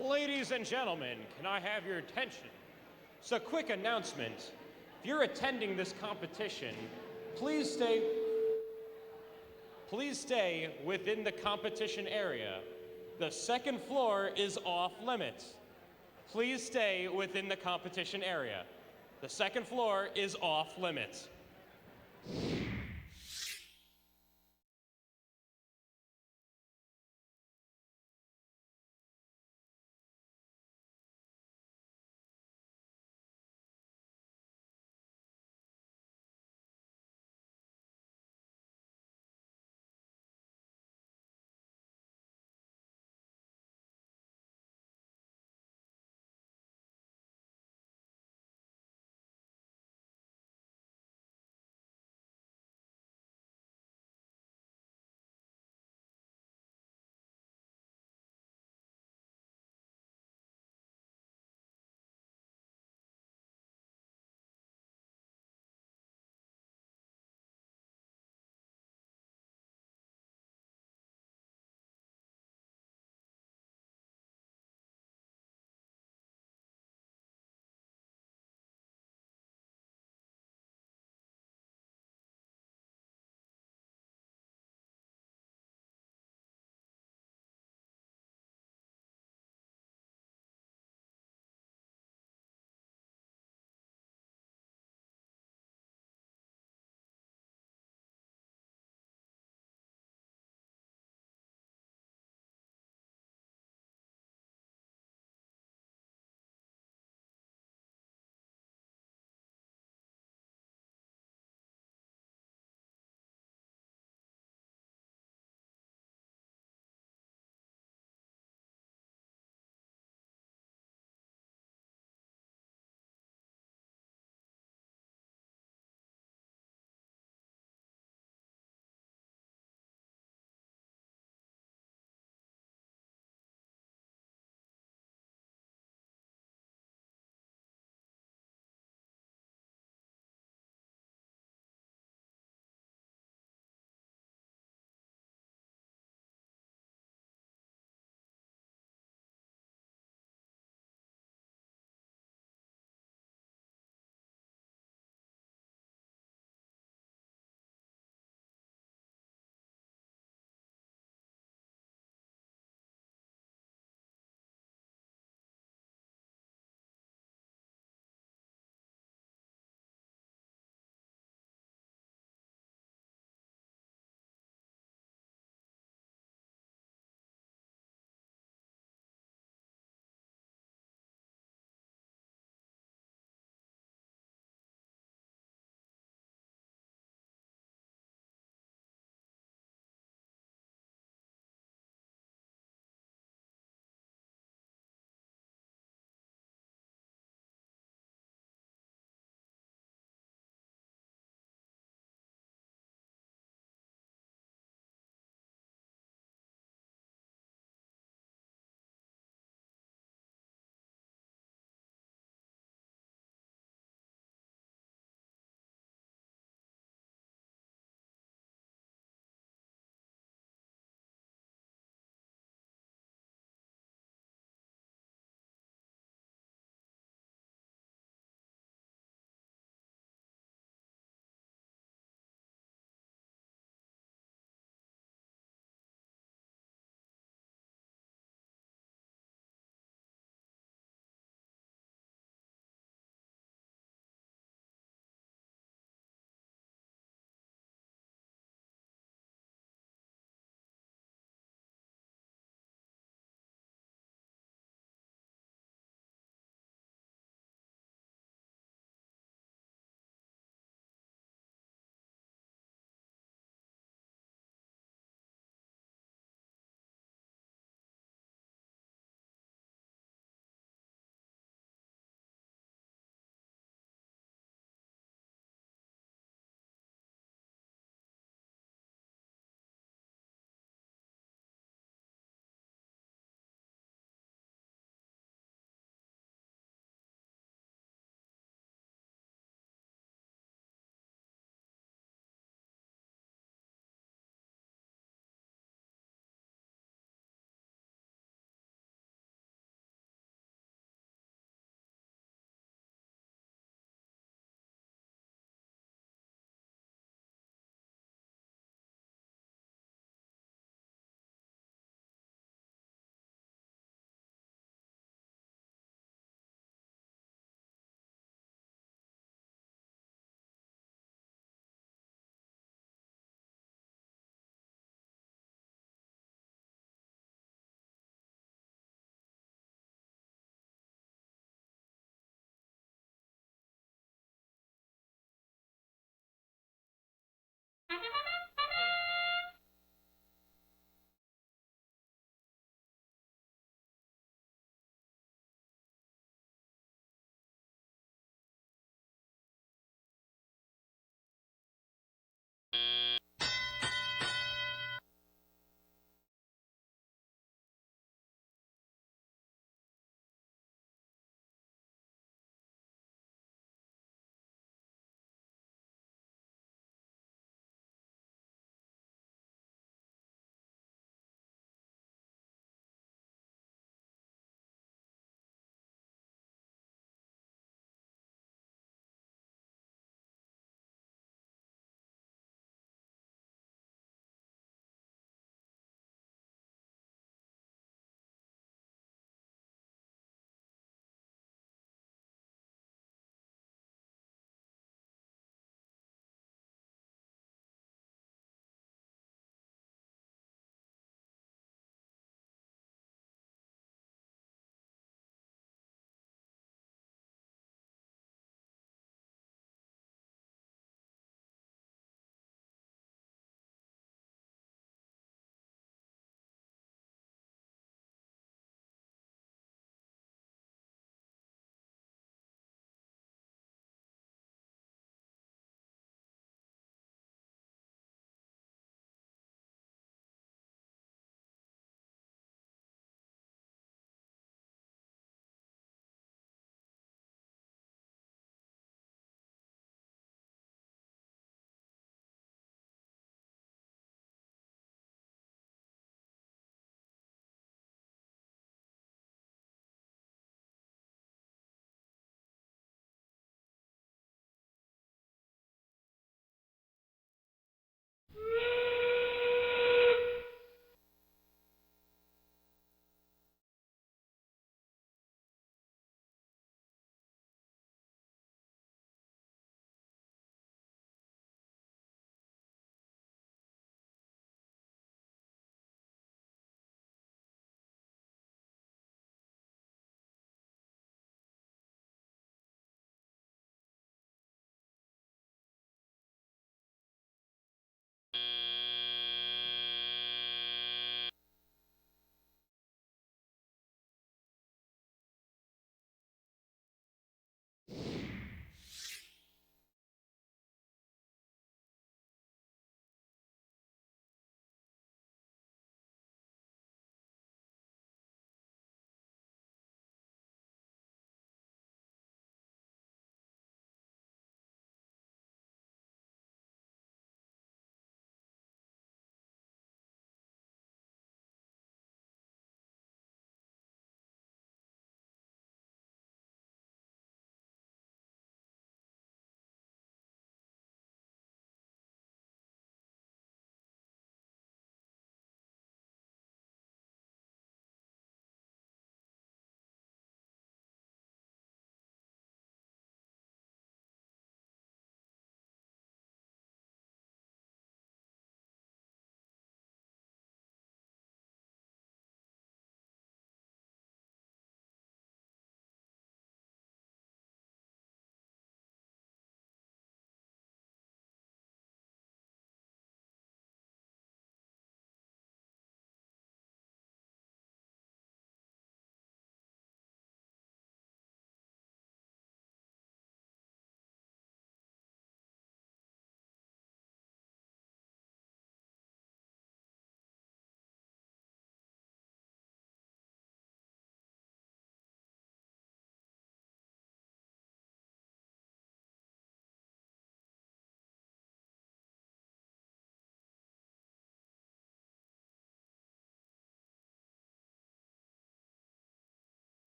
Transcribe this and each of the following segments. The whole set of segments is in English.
Ladies and gentlemen, can I have your attention? It's a quick announcement. If you're attending this competition, please stay within the competition area. The second floor is off limits. Please stay within the competition area. The second floor is off limits.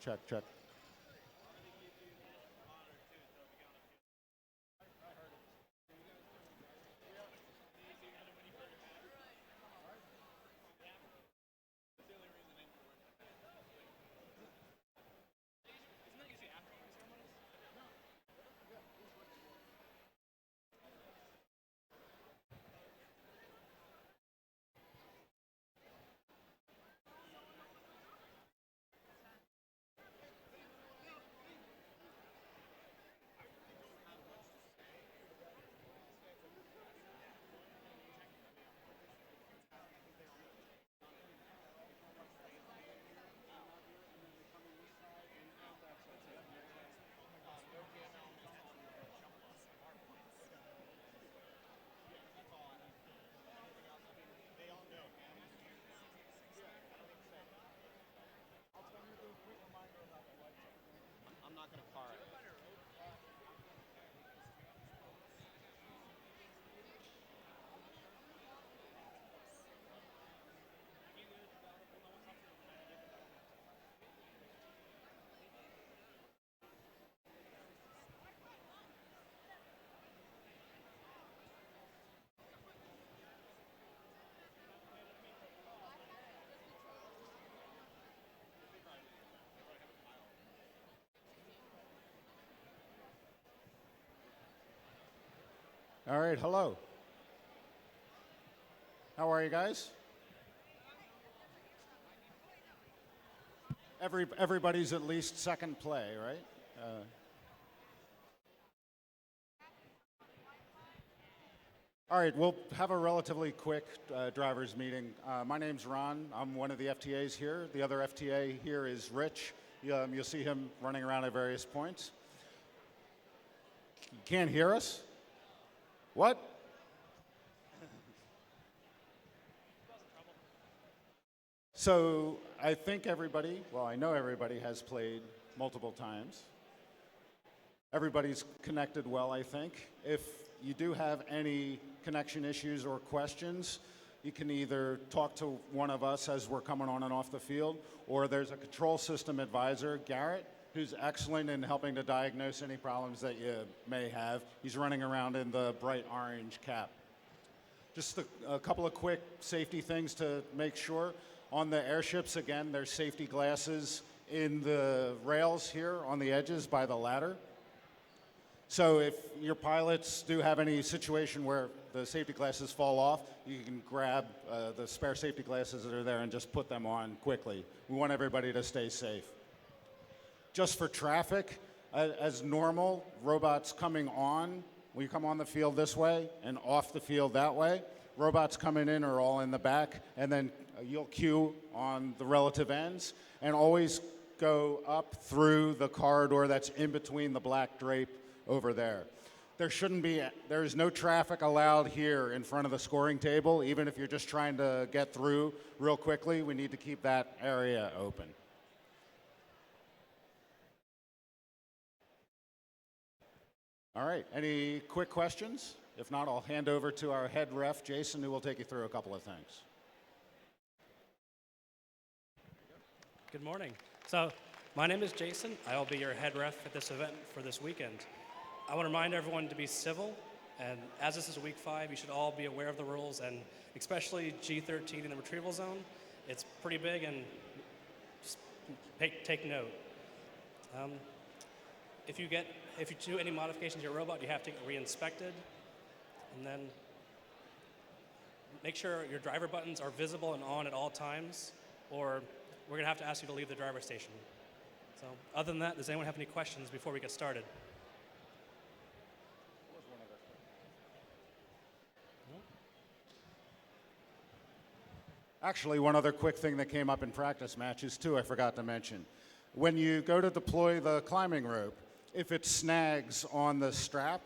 check, check. All right, hello. How are you guys? Everybody's at least second play, right? All right, we'll have a relatively quick driver's meeting. My name's Ron. I'm one of the FTAs here. The other FTA here is Rich. You'll see him running around at various points. You can't hear us? What? So I think everybody, well, I know everybody has played multiple times. Everybody's connected well, I think. If you do have any connection issues or questions, you can either talk to one of us as we're coming on and off the field, or there's a control system advisor, Garrett, who's excellent in helping to diagnose any problems that you may have. He's running around in the bright orange cap. Just a couple of quick safety things to make sure. On the airships, again, there's safety glasses in the rails here on the edges by the ladder. So if your pilots do have any situation where the safety glasses fall off, you can grab the spare safety glasses that are there and just put them on quickly. We want everybody to stay safe. Just for traffic, as normal, robots coming on, when you come on the field this way and off the field that way, robots coming in are all in the back, and then you'll queue on the relative ends, and always go up through the corridor that's in between the black drape over there. There is no traffic allowed here in front of the scoring table. Even if you're just trying to get through real quickly, we need to keep that area open. All right, any quick questions? If not, I'll hand over to our head ref, Jason, who will take you through a couple of things. Good morning. So, my name is Jason. I will be your head ref at this event for this weekend. I want to remind everyone to be civil, and as this is week 5, you should all be aware of the rules, and especially G13 in the retrieval zone. It's pretty big, and just take note. If you do any modifications to your robot, you have to get re-inspected, and then make sure your driver buttons are visible and on at all times, or we're going to have to ask you to leave the driver station. So, other than that, does anyone have any questions before we get started? Actually, one other quick thing that came up in practice matches, too, I forgot to mention. When you go to deploy the climbing rope, if it snags on the strap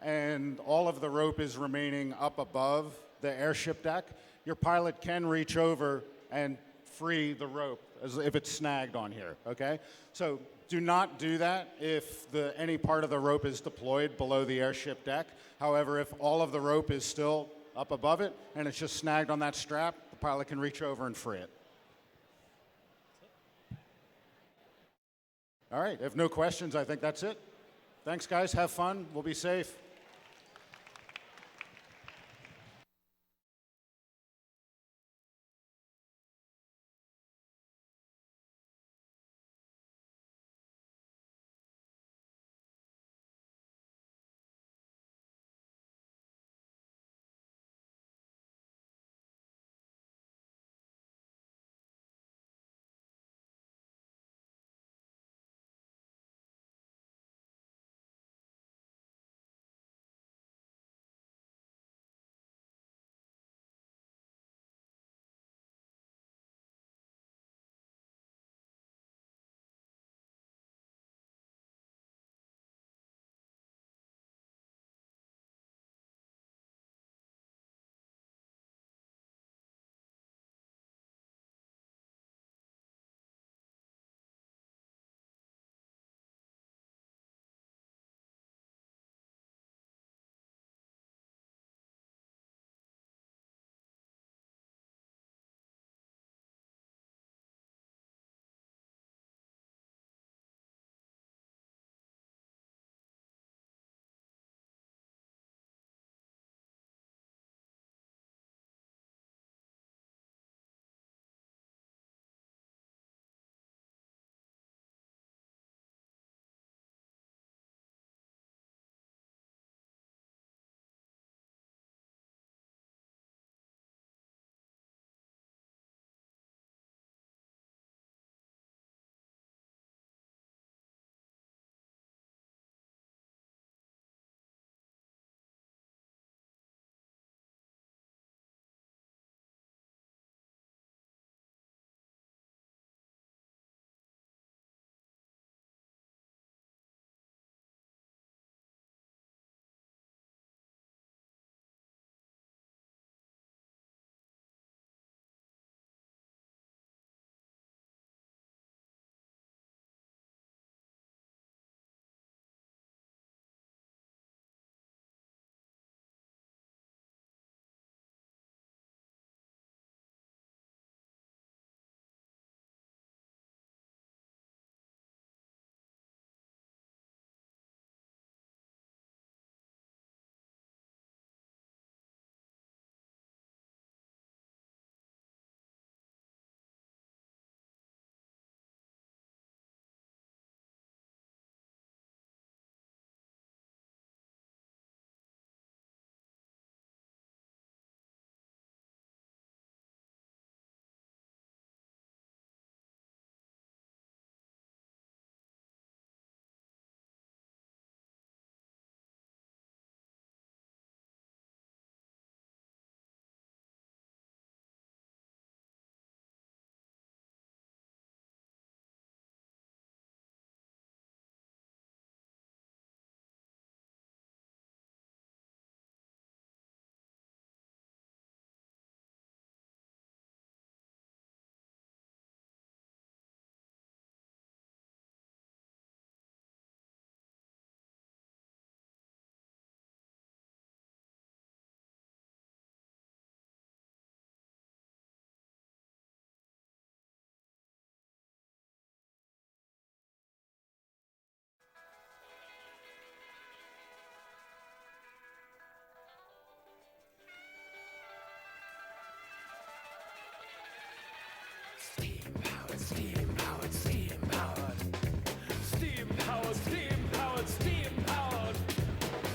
and all of the rope is remaining up above the airship deck, your pilot can reach over and free the rope as if it's snagged on here, okay? So do not do that if any part of the rope is deployed below the airship deck. However, if all of the rope is still up above it and it's just snagged on that strap, the pilot can reach over and free it. All right, if no questions, I think that's it. Thanks, guys. Have fun. We'll be safe.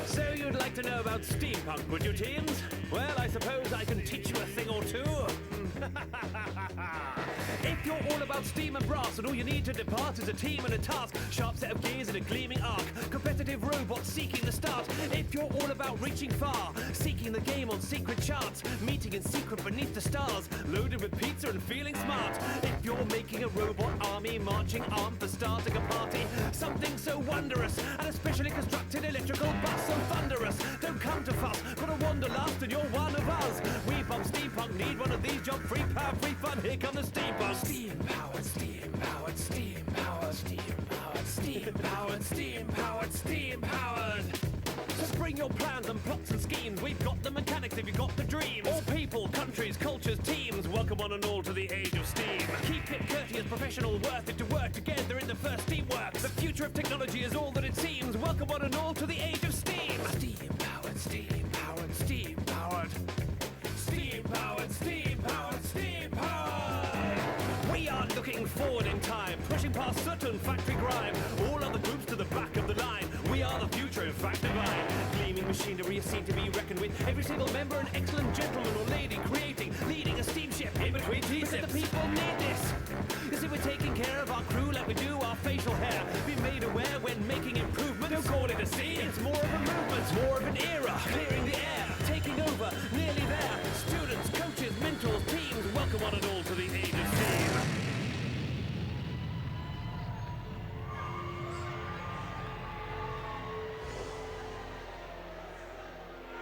So you'd like to know about steampunk, would you, teens? Well, I suppose I can teach you a thing or two. If you're all about steam and brass, and all you need to depart is a team and a task, sharp set of gears and a gleaming arc, competitive robots seeking the start. If you're all about reaching far, seeking the game on secret charts, meeting in secret beneath the stars, loaded with pizza and feeling smart. If you're making a robot army, marching armed for starting a party, something so wondrous, and a specially constructed electrical bus so thunderous. Don't come to fuss, got a wanderlust and you're one of us. We bump steampunk, need one of these, job free, power free fun, here come the steampunk. Steam powered, steam powered, steam powered, steam powered, steam powered, steam powered, steam powered. Just bring your plans and plots and schemes. We've got the mechanics if you've got the dreams. All people, countries, cultures, teams. Welcome one and all to the age of steam. Keep it courteous, professional, worth it to work together in the first teamwork. The future of technology is all that it seems. Welcome one and all to the age of steam. Steam-powered, steam-powered, steam-powered. Steam-powered, steam-powered, steam-powered. We are looking forward in time, pushing past certain factory grime. All other groups to the back of the line. We are the future, in fact, divine. Gleaming machinery is seen to be reckoned with. Every single member an excellent gentleman or lady, creating, leading a steamship in between T-sips. Because the people need this. You see, we're taking care of our crew like we do our facial hair. Be made aware when making improvements. Don't call it a scene. It's more of a movement, more of an era. Clearing the air, taking over, nearly there. Students, coaches, mentors, teams, welcome one and all to the age of steam.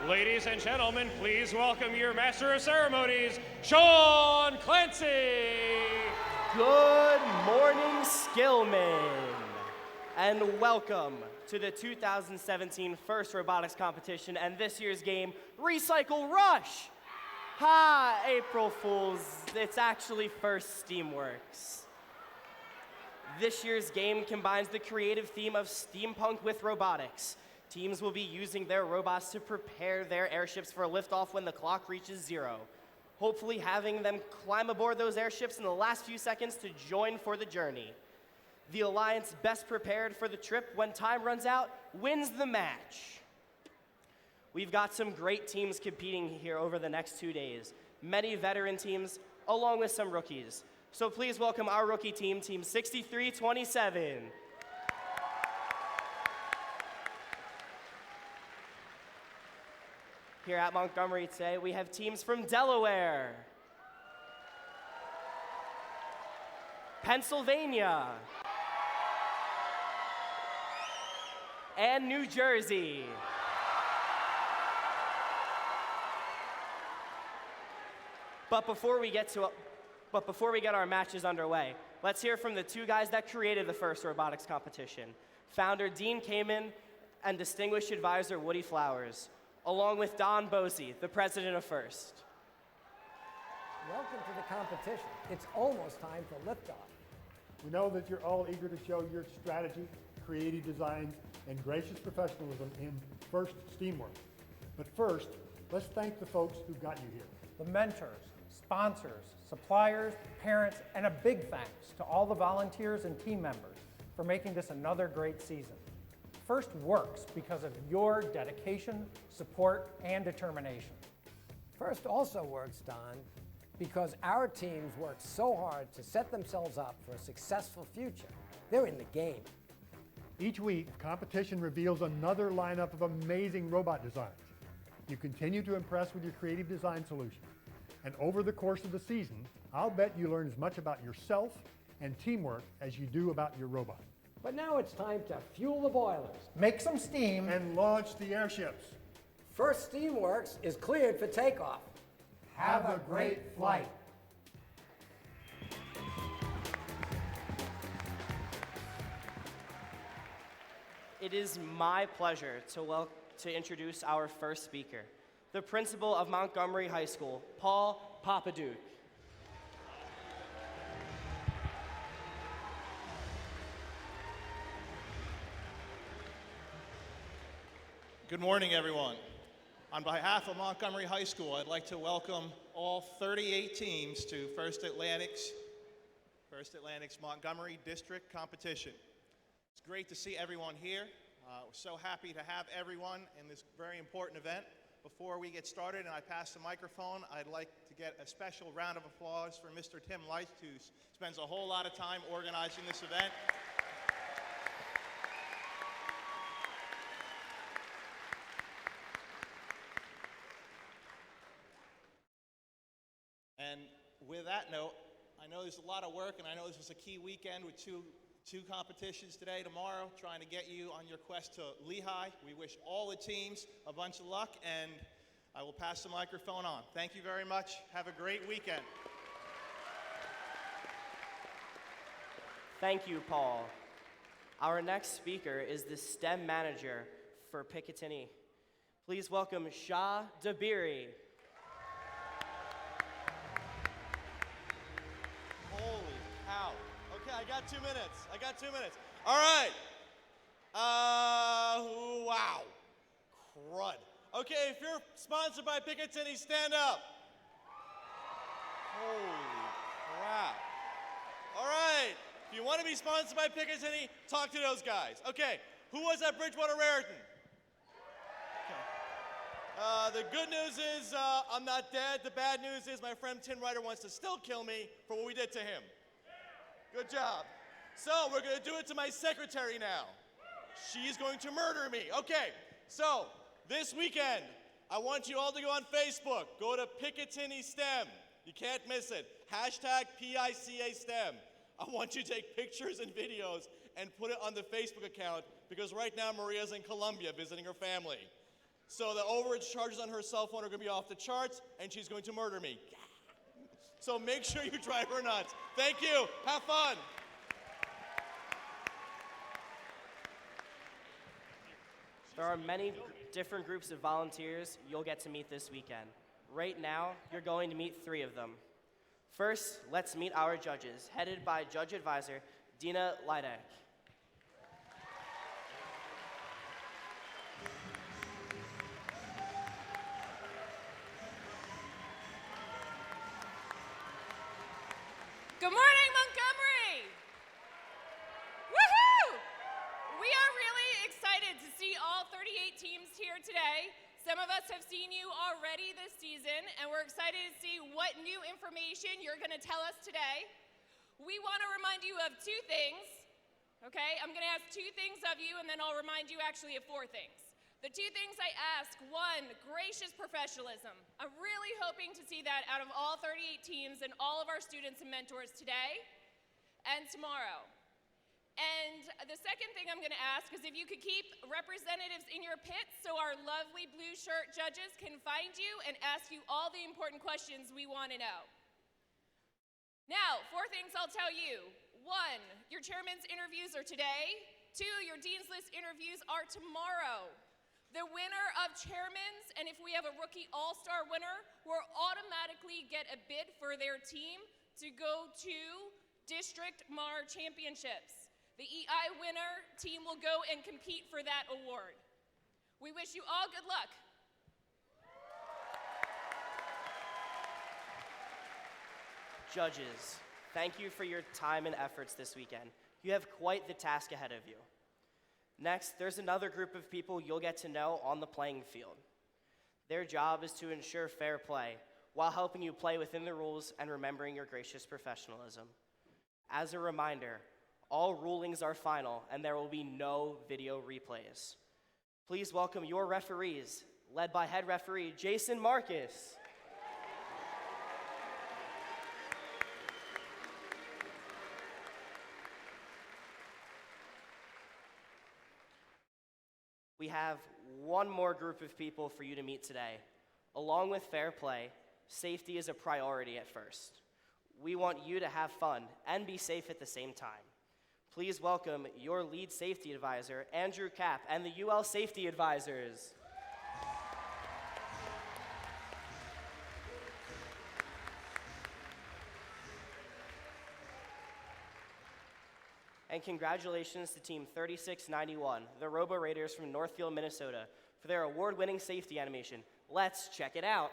Ladies and gentlemen, please welcome your Master of Ceremonies, Sean Clancy. Good morning, Skillmen, and welcome to the 2017 First Robotics Competition and this year's game, Recycle Rush. Ha, April Fools, it's actually First Steamworks. This year's game combines the creative theme of steampunk with robotics. Teams will be using their robots to prepare their airships for liftoff when the clock reaches 0. Hopefully having them climb aboard those airships in the last few seconds to join for the journey. The alliance best prepared for the trip when time runs out wins the match. We've got some great teams competing here over the next 2 days. Many veteran teams, along with some rookies. So please welcome our rookie team, Team 6327. Here at Montgomery today, we have teams from Delaware, Pennsylvania, and New Jersey. But before we get our matches underway, let's hear from the two guys that created the first robotics competition, founder Dean Kamen and distinguished advisor Woody Flowers, along with Don Bosey, the president of First. Welcome to the competition. It's almost time for liftoff. We know that you're all eager to show your strategy, creative designs, and gracious professionalism in First Steamworks. But first, let's thank the folks who got you here. The mentors, sponsors, suppliers, parents, and a big thanks to all the volunteers and team members for making this another great season. First works because of your dedication, support, and determination. First also works, Don, because our teams work so hard to set themselves up for a successful future. They're in the game. Each week, competition reveals another lineup of amazing robot designs. You continue to impress with your creative design solutions. And over the course of the season, I'll bet you learn as much about yourself and teamwork as you do about your robot. But now it's time to fuel the boilers. Make some steam. And launch the airships. First Steamworks is cleared for takeoff. Have a great flight. It is my pleasure to introduce our first speaker, the principal of Montgomery High School, Paul Papaduke. Good morning, everyone. On behalf of Montgomery High School, I'd like to welcome all 38 teams to First Atlantic's Montgomery District Competition. It's great to see everyone here. We're so happy to have everyone in this very important event. Before we get started and I pass the microphone, I'd like to get a special round of applause for Mr. Tim Light, who spends a whole lot of time organizing this event. And with that note, I know there's a lot of work, and I know this is a key weekend with two competitions today, tomorrow, trying to get you on your quest to Lehigh. We wish all the teams a bunch of luck, and I will pass the microphone on. Thank you very much. Have a great weekend. Thank you, Paul. Our next speaker is the STEM manager for Picatinny. Please welcome Shah Dabiri. Holy cow. Okay, I got 2 minutes. All right. Wow. Crud. Okay, if you're sponsored by Picatinny, stand up. Holy crap. All right. If you want to be sponsored by Picatinny, talk to those guys. Okay, who was at Bridgewater Raritan? Okay. The good news is I'm not dead. The bad news is my friend Tim Ryder wants to still kill me for what we did to him. Good job. So we're going to do it to my secretary now. She's going to murder me. Okay, so this weekend, I want you all to go on Facebook. Go to Picatinny STEM. You can't miss it. Hashtag PICA STEM. I want you to take pictures and videos and put it on the Facebook account because right now Maria's in Colombia visiting her family. So the overage charges on her cell phone are going to be off the charts and she's going to murder me. So make sure you drive her nuts. Thank you. Have fun. There are many different groups of volunteers you'll get to meet this weekend. Right now, you're going to meet 3 of them. First, let's meet our judges, headed by Judge Advisor Dina Lydek. Good morning, Montgomery! Woohoo! We are really excited to see all 38 teams here today. Some of us have seen you already this season, and we're excited to see what new information you're going to tell us today. We want to remind you of 2 things, okay? I'm going to ask 2 things of you, and then I'll remind you actually of 4 things. The 2 things I ask, 1, gracious professionalism. I'm really hoping to see that out of all 38 teams and all of our students and mentors today and tomorrow. And the second thing I'm going to ask is if you could keep representatives in your pits so our lovely blue shirt judges can find you and ask you all the important questions we want to know. Now, 4 things I'll tell you. 1, your chairman's interviews are today. 2, your dean's list interviews are tomorrow. The winner of chairman's, and if we have a rookie all-star winner, will automatically get a bid for their team to go to District MAR Championships. The EI winner team will go and compete for that award. We wish you all good luck. Judges, thank you for your time and efforts this weekend. You have quite the task ahead of you. Next, there's another group of people you'll get to know on the playing field. Their job is to ensure fair play while helping you play within the rules and remembering your gracious professionalism. As a reminder, all rulings are final and there will be no video replays. Please welcome your referees, led by head referee Jason Marcus. We have one more group of people for you to meet today. Along with fair play, safety is a priority at first. We want you to have fun and be safe at the same time. Please welcome your lead safety advisor, Andrew Kapp, and the UL safety advisors. And congratulations to Team 3691, the Robo Raiders from Northfield, Minnesota, for their award-winning safety animation. Let's check it out.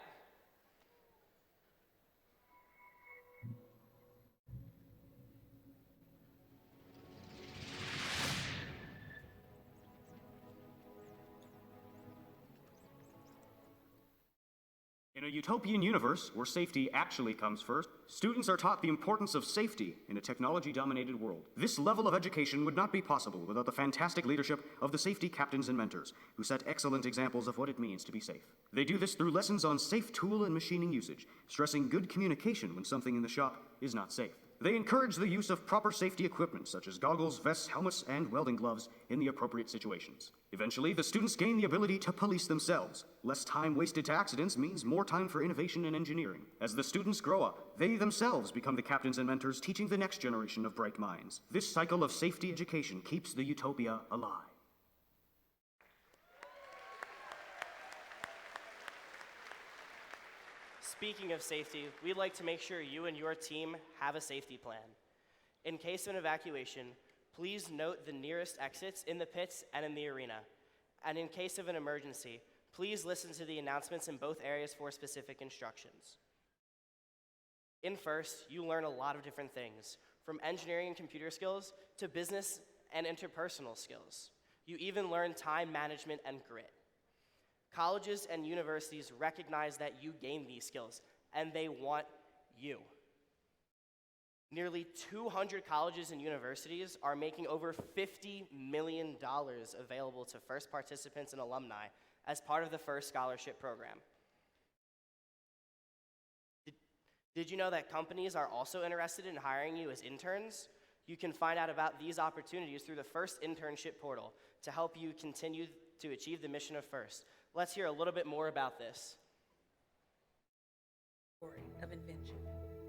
In a utopian universe where safety actually comes first, students are taught the importance of safety in a technology-dominated world. This level of education would not be possible without the fantastic leadership of the safety captains and mentors, who set excellent examples of what it means to be safe. They do this through lessons on safe tool and machining usage, stressing good communication when something in the shop is not safe. They encourage the use of proper safety equipment, such as goggles, vests, helmets, and welding gloves in the appropriate situations. Eventually, the students gain the ability to police themselves. Less time wasted to accidents means more time for innovation and engineering. As the students grow up, they themselves become the captains and mentors teaching the next generation of bright minds. This cycle of safety education keeps the utopia alive. Speaking of safety, we'd like to make sure you and your team have a safety plan. In case of an evacuation, Please note the nearest exits in the pits and in the arena. And in case of an emergency, please listen to the announcements in both areas for specific instructions. In first, you learn a lot of different things, from engineering and computer skills to business and interpersonal skills. You even learn time management and grit. Colleges and universities recognize that you gain these skills, and they want you. Nearly 200 colleges and universities are making over $50 million available to FIRST participants and alumni as part of the FIRST Scholarship Program. Did you know that companies are also interested in hiring you as interns? You can find out about these opportunities through the FIRST Internship Portal to help you continue to achieve the mission of FIRST. Let's hear a little bit more about this. Story of invention.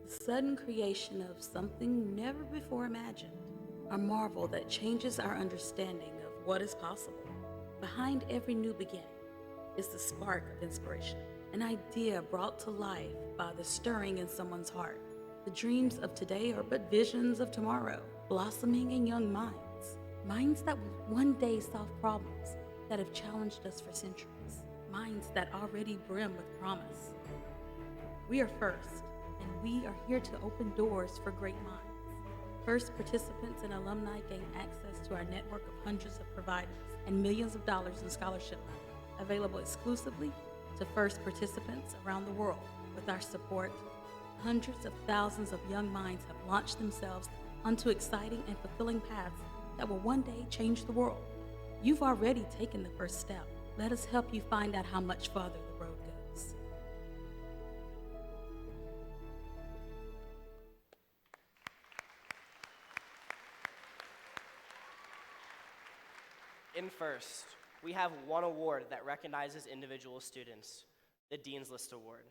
The sudden creation of something never before imagined. A marvel that changes our understanding of what is possible. Behind every new beginning is the spark of inspiration. An idea brought to life by the stirring in someone's heart. The dreams of today are but visions of tomorrow, blossoming in young minds. Minds that will one day solve problems that have challenged us for centuries. Minds that already brim with promise. We are FIRST, and we are here to open doors for great minds. FIRST participants and alumni gain access to our network of hundreds of providers and millions of dollars in scholarship money, available exclusively to FIRST participants around the world. With our support, hundreds of thousands of young minds have launched themselves onto exciting and fulfilling paths that will one day change the world. You've already taken the first step. Let us help you find out how much farther the road goes. In FIRST, we have one award that recognizes individual students, the Dean's List Award.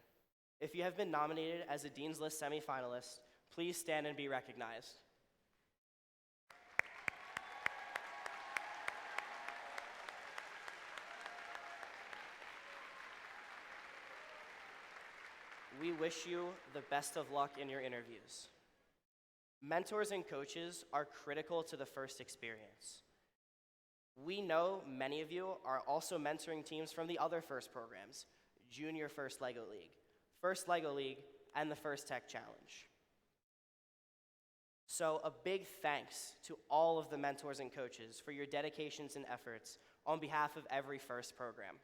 If you have been nominated as a Dean's List semifinalist, please stand and be recognized. We wish you the best of luck in your interviews. Mentors and coaches are critical to the FIRST experience. We know many of you are also mentoring teams from the other FIRST programs, Junior FIRST LEGO League, FIRST LEGO League, and the FIRST Tech Challenge. So a big thanks to all of the mentors and coaches for your dedications and efforts on behalf of every FIRST program.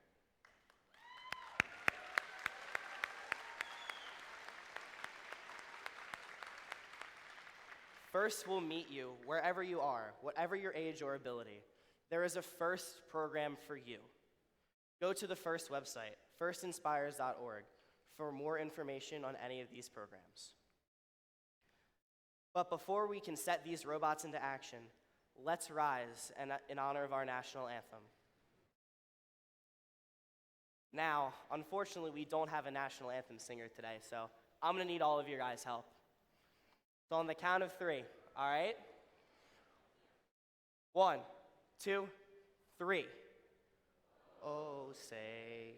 FIRST will meet you wherever you are, whatever your age or ability. There is a FIRST program for you. Go to the FIRST website, firstinspires.org, for more information on any of these programs. But before we can set these robots into action, let's rise in honor of our national anthem. Now, unfortunately, we don't have a national anthem singer today, so I'm gonna need all of your guys' help. So on the count of 3, all right? 1, 2, 3. Oh, say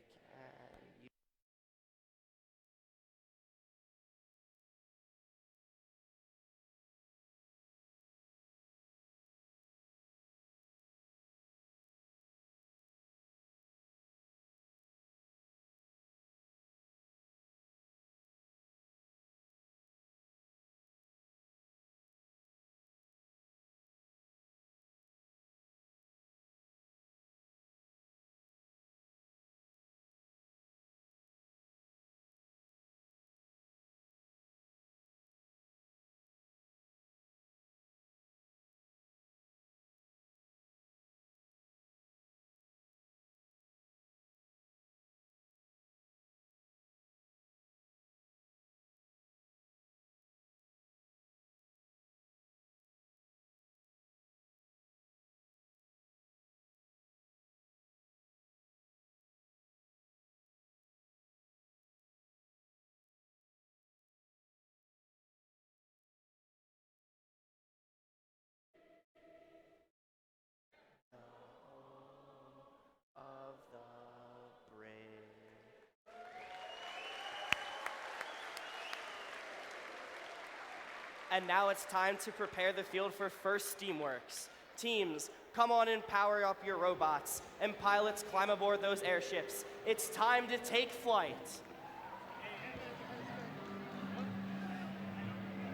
And now it's time to prepare the field for first Steamworks. Teams, come on and power up your robots. And pilots, climb aboard those airships. It's time to take flight.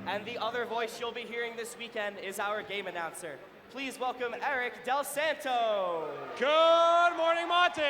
And the other voice you'll be hearing this weekend is our game announcer. Please welcome Eric Del Santo. Good morning, Monty.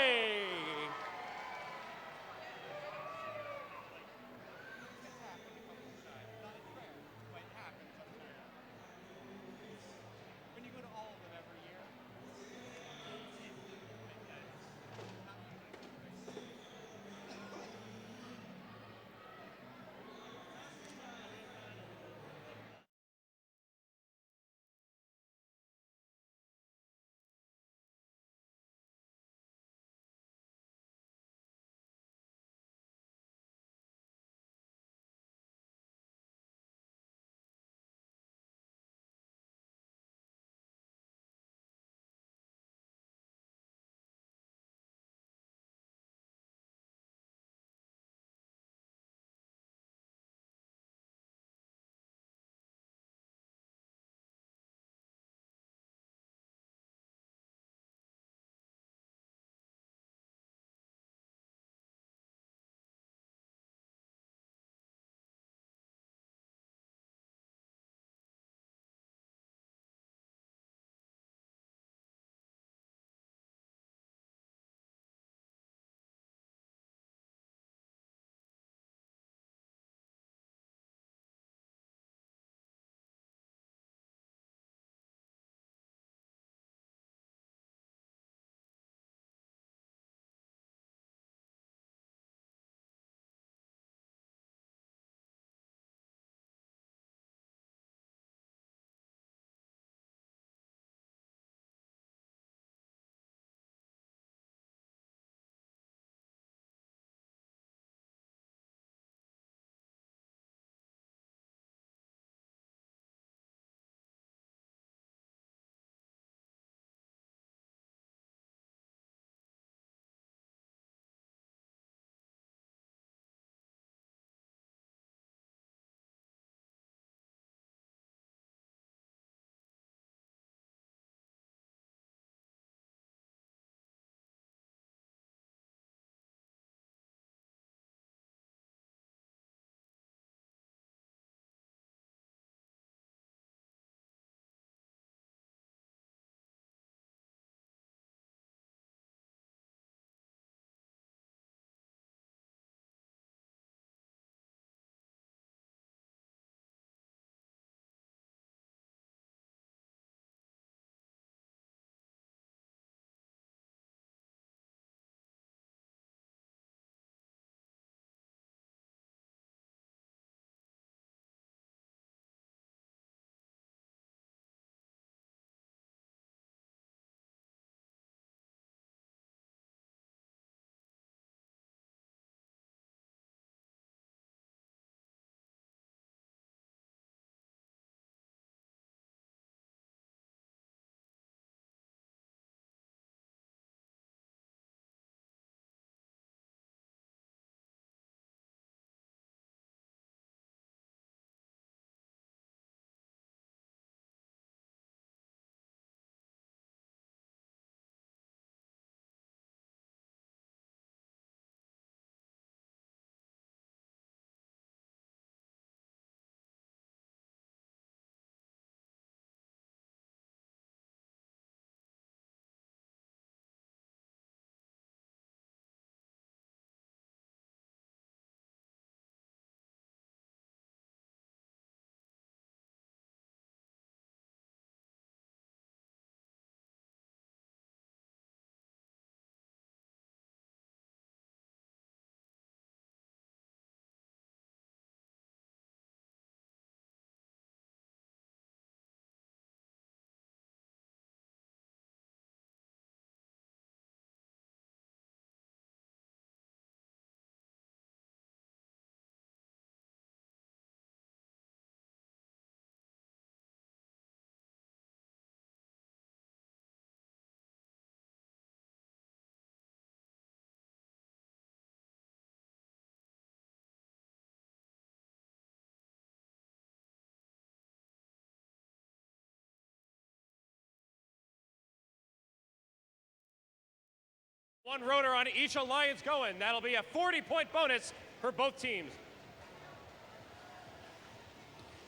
One rotor on each alliance going. That'll be a 40-point bonus for both teams.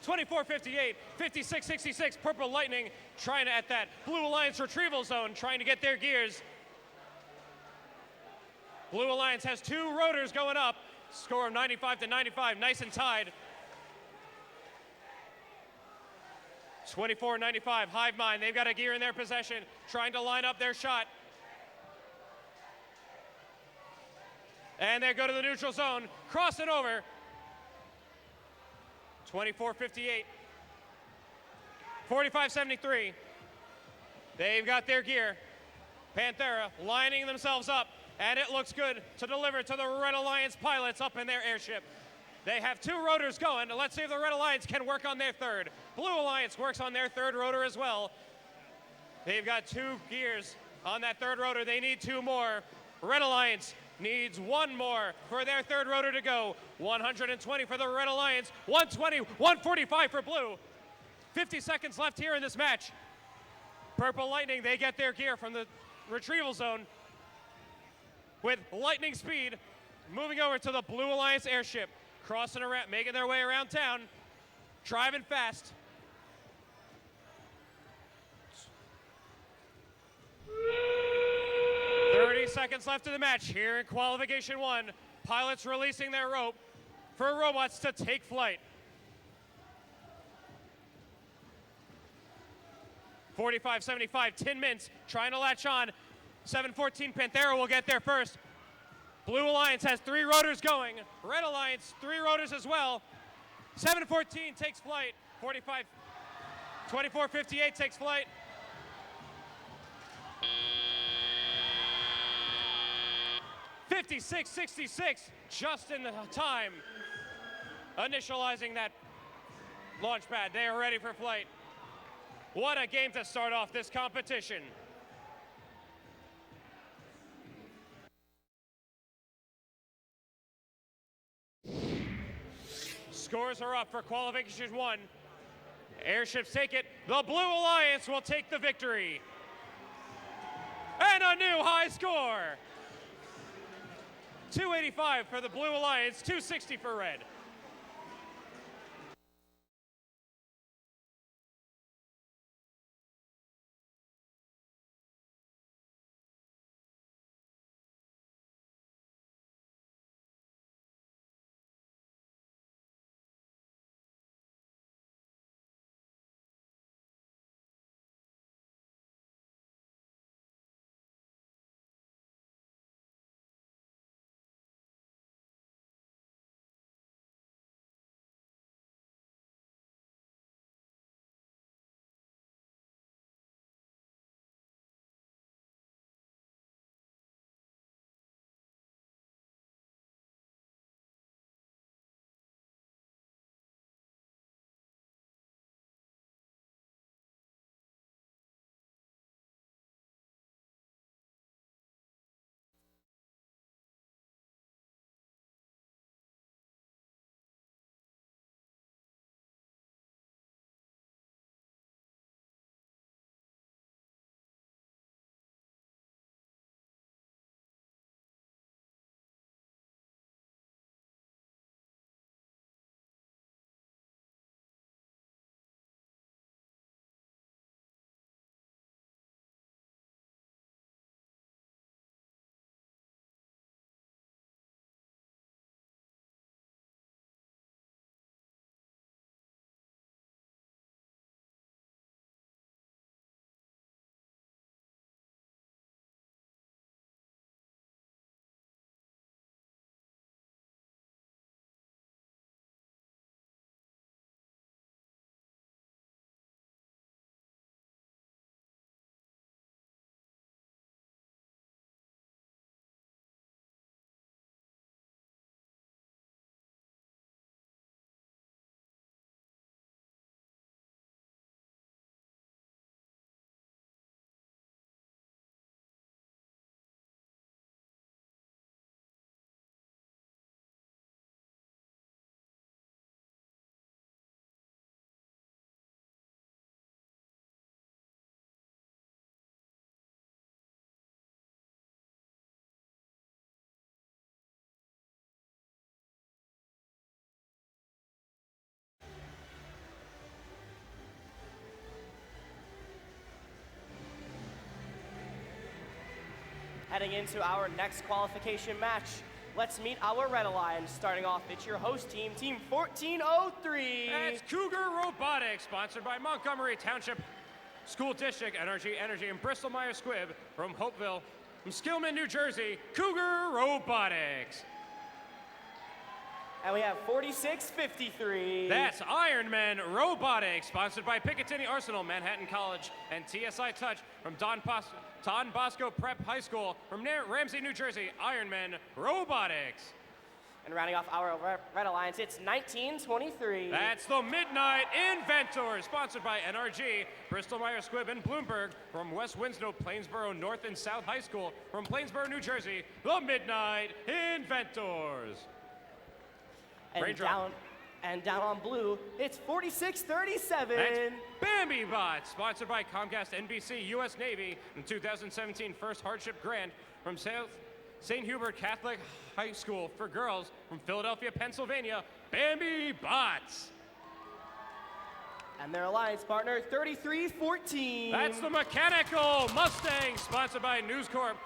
24-58, 56-66, Purple Lightning trying to, at that Blue Alliance retrieval zone, trying to get their gears. Blue Alliance has 2 rotors going up. Score of 95-95, nice and tied. 24-95, Hive Mind, they've got a gear in their possession, trying to line up their shot. And they go to the neutral zone, cross it over. 24-58, 45-73. They've got their gear. Panthera lining themselves up, and it looks good to deliver to the Red Alliance pilots up in their airship. They have 2 rotors going. Let's see if the Red Alliance can work on their third. Blue Alliance works on their third rotor as well. They've got 2 gears on that third rotor. They need 2 more. Red Alliance needs 1 more for their third rotor to go. 120 for the Red Alliance, 120, 145 for Blue. 50 seconds left here in this match. Purple Lightning, they get their gear from the retrieval zone with lightning speed, moving over to the Blue Alliance airship, crossing around, making their way around town, driving fast. Seconds left in the match here in Qualification 1. Pilots releasing their rope for robots to take flight. 45-75, Tin Mints trying to latch on. 714 Panthera will get there first. Blue Alliance has 3 rotors going. Red Alliance, 3 rotors as well. 714 takes flight. 24-58 takes flight. 56-66, just in the time. Initializing that launch pad. They are ready for flight. What a game to start off this competition. Scores are up for Qualification 1. Airships take it. The Blue Alliance will take the victory. And a new high score. 285 for the Blue Alliance, 260 for Red. Heading into our next qualification match, let's meet our Red Alliance. Starting off, it's your host team, Team 1403. That's Cougar Robotics, sponsored by Montgomery Township School District, Energy, and Bristol-Myers Squibb from Hopeville. From Skillman, New Jersey, Cougar Robotics. And we have 4653. That's Ironman Robotics, sponsored by Picatinny Arsenal, Manhattan College, and TSI Touch from Don Bosco Prep High School from Ramsey, New Jersey, Ironman Robotics. And rounding off our Red Alliance, it's 1923. That's the Midnight Inventors, sponsored by NRG, Bristol-Myers Squibb, and Bloomberg from West Winslow, Plainsboro North and South High School from Plainsboro, New Jersey, the Midnight Inventors. And down on blue, it's 4637. That's Bambi Bots, sponsored by Comcast NBC US Navy, and 2017 First Hardship Grant from St. Hubert Catholic High School for girls from Philadelphia, Pennsylvania, Bambi Bots. And their alliance partner, 3314. That's the Mechanical Mustang, sponsored by News Corp,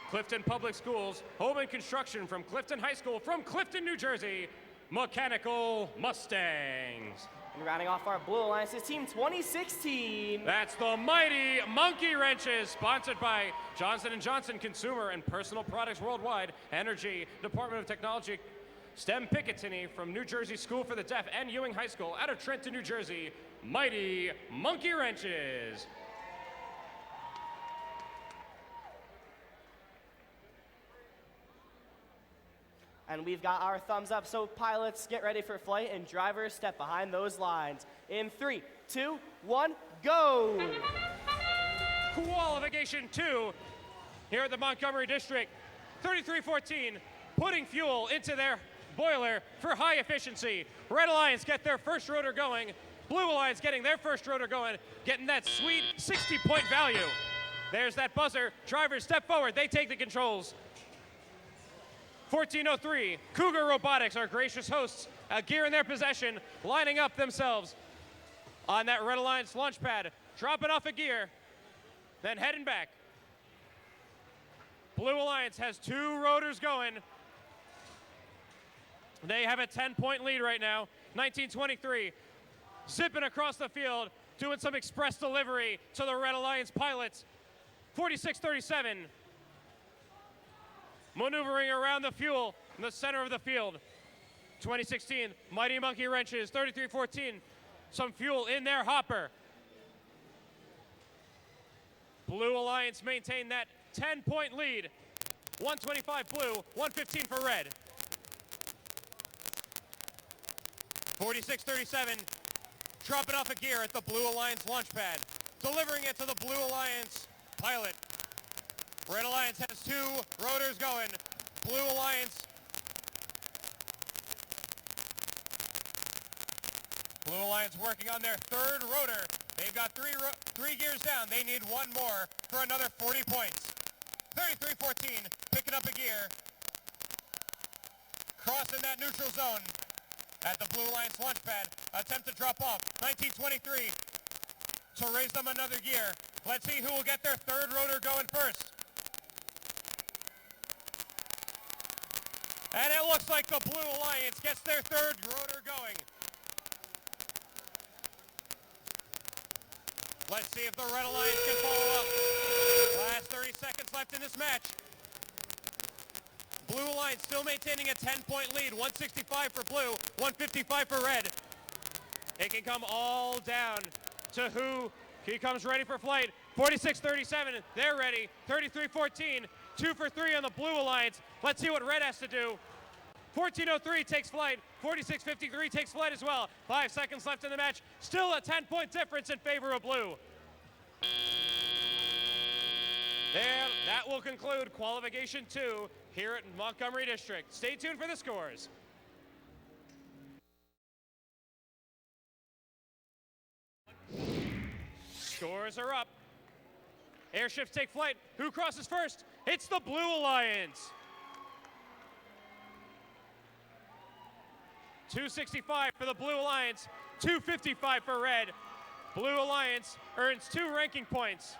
Clifton Public Schools, Home and Construction from Clifton High School from Clifton, New Jersey, Mechanical Mustangs. And rounding off our blue alliance is Team 2016. That's the Mighty Monkey Wrenches, sponsored by Johnson & Johnson Consumer and Personal Products Worldwide, Energy, Department of Technology, STEM Picatinny from New Jersey School for the Deaf and Ewing High School out of Trenton, New Jersey, Mighty Monkey Wrenches. And we've got our thumbs up, so pilots, get ready for flight, and drivers, step behind those lines. In 3, 2, 1, go! Qualification 2 here at the Montgomery District. 3314 putting fuel into their boiler for high efficiency. Red Alliance get their first rotor going. Blue Alliance getting their first rotor going, getting that sweet 60-point value. There's that buzzer. Drivers step forward. They take the controls. 1403, Cougar Robotics, our gracious hosts, a gear in their possession, lining up themselves on that Red Alliance launch pad, dropping off a gear, then heading back. Blue Alliance has 2 rotors going. They have a 10-point lead right now. 1923, zipping across the field, doing some express delivery to the Red Alliance pilots. 4637, maneuvering around the fuel in the center of the field. 2016, Mighty Monkey Wrenches, 3314, some fuel in their hopper. Blue Alliance maintained that 10-point lead. 125 blue, 115 for red. 4637, dropping off a gear at the Blue Alliance launch pad, delivering it to the Blue Alliance pilot. Red Alliance has 2 rotors going. Blue Alliance. Blue Alliance working on their 3rd rotor. They've got 3 gears down. They need 1 more for another 40 points. 3314, picking up a gear. Crossing that neutral zone at the Blue Alliance launch pad. Attempt to drop off. 1923 to raise them another gear. Let's see who will get their 3rd rotor going first. And it looks like the Blue Alliance gets their 3rd rotor going. Let's see if the Red Alliance can follow up. Last 30 seconds left in this match. Blue Alliance still maintaining a 10-point lead. 165 for blue, 155 for red. It can come all down to who comes ready for flight. 4637, they're ready. 3314, 2 for 3 on the Blue Alliance. Let's see what red has to do. 1403 takes flight. 4653 takes flight as well. 5 seconds left in the match. Still a 10-point difference in favor of blue. And that will conclude qualification 2 here at Montgomery District. Stay tuned for the scores. Scores are up. Airships take flight. Who crosses first? It's the Blue Alliance. 265 for the Blue Alliance, 255 for red. Blue Alliance earns 2 ranking points.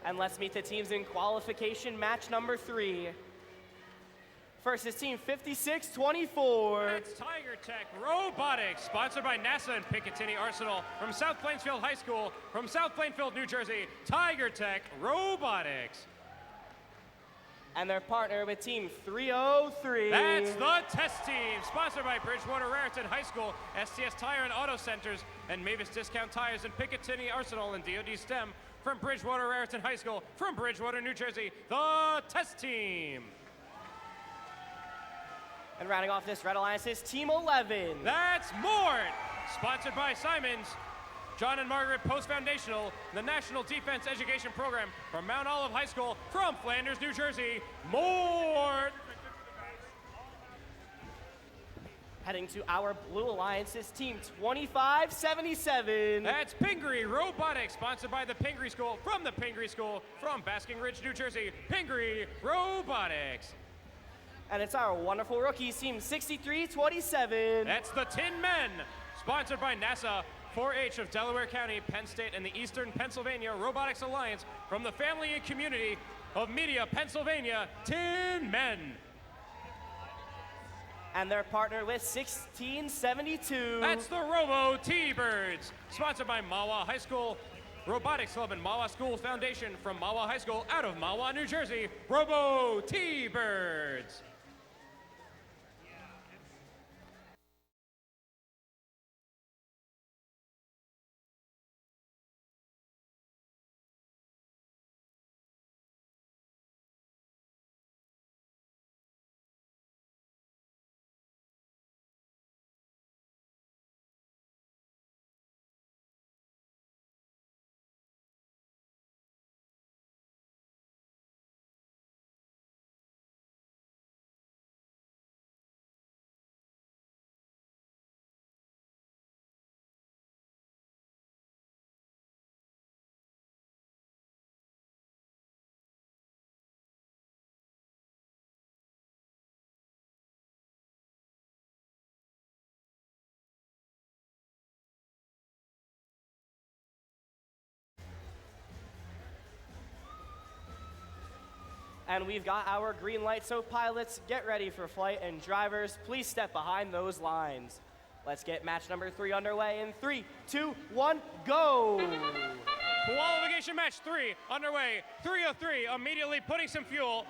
And let's meet the teams in qualification match number 3. First is team 5624. It's Tiger Tech Robotics, sponsored by NASA and Picatinny Arsenal from South Plainfield High School, from South Plainfield, New Jersey, Tiger Tech Robotics. And their partner with team 303. That's the test team, sponsored by Bridgewater Raritan High School, STS Tire and Auto Centers, and Mavis Discount Tires and Picatinny Arsenal and DoD STEM from Bridgewater Raritan High School, from Bridgewater, New Jersey, the test team. And rounding off this Red Alliance is team 11. That's Mort, sponsored by Simons, John and Margaret Post-Foundational, the National Defense Education Program from Mount Olive High School, from Flanders, New Jersey, Mort. Heading to our Blue Alliance's team 2577. That's Pingree Robotics, sponsored by the Pingree School, from the Pingree School, from Basking Ridge, New Jersey, Pingree Robotics. And it's our wonderful rookies, team 6327. That's the Tin Men, sponsored by NASA, 4-H of Delaware County, Penn State, and the Eastern Pennsylvania Robotics Alliance from the family and community of Media, Pennsylvania, Tin Men. And their partner with 1672. That's the Robo T-Birds, sponsored by Mahwah High School Robotics Club and Mahwah School Foundation from Mahwah High School out of Mahwah, New Jersey, Robo T-Birds. And we've got our green light, so pilots, get ready for flight, and drivers, please step behind those lines. Let's get match number 3 underway in 3, 2, 1, go! Qualification match 3 underway. 303 immediately putting some fuel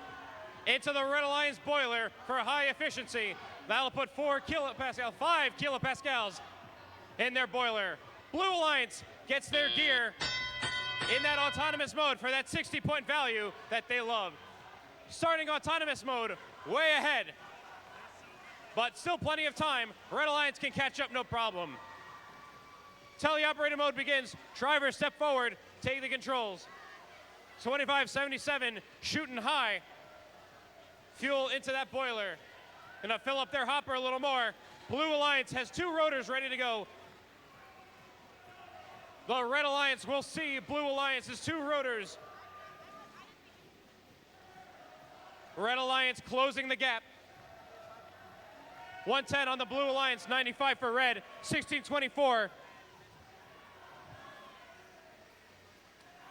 into the Red Alliance boiler for high efficiency. That'll put 5 kilopascals in their boiler. Blue Alliance gets their gear in that autonomous mode for that 60-point value that they love. Starting autonomous mode, way ahead. But still plenty of time. Red Alliance can catch up, no problem. Teleoperator mode begins. Drivers step forward, take the controls. 2577 shooting high. Fuel into that boiler. Gonna fill up their hopper a little more. Blue Alliance has 2 rotors ready to go. The Red Alliance will see Blue Alliance's 2 rotors. Red Alliance closing the gap. 110 on the Blue Alliance, 95 for Red, 1624.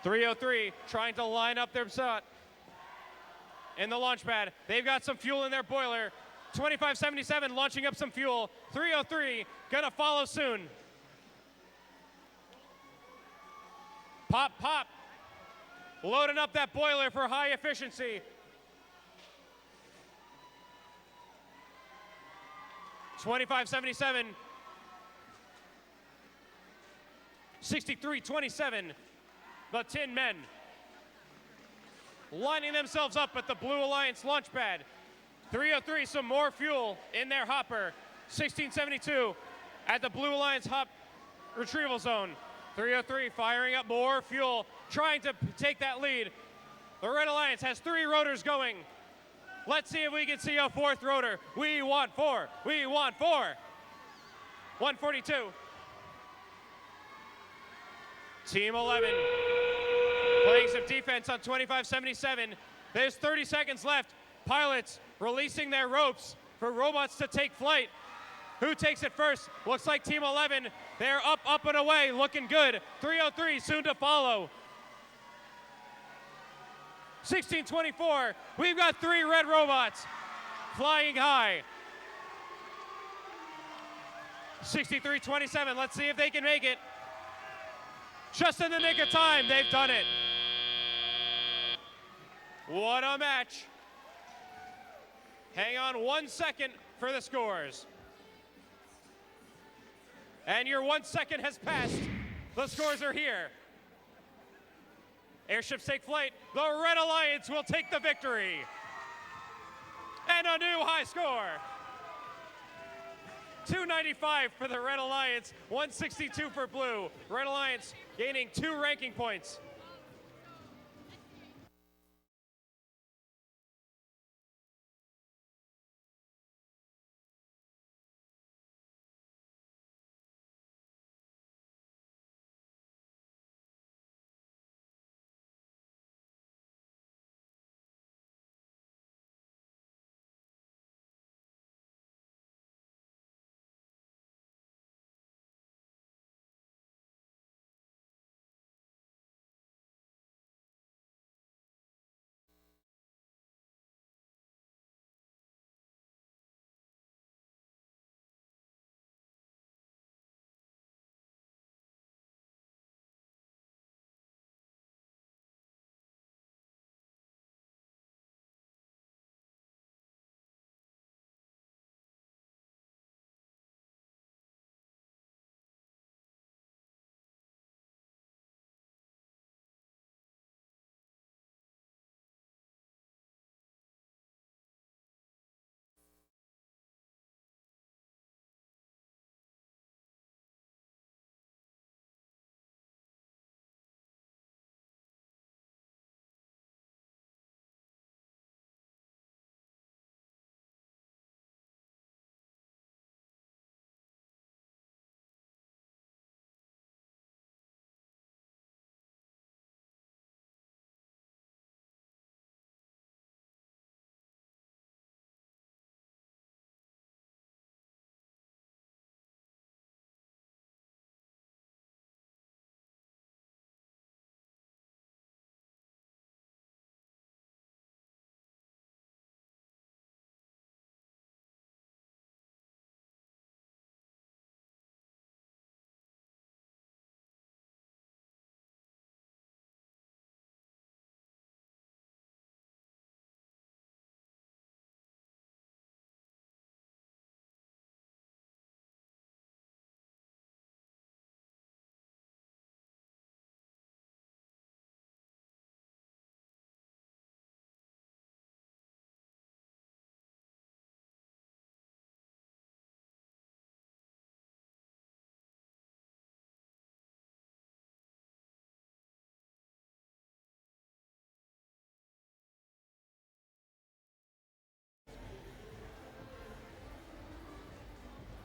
303 trying to line up their shot in the launch pad. They've got some fuel in their boiler. 2577 launching up some fuel. 303 gonna follow soon. Pop, pop. Loading up that boiler for high efficiency. 2577. 6327. The Tin Men lining themselves up at the Blue Alliance launch pad. 303, some more fuel in their hopper. 1672 at the Blue Alliance hop retrieval zone. 303 firing up more fuel, trying to take that lead. The Red Alliance has 3 rotors going. Let's see if we can see a 4th rotor. We want 4. We want 4. 142. Team 11 playing some defense on 2577. There's 30 seconds left. Pilots releasing their ropes for robots to take flight. Who takes it first? Looks like Team 11. They're up and away, looking good. 303 soon to follow. 16-24. We've got 3 red robots flying high. 63-27. Let's see if they can make it. Just in the nick of time, they've done it. What a match. Hang on 1 second for the scores. And your 1 second has passed. The scores are here. Airships take flight. The Red Alliance will take the victory. And a new high score. 295 for the Red Alliance, 162 for Blue. Red Alliance gaining 2 ranking points.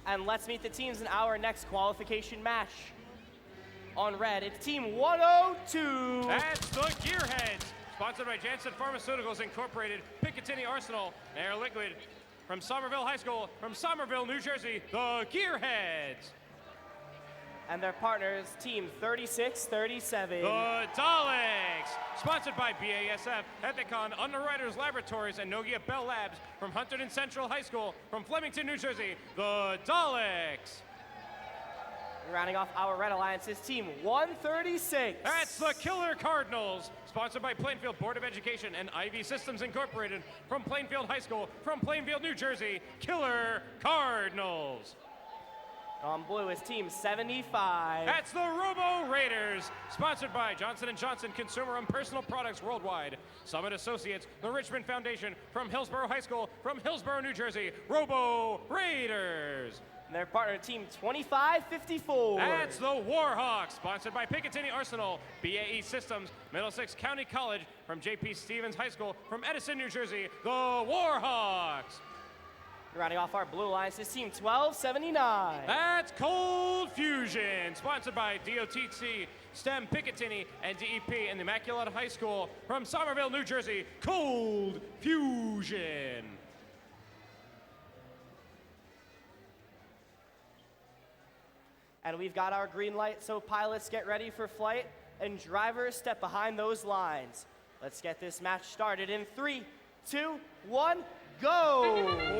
And let's meet the teams in our next qualification match. On red, it's Team 102. That's the Gearheads, sponsored by Janssen Pharmaceuticals Incorporated, Picatinny Arsenal, Air Liquid. From Somerville High School, from Somerville, New Jersey, the Gearheads. And their partners, Team 3637. The Daleks, sponsored by BASF, Ethicon, Underwriters Laboratories, and Nokia Bell Labs. From Hunterdon Central High School, from Flemington, New Jersey, the Daleks. Rounding off our Red Alliance's Team 136. That's the Killer Cardinals, sponsored by Plainfield Board of Education and IV Systems Incorporated. From Plainfield High School, from Plainfield, New Jersey, Killer Cardinals. On blue is Team 75. That's the Robo Raiders, sponsored by Johnson & Johnson Consumer and Personal Products Worldwide. Summit Associates, the Richmond Foundation, from Hillsborough High School, from Hillsborough, New Jersey, Robo Raiders. And their partner, Team 2554. That's the Warhawks, sponsored by Picatinny Arsenal, BAE Systems, Middlesex County College, from J.P. Stevens High School, from Edison, New Jersey, the Warhawks. Rounding off our blue alliance is Team 1279. That's Cold Fusion, sponsored by DOTC, STEM Picatinny, and DEP and the Immaculate High School, from Somerville, New Jersey, Cold Fusion. And we've got our green light, so pilots get ready for flight, and drivers step behind those lines. Let's get this match started in 3, 2, 1, go!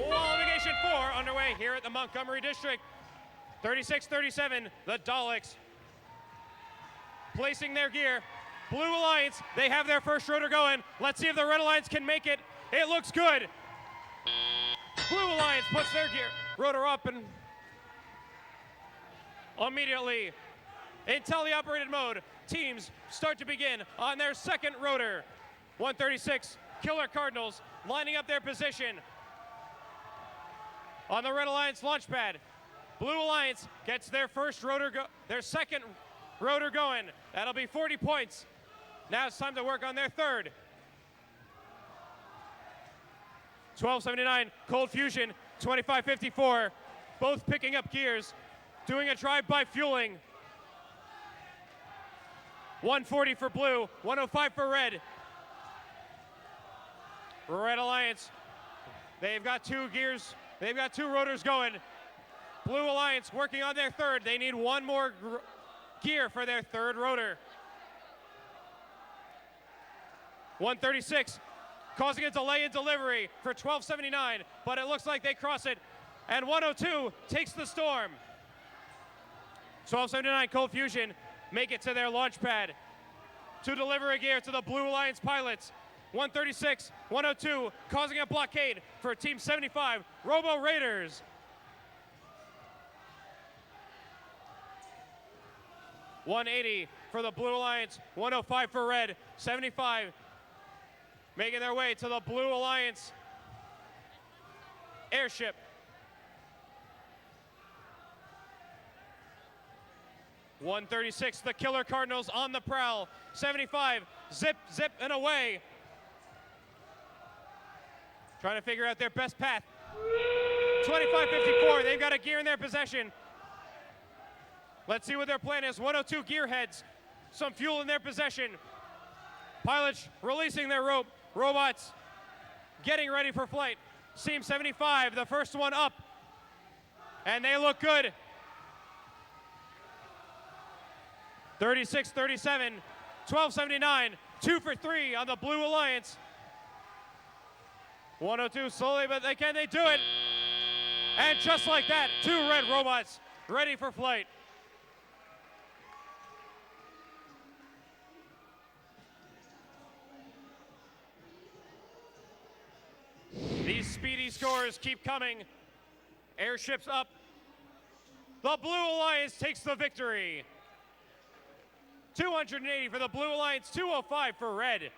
Qualification 4 underway here at the Montgomery District. 36-37, the Daleks placing their gear. Blue Alliance, they have their first rotor going. Let's see if the Red Alliance can make it. It looks good. Blue Alliance puts their gear rotor up and immediately in teleoperated mode, teams start to begin on their second rotor. 136 Killer Cardinals lining up their position on the Red Alliance launch pad. Blue Alliance gets their first rotor, their second rotor going. That'll be 40 points. Now it's time to work on their third. 1279 Cold Fusion, 2554, both picking up gears, doing a drive-by fueling. 140 for blue, 105 for red. Red Alliance, they've got two gears, they've got two rotors going. Blue Alliance working on their third. They need one more gear for their third rotor. 136 causing a delay in delivery for 1279, but it looks like they cross it, and 102 takes the storm. 1279 Cold Fusion make it to their launch pad to deliver a gear to the Blue Alliance pilots. 136, 102 causing a blockade for Team 75, Robo Raiders. 180 for the Blue Alliance, 105 for red, 75 making their way to the Blue Alliance airship. .136, the Killer Cardinals on the prowl. 75, zip, zip, and away. Trying to figure out their best path. 2554, they've got a gear in their possession. Let's see what their plan is. 102 gearheads, some fuel in their possession. Pilots releasing their rope. Robots getting ready for flight. Team 75, the first one up. And they look good. 36-37, 1279, 2 for 3 on the Blue Alliance. 102 slowly, but they do it. And just like that, 2 red robots ready for flight. These speedy scores keep coming. Airships up. The Blue Alliance takes the victory. 280 for the Blue Alliance, 205 for red.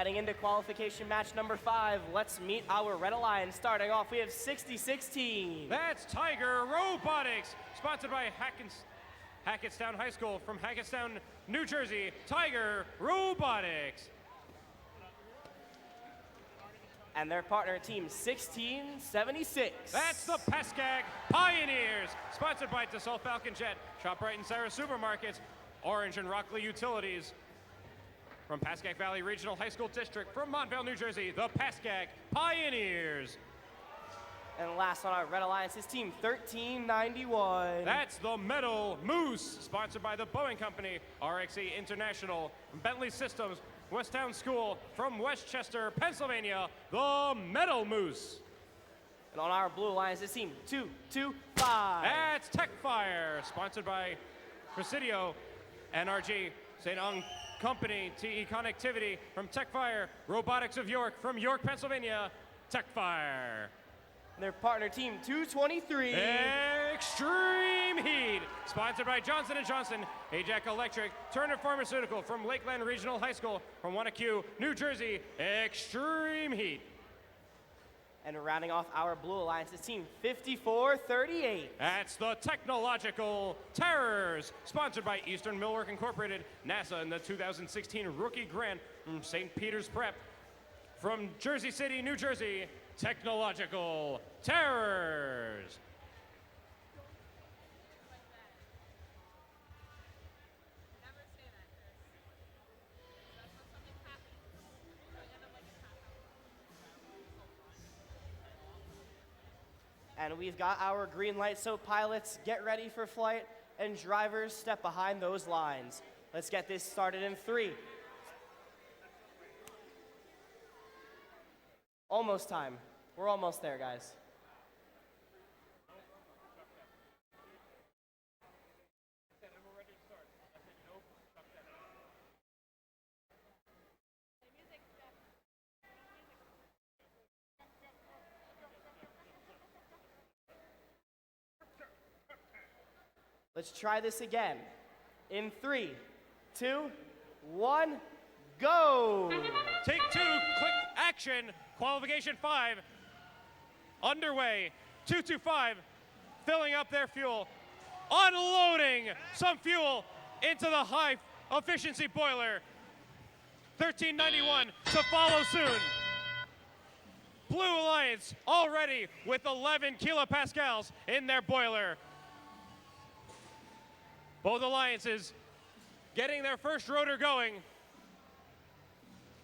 Heading into qualification match number 5, let's meet our Red Alliance. Starting off, we have 6016. That's Tiger Robotics, sponsored by Hackettstown High School from Hackettstown, New Jersey. Tiger Robotics. And their partner team, 1676. That's the Pascack Pioneers, sponsored by Dassault Falcon Jet, ShopRite and Sarah Supermarkets, Orange and Rockley Utilities. From Pascack Valley Regional High School District from Montvale, New Jersey, the Pascack Pioneers. And last on our Red Alliance's team, 1391. That's the Metal Moose, sponsored by the Boeing Company, RXE International, Bentley Systems, Westtown School from Westchester, Pennsylvania, the Metal Moose. And on our Blue Alliance's team, 225. That's Techfire, sponsored by Presidio, NRG, St. Ong Company, TE Connectivity from Techfire, Robotics of York from York, Pennsylvania, Techfire. And their partner team, 223. Extreme Heat, sponsored by Johnson & Johnson, Ajax Electric, Turner Pharmaceutical from Lakeland Regional High School from Wanacue, New Jersey, Extreme Heat. And rounding off our Blue Alliance's team, 5438. That's the Technological Terrors, sponsored by Eastern Millwork Incorporated, NASA, and the 2016 Rookie Grant from St. Peter's Prep. From Jersey City, New Jersey, Technological Terrors. And we've got our green light, so pilots, get ready for flight, and drivers, step behind those lines. Let's get this started in 3. Almost time. We're almost there, guys. Let's try this again. In 3, 2, 1, go! Take 2, click action, qualification 5, underway, 225, filling up their fuel, unloading some fuel into the high efficiency boiler, 1391 to follow soon. Blue Alliance already with 11 kilopascals in their boiler. Both alliances getting their first rotor going.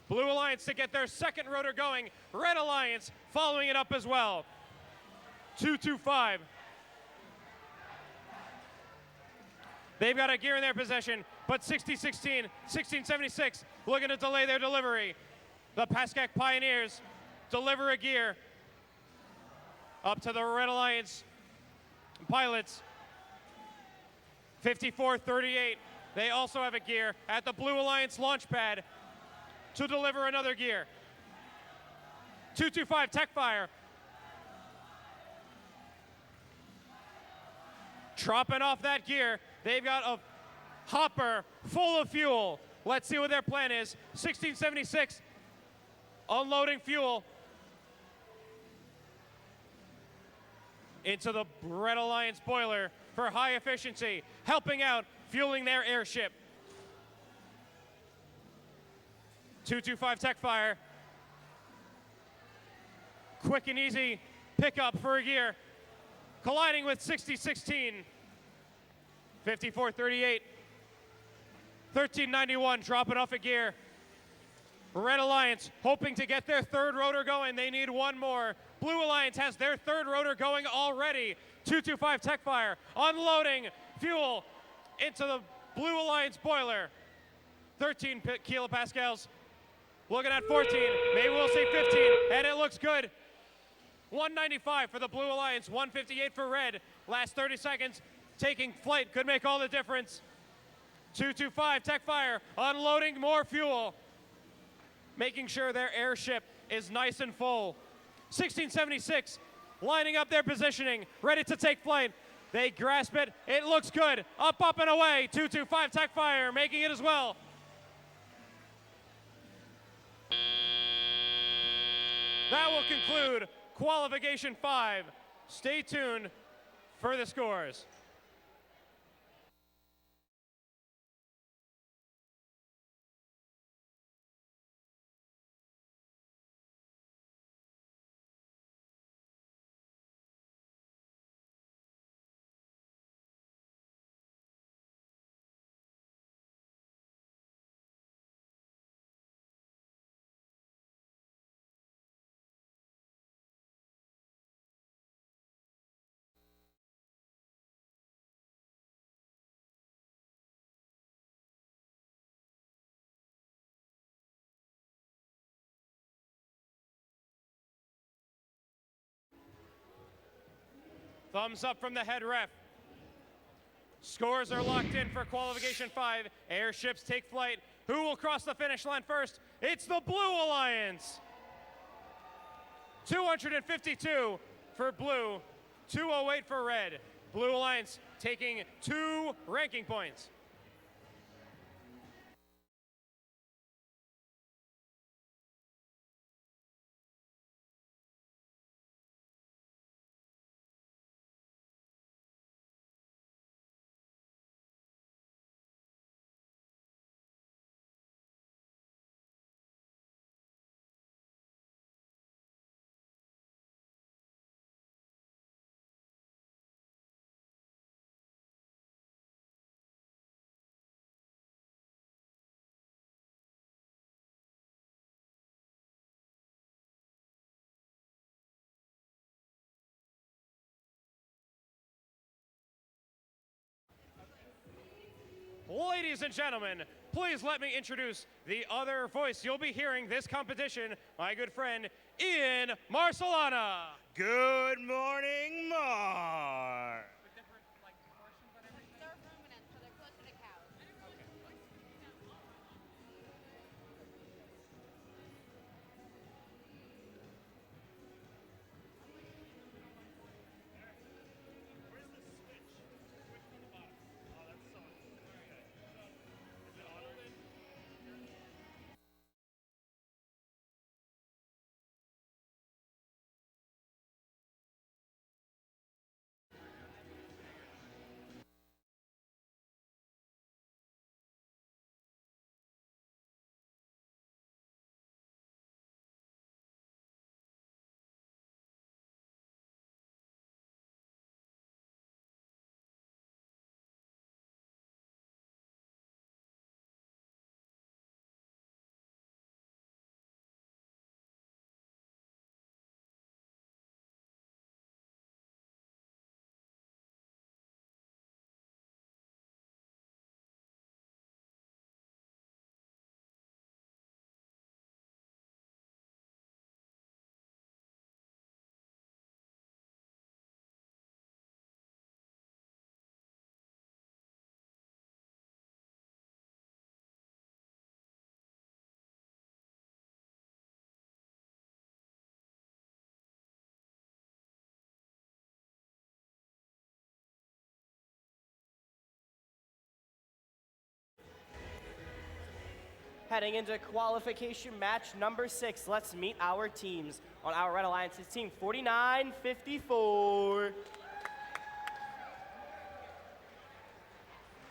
Blue Alliance to get their second rotor going. Red Alliance following it up as well. 225. They've got a gear in their possession, but 6016, 1676 looking to delay their delivery. The Pascack Pioneers deliver a gear up to the Red Alliance pilots. 5438, they also have a gear at the Blue Alliance launch pad to deliver another gear. 225 Techfire. Dropping off that gear, they've got a hopper full of fuel. Let's see what their plan is. 1676, unloading fuel into the Red Alliance boiler for high efficiency, helping out, fueling their airship. 225 Techfire. Quick and easy pickup for a gear. Colliding with 6016. 5438. 1391 dropping off a gear. Red Alliance hoping to get their third rotor going. They need one more. Blue Alliance has their third rotor going already. 225 Techfire unloading fuel into the Blue Alliance boiler. 13 kilopascals. Looking at 14. Maybe we'll see 15. And it looks good. 195 for the Blue Alliance. 158 for Red. Last 30 seconds. Taking flight could make all the difference. 225 Techfire unloading more fuel. Making sure their airship is nice and full. 1676 lining up their positioning, ready to take flight. They grasp it. It looks good. Up, up, and away. 225 Techfire making it as well. That will conclude Qualification 5. Stay tuned for the scores. Thumbs up from the head ref. Scores are locked in for Qualification 5. Airships take flight. Who will cross the finish line first? It's the Blue Alliance. 252 for blue, 208 for red. Blue Alliance taking 2 ranking points. Ladies and gentlemen, please let me introduce the other voice you'll be hearing this competition, my good friend, Ian Marcellana. Good morning, Mar. Heading into qualification match number 6, let's meet our teams. On our Red Alliance's team, 49-54.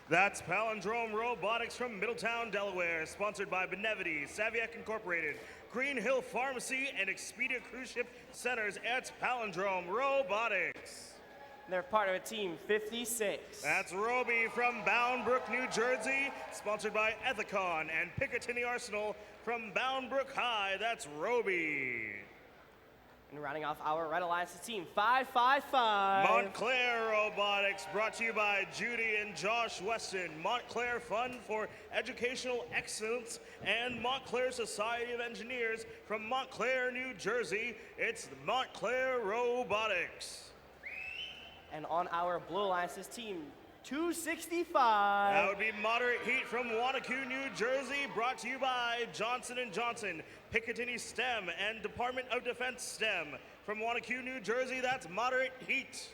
That's Palindrome Robotics from Middletown, Delaware, sponsored by Benevity, Saviac Incorporated, Green Hill Pharmacy, and Expedia Cruise Ship Centers at Palindrome Robotics. They're part of a team 56. That's Roby from Bound Brook, New Jersey, sponsored by Ethicon, and Picatinny Arsenal from Bound Brook High. That's Roby. And rounding off our Red Alliance's team, 555. Montclair Robotics, brought to you by Judy and Josh Weston, Montclair Fund for Educational Excellence, and Montclair Society of Engineers from Montclair, New Jersey. It's Montclair Robotics. And on our Blue Alliance's team, 265. That would be Moderate Heat from Wanacue, New Jersey, brought to you by Johnson & Johnson, Picatinny STEM, and Department of Defense STEM. From Wanacue, New Jersey, that's Moderate Heat.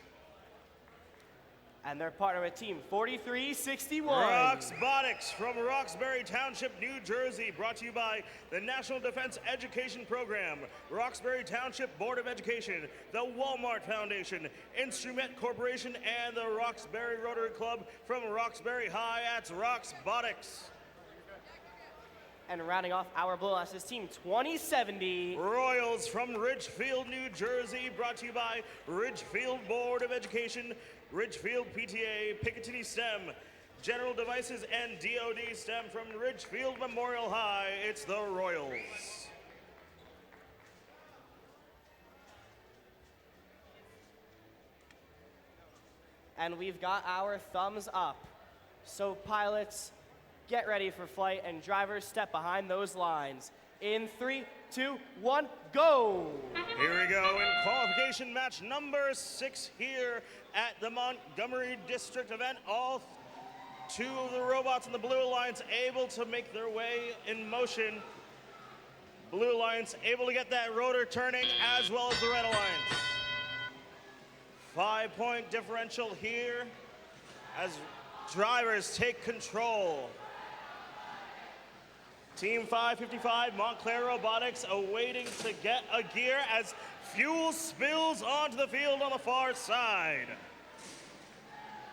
And they're partnered with Team 4361. Roxbotics from Roxbury Township, New Jersey, brought to you by the National Defense Education Program, Roxbury Township Board of Education, the Walmart Foundation, Instrument Corporation, and the Roxbury Rotary Club from Roxbury High. That's Roxbotics. And rounding off our Blue Lights is Team 2070. Royals from Ridgefield, New Jersey, brought to you by Ridgefield Board of Education, Ridgefield PTA, Picatinny STEM, General Devices, and DoD STEM from Ridgefield Memorial High. It's the Royals. And we've got our thumbs up. So pilots, get ready for flight, and drivers, step behind those lines. In 3, 2, 1, go! Here we go in qualification match number 6 here at the Montgomery District event. All 2 of the robots in the Blue Alliance able to make their way in motion. Blue Alliance able to get that rotor turning, as well as the Red Alliance. 5-point differential here as drivers take control. Team 555, Montclair Robotics, awaiting to get a gear as fuel spills onto the field on the far side.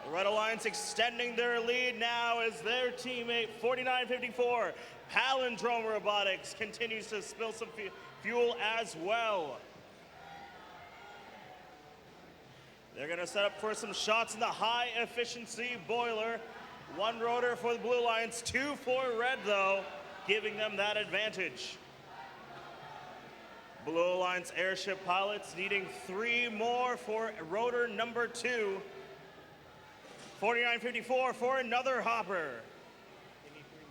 The Red Alliance extending their lead now as their teammate, 4954, Palindrome Robotics, continues to spill some fuel as well. They're gonna set up for some shots in the high efficiency boiler. 1 rotor for the Blue Alliance, 2 for Red though, giving them that advantage. Blue Alliance airship pilots needing 3 more for rotor number 2. 4954 for another hopper. They need 3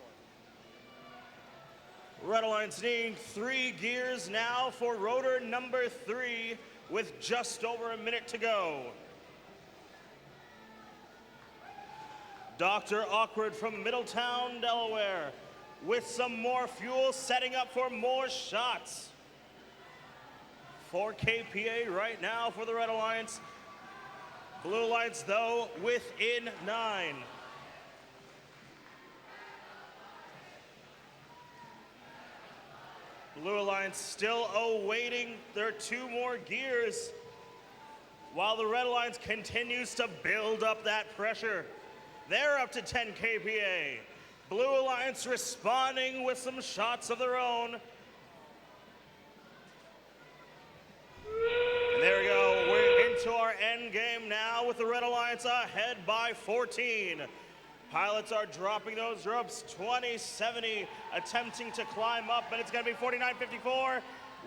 more. Red Alliance needing 3 gears now for rotor number 3 with just over a minute to go. Dr. Awkward from Middletown, Delaware, with some more fuel, setting up for more shots. 4 kPa right now for the Red Alliance. Blue Alliance, though, within 9. Blue Alliance still awaiting their 2 more gears, while the Red Alliance continues to build up that pressure. They're up to 10 kPa. Blue Alliance responding with some shots of their own. And there we go, we're into our end game now with the Red Alliance ahead by 14. Pilots are dropping those ropes, 2070 attempting to climb up, but it's gonna be 4954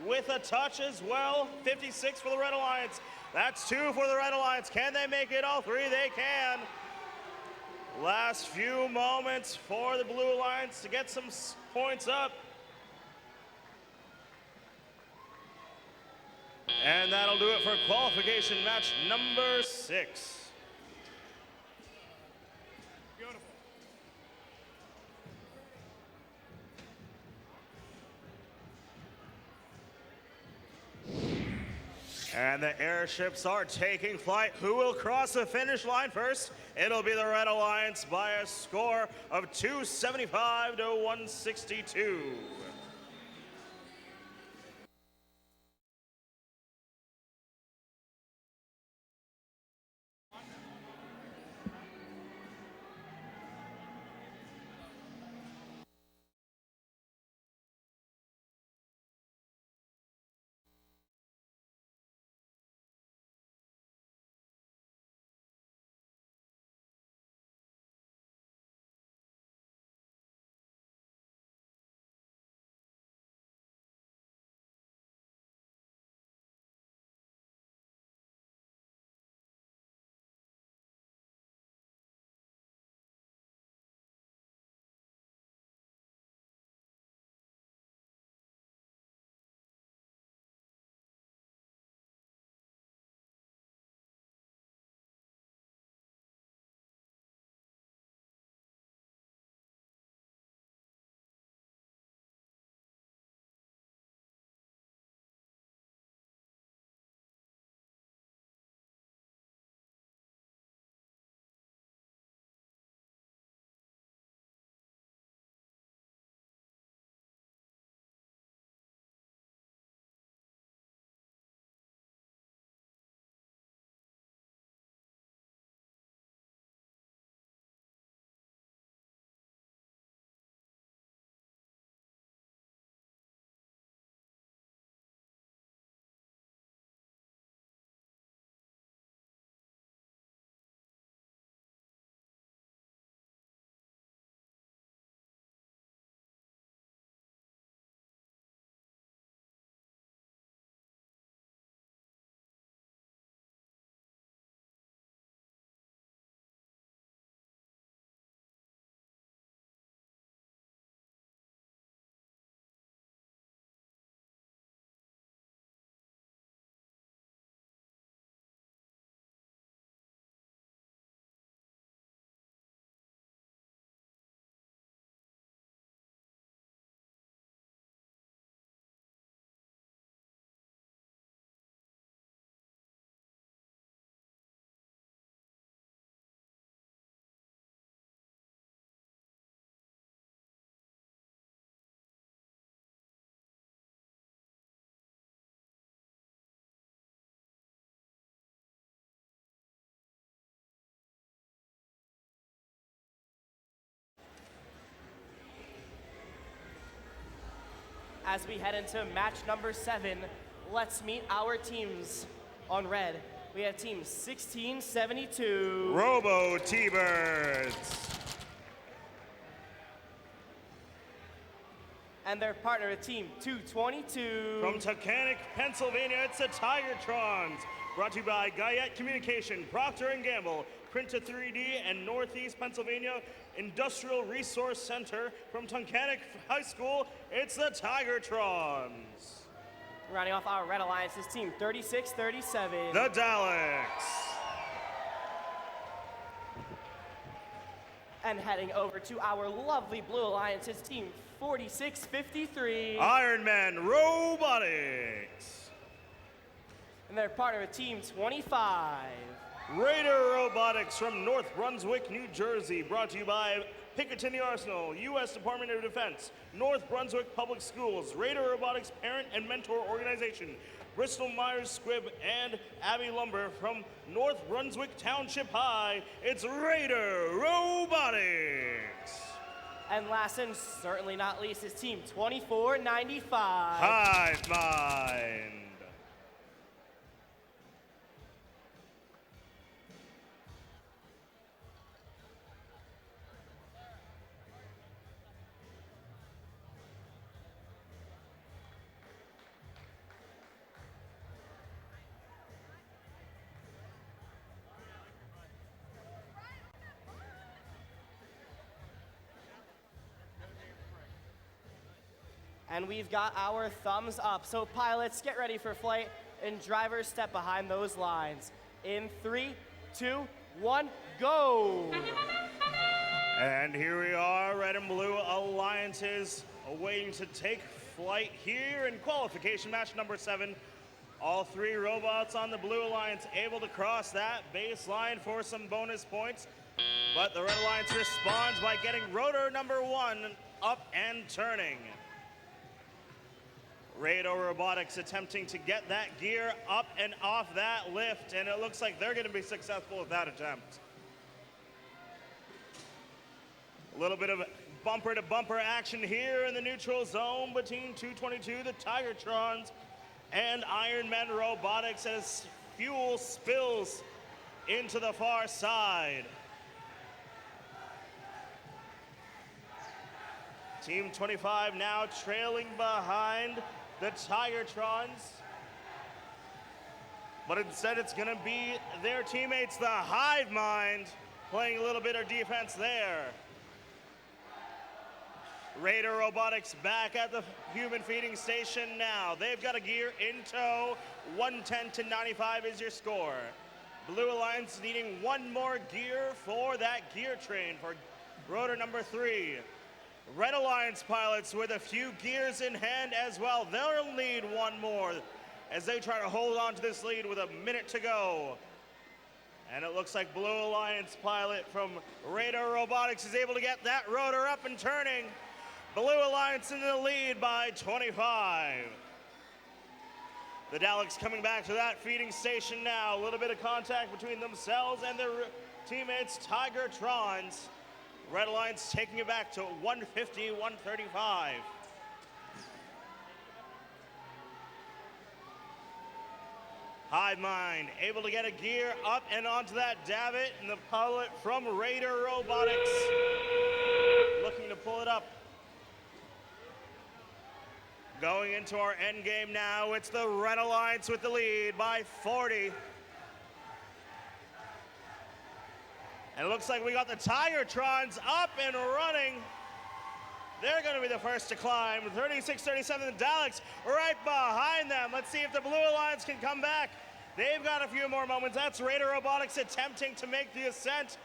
with a touch as well, 56 for the Red Alliance. That's 2 for the Red Alliance. Can they make it all 3? They can. Last few moments for the Blue Alliance to get some points up. And that'll do it for qualification match number 6. Beautiful. And the airships are taking flight. Who will cross the finish line first? It'll be the Red Alliance by a score of 275 to 162. as we head into match number 7, let's meet our teams. On red, we have team 1672. Robo T-Birds. And their partner at team 222. From Tucanic, Pennsylvania, it's the Tigertrons. Brought to you by Guyette Communication, Procter & Gamble, Print to 3D, and Northeast Pennsylvania Industrial Resource Center. From Tucanic High School, it's the Tigertrons. Rounding off our Red Alliance's team 3637. The Daleks. And heading over to our lovely Blue Alliance's team 4653. Iron Man Robotics. And their partner at team 25. Raider Robotics from North Brunswick, New Jersey, brought to you by Picatinny Arsenal, U.S. Department of Defense, North Brunswick Public Schools, Raider Robotics Parent and Mentor Organization, Bristol Myers Squibb, and Abbey Lumber from North Brunswick Township High. It's Raider Robotics. And last and certainly not least is team 2495. Hive Mind. And we've got our thumbs up. So pilots, get ready for flight, and drivers step behind those lines. In 3, 2, 1, go! And here we are, Red and Blue Alliances awaiting to take flight here in qualification match number 7. All 3 robots on the Blue Alliance able to cross that baseline for some bonus points. But the Red Alliance responds by getting rotor number 1 up and turning. Raider Robotics attempting to get that gear up and off that lift, and it looks like they're going to be successful with that attempt. A little bit of bumper-to-bumper action here in the neutral zone between 222, the Tigertrons, and Iron Man Robotics as fuel spills into the far side. Team 25 now trailing behind the Tigertrons, but instead it's gonna be their teammates, the Hive Mind, playing a little bit of defense there. Raider Robotics back at the human feeding station now. They've got a gear in tow. 110 to 95 is your score. Blue Alliance needing 1 more gear for that gear train for rotor number 3. Red Alliance pilots with a few gears in hand as well. They'll need 1 more as they try to hold on to this lead with a minute to go. And it looks like Blue Alliance pilot from Raider Robotics is able to get that rotor up and turning. Blue Alliance in the lead by 25. The Daleks coming back to that feeding station now. A little bit of contact between themselves and their teammates, Tigertrons. Red Alliance taking it back to 150, 135. Hive Mind able to get a gear up and onto that davit, and the pilot from Raider Robotics looking to pull it up. Going into our end game now, it's the Red Alliance with the lead by 40. And it looks like we got the Tigertrons up and running. They're going to be the first to climb. 36-37, the Daleks right behind them. Let's see if the Blue Alliance can come back. They've got a few more moments. That's Raider Robotics attempting to make the ascent.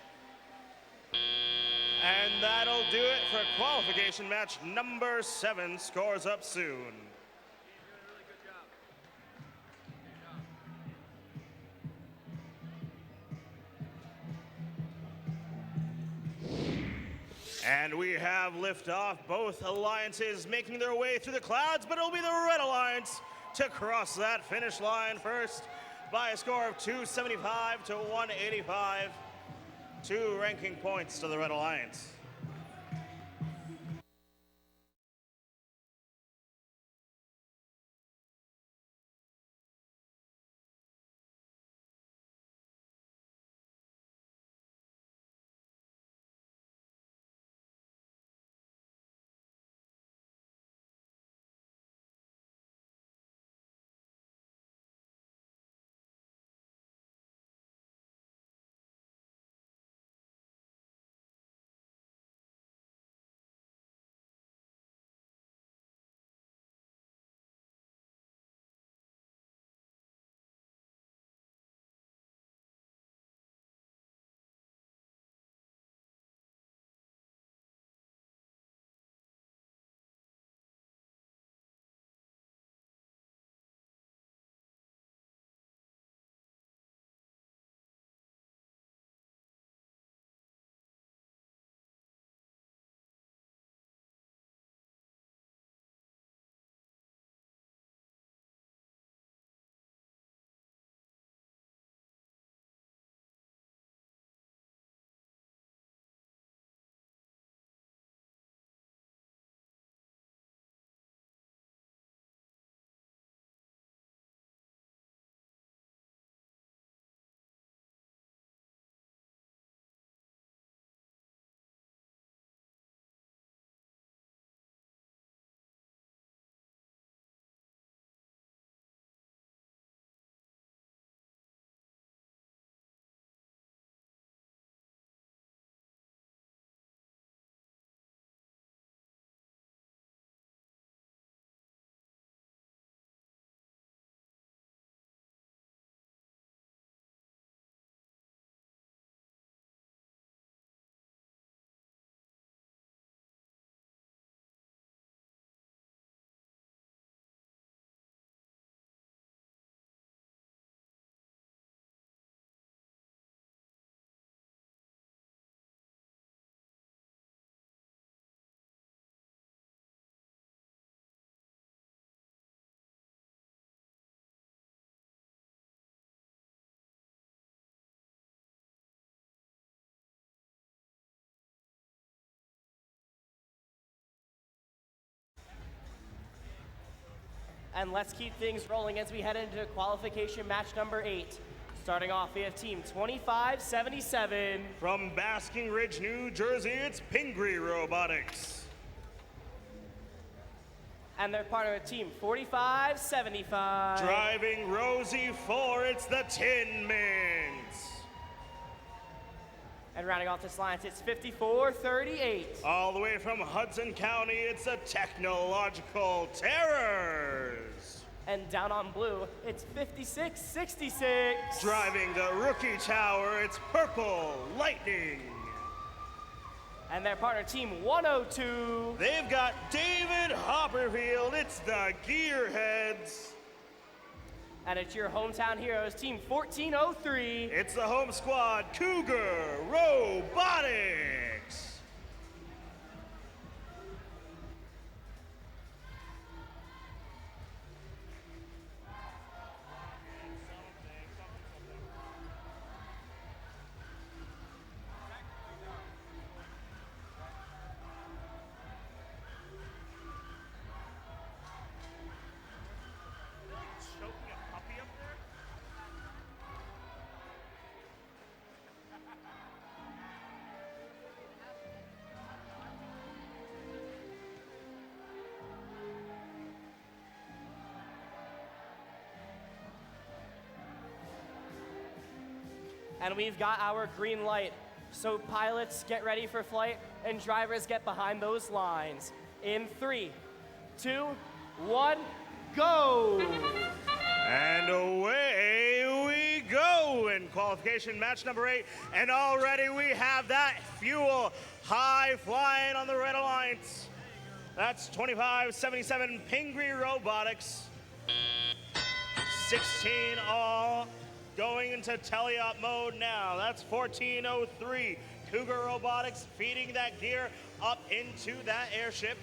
And that'll do it for qualification match number 7. Scores up soon. And we have liftoff. Both alliances making their way through the clouds, but it'll be the Red Alliance to cross that finish line first by a score of 275 to 185. 2 ranking points to the Red Alliance. And let's keep things rolling as we head into qualification match number 8. Starting off, we have team 2577. From Basking Ridge, New Jersey, it's Pingree Robotics. And their partner, team 4575. Driving Rosie 4, it's the Tin Mints. And rounding off this line, it's 5438. All the way from Hudson County, it's the Technological Terrors. And down on blue, it's 5666. Driving the Rookie Tower, it's Purple Lightning. And their partner, team 102. They've got David Hopperfield, it's the Gearheads. And it's your hometown heroes, team 1403. It's the home squad, Cougar Robotics. And we've got our green light. So pilots, get ready for flight, and drivers, get behind those lines. In 3, 2, 1, go! And away we go in qualification match number 8. And already we have that fuel high flying on the Red Alliance. That's 2577 Pingree Robotics. 16 all. Going into teleop mode now. That's 1403. Cougar Robotics feeding that gear up into that airship.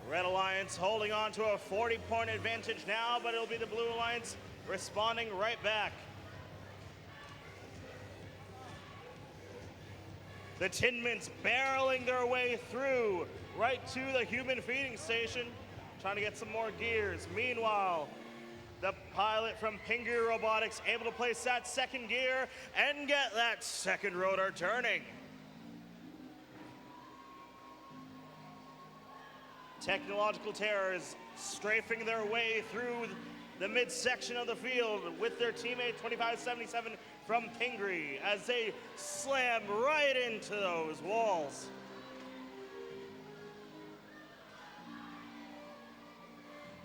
Red Alliance holding on to a 40-point advantage now, but it'll be the Blue Alliance responding right back. The Tin Mints barreling their way through right to the human feeding station, trying to get some more gears. Meanwhile, the pilot from Pingree Robotics able to place that second gear and get that second rotor turning. Technological Terrors strafing their way through the midsection of the field with their teammate 2577 from Pingree as they slam right into those walls.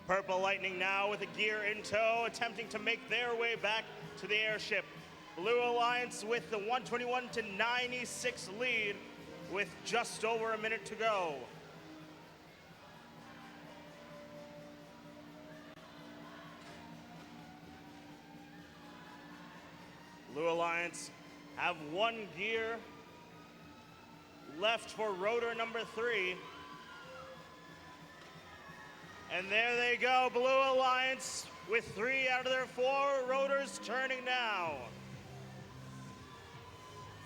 Purple Lightning now with a gear in tow, attempting to make their way back to the airship. Blue Alliance with the 121 to 96 lead with just over a minute to go. Blue Alliance have one gear left for rotor number 3. And there they go, Blue Alliance with 3 out of their 4 rotors turning now.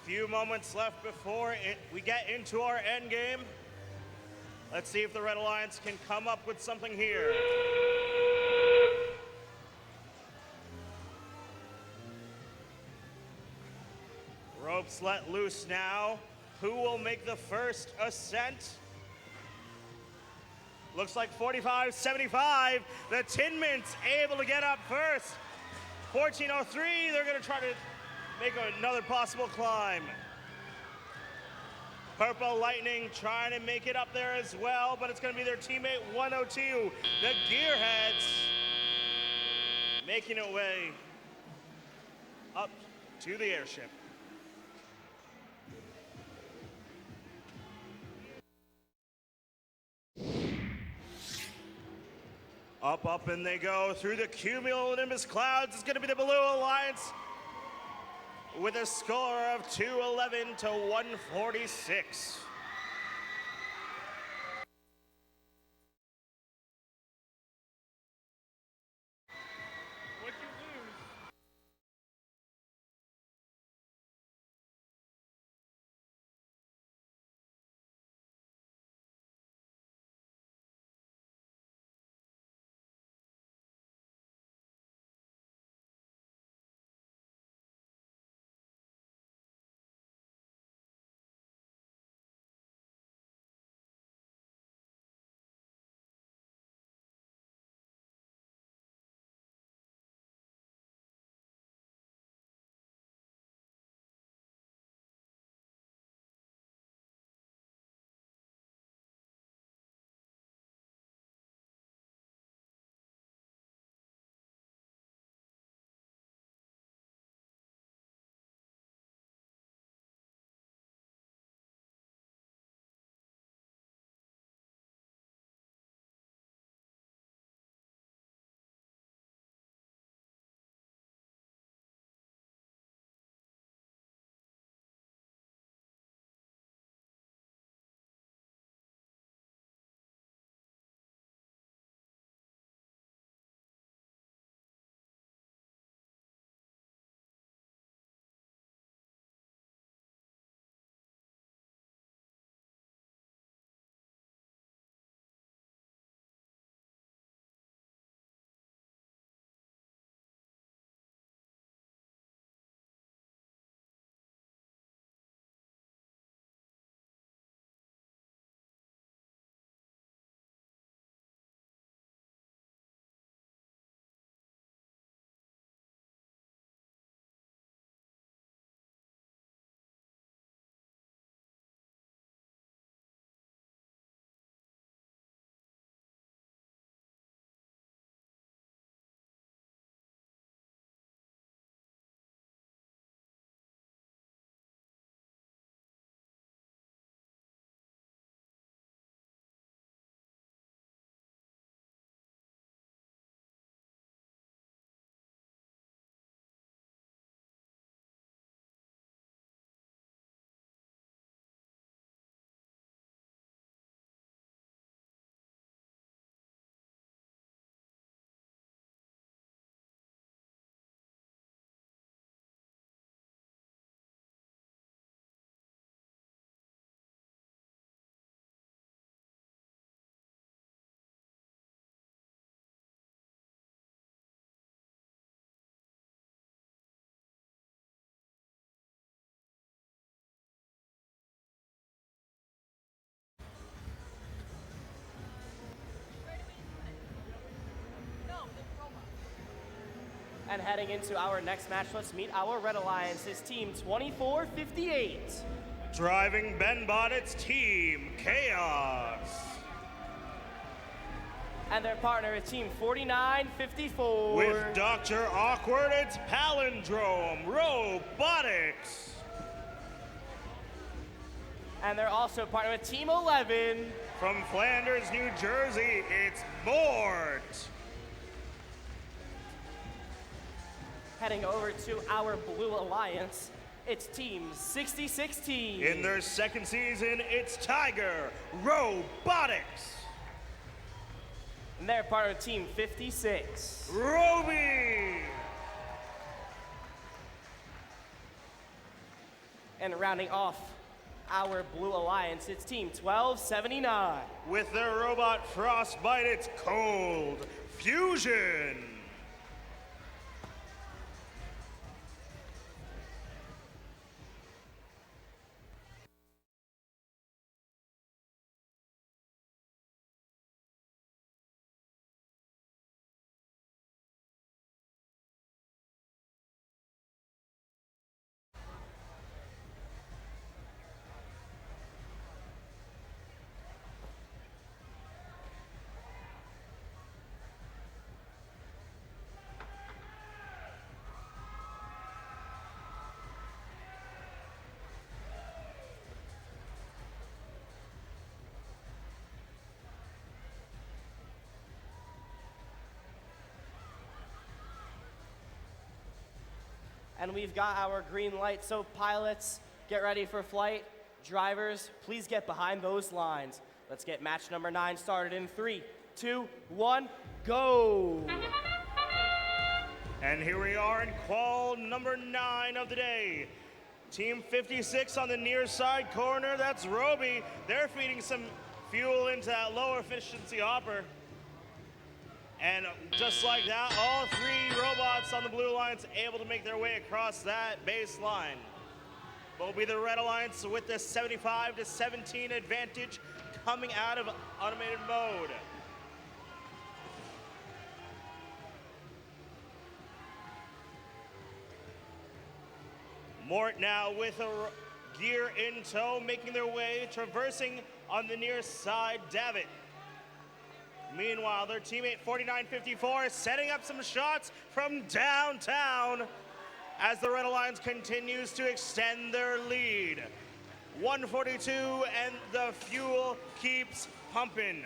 Few moments left before we get into our end game. Let's see if the Red Alliance can come up with something here. Ropes let loose now. Who will make the first ascent? Looks like 4575. The Tin Mints able to get up first. 1403, they're going to try to make another possible climb. Purple Lightning trying to make it up there as well, but it's going to be their teammate 102, the Gearheads, making it way up to the airship. Up, and they go through the cumulonimbus clouds. It's going to be the Blue Alliance with a score of 211 to 146. And heading into our next match, let's meet our Red Alliance's team 2458. Driving BenBot, it's Team Chaos. And their partner is Team 4954. With Dr. Awkward, it's Palindrome Robotics. And they're also partnered with Team 11. From Flanders, New Jersey, it's Mort. Heading over to our Blue Alliance, it's Team 6016. In their second season, it's Tiger Robotics. And they're part of Team 56. Roby. And rounding off our Blue Alliance, it's Team 1279. With their robot Frostbite, it's Cold Fusion. And we've got our green light, so pilots, get ready for flight. Drivers, please get behind those lines. Let's get match number 9 started in 3, 2, 1, go! And here we are in qual number 9 of the day. Team 56 on the near side corner, that's Roby. They're feeding some fuel into that low efficiency hopper. And just like that, all 3 robots on the Blue Alliance able to make their way across that baseline. Will be the Red Alliance with the 75-17 advantage coming out of automated mode. Mort now with a gear in tow, making their way, traversing on the near side, Davitt. Meanwhile, their teammate 4954 is setting up some shots from downtown as the Red Alliance continues to extend their lead. 142 and the fuel keeps pumping.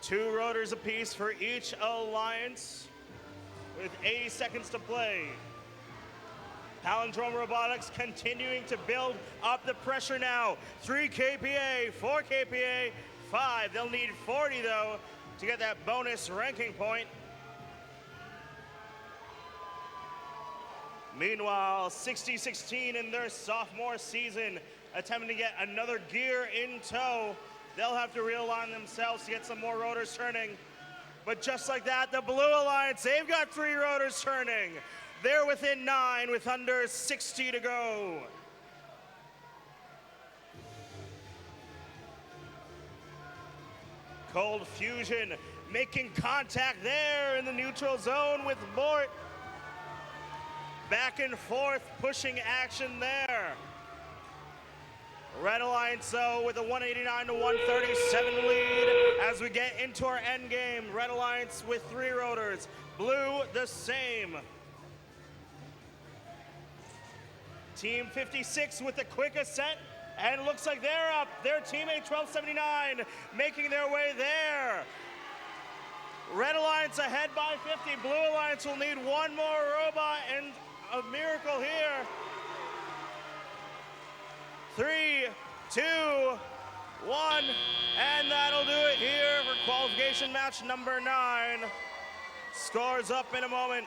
Two rotors apiece for each alliance with 80 seconds to play. Palindrome Robotics continuing to build up the pressure now. 3 kPa, 4 kPa, 5. They'll need 40 though to get that bonus ranking point. Meanwhile, 6016 in their sophomore season, attempting to get another gear in tow. They'll have to realign themselves to get some more rotors turning. But just like that, the Blue Alliance, they've got 3 rotors turning. They're within 9 with under 60 to go. Cold Fusion making contact there in the neutral zone with Mort. Back and forth, pushing action there. Red Alliance, though, with a 189 to 137 lead as we get into our end game. Red Alliance with 3 rotors. Blue, the same. Team 56 with the quick ascent, and it looks like they're up. Their teammate 1279 making their way there. Red Alliance ahead by 50. Blue Alliance will need 1 more robot and a miracle here. 3, 2, 1, and that'll do it here for qualification match number 9. Scores up in a moment.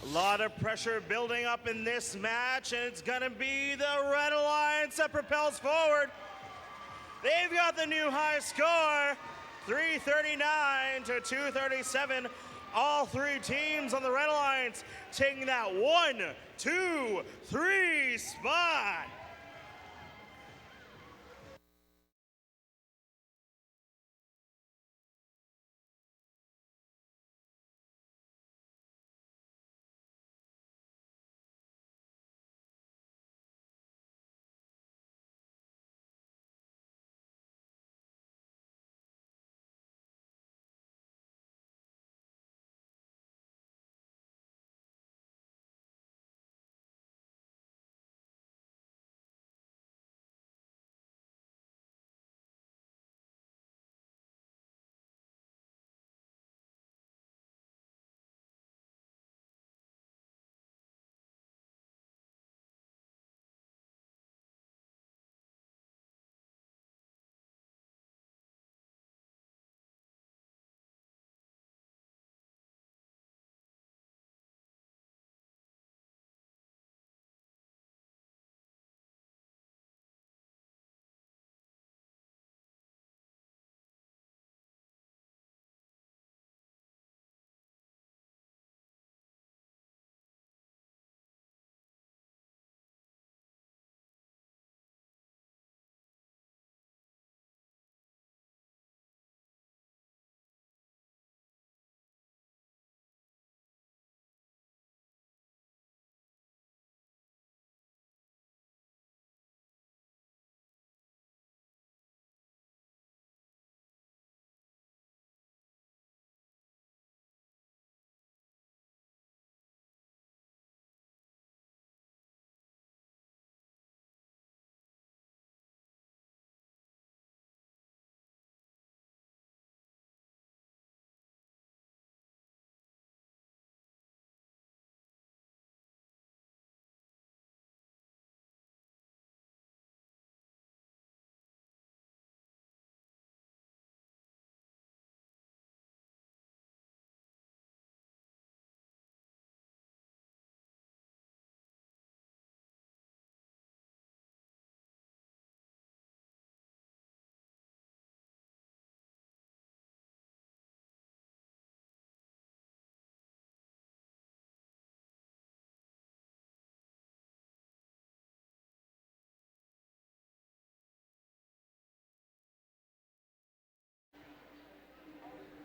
A lot of pressure building up in this match, and it's gonna be the Red Alliance that propels forward. They've got the new high score, 339 to 237. All 3 teams on the Red Alliance taking that 1, 2, 3 spot.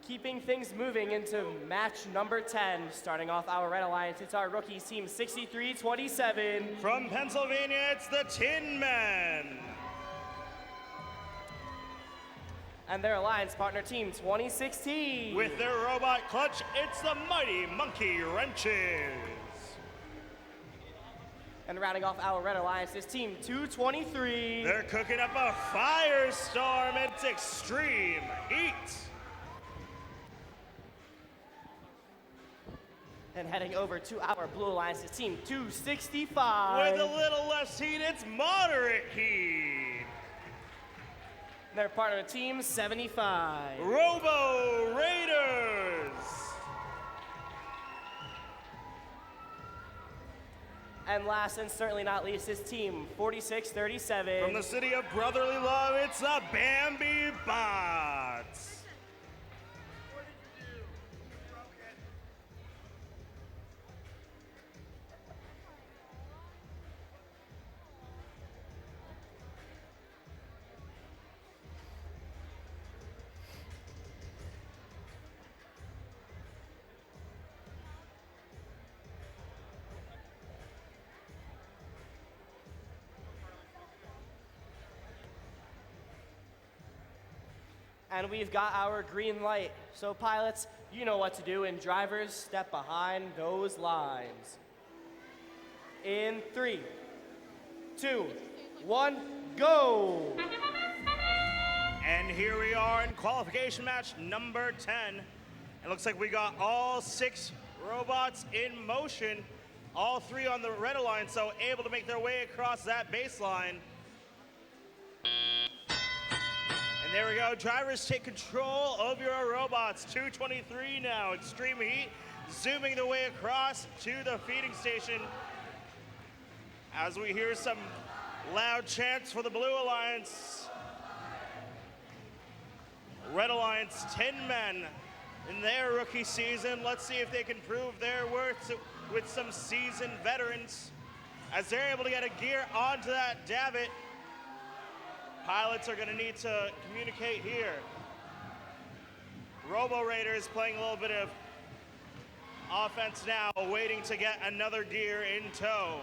Keeping things moving into match number 10, starting off our Red Alliance, it's our rookies team 6327. From Pennsylvania, it's the Tin Men. And their alliance partner team 2016. With their robot clutch, it's the mighty Monkey Wrenches. And rounding off our Red Alliance is team 223. They're cooking up a firestorm. It's extreme heat. And heading over to our Blue Alliance is team 265. With a little less heat, it's moderate heat. Their partner team 75. Robo Raiders. And last and certainly not least is team 4637. From the city of brotherly love, it's the Bambi Bots. And we've got our green light. So pilots, you know what to do, and drivers, step behind those lines. In 3, 2, 1, go! And here we are in qualification match number 10. It looks like we got all 6 robots in motion, all 3 on the Red Alliance, so able to make their way across that baseline. And there we go, drivers take control of your robots. 223 now, extreme heat, zooming the way across to the feeding station. As we hear some loud chants for the Blue Alliance. Red Alliance, 10 men in their rookie season. Let's see if they can prove their worth with some seasoned veterans as they're able to get a gear onto that davit. Pilots are going to need to communicate here. Robo Raiders playing a little bit of offense now, waiting to get another gear in tow.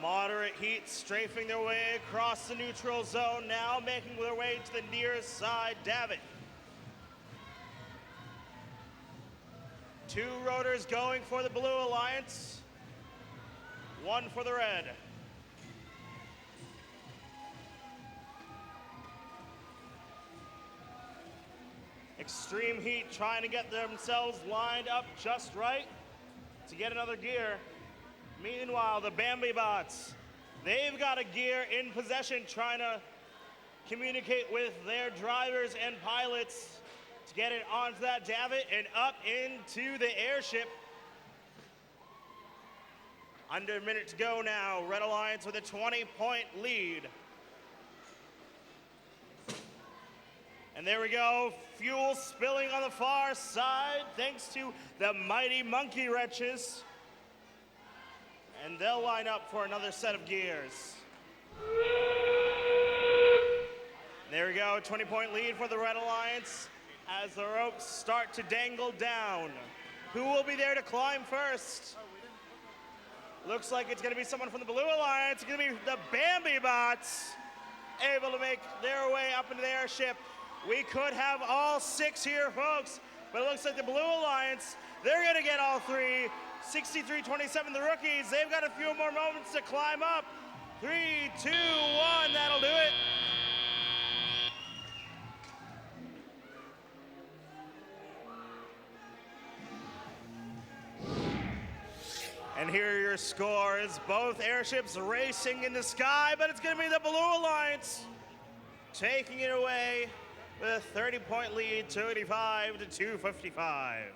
Moderate heat strafing their way across the neutral zone, now making their way to the nearest side davit. Two rotors going for the Blue Alliance, one for the red. Extreme heat trying to get themselves lined up just right to get another gear. Meanwhile, the Bambi Bots, they've got a gear in possession, trying to communicate with their drivers and pilots to get it onto that davit and up into the airship. Under a minute to go now. Red Alliance with a 20-point lead. And there we go, fuel spilling on the far side thanks to the mighty monkey wrenches. And they'll line up for another set of gears. There we go, 20-point lead for the Red Alliance as the ropes start to dangle down. Who will be there to climb first? Looks like it's gonna be someone from the Blue Alliance. It's gonna be the Bambi Bots able to make their way up into the airship. We could have all six here, folks, but it looks like the Blue Alliance, they're gonna get all three. 63-27, the rookies, they've got a few more moments to climb up. 3, 2, 1, that'll do it. And here are your scores. Both airships racing in the sky, but it's gonna be the Blue Alliance taking it away with a 30-point lead, 285 to 255.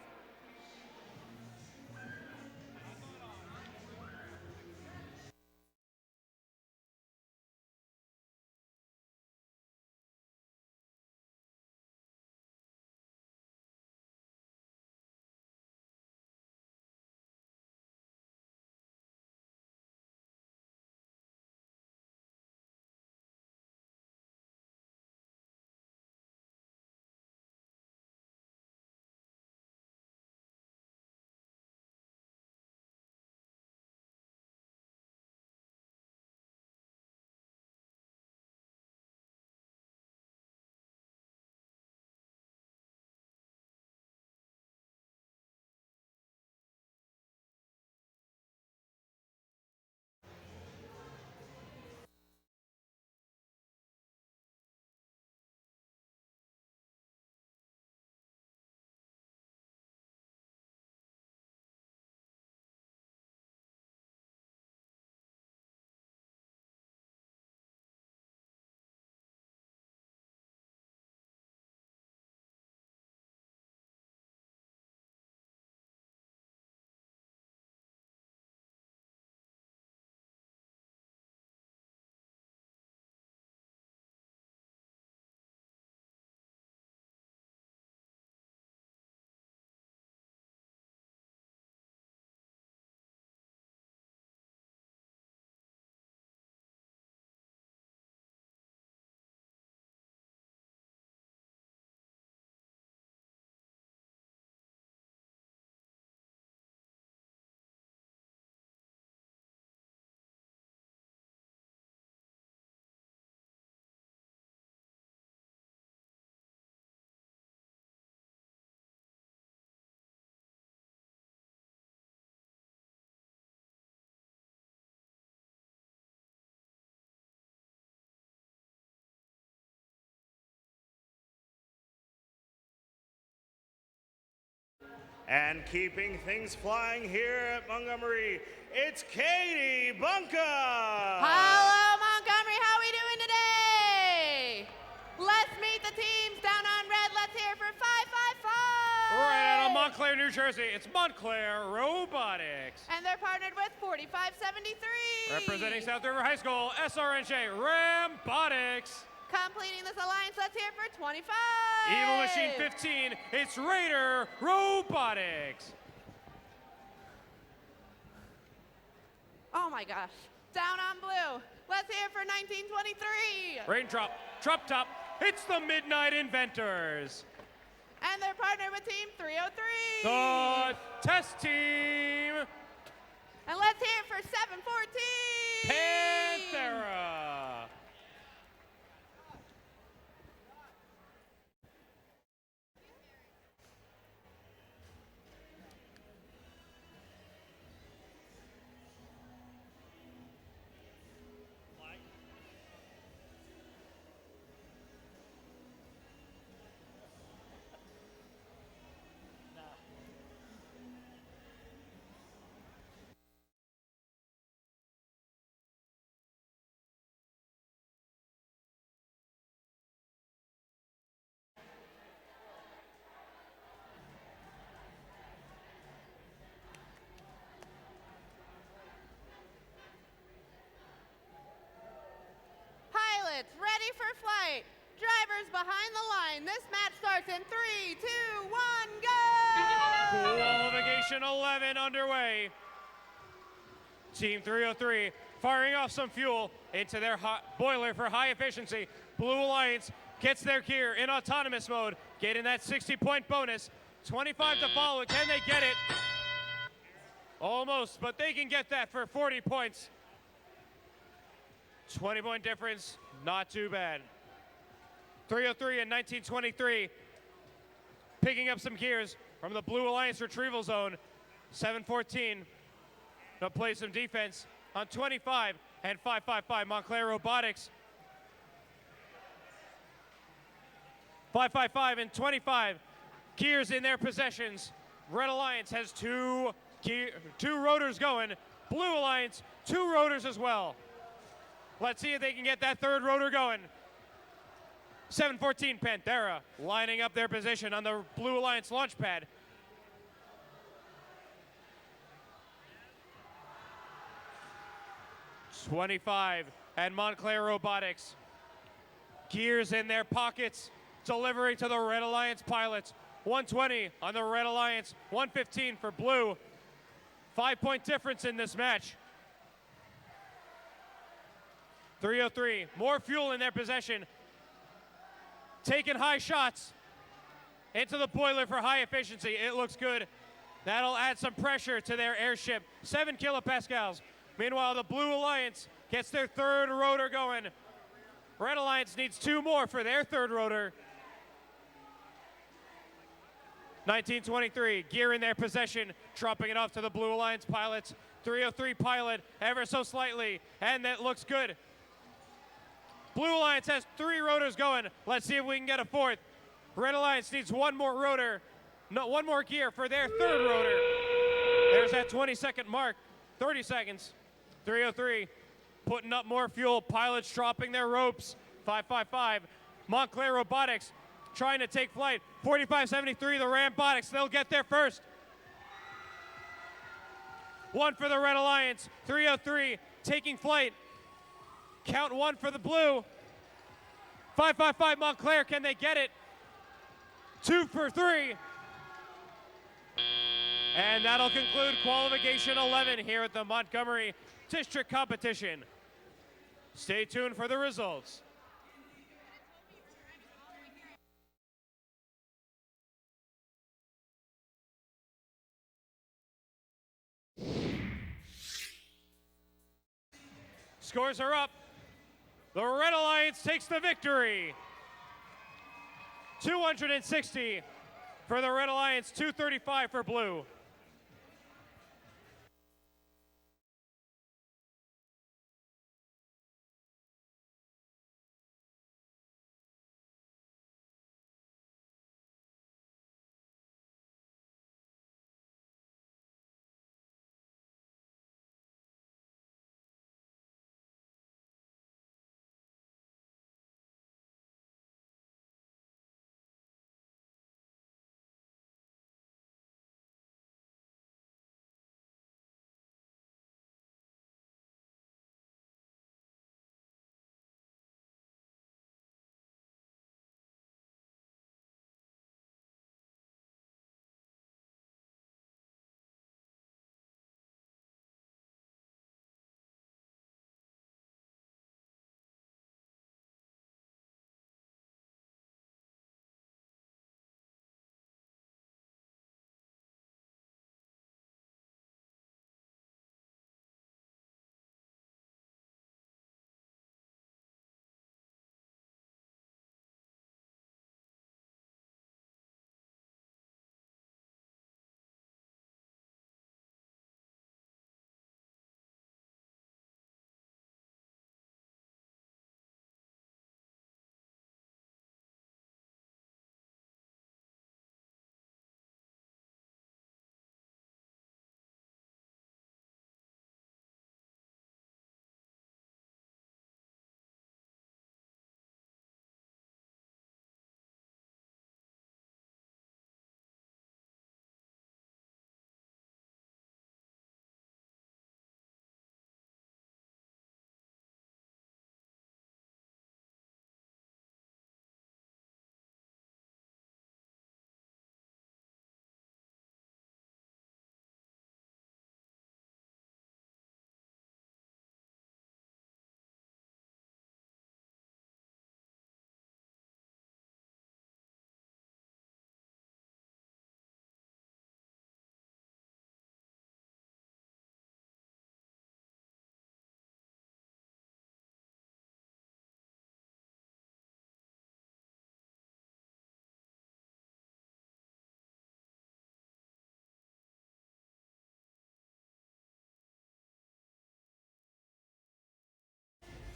And keeping things flying here at Montgomery, it's Katie Bunka. Hello, Montgomery. How are we doing today? Let's meet the teams down on red. Let's hear for 555. Right out of Montclair, New Jersey, it's Montclair Robotics. And they're partnered with 4573. Representing South River High School, SRNJ Rambotics. Completing this alliance, let's hear it for 25. Evil Machine 15, it's Raider Robotics. Oh my gosh. Down on blue. Let's hear it for 1923. Raindrop, drop top, it's the Midnight Inventors. And they're partnered with Team 303. The Test Team. And let's hear it for 714. Panthera. Pilots ready for flight. Drivers behind the line. This match starts in 3, 2, 1, go! Qualification 11 underway. Team 303 firing off some fuel into their boiler for high efficiency. Blue Alliance gets their gear in autonomous mode, getting that 60-point bonus. 25 to follow. Can they get it? Almost, but they can get that for 40 points. 20-point difference, not too bad. 303 and 1923 picking up some gears from the Blue Alliance retrieval zone. 714 to play some defense on 25 and 555 Montclair Robotics. 555 and 25 gears in their possessions. Red Alliance has two rotors going. Blue Alliance, 2 rotors as well. Let's see if they can get that third rotor going. 714 Panthera lining up their position on the Blue Alliance launch pad. .25 and Montclair Robotics. Gears in their pockets, delivering to the Red Alliance pilots. 120 on the Red Alliance, 115 for Blue. 5-point difference in this match. 303, more fuel in their possession. Taking high shots into the boiler for high efficiency. It looks good. That'll add some pressure to their airship. 7 kilopascals. Meanwhile, the Blue Alliance gets their third rotor going. Red Alliance needs 2 more for their third rotor. 1923, gear in their possession, dropping it off to the Blue Alliance pilots. 303 pilot, ever so slightly, and that looks good. Blue Alliance has 3 rotors going. Let's see if we can get a 4th. Red Alliance needs 1 more rotor, no, 1 more gear for their third rotor. There's that 20-second mark, 30 seconds. 303, putting up more fuel. Pilots dropping their ropes. 555, Montclair Robotics trying to take flight. 4573, the Rambotics, they'll get there first. 1 for the Red Alliance. 303, taking flight. Count 1 for the Blue. 555 Montclair, can they get it? 2 for 3. And that'll conclude qualification 11 here at the Montgomery District Competition. Stay tuned for the results. Scores are up. The Red Alliance takes the victory. 260 for the Red Alliance, 235 for Blue.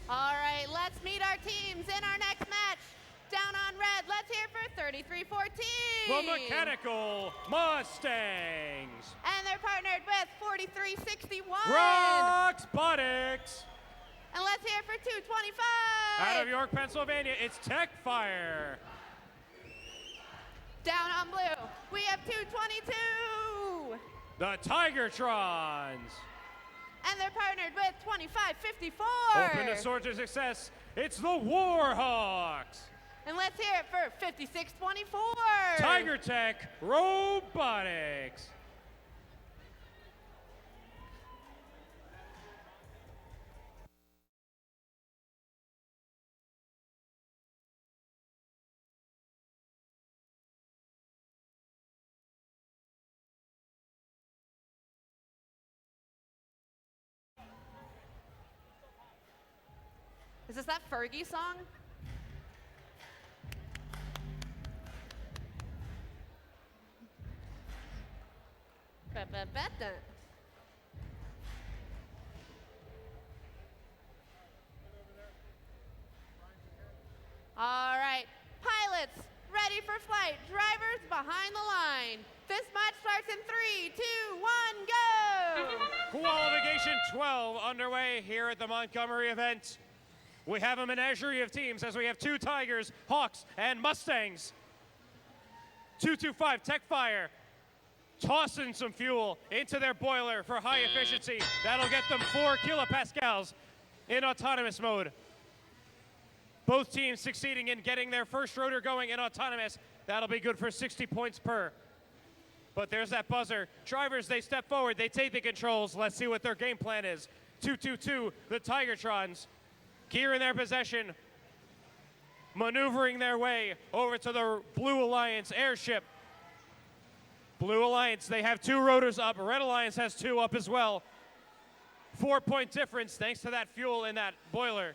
All right, let's meet our teams in our next match. Down on red, let's hear for 3314. The Mechanical Mustangs. And they're partnered with 4361. Roxbotics. And let's hear for 225. Out of York, Pennsylvania, it's Tech Fire. Down on blue, we have 222. The Tigertrons. And they're partnered with 2554. Open the sword to success, it's the Warhawks. And let's hear it for 5624. Tiger Tech Robotics. Is this that Fergie song? Ba-ba-ba-da. All right, pilots, ready for flight. Drivers behind the line. This match starts in 3, 2, 1, go! Qualification 12 underway here at the Montgomery event. We have a menagerie of teams as we have 2 Tigers, Hawks, and Mustangs. 225 Tech Fire tossing some fuel into their boiler for high efficiency. That'll get them 4 kilopascals in autonomous mode. Both teams succeeding in getting their first rotor going in autonomous. That'll be good for 60 points per. But there's that buzzer. Drivers, they step forward, they take the controls. Let's see what their game plan is. 222, the Tigertrons. Gear in their possession, maneuvering their way over to the Blue Alliance airship. Blue Alliance, they have 2 rotors up. Red Alliance has 2 up as well. 4-point difference thanks to that fuel in that boiler.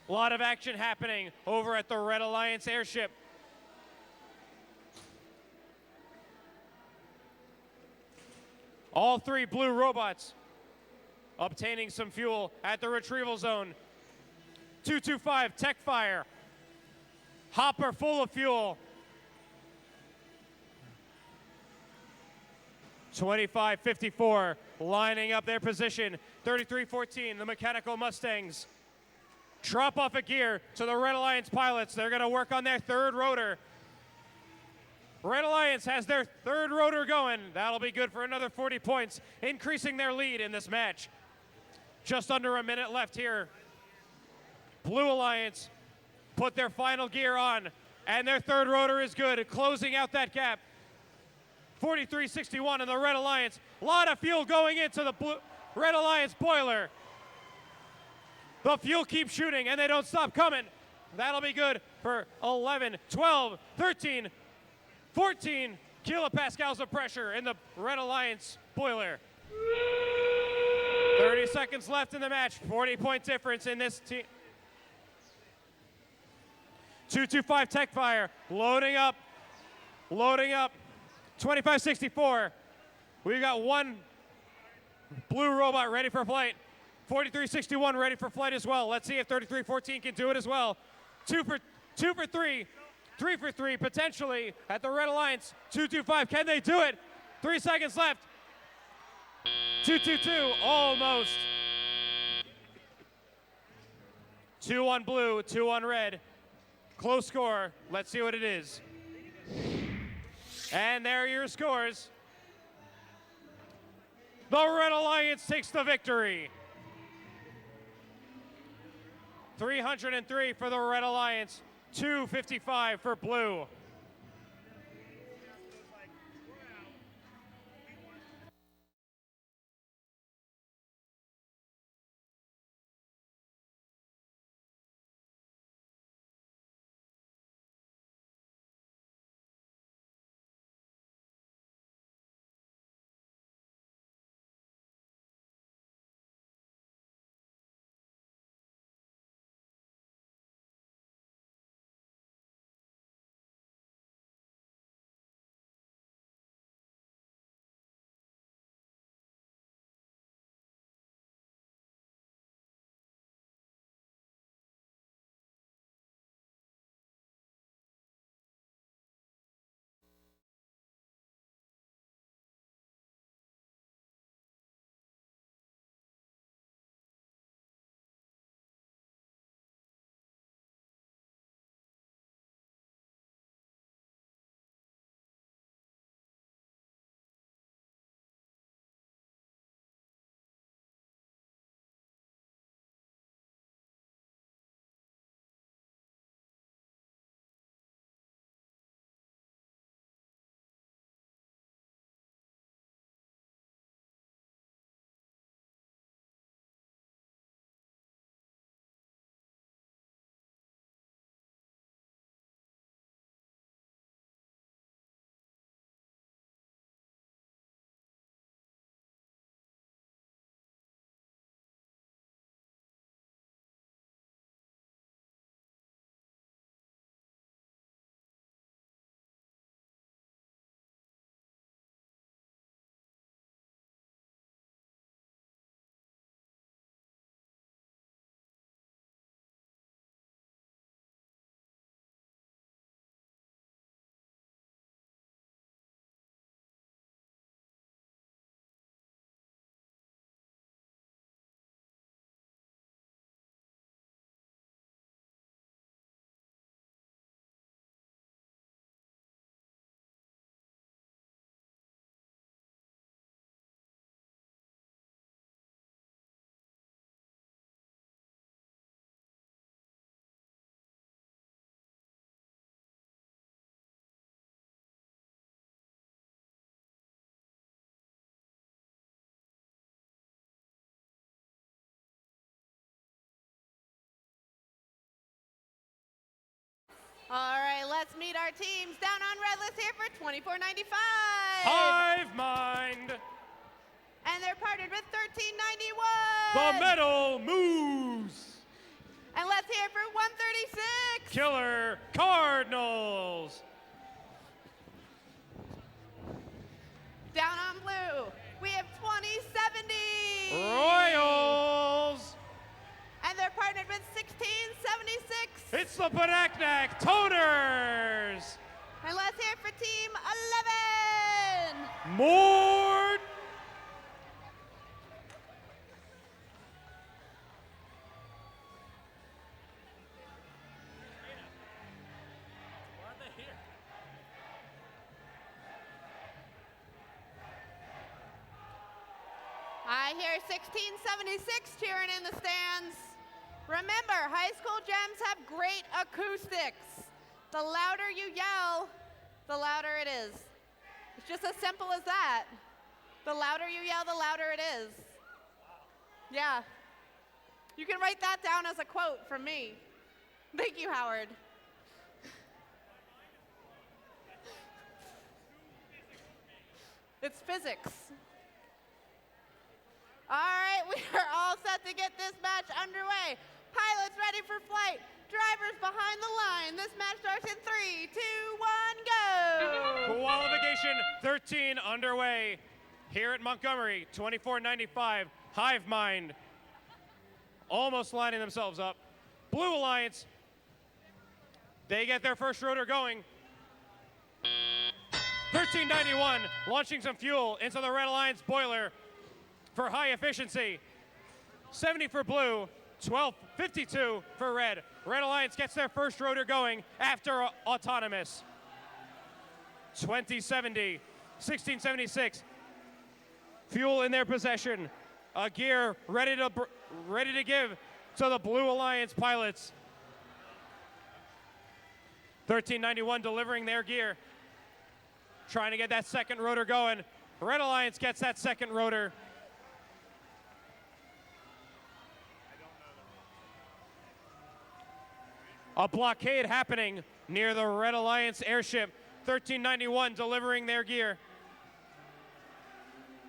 A lot of action happening over at the Red Alliance airship. All 3 blue robots obtaining some fuel at the retrieval zone. 225 Tech Fire. Hopper full of fuel. 2554 lining up their position. 3314, the Mechanical Mustangs. Drop off a gear to the Red Alliance pilots. They're going to work on their 3rd rotor. Red Alliance has their 3rd rotor going. That'll be good for another 40 points, increasing their lead in this match. Just under a minute left here. Blue Alliance put their final gear on, and their 3rd rotor is good, closing out that gap. 4361 in the Red Alliance. A lot of fuel going into the Red Alliance boiler. The fuel keeps shooting, and they don't stop coming. That'll be good for 11, 12, 13, 14 kilopascals of pressure in the Red Alliance boiler. 30 seconds left in the match. 40-point difference in this team. 225 Tech Fire loading up. 2564. We've got 1 blue robot ready for flight. 4361 ready for flight as well. Let's see if 3314 can do it as well. 2 for 3. 3 for 3 potentially at the Red Alliance. 225, can they do it? 3 seconds left. 222, almost. 2 on blue, 2 on red. Close score, let's see what it is. And there are your scores. The Red Alliance takes the victory. 303 for the Red Alliance, 255 for blue. All right, let's meet our teams. Down on red, let's hear for $24.95. Hive Mind. And they're partnered with The $13.91. Metal Moose. And let's hear for $136. Killer Cardinals. Down on blue, we have $20.70. Royals. And they're partnered with $16.76. It's the Badaknak Toners. And let's hear for team 11. More. I hear 1676 cheering in the stands. Remember, high school gems have great acoustics. The louder you yell, the louder it is. It's just as simple as that. The louder you yell, the louder it is. Yeah. You can write that down as a quote from me. Thank you, Howard. It's physics. All right, we are all set to get this match underway. Pilots ready for flight. Drivers behind the line. This match starts in 3, 2, 1, go. Qualification 13 underway here at Montgomery. 24.95. Hive Mind almost lining themselves up. Blue Alliance, they get their first rotor going. 13.91, launching some fuel into the Red Alliance boiler for high efficiency. 70 for blue, 12.52 for red. Red Alliance gets their first rotor going after autonomous. 2070, 1676. Fuel in their possession. A gear ready to give to the Blue Alliance pilots. 1391 delivering their gear. Trying to get that second rotor going. Red Alliance gets that second rotor. A blockade happening near the Red Alliance airship. 1391 delivering their gear.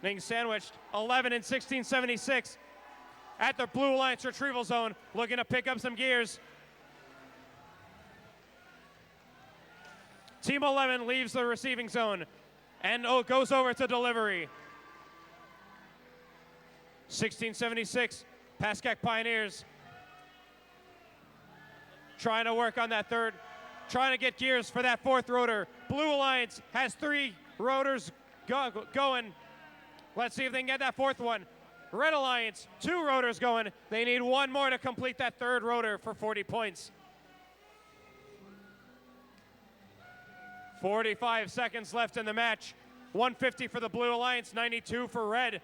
Being sandwiched 11 and 1676 at the Blue Alliance retrieval zone, looking to pick up some gears. Team 11 leaves the receiving zone and goes over to delivery. 1676, Pascack Pioneers trying to work on that third, trying to get gears for that fourth rotor. Blue Alliance has 3 rotors going. Let's see if they can get that fourth one. Red Alliance, 2 rotors going. They need 1 more to complete that third rotor for 40 points. 45 seconds left in the match. 150 for the Blue Alliance, 92 for red.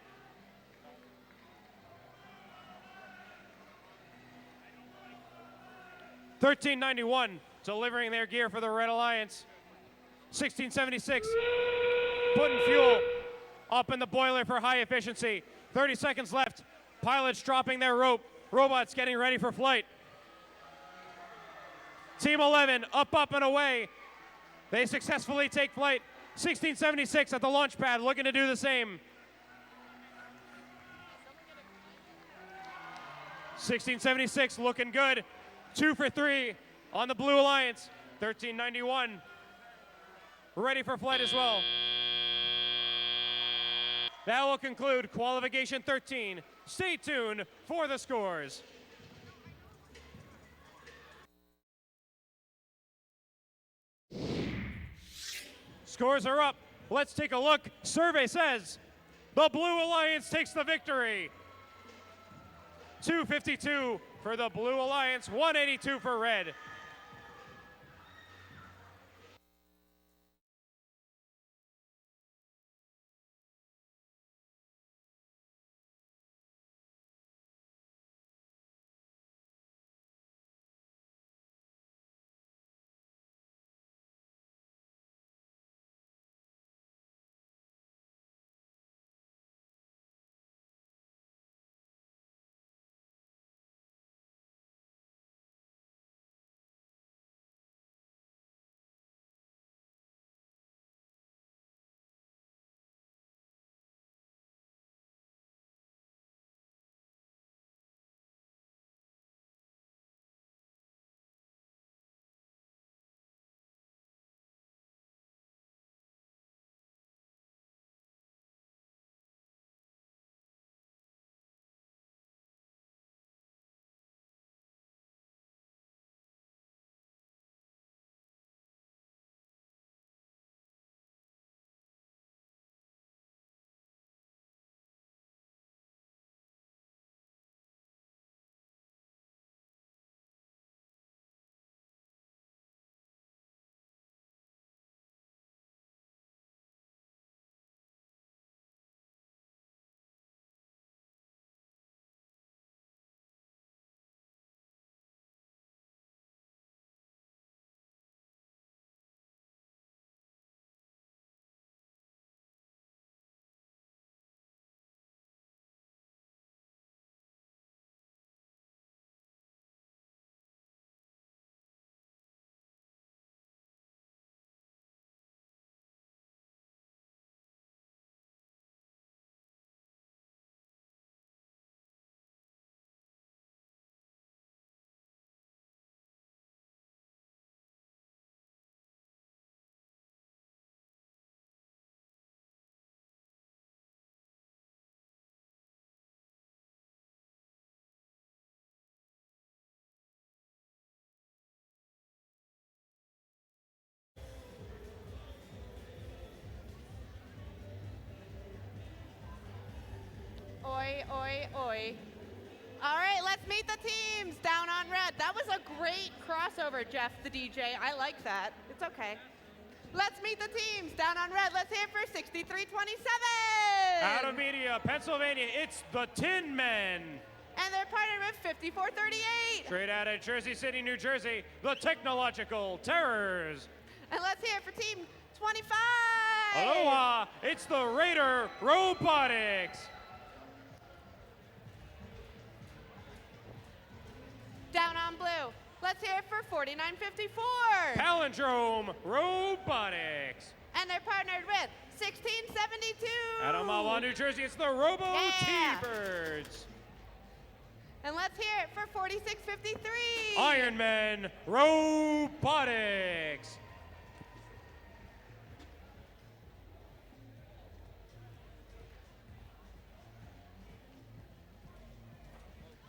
$13.91 delivering their gear for the Red Alliance. 1676 putting fuel up in the boiler for high efficiency. 30 seconds left. Pilots dropping their rope. Robots getting ready for flight. Team 11 up and away. They successfully take flight. 1676 at the launch pad looking to do the same. 1676 looking good. 2 for 3 on the Blue Alliance. 1391 ready for flight as well. That will conclude qualification 13. Stay tuned for the scores. Scores are up. Let's take a look. Survey says the Blue Alliance takes the victory. 252 for the Blue Alliance, 182 for red. Oi, oi, oi. All right, let's meet the teams down on red. That was a great crossover, Jeff, the DJ. I like that. It's okay. Let's meet the teams down on red. Let's hear it for 6327. Out of Media, Pennsylvania, it's the Tin Men. And they're partnered with 5438. Straight out of Jersey City, New Jersey, the Technological Terrors. And let's hear it for team 25. Aloha, it's the Raider Robotics. Down on blue. Let's hear it for 4954. Palindrome Robotics. And they're partnered with 1672. Out of Mahwah, New Jersey, it's the Robo T-Birds. And let's hear it for 4653. Iron Man Robotics.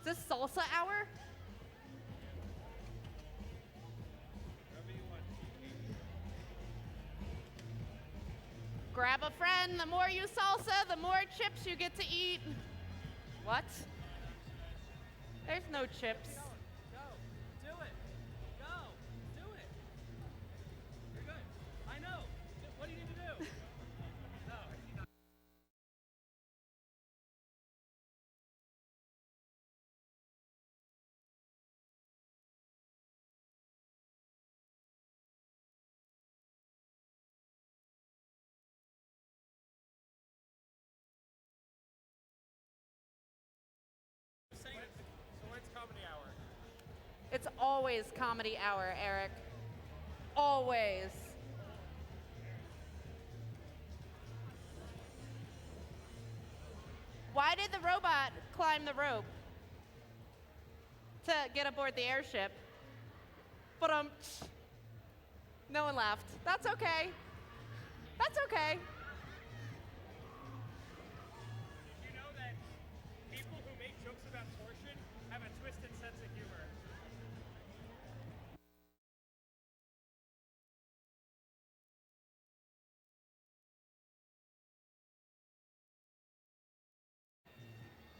Is this salsa hour? Grab a friend. The more you salsa, the more chips you get to eat. What? There's no chips. Go. Do it. Go. Do it. You're good. I know. What do you need to do? No. It's always comedy hour, Eric. Always. Why did the robot climb the rope? To get aboard the airship. But no one laughed. That's okay. That's okay. Did you know that people who make jokes about torsion have a twisted sense of humor?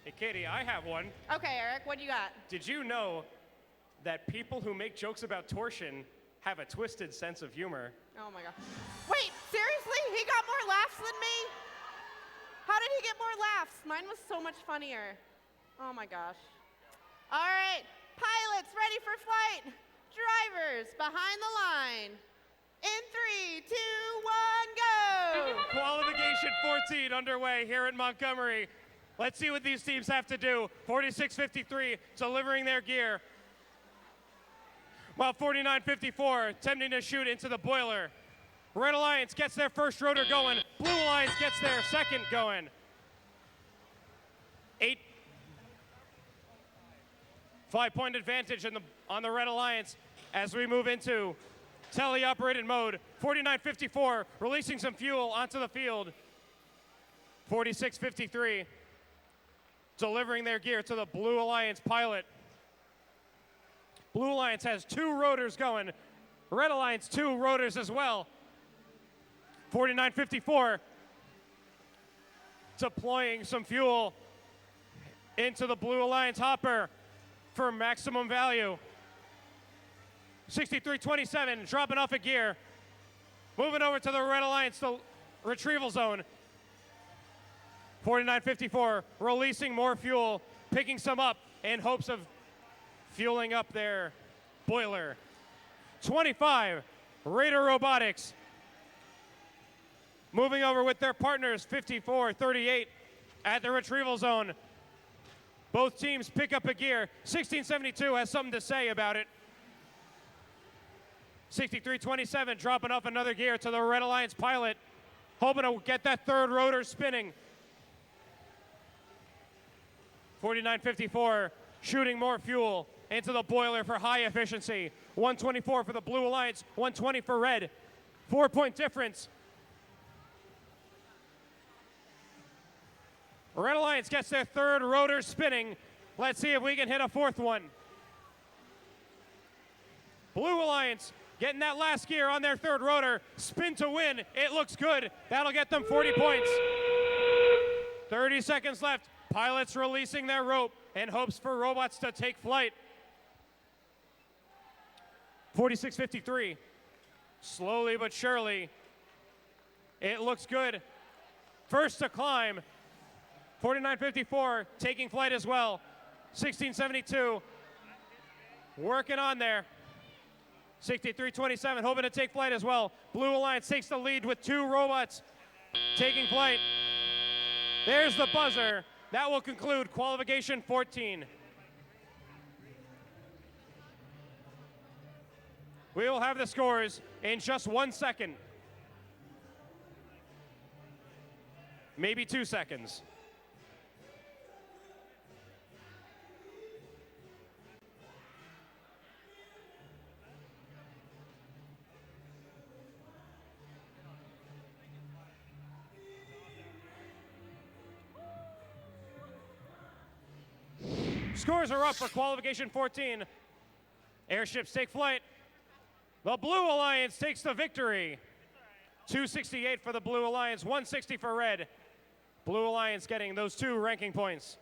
Hey, Katie, I have one. Okay, Eric, what do you got? Did you know that people who make jokes about torsion have a twisted sense of humor? Oh my God. Wait, seriously? He got more laughs than me? How did he get more laughs? Mine was so much funnier. Oh my gosh. All right, pilots ready for flight. Drivers behind the line. In 3, 2, 1, go! Qualification 14 underway here at Montgomery. Let's see what these teams have to do. 4653 delivering their gear, while 4954 attempting to shoot into the boiler. Red Alliance gets their first rotor going. Blue Alliance gets their second going. 5-point advantage on the Red Alliance as we move into tele-operated mode. 4954 releasing some fuel onto the field. 4653 delivering their gear to the Blue Alliance pilot. Blue Alliance has 2 rotors going. Red Alliance 2 rotors as well. 4954 deploying some fuel into the Blue Alliance hopper for maximum value. 6327 dropping off a gear. Moving over to the Red Alliance, the retrieval zone. 4954 releasing more fuel, picking some up in hopes of fueling up their boiler. 25, Raider Robotics. Moving over with their partners, 5438 at the retrieval zone. Both teams pick up a gear. 1672 has something to say about it. 6327 dropping off another gear to the Red Alliance pilot, hoping to get that third rotor spinning. 4954 shooting more fuel into the boiler for high efficiency. 124 for the Blue Alliance, 120 for Red. 4-point difference. Red Alliance gets their third rotor spinning. Let's see if we can hit a fourth one. Blue Alliance getting that last gear on their third rotor. Spin to win. It looks good. That'll get them 40 points. 30 seconds left. Pilots releasing their rope in hopes for robots to take flight. 46.53. Slowly but surely, it looks good. First to climb. 49.54, taking flight as well. 16.72, working on there. 63.27, hoping to take flight as well. Blue Alliance takes the lead with 2 robots taking flight. There's the buzzer. That will conclude qualification 14. We will have the scores in just 1 second. Maybe 2 seconds. Scores are up for qualification 14. Airships take flight. The Blue Alliance takes the victory. 268 for the Blue Alliance, 160 for Red. Blue Alliance getting those 2 ranking points.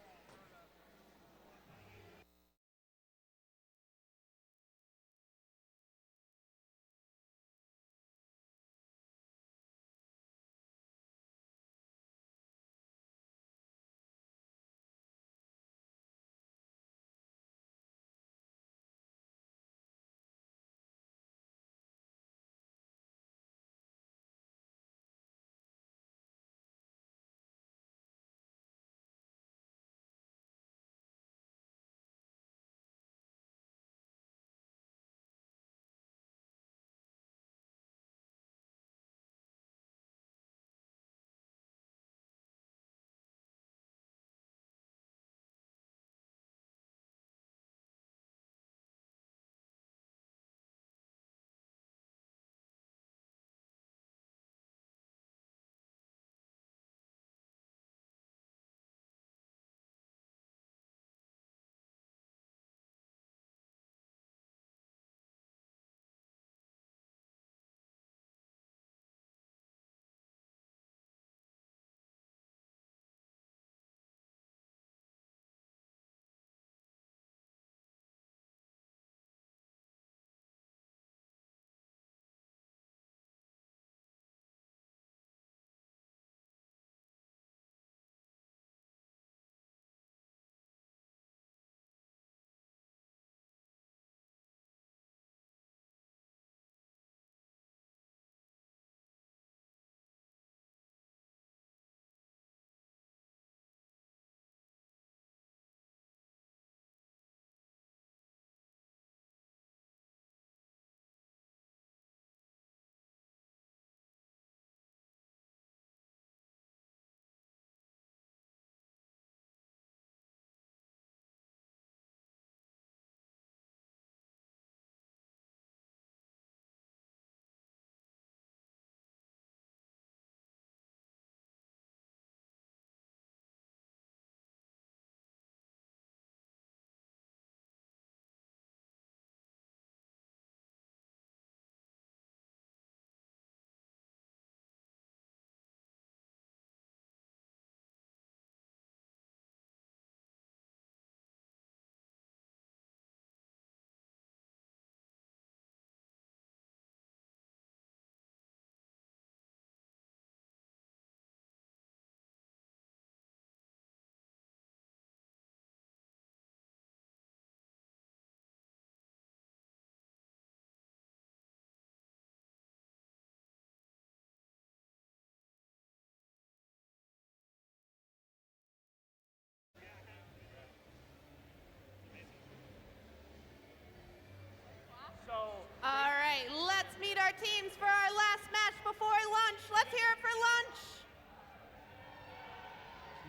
All right, let's meet our teams for our last match before lunch. Let's hear it for lunch.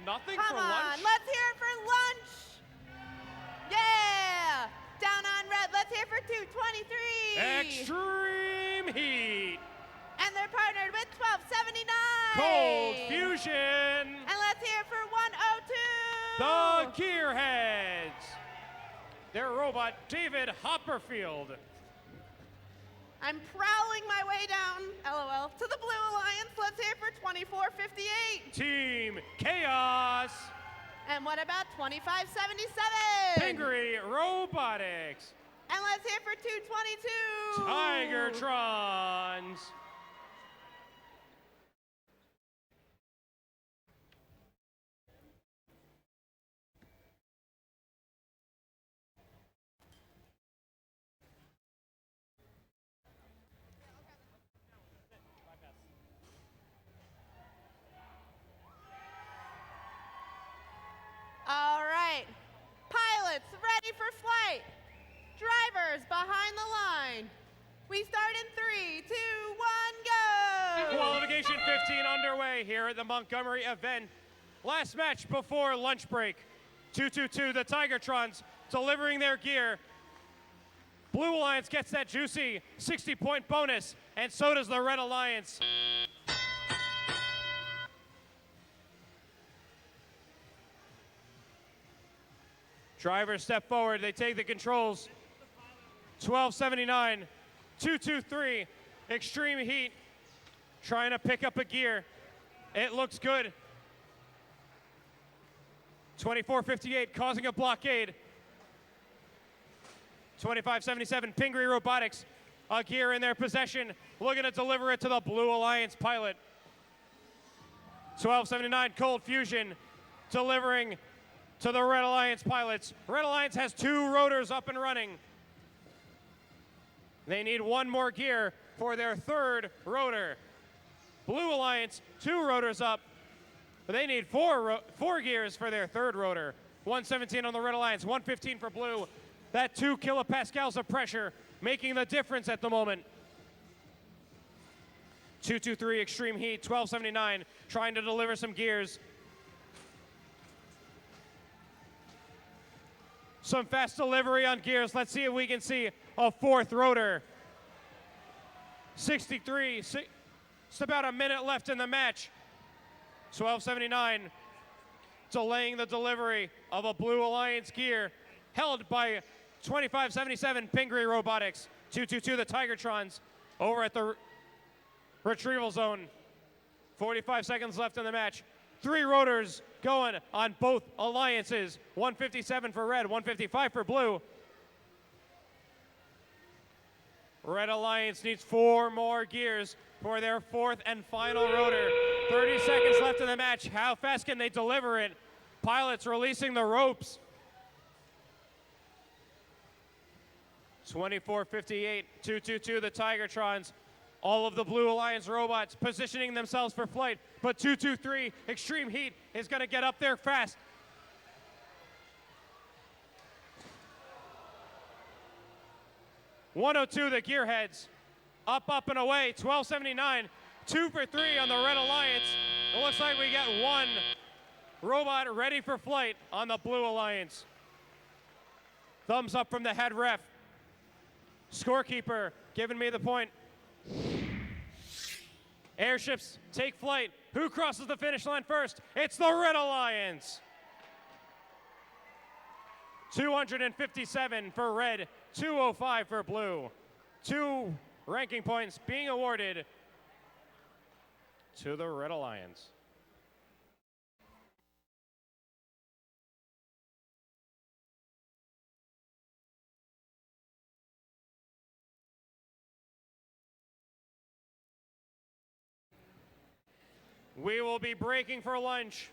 Nothing Come for on, lunch? let's hear it for lunch. Yeah! Down on Red, let's hear it for 223. Extreme Heat. And they're partnered with 1279. Cold Fusion. And let's hear it for 102. The Gearheads. Their robot, David Hopperfield. I'm prowling my way down, LOL, to the Blue Alliance. Let's hear it for 2458. Team Chaos. And what about 2577? Pingree Robotics. And let's hear for 222. Tigertrons. All right. Pilots ready for flight. Drivers behind the line. We start in 3, 2, 1, go! Qualification 15 underway here at the Montgomery Event. Last match before lunch break. 222, the Tigertrons delivering their gear. Blue Alliance gets that juicy 60-point bonus, and so does the Red Alliance. Drivers step forward, they take the controls. 1279, 223, Extreme Heat, trying to pick up a gear. It looks good. 2458, causing a blockade. 2577, Pingree Robotics, a gear in their possession, looking to deliver it to the Blue Alliance pilot. 1279, Cold Fusion, delivering to the Red Alliance pilots. Red Alliance has 2 rotors up and running. They need 1 more gear for their 3rd rotor. Blue Alliance, 2 rotors up, but they need 4 gears for their 3rd rotor. 117 on the Red Alliance, 115 for Blue. That 2 kilopascals of pressure making the difference at the moment. 223 Extreme Heat, 1279, trying to deliver some gears. Some fast delivery on gears. Let's see if we can see a 4th rotor. 63, it's about a minute left in the match. 1279, delaying the delivery of a Blue Alliance gear, held by 2577 Pingree Robotics. 222 the Tigertrons over at the retrieval zone. 45 seconds left in the match. 3 rotors going on both alliances. 157 for Red, 155 for Blue. Red Alliance needs 4 more gears for their 4th and final rotor. 30 seconds left in the match. How fast can they deliver it? Pilots releasing the ropes. 2458, 222 the Tigertrons. All of the Blue Alliance robots positioning themselves for flight, but 223 Extreme Heat is going to get up there fast. .102 the Gearheads, up, and away. 1279, 2 for 3 on the Red Alliance. It looks like we get 1 robot ready for flight on the Blue Alliance. Thumbs up from the head ref. Scorekeeper giving me the point. Airships take flight. Who crosses the finish line first? It's the Red Alliance. 257 for Red, 205 for Blue. 2 ranking points being awarded to the Red Alliance. We will be breaking for lunch.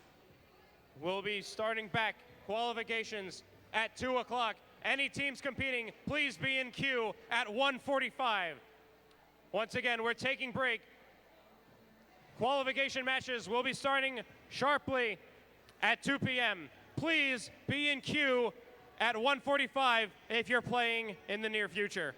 We'll be starting back qualifications at 2 o'clock. Any teams competing, please be in queue at 1:45. Once again, we're taking break. Qualification matches will be starting sharply at 2 p.m. Please be in queue at 1:45 if you're playing in the near future.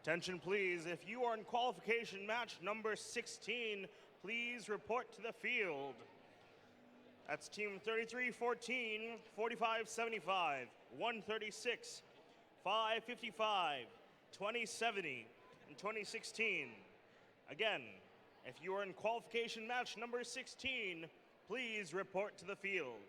Attention please, if you are in qualification match number 16, please report to the field. That's team 33-14, 45-75, 136, 555, 2070, and 2016. Again, if you are in qualification match number 16, please report to the field.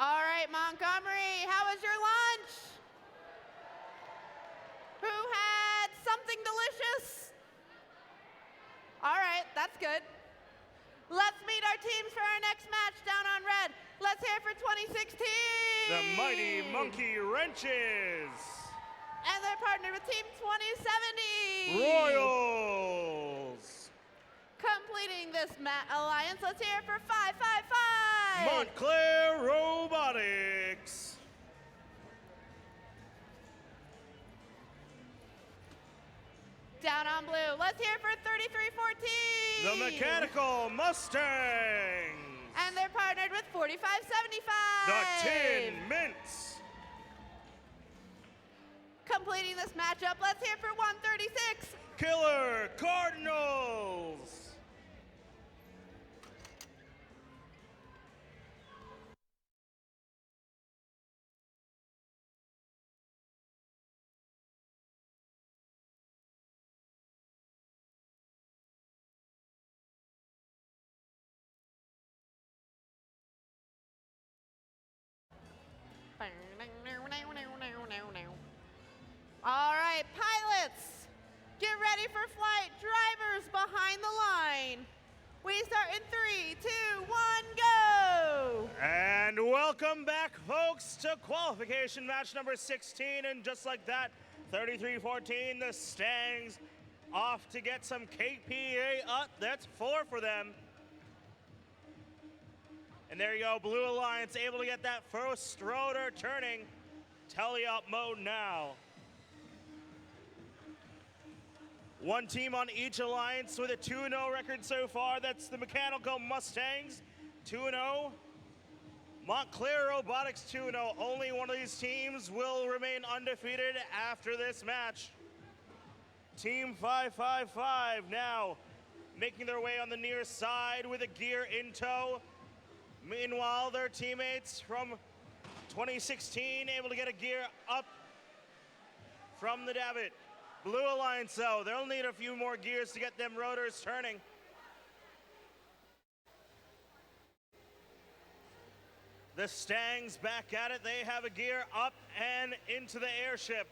All right, Montgomery, how was your lunch? Who had something delicious? All right, that's good. Let's meet our teams for our next match down on red. Let's hear for 2016. The Mighty Monkey Wrenches. And they're partnered with Team 2070. Royals. Completing this alliance, let's hear it for 555. Montclair Robotics. Down on blue, let's hear it for 3314. The Mechanical Mustangs. And they're partnered with 4575. The Tin Mints. Completing this matchup, let's hear it for 136. Killer Cardinals. All right, pilots, get ready for flight. Drivers behind the line. We start in 3, 2, 1, go! And welcome back, folks, to qualification match number 16. And just like that, 33-14, the Stangs off to get some KPA up. That's 4 for them. And there you go, Blue Alliance able to get that first rotor turning. Tele-op mode now. One team on each alliance with a 2-0 record so far. That's the Mechanical Mustangs, 2-0. Montclair Robotics, 2-0. Only one of these teams will remain undefeated after this match. Team 555 now making their way on the near side with a gear in tow. Meanwhile, their teammates from 2016 able to get a gear up from the davit. Blue Alliance, though, they'll need a few more gears to get them rotors turning. The Stangs back at it. They have a gear up and into the airship.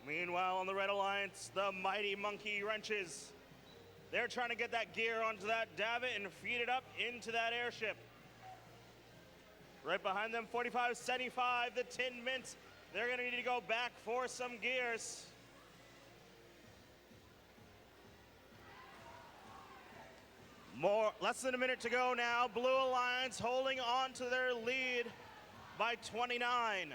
Meanwhile, on the Red Alliance, the Mighty Monkey Wrenches. They're trying to get that gear onto that davit and feed it up into that airship. Right behind them, 4575, the Tin Mints. They're gonna need to go back for some gears. Less than a minute to go now. Blue Alliance holding on to their lead by 29.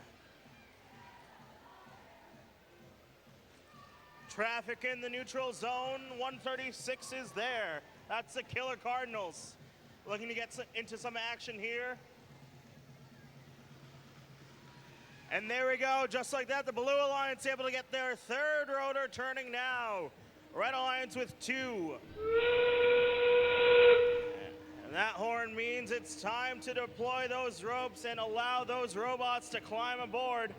Traffic in the neutral zone, 136 is there. That's the Killer Cardinals. Looking to get into some action here. And there we go, just like that, the Blue Alliance able to get their third rotor turning now. Red Alliance with 2. And that horn means it's time to deploy those ropes and allow those robots to climb aboard.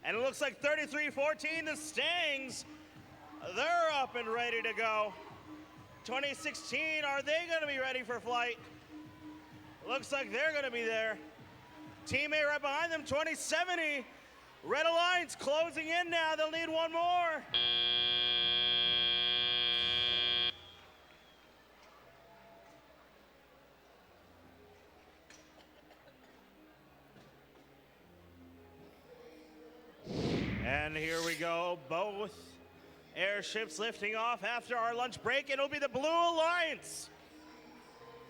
And it looks like 33-14, the Stangs, they're up and ready to go. 2016, are they gonna be ready for flight? Looks like they're gonna be there. Teammate right behind them, 2070. Red Alliance closing in now, they'll need one more. And here we go, both airships lifting off after our lunch break. It'll be the Blue Alliance.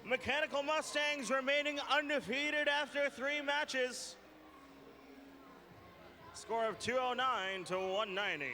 Mechanical Mustangs remaining undefeated after 3 matches. Score of 209 to 190.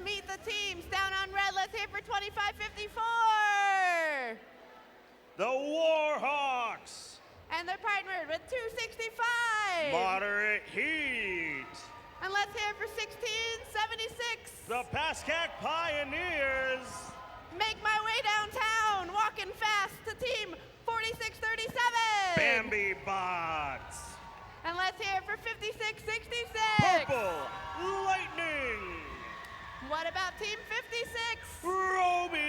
meet the teams. Down on red, let's hear for 2554. The Warhawks. And they're partnered with 265. Moderate Heat. And let's hear for 1676. The Pascack Pioneers. Make my way downtown, walking fast to team 4637. Bambi Bots. And let's hear for 5666. Purple Lightning. What about team 56? Roby.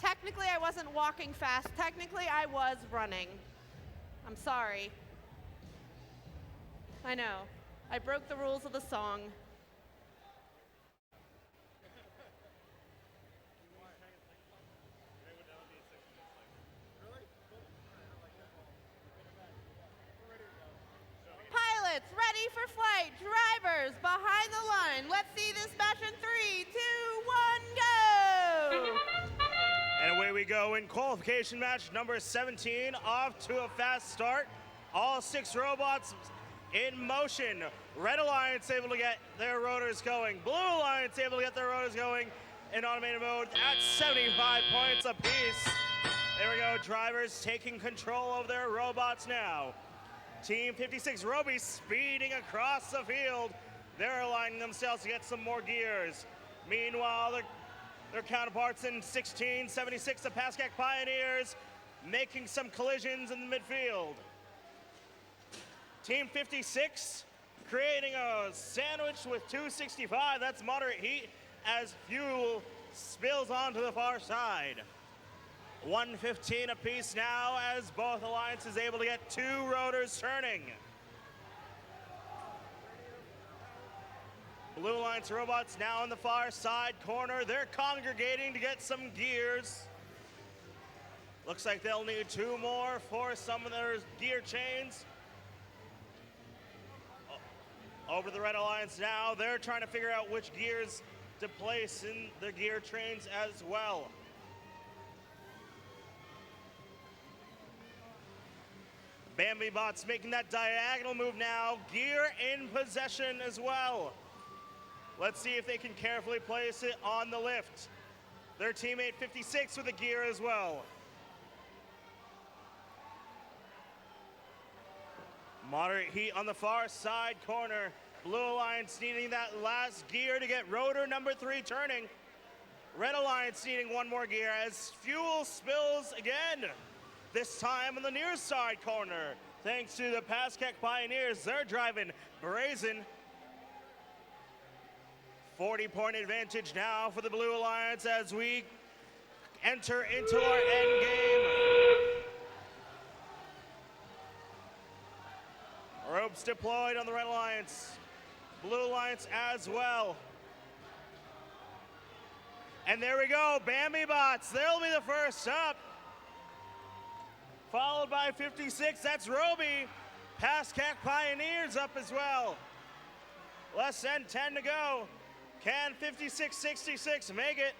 Technically, I wasn't walking fast. Technically, I was running. I'm sorry. I know. I broke the rules of the song. Pilots, ready for flight. Drivers, behind the line. Let's see this match in 3, 2, 1, go! And away we go in qualification match number 17, off to a fast start. All 6 robots in motion. Red Alliance able to get their rotors going. Blue Alliance able to get their rotors going in automated mode at 75 points apiece. There we go, drivers taking control of their robots now. Team 56 Roby speeding across the field. They're aligning themselves to get some more gears. Meanwhile, their counterparts in 1676, the Pascack Pioneers, making some collisions in the midfield. Team 56 creating a sandwich with 265. That's moderate heat as fuel spills onto the far side. 115 apiece now as both alliances able to get 2 rotors turning. Blue Alliance robots now in the far side corner. They're congregating to get some gears. Looks like they'll need 2 more for some of their gear chains. Over the Red Alliance now. They're trying to figure out which gears to place in the gear trains as well. Bambi Bots making that diagonal move now. Gear in possession as well. Let's see if they can carefully place it on the lift. Their teammate 56 with a gear as well. Moderate heat on the far side corner. Blue Alliance needing that last gear to get rotor number 3 turning. Red Alliance needing 1 more gear as fuel spills again. This time on the near side corner. Thanks to the Pascack Pioneers, they're driving brazen. 40-point advantage now for the Blue Alliance as we enter into our end game. Ropes deployed on the Red Alliance. Blue Alliance as well. And there we go, Bambi Bots. They'll be the first up. Followed by 56, that's Roby. Pascack Pioneers up as well. Less than 10 to go. Can 56-66 make it?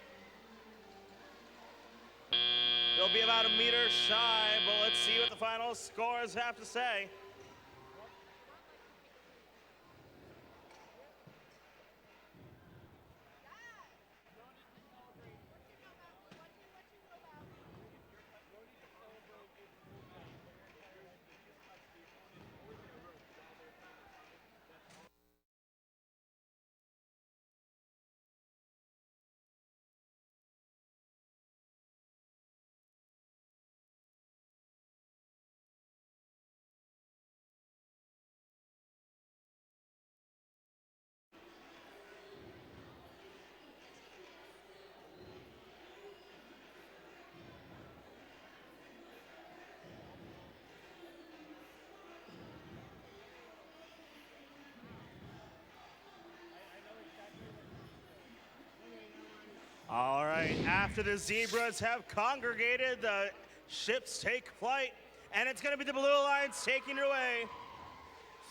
They'll be about a meter shy, but let's see what the final scores have to say. All right, after the Zebras have congregated, the ships take flight, and it's going to be the Blue Alliance taking it away.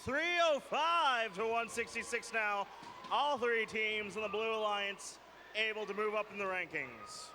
305 to 166 now. All 3 teams in the Blue Alliance able to move up in the rankings.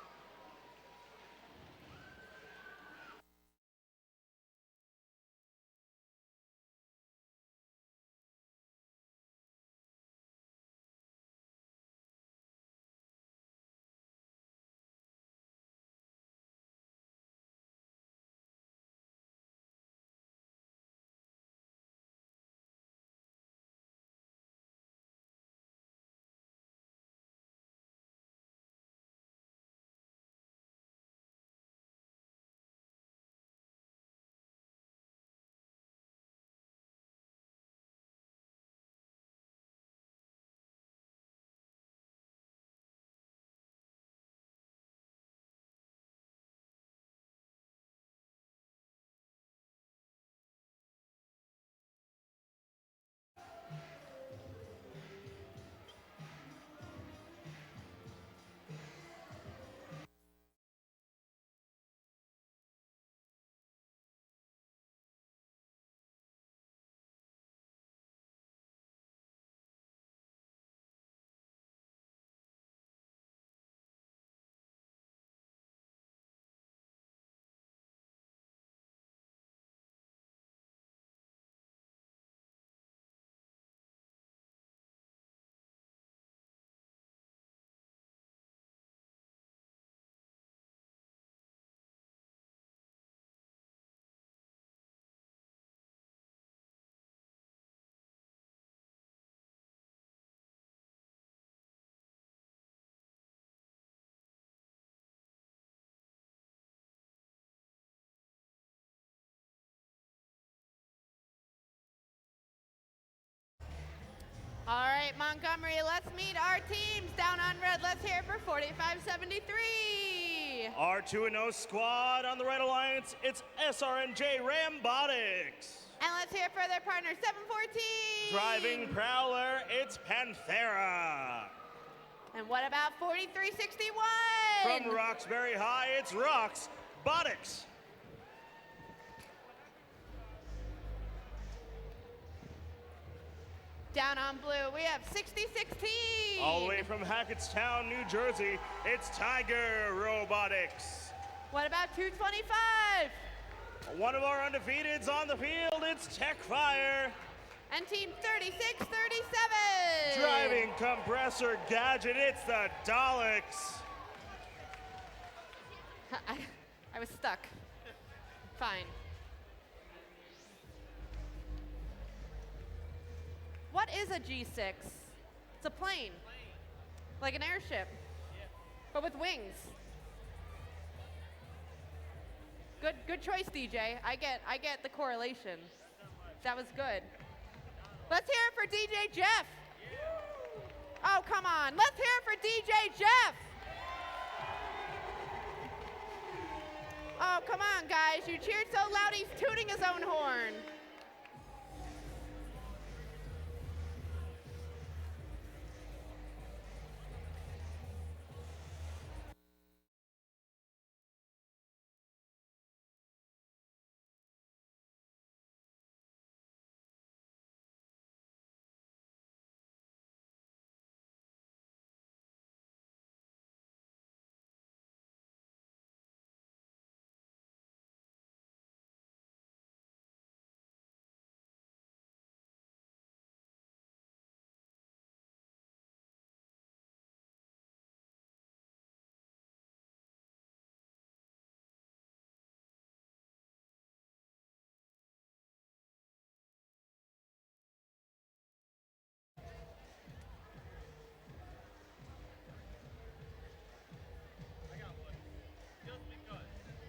right, Montgomery, let's meet our teams. Down on red, let's hear it for 4573. Our 2-0 squad on the Red Alliance, it's SRNJ Rambotics. And let's hear it for their partner, 714. Driving Prowler, it's Panthera. And what about 4361? From Roxbury High, it's Roxbotics. Down on blue, we have 6016. All the way from Hackettstown, New Jersey, it's Tiger Robotics. What about 225? One of our undefeateds on the field, it's Techfire. And team 3637. Driving compressor gadget, it's the Daleks. I was stuck. Fine. What is a G6? It's a plane. Like an airship. But with wings. Good choice, DJ. I get the correlation. That was good. Let's hear it for DJ Jeff. Oh, come on. Let's hear it for DJ Jeff. Oh, come on, guys. You cheered so loud, he's tooting his own horn.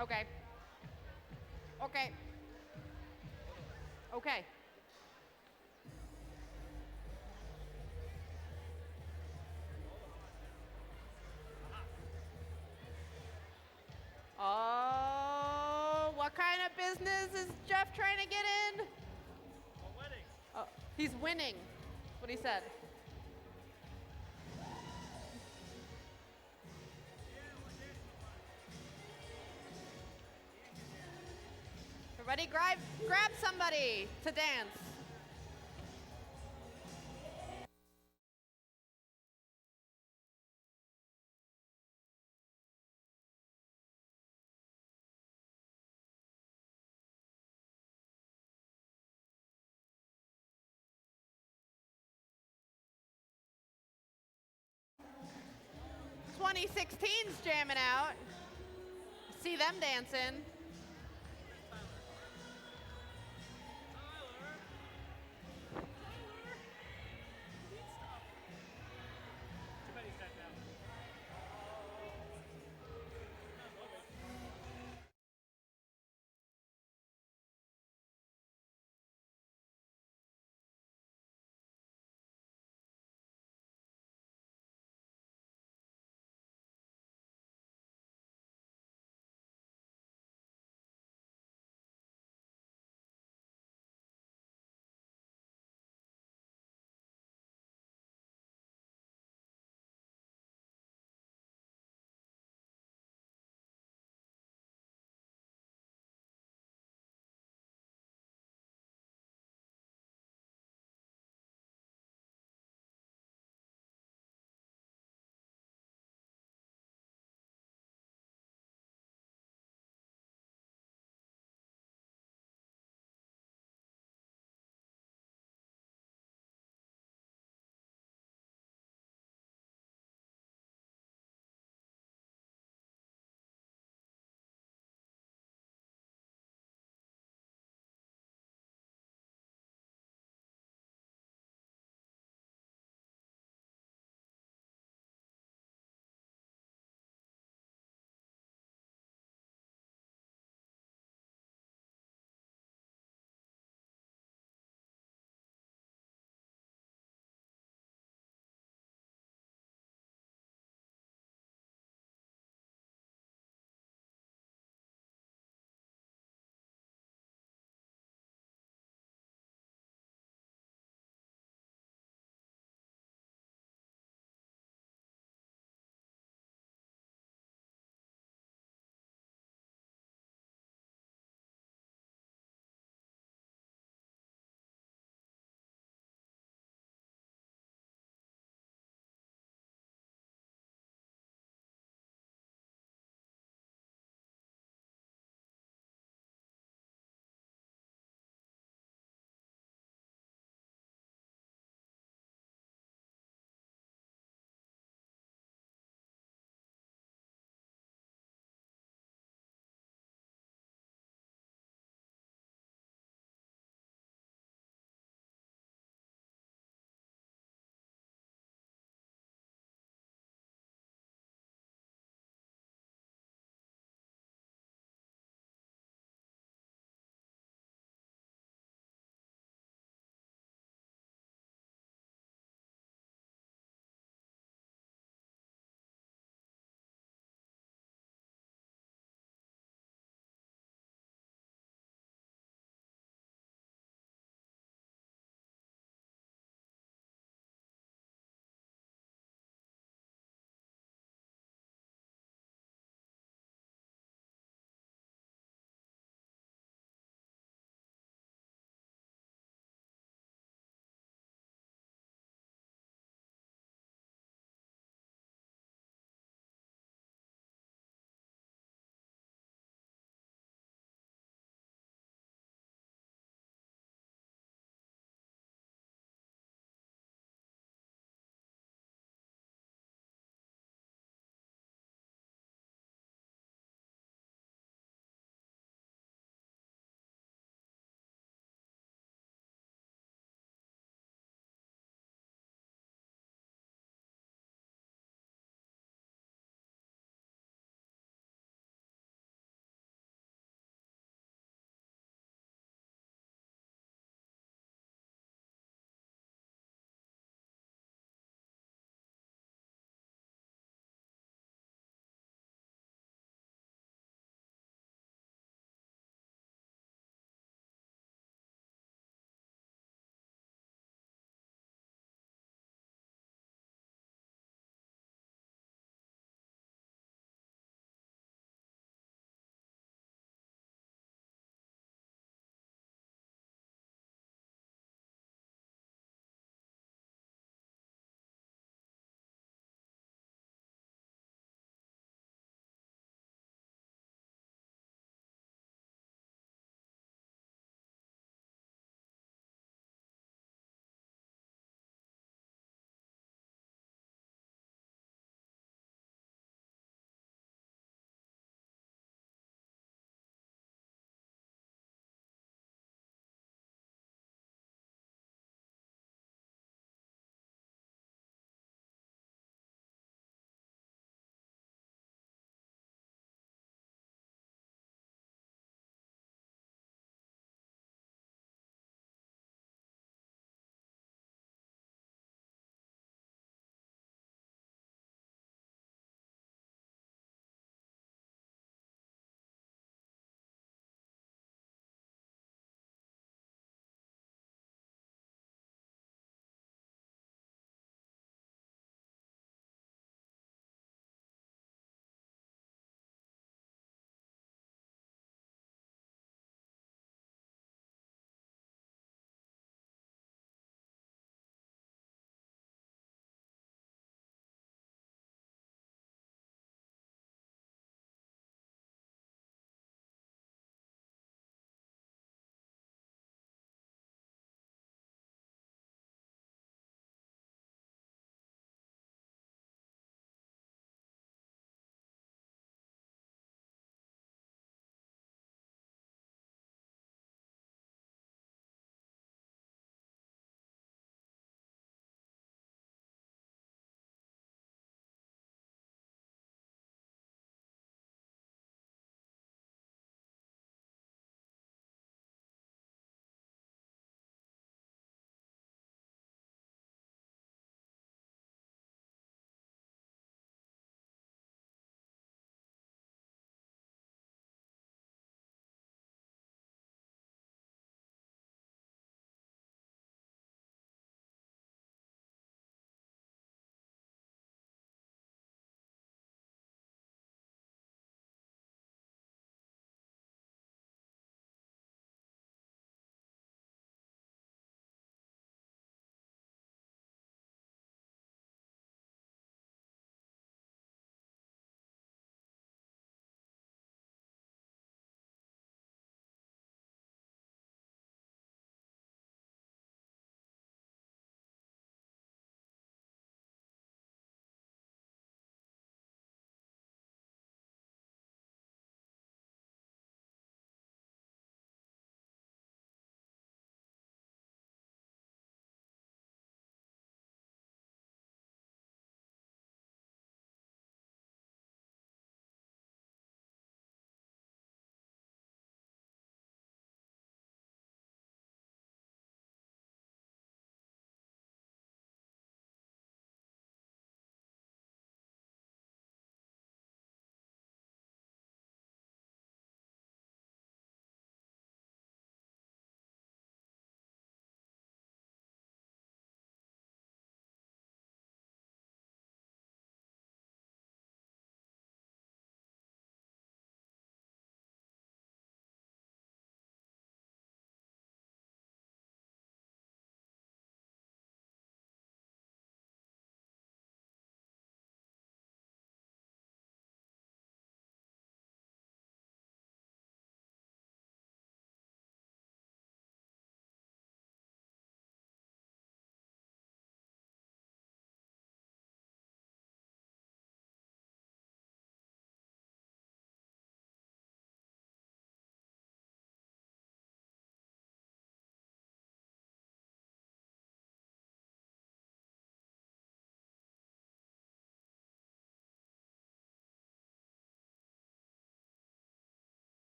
Okay. Okay. Okay. Oh, what kind of business is Jeff trying to get in? Oh, he's winning. That's what he said. Everybody grab somebody to dance. '16's jamming out. See them dancing.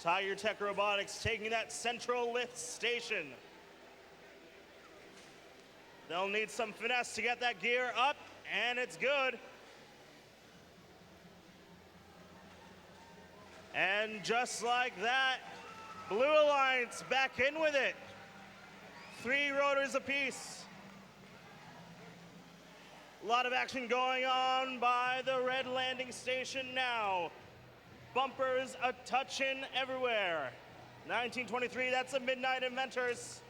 Tiger Tech Robotics taking that central lift station. They'll need some finesse to get that gear up, and it's good. And just like that, Blue Alliance back in with it. 3 rotors apiece. A lot of action going on by the red landing station now. Bumpers a-touchin' everywhere. 1923, that's the Midnight Inventors.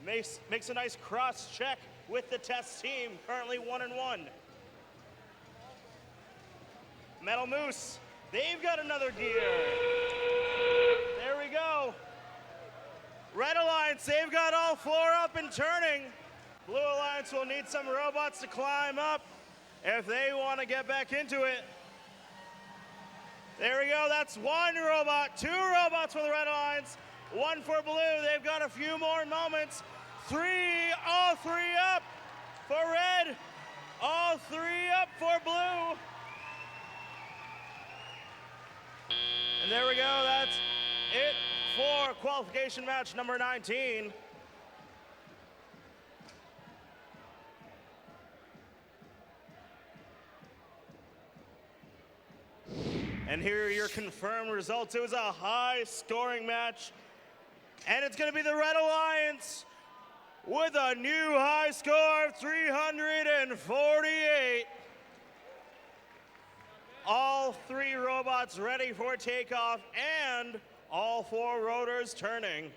Makes a nice cross check with the test team, currently 1-1. Metal Moose, they've got another gear. There we go. Red Alliance, they've got all 4 up and turning. Blue Alliance will need some robots to climb up if they want to get back into it. There we go, that's 1 robot, 2 robots for the Red Alliance, 1 for Blue. They've got a few more moments. 3, all 3 up for Red, all 3 up for Blue. And there we go, that's it for qualification match number 19. And here are your confirmed results. It was a high-scoring match, and it's going to be the Red Alliance with a new high score of 348. All 3 robots ready for takeoff, and all 4 rotors turning.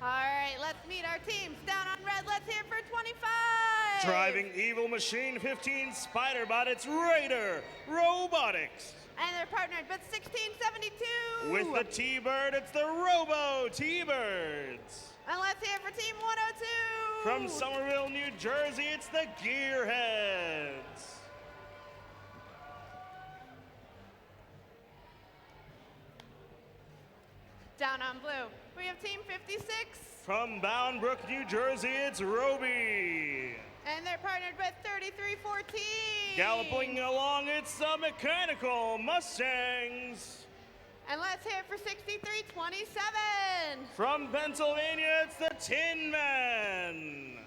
All right, let's meet our teams. Down on red, let's hear for 25. Driving Evil Machine 15 Spiderbot, it's Raider Robotics. And they're partnered with 1672. With the T-Bird, it's the Robo T-Birds. And let's hear for Team 102. From Somerville, New Jersey, it's the Gearheads. Down on blue, we have Team 56. From Bound Brook, New Jersey, it's Roby. And they're partnered with 3314. Galloping along, it's the Mechanical Mustangs. And let's hear for 6327. From Pennsylvania, it's the Tin Men.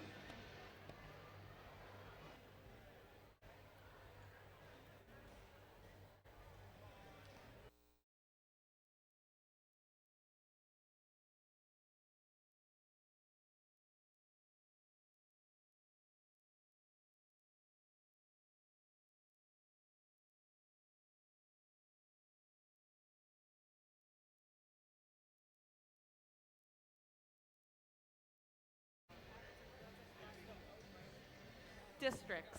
districts.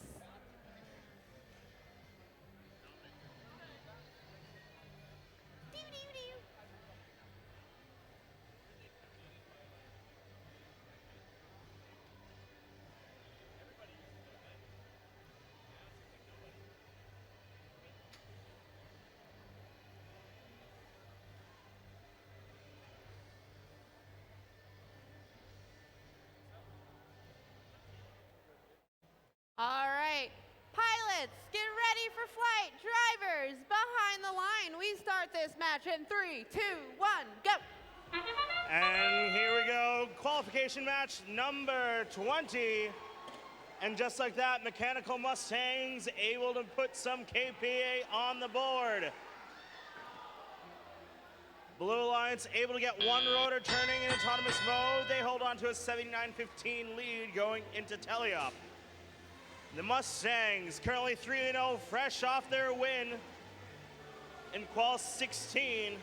All right, pilots, get ready for flight. Drivers, behind the line. We start this match in 3, 2, 1, go. And here we go, qualification match number 20. And just like that, Mechanical Mustangs able to put some KPA on the board. Blue Alliance able to get one rotor turning in autonomous mode. They hold on to a 79-15 lead going into teleop. The Mustangs currently 3-0, fresh off their win in Qual 16.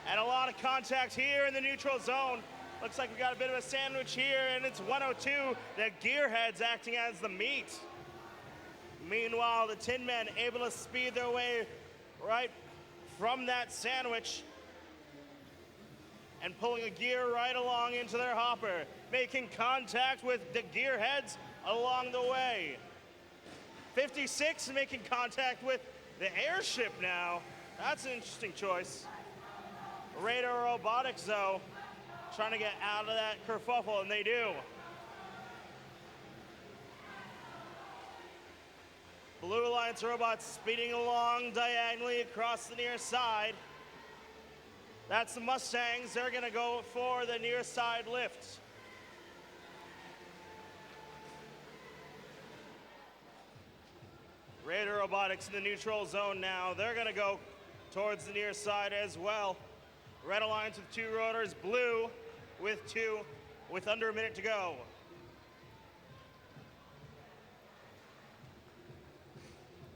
And a lot of contact here in the neutral zone. Looks like we got a bit of a sandwich here, and it's 102. The gearheads acting as the meat. Meanwhile, the Tin Men able to speed their way right from that sandwich and pulling a gear right along into their hopper, making contact with the gearheads along the way. 56 making contact with the airship now. That's an interesting choice. Radar Robotics, though, trying to get out of that kerfuffle, and they do. Blue Alliance robots speeding along diagonally across the near side. That's the Mustangs. They're gonna go for the near side lift. Radar Robotics in the neutral zone now. They're gonna go towards the near side as well. Red Alliance with 2 rotors, blue with 2, with under a minute to go.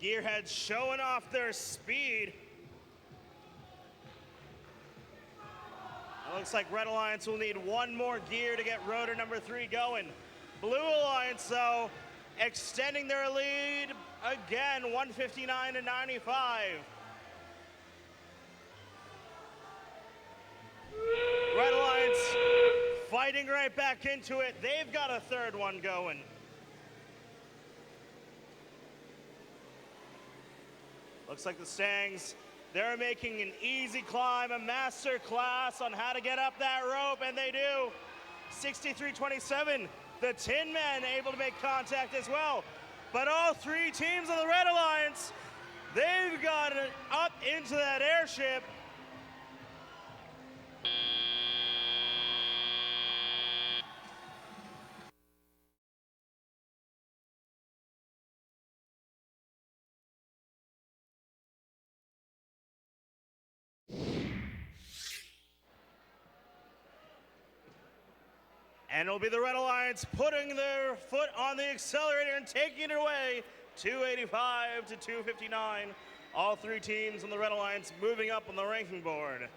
Gearheads showing off their speed. It looks like Red Alliance will need one more gear to get rotor number 3 going. Blue Alliance, though, extending their lead again, 159 to 95. Red Alliance fighting right back into it. They've got a third one going. Looks like the Stangs, they're making an easy climb, a master class on how to get up that rope, and they do. 63-27, the Tin Men able to make contact as well. But all 3 teams of the Red Alliance, they've got it up into that airship. And it'll be the Red Alliance putting their foot on the accelerator and taking it away, 285 to 259. All 3 teams on the Red Alliance moving up on the ranking board.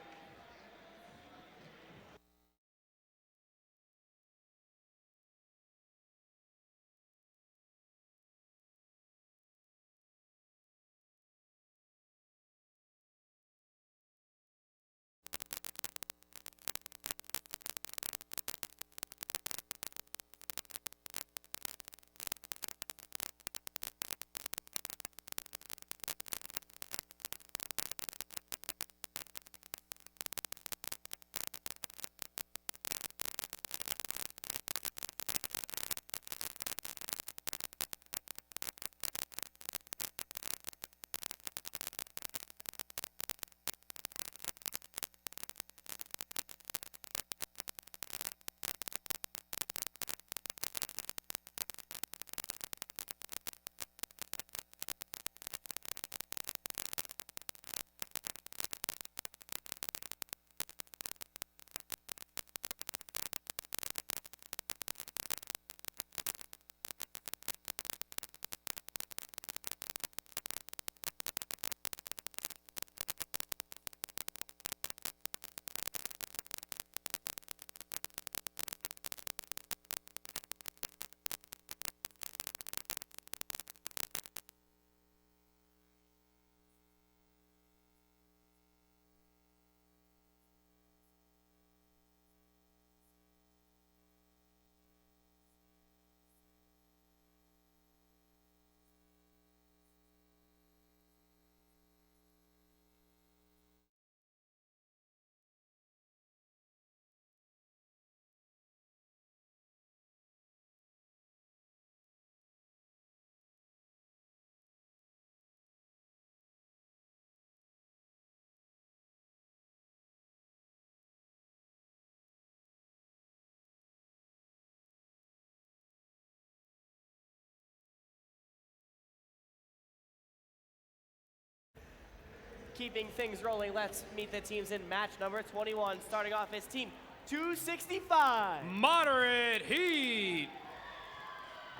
Keeping things rolling, let's meet the teams in match number 21. Starting off is team 265. Moderate heat.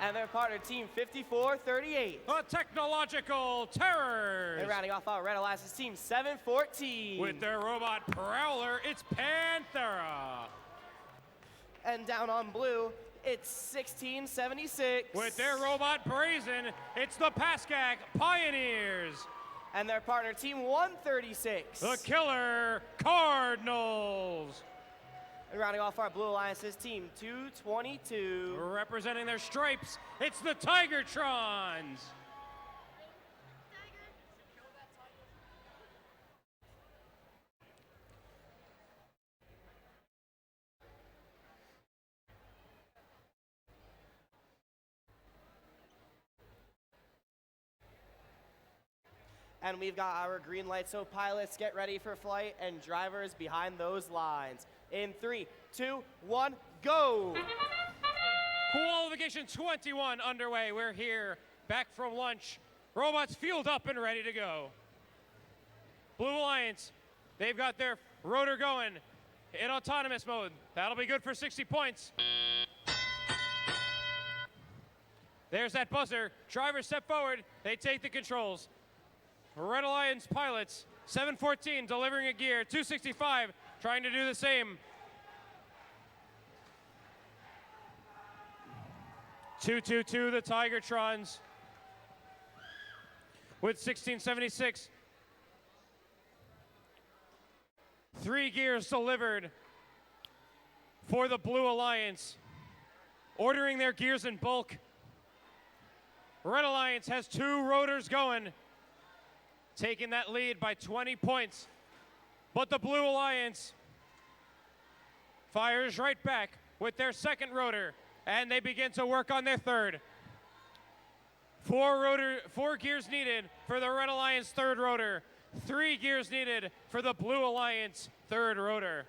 And their partner, team 5438. The Technological Terrors. And rounding off our Red Alliance's team 714. With their robot Prowler, it's Panthera. And down on blue, it's 1676. With their robot Brazen, it's the Pascack Pioneers. And their partner, team 136. The Killer Cardinals. And rounding off our Blue Alliance's team 222. Representing their stripes, it's the Tigertrons. And we've got our green light, so pilots get ready for flight and drivers behind those lines. In 3, 2, 1, go! Qualification 21 underway. We're here, back from lunch. Robots fueled up and ready to go. Blue Alliance, they've got their rotor going in autonomous mode. That'll be good for 60 points. There's that buzzer. Drivers step forward. They take the controls. Red Alliance pilots, 714 delivering a gear, 265 trying to do the same. 222 the Tigertrons with 1676. 3 gears delivered for the Blue Alliance, ordering their gears in bulk. Red Alliance has 2 rotors going, taking that lead by 20 points. But the Blue Alliance fires right back with their second rotor, and they begin to work on their third. 4 gears needed for the Red Alliance third rotor. 3 gears needed for the Blue Alliance third rotor.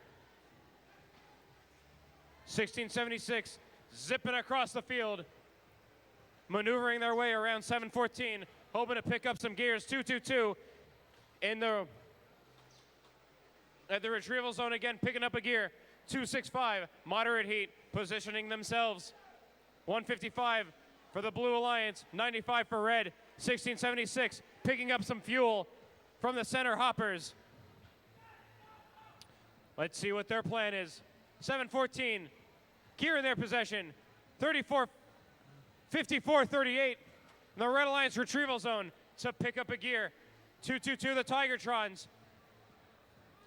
1676 zipping across the field, maneuvering their way around 714, hoping to pick up some gears. 222 at the retrieval zone again, picking up a gear. 265, moderate heat, positioning themselves. 155 for the Blue Alliance, 95 for Red. 1676, picking up some fuel from the center hoppers. Let's see what their plan is. 714, gear in their possession. 54-38, the Red Alliance retrieval zone to pick up a gear. 222, the Tigertrons.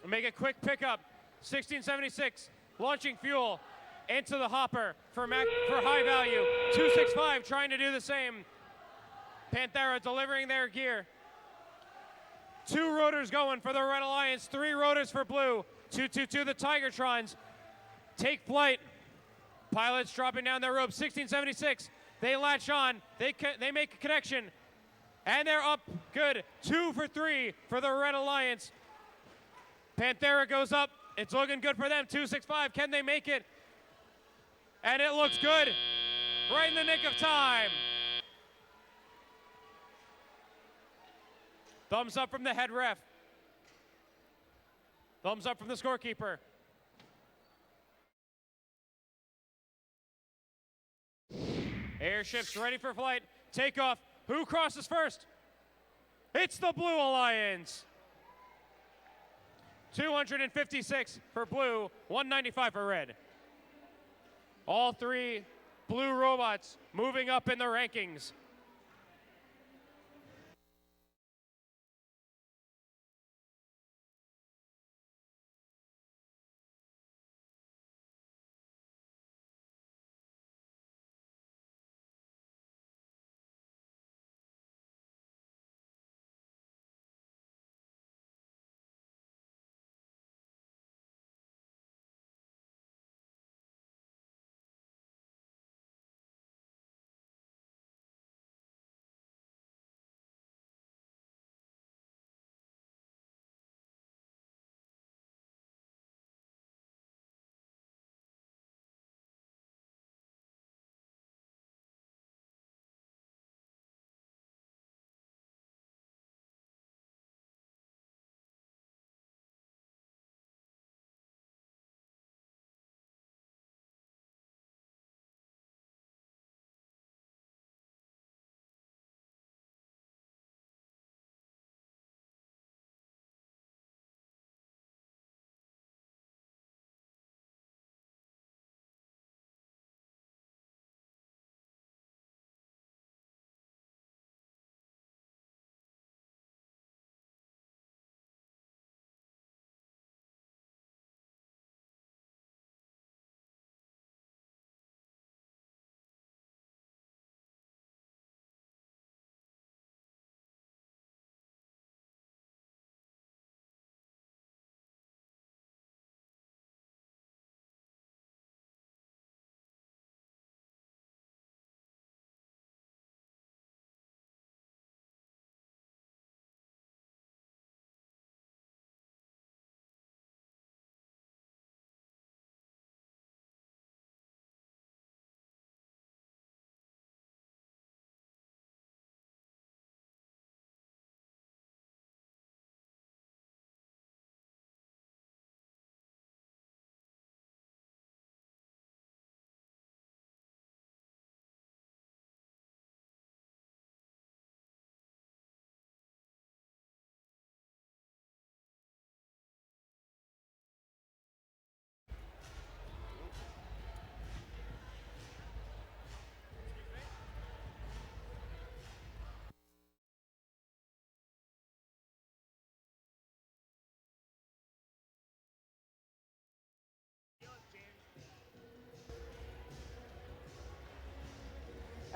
Make a quick pickup. 1676, launching fuel into the hopper for high value. 265 trying to do the same. Panthera delivering their gear. 2 rotors going for the Red Alliance, 3 rotors for Blue. 222, the Tigertrons take flight. Pilots dropping down their ropes. 1676, they latch on, they make a connection, and they're up good. 2 for 3 for the Red Alliance. Panthera goes up, it's looking good for them. 265, can they make it? And it looks good, right in the nick of time. Thumbs up from the head ref. Thumbs up from the scorekeeper. Airships ready for flight. Takeoff. Who crosses first? It's the Blue Alliance. 256 for Blue, 195 for Red. All 3 Blue robots moving up in the rankings.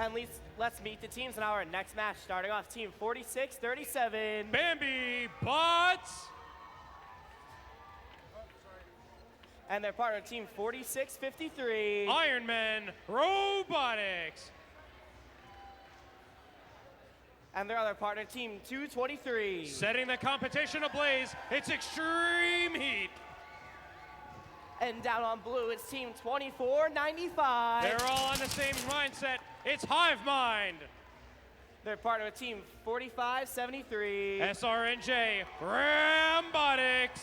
And let's meet the teams in our next match. Starting off, team 46-37. Bambi Bots. And their partner, team 46-53. Ironman Robotics. And their other partner, team 223. Setting the competition ablaze, it's Extreme Heat. And down on blue, it's team 2495. They're all on the same mindset. It's Hive Mind. Their partner with team 4573. SRNJ Rambotics.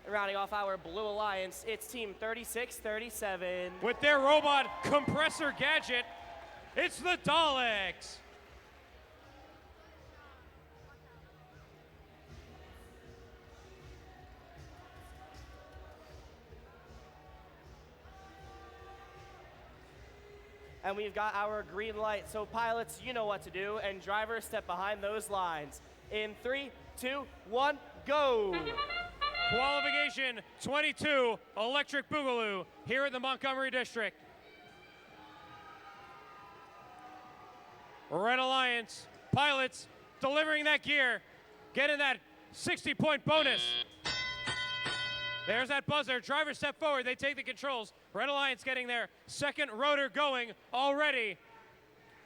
Rounding off our blue alliance, it's team 3637. With their robot compressor gadget, it's the Daleks. And we've got our green light. So pilots, you know what to do, and drivers step behind those lines. In 3, 2, 1, go! Qualification 22, Electric Boogaloo, here at the Montgomery District. Red Alliance, pilots delivering that gear, getting that 60-point bonus. There's that buzzer. Drivers step forward. They take the controls. Red Alliance getting their second rotor going already.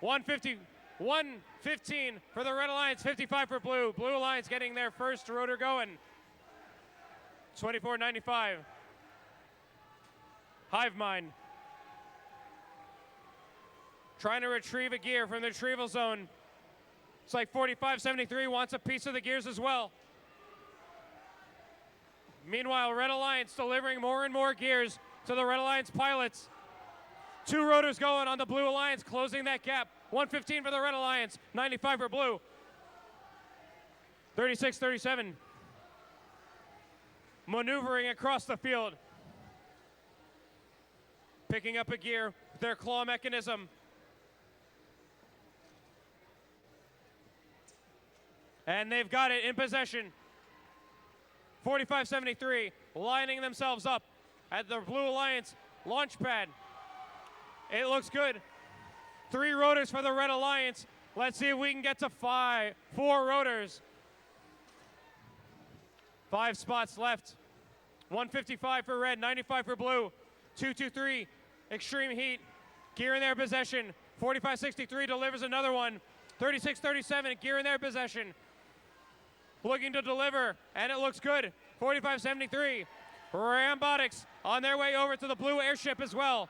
115 for the Red Alliance, 55 for Blue. Blue Alliance getting their first rotor going. 24.95. Hive Mind trying to retrieve a gear from the retrieval zone. It's like 45.73 wants a piece of the gears as well. Meanwhile, Red Alliance delivering more and more gears to the Red Alliance pilots. 2 rotors going on the Blue Alliance, closing that gap. 115 for the Red Alliance, 95 for Blue. 36-37. Maneuvering across the field. Picking up a gear with their claw mechanism. And they've got it in possession. 45-73, lining themselves up at the Blue Alliance launch pad. It looks good. 3 rotors for the Red Alliance. Let's see if we can get to 4 rotors. 5 spots left. 155 for Red, 95 for Blue. 223, Extreme Heat, gear in their possession. 45-63 delivers another one. 36-37, gear in their possession. Looking to deliver, and it looks good. 45-73. Rambotics on their way over to the Blue airship as well.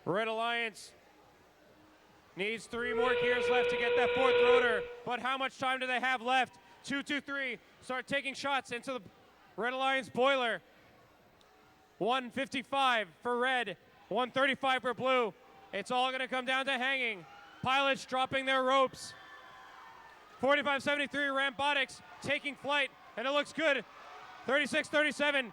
Red Alliance needs 3 more gears left to get that 4th rotor, but how much time do they have left? 223 start taking shots into the Red Alliance boiler. 155 for Red, 135 for Blue. It's all going to come down to hanging. Pilots dropping their ropes. 45-73, Rambotics taking flight, and it looks good. 36-37.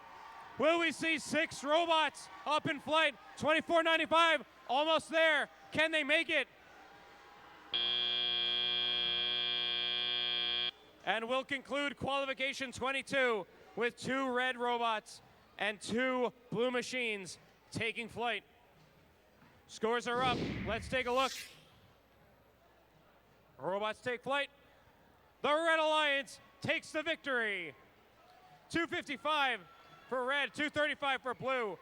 Will we see 6 robots up in flight? 24.95, almost there. Can they make it? And we'll conclude qualification 22 with 2 red robots and 2 blue machines taking flight. Scores are up. Let's take a look. Robots take flight. The Red Alliance takes the victory. 255 for Red, 235 for Blue.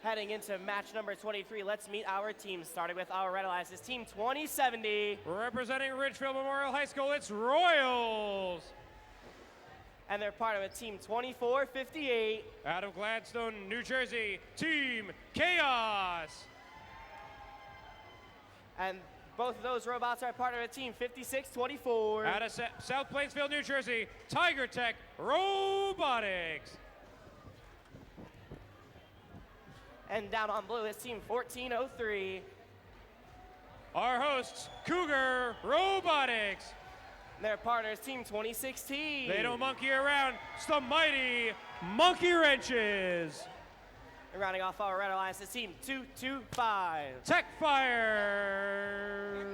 Heading into match number 23, let's meet our teams, starting with our Red Alliance's team 2070. Representing Ridgefield Memorial High School, it's Royals. And they're part of a team 2458. Out of Gladstone, New Jersey, Team Chaos. And both of those robots are part of a team 5624. Out of South Plainsfield, New Jersey, Tiger Tech Robotics. And down on blue is team 1403. Our hosts, Cougar Robotics. Their partners, team 2016. They don't monkey around. It's the mighty Monkey Wrenches. And rounding off our Red Alliance is team 225. Tech Fire.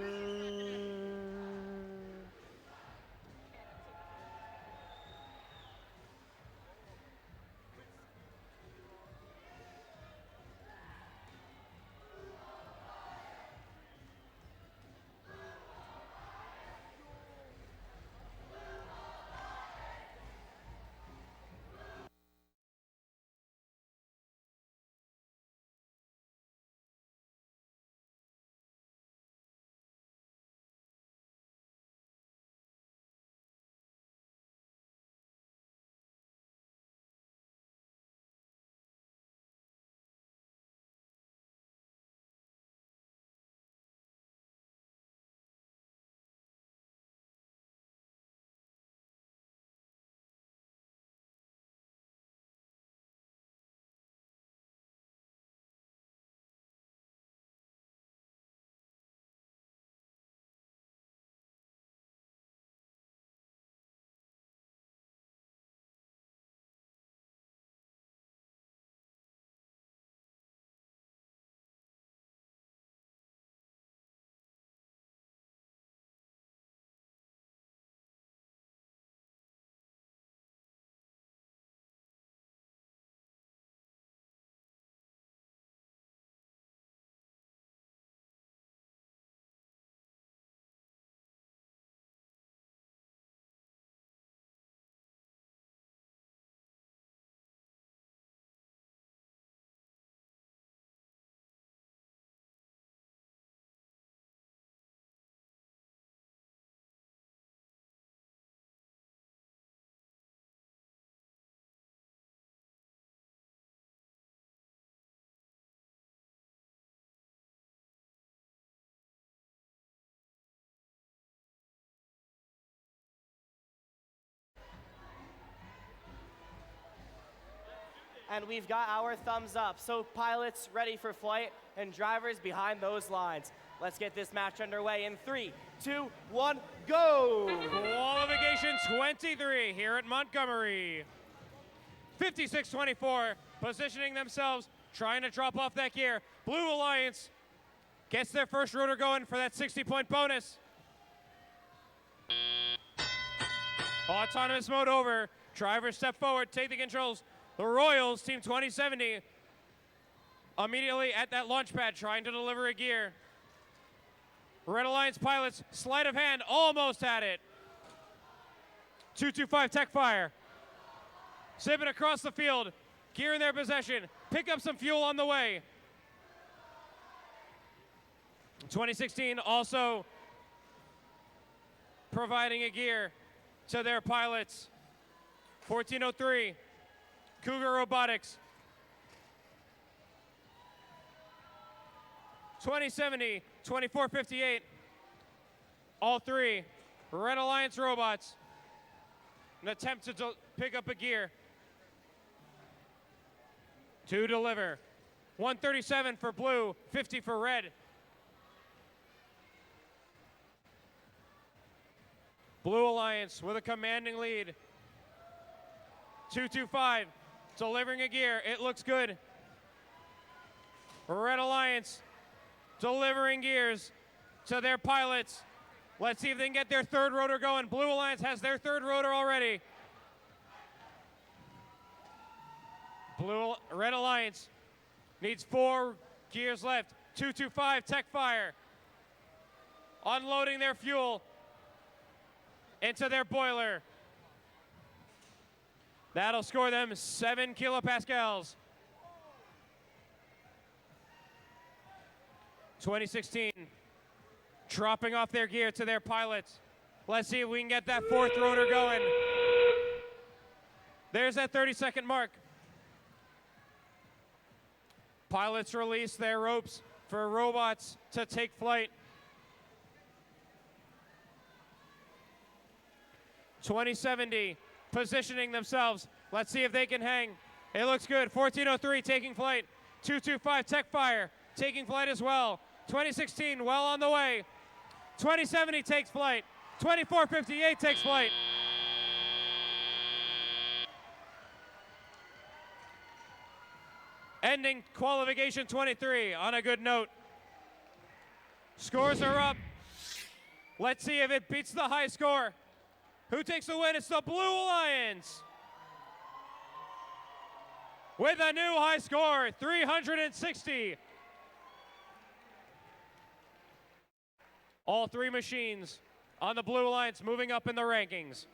And we've got our thumbs up. So pilots ready for flight and drivers behind those lines. Let's get this match underway in 3, 2, 1, go! Qualification 23 here at Montgomery. 56-24, positioning themselves, trying to drop off that gear. Blue Alliance gets their first rotor going for that 60-point bonus. Autonomous mode over. Drivers step forward, take the controls. The Royals, team 2070, immediately at that launch pad trying to deliver a gear. Red Alliance pilots, sleight of hand, almost had it. 225 Tech Fire. Zipping across the field, gear in their possession, pick up some fuel on the way. 2016 also providing a gear to their pilots. 1403, Cougar Robotics. 2070, 2458, all three Red Alliance robots. An attempt to pick up a gear. To deliver. 137 for blue, 50 for red. Blue Alliance with a commanding lead. 225, delivering a gear. It looks good. Red Alliance delivering gears to their pilots. Let's see if they can get their third rotor going. Blue Alliance has their third rotor already. Red Alliance needs 4 gears left. 225 Tech Fire. Unloading their fuel into their boiler. That'll score them 7 kilopascals. 2016 dropping off their gear to their pilots. Let's see if we can get that fourth rotor going. There's that 30-second mark. Pilots release their ropes for robots to take flight. 2070 positioning themselves. Let's see if they can hang. It looks good. 1403 taking flight. 225 tech fire taking flight as well. 2016 well on the way. 2070 takes flight. 2458 takes flight. Ending qualification 23 on a good note. Scores are up. Let's see if it beats the high score. Who takes the win? It's the Blue Alliance. With a new high score, 360. All three machines on the Blue Alliance moving up in the rankings.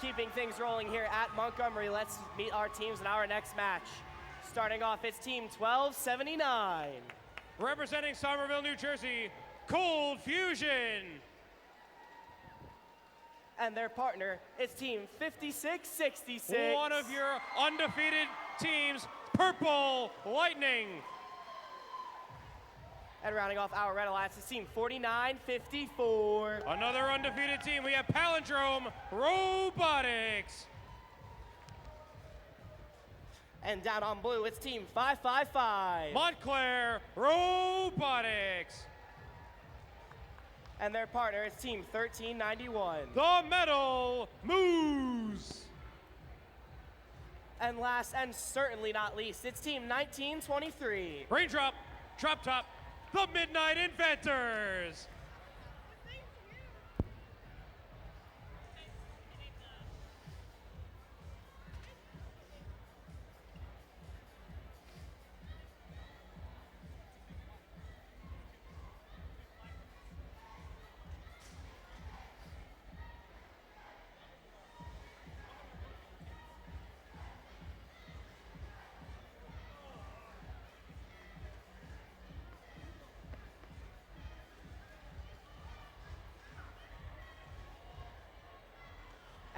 Keeping things rolling here at Montgomery, let's meet our teams in our next match. Starting off, it's Team 1279. Representing Somerville, New Jersey, Cold Fusion. And their partner is Team 5666. One of your undefeated teams, Purple Lightning. And rounding off our Red Alliance is Team 4954. Another undefeated team, we have Palindrome Robotics. And down on blue, it's Team 555. Montclair Robotics. And their partner is Team 1391. The Metal Moose. And last and certainly not least, it's Team 1923. Raindrop, Drop Top, the Midnight Inventors.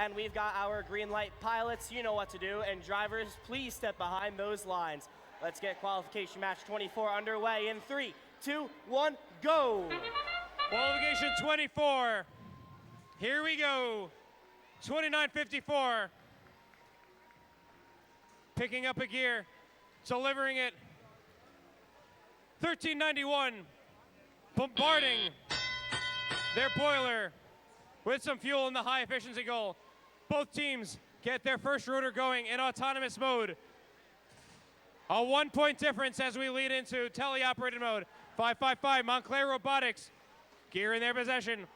And we've got our green light pilots, you know what to do, and drivers, please step behind those lines. Let's get qualification match 24 underway in 3, 2, 1, go! Qualification 24. Here we go. 29.54. Picking up a gear, delivering it. 13.91. Bombarding their boiler with some fuel in the high efficiency goal. Both teams get their first rotor going in autonomous mode. A 1-point difference as we lead into teleoperated mode. 555 Montclair Robotics, gear in their possession.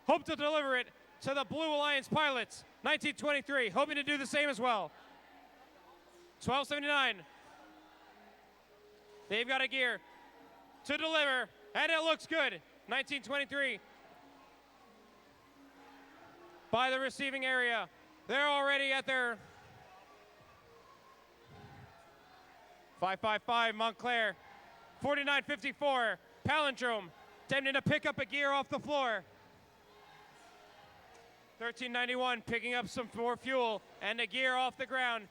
Hope to deliver it to the Blue Alliance pilots. 1923, hoping to do the same as well. 1279, they've got a gear to deliver, and it looks good. 1923, by the receiving area. They're already at their 555 Montclair. 49.54 Palindrome, attempting to pick up a gear off the floor. 13.91 picking up some more fuel and a gear off the ground.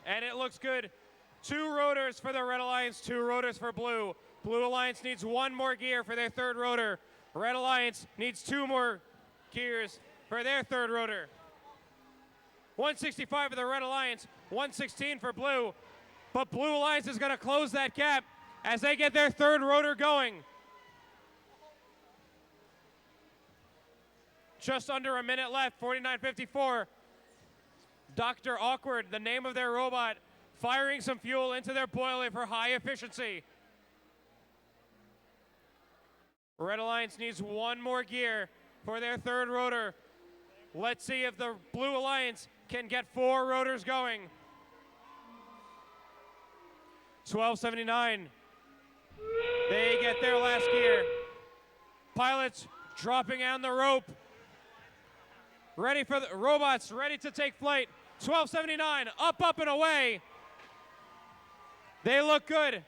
And it looks good. 2 rotors for the Red Alliance, 2 rotors for Blue. Blue Alliance needs 1 more gear for their 3rd rotor. Red Alliance needs 2 more gears for their 3rd rotor. 165 for the Red Alliance, 116 for Blue. But Blue Alliance is going to close that gap as they get their 3rd rotor going. Just under a minute left, 49.54. Dr. Awkward, the name of their robot, firing some fuel into their boiler for high efficiency. Red Alliance needs 1 more gear for their 3rd rotor. Let's see if the Blue Alliance can get 4 rotors going. 12.79. They get their last gear. Pilots dropping on the rope. Ready for the robots, ready to take flight. 12.79, up, and away. They look good.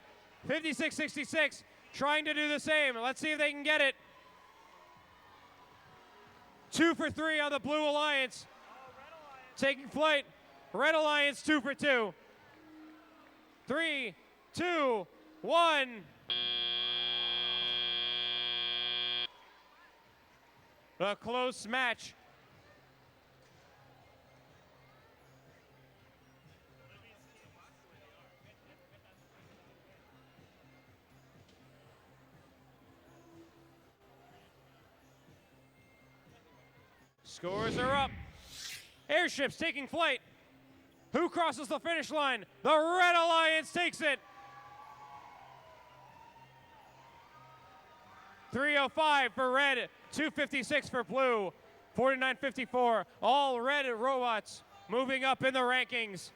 56.66, trying to do the same. Let's see if they can get it. 2 for 3 on the Blue Alliance. Taking flight. Red Alliance 2 for 2. 3, 2, 1. A close match. Scores are up. Airships taking flight. Who crosses the finish line? The Red Alliance takes it. 305 for Red, 256 for Blue, 49.54. All Red robots moving up in the rankings.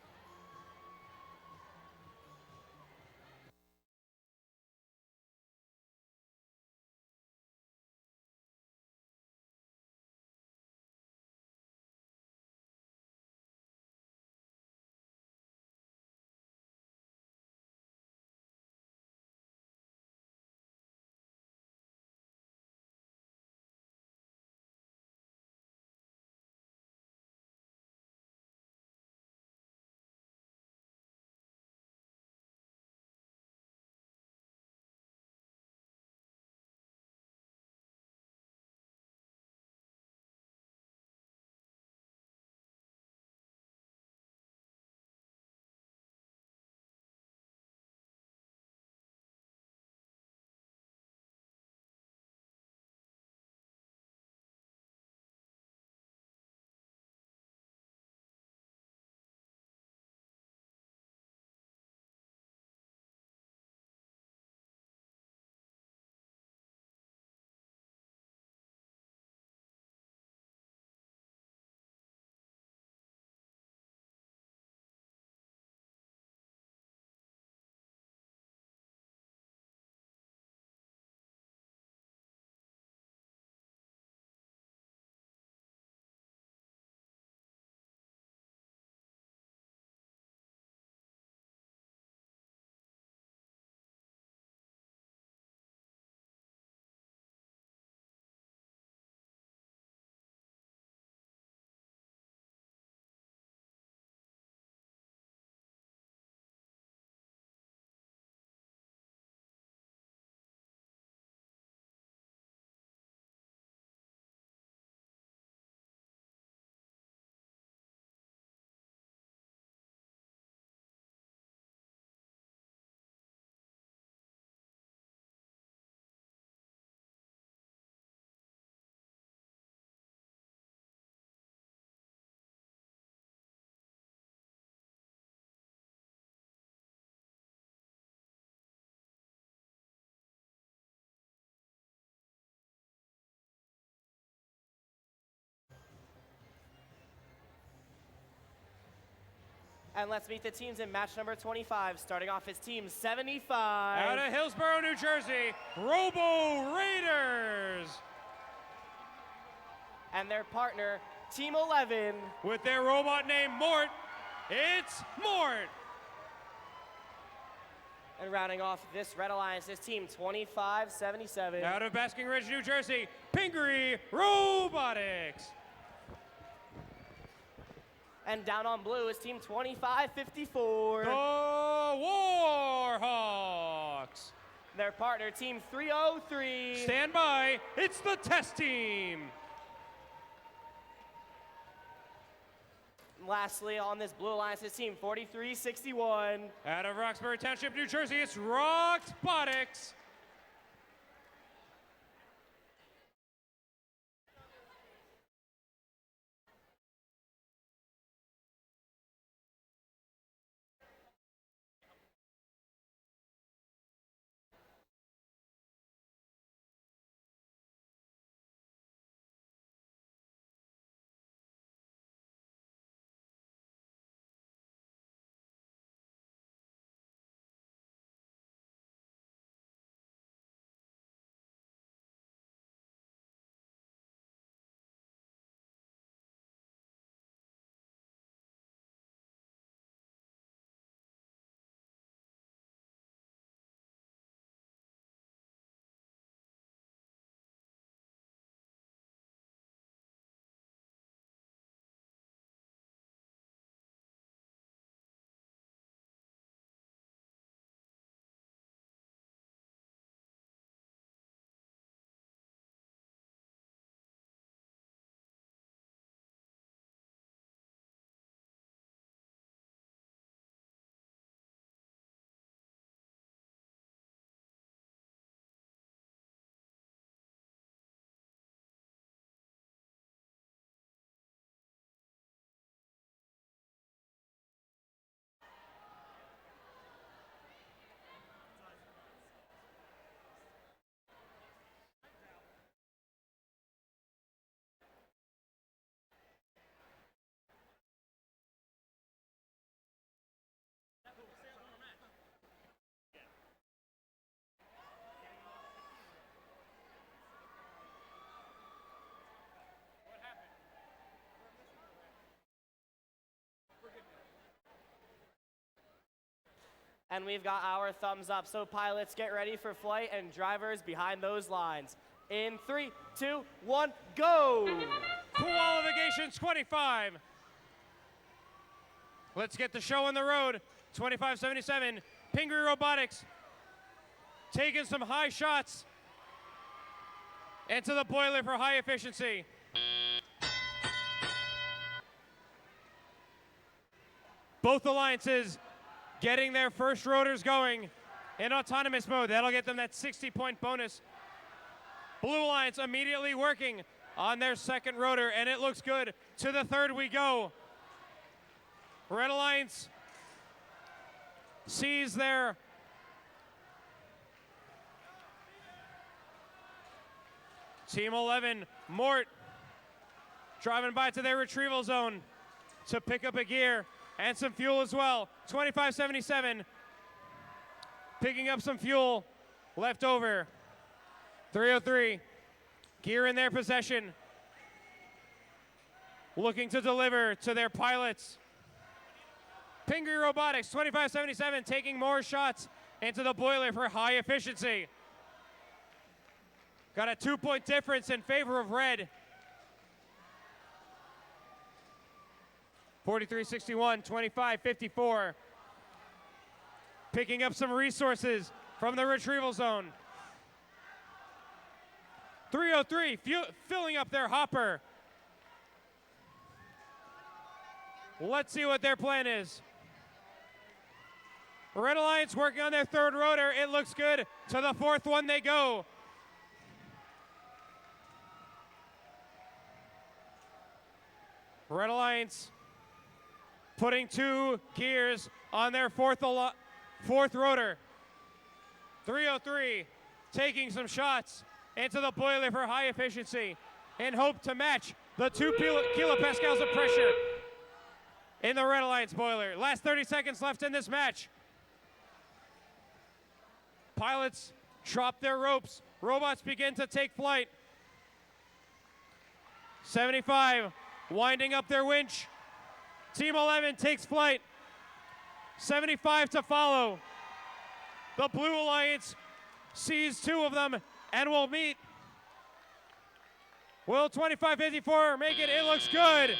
And let's meet the teams in match number 25, starting off as team 75. Out of Hillsborough, New Jersey, Robo Raiders. And their partner, team 11. With their robot named Mort, it's Mort. And rounding off this Red Alliance is team 2577. Out of Basking Ridge, New Jersey, Pingree Robotics. And down on blue is team 2554. The Warhawks. Their partner, team 303. Stand by, it's the test team. Lastly, on this blue alliance is team 4361. Out of Roxbury Township, New Jersey, it's Roxbotics. And we've got our thumbs up. So pilots, get ready for flight, and drivers behind those lines. In 3, 2, 1, go! Qualification 25. Let's get the show on the road. 2577, Pingree Robotics taking some high shots into the boiler for high efficiency. Both alliances getting their first rotors going in autonomous mode. That'll get them that 60-point bonus. Blue Alliance immediately working on their second rotor, and it looks good. To the third we go. Red Alliance sees their Team 11, Mort, driving by to their retrieval zone to pick up a gear and some fuel as well. 2577, picking up some fuel left over. 303, gear in their possession, looking to deliver to their pilots. Pingree Robotics, 2577, taking more shots into the boiler for high efficiency. Got a 2-point difference in favor of red. 4361, 2554. Picking up some resources from the retrieval zone. 303, filling up their hopper. Let's see what their plan is. Red Alliance working on their third rotor. It looks good. To the fourth one they go. Red Alliance putting 2 gears on their fourth rotor. 303 taking some shots into the boiler for high efficiency in hope to match the 2 kilopascals of pressure in the Red Alliance boiler. Last 30 seconds left in this match. Pilots drop their ropes. Robots begin to take flight. 75 winding up their winch. Team 11 takes flight. 75 to follow. The Blue Alliance sees 2 of them and will meet. Will 2554 make it? It looks good.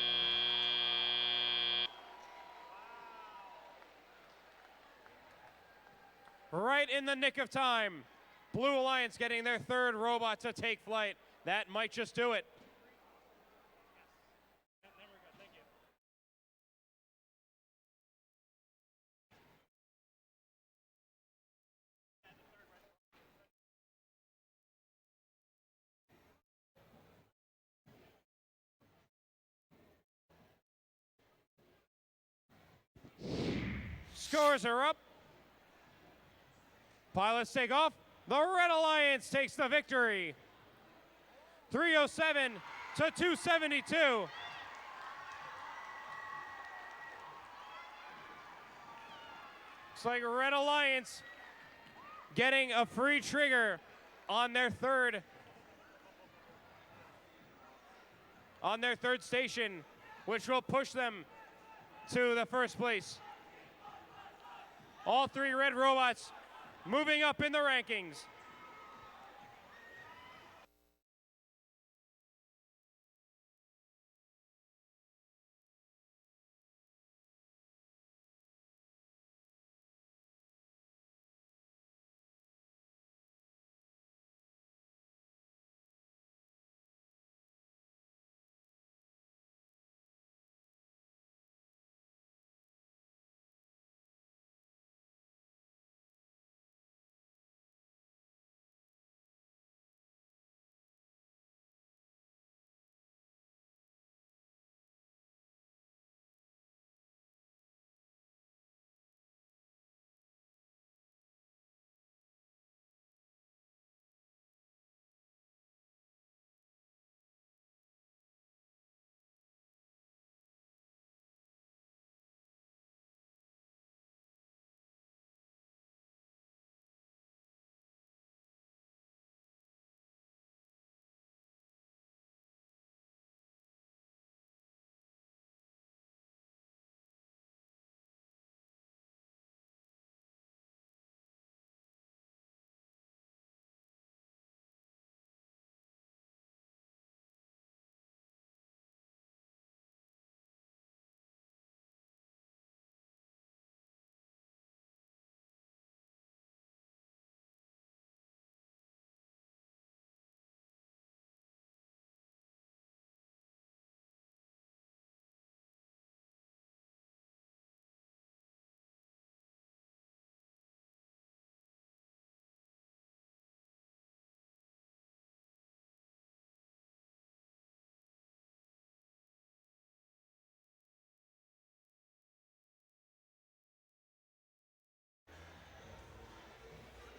Right in the nick of time. Blue Alliance getting their 3rd robot to take flight. That might just do it. Scores are up. Pilots take off. The Red Alliance takes the victory. 307 to 272. Looks like Red Alliance getting a free trigger on their third station, which will push them to the first place. All 3 red robots moving up in the rankings.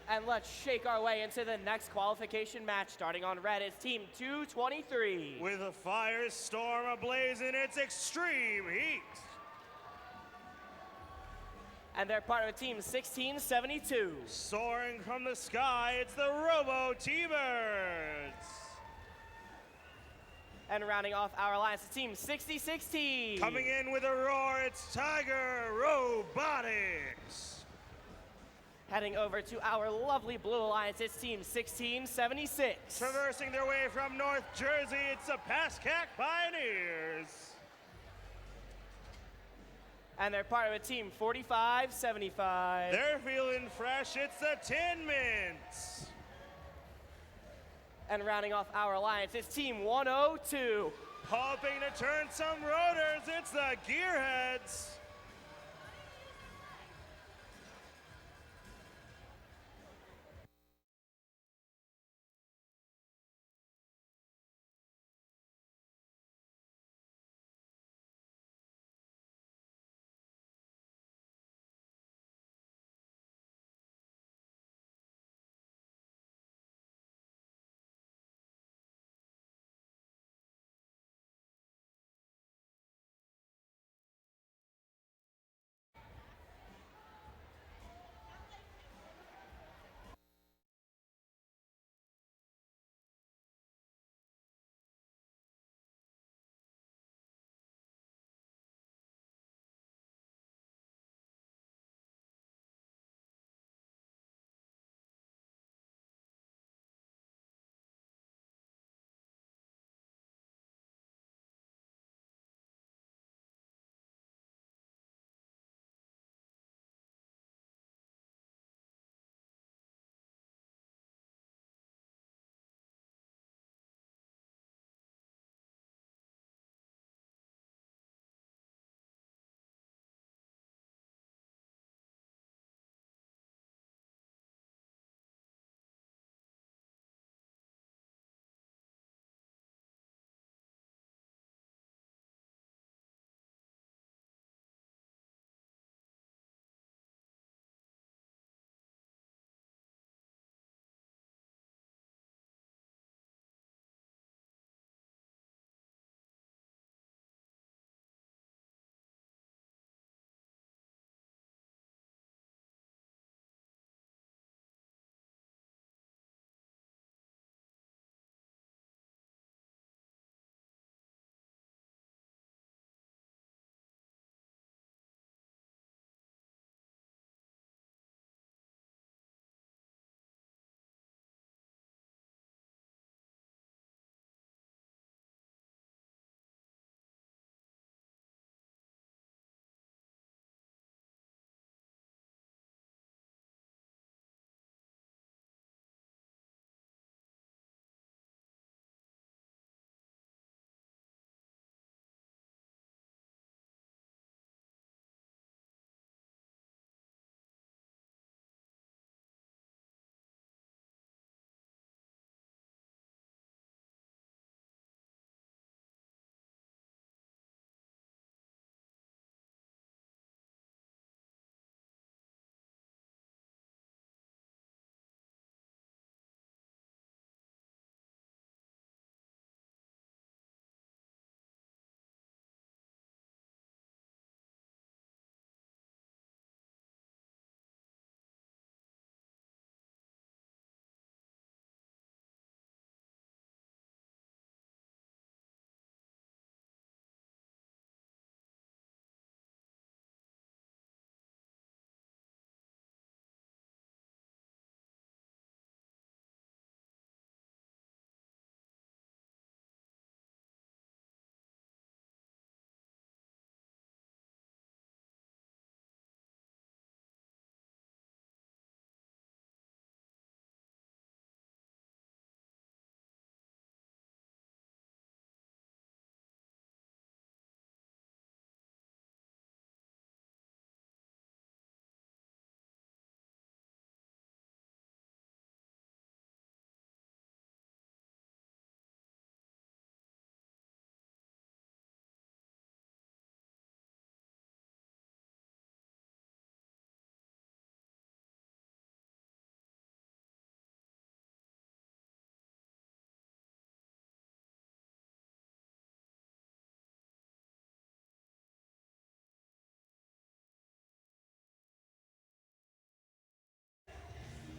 And let's shake our way into the next qualification match. Starting on red is Team 223. With a firestorm ablaze in its extreme heat. And they're part of Team 1672. Soaring from the sky, it's the Robo T-Birds. And rounding off our alliance is Team 6016. Coming in with a roar, it's Tiger Robotics. Heading over to our lovely Blue Alliance, it's Team 1676. Traversing their way from North Jersey, it's the Pascack Pioneers. And they're part of a Team 4575. They're feeling fresh, it's the Tin Mints. And rounding off our alliance, it's Team 102. Hoping to turn some rotors, it's the Gearheads.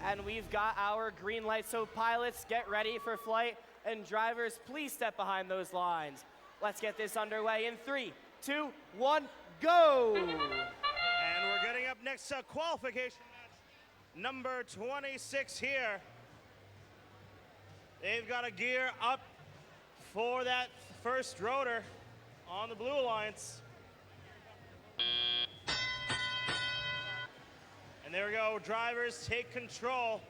And we've got our green light, so pilots, get ready for flight, and drivers, please step behind those lines. Let's get this underway in 3, 2, 1, go! And we're getting up next to qualification match number 26 here. They've got a gear up for that first rotor on the Blue Alliance. And there we go, drivers take control.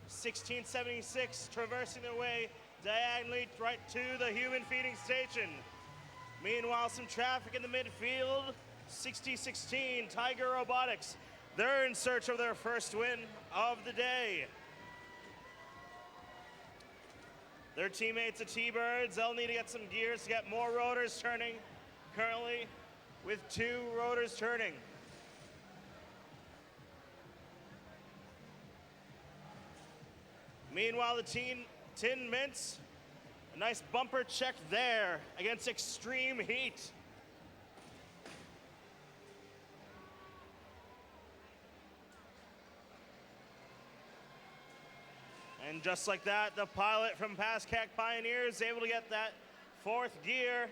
1676 traversing their way diagonally right to the human feeding station. Meanwhile, some traffic in the midfield. 6016 Tiger Robotics. They're in search of their first win of the day. Their teammates, the T-Birds, they'll need to get some gears to get more rotors turning. Currently with 2 rotors turning. Meanwhile, the Tin Mints, a nice bumper check there against extreme heat. And just like that, the pilot from Pascack Pioneers is able to get that 4th gear,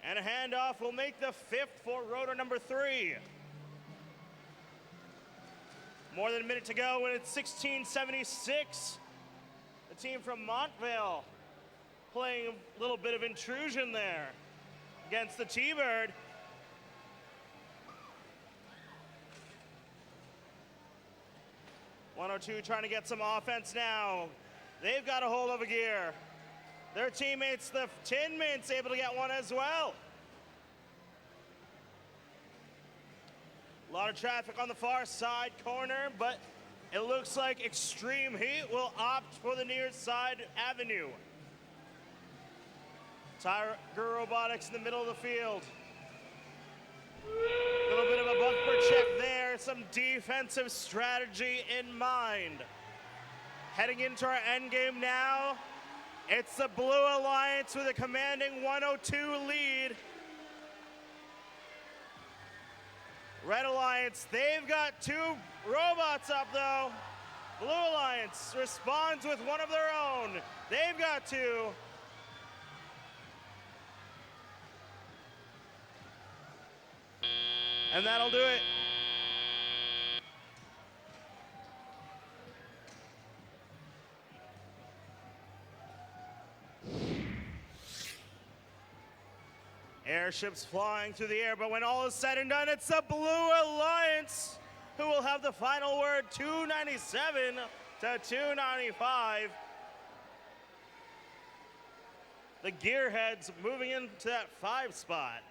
and a handoff will make the 5th for rotor number 3. More than a minute to go, and it's 1676. The team from Montvale playing a little bit of intrusion there against the T-Bird. (102) trying to get some offense now. They've got a hold of a gear. Their teammates, the Tin Mints, able to get one as well. A lot of traffic on the far side corner, but it looks like Extreme Heat will opt for the near side avenue. Tiger Robotics in the middle of the field. A little bit of a bumper check there, some defensive strategy in mind. Heading into our end game now, it's the Blue Alliance with a commanding 102 lead. Red Alliance, they've got 2 robots up though. Blue Alliance responds with one of their own. They've got 2. And that'll do it. Airships flying through the air, but when all is said and done, it's the Blue Alliance who will have the final word, 297 to 295. The Gearheads moving into that 5 spot.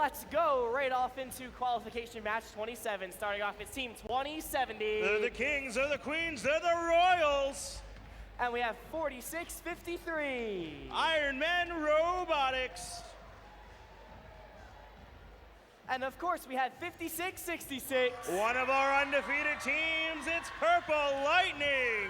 let's go right off into qualification match 27, starting off with team 2070. They're the kings, they're the queens, they're the royals. And we have 4653. Iron Man Robotics. And of course, we have 5666. One of our undefeated teams, it's Purple Lightning.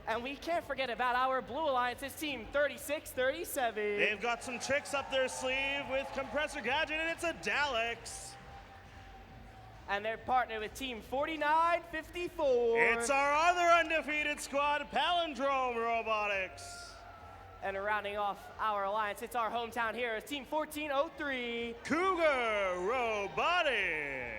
And we can't forget about our Blue Alliance's team, 3637. They've got some tricks up their sleeve with Compressor Gadget, and it's a Daleks. And they're partnered with team 4954. It's our other undefeated squad, Palindrome Robotics. And rounding off our alliance, it's our hometown heroes, team 1403. Cougar Robotics.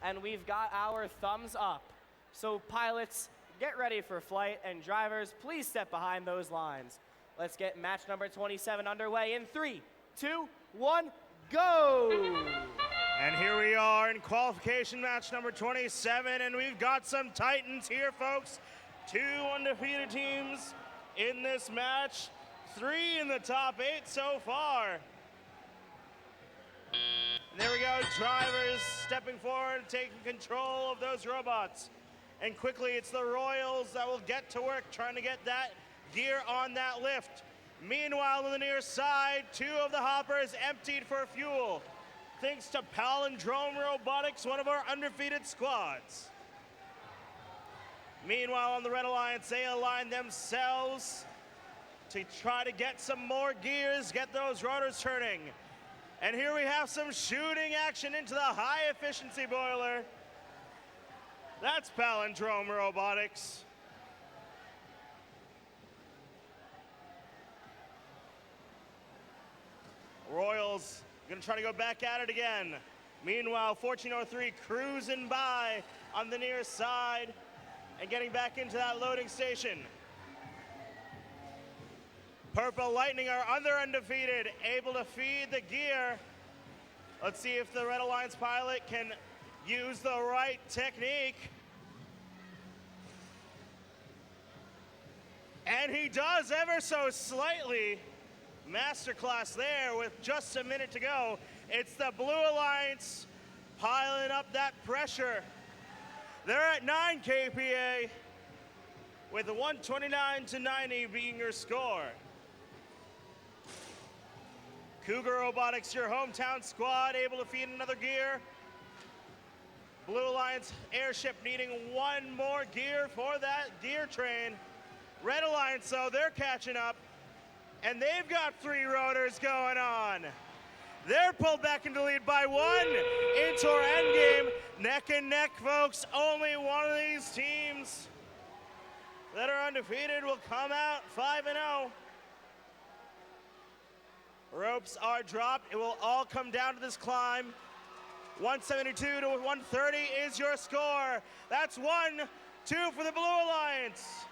And we've got our thumbs up. So pilots, get ready for flight, and drivers, please step behind those lines. Let's get match number 27 underway in 3, 2, 1, go! And here we are in qualification match number 27, and we've got some titans here, folks. 2 undefeated teams in this match, 3 in the top 8 so far. And there we go, drivers stepping forward, taking control of those robots. And quickly, it's the Royals that will get to work trying to get that gear on that lift. Meanwhile, on the near side, 2 of the hoppers emptied for fuel. Thanks to Palindrome Robotics, one of our undefeated squads. Meanwhile, on the Red Alliance, they align themselves to try to get some more gears, get those rotors turning. And here we have some shooting action into the high efficiency boiler. That's Palindrome Robotics. Royals gonna try to go back at it again. Meanwhile, 1403 cruising by on the near side and getting back into that loading station. Purple Lightning are under undefeated, able to feed the gear. Let's see if the Red Alliance pilot can use the right technique. And he does ever so slightly. Masterclass there with just a minute to go. It's the Blue Alliance piling up that pressure. They're at 9 kPa with 129-90 being your score. Cougar Robotics, your hometown squad, able to feed another gear. Blue Alliance airship needing one more gear for that gear train. Red Alliance, though, they're catching up, and they've got 3 rotors going on. They're pulled back into lead by 1 into our end game. Neck and neck, folks. Only one of these teams that are undefeated will come out 5-0. Ropes are dropped. It will all come down to this climb. 172 to 130 is your score. That's 1-2 for the Blue Alliance.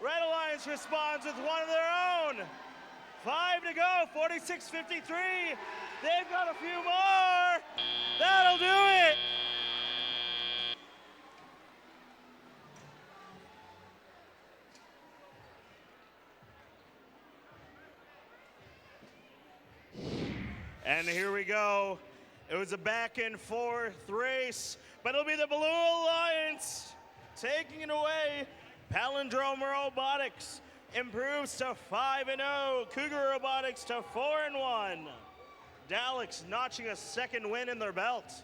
Red Alliance responds with one of their own. 5 to go, 46-53. They've got a few more. That'll do it. And here we go. It was a back and forth race, but it'll be the Blue Alliance taking it away. Palindrome Robotics improves to 5-0. Cougar Robotics to 4-1. Daleks notching a second win in their belt.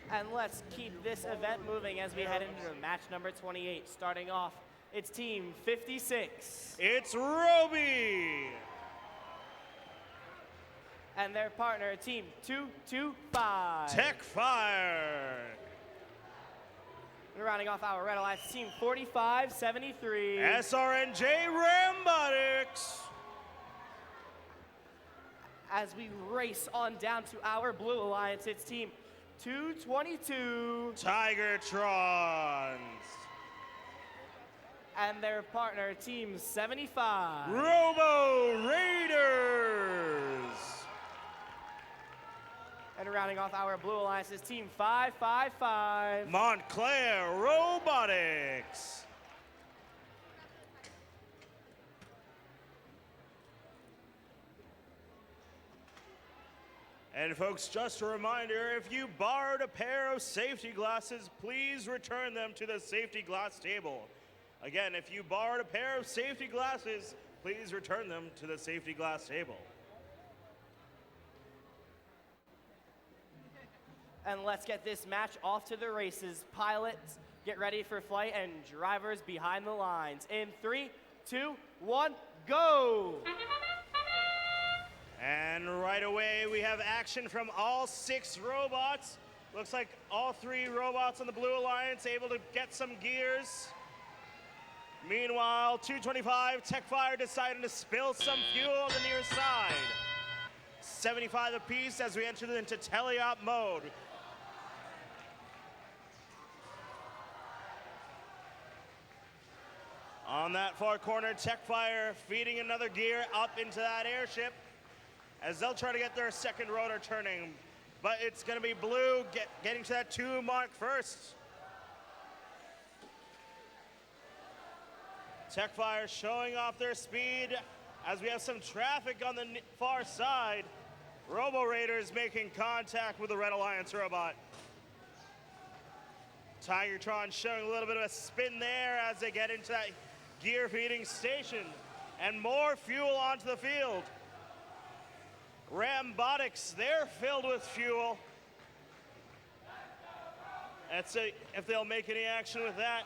And let's keep this event moving as we head into match number 28. Starting off, it's team 56. It's Roby. And their partner, team 225. Tech Fire. And rounding off our Red Alliance, team 4573. SRNJ Rambotics. As we race on down to our Blue Alliance, it's team 222. Tigertrons. And their partner, team 75. Robo Raiders. rounding off our Blue Alliance's Team 555. Montclair Robotics. And folks, just a reminder, if you borrowed a pair of safety glasses, please return them to the safety glass table. Again, if you borrowed a pair of safety glasses, please return them to the safety glass table. And let's get this match off to the races. Pilots, get ready for flight, and drivers behind the lines. In 3, 2, 1, go! And right away, we have action from all 6 robots. Looks like all 3 robots on the Blue Alliance able to get some gears. Meanwhile, 225 Techfire deciding to spill some fuel on the near side. 75 apiece as we enter into teleop mode. On that far corner, Techfire feeding another gear up into that airship as they'll try to get their second rotor turning. But it's going to be Blue getting to that 2 mark first. Techfire showing off their speed as we have some traffic on the far side. Robo Raiders making contact with the Red Alliance robot. Tigertron showing a little bit of a spin there as they get into that gear feeding station. And more fuel onto the field. Rambotics, they're filled with fuel. Let's see if they'll make any action with that.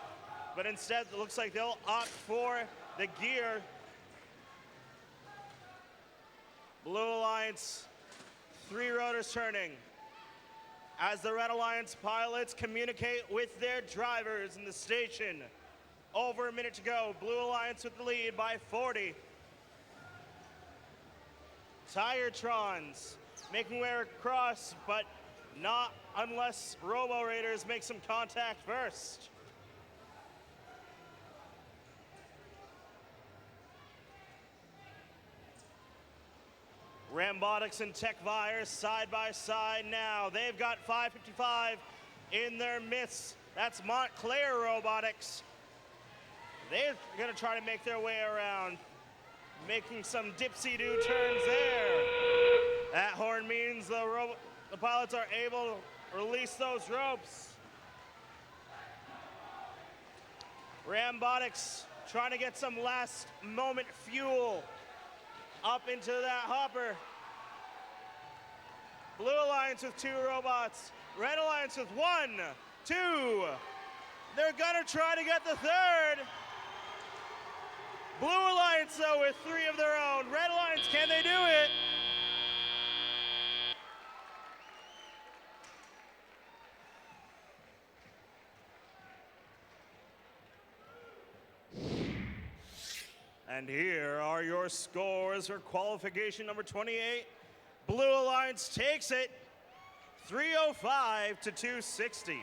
But instead, it looks like they'll opt for the gear. Blue Alliance, 3 rotors turning. As the Red Alliance pilots communicate with their drivers in the station. Over a minute to go, Blue Alliance with the lead by 40. Tigertrons making way across, but not unless Robo Raiders make some contact first. Rambotics and Techfire side by side now. They've got 555 in their midst. That's Montclair Robotics. They're gonna try to make their way around, making some dipsy-do turns there. That horn means the pilots are able to release those ropes. Rambotics trying to get some last moment fuel up into that hopper. Blue Alliance with 2 robots. Red Alliance with 1, 2. They're gonna try to get the 3rd. Blue Alliance, though, with 3 of their own. Red Alliance, can they do it? And here are your scores for qualification number 28. Blue Alliance takes it 305 to 260.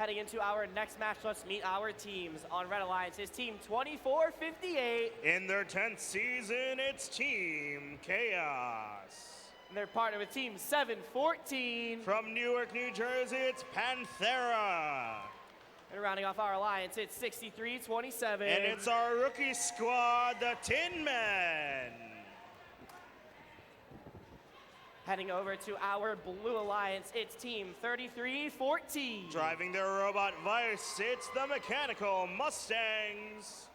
Heading into our next match, let's meet our teams. On Red Alliance is Team 2458. In their 10th season, it's Team Chaos. And they're partnered with Team 714. From Newark, New Jersey, it's Panthera. And rounding off our alliance, it's 6327. And it's our rookie squad, the Tin Men. Heading over to our Blue Alliance, it's Team 3314. Driving their robot Vice, it's the Mechanical Mustangs.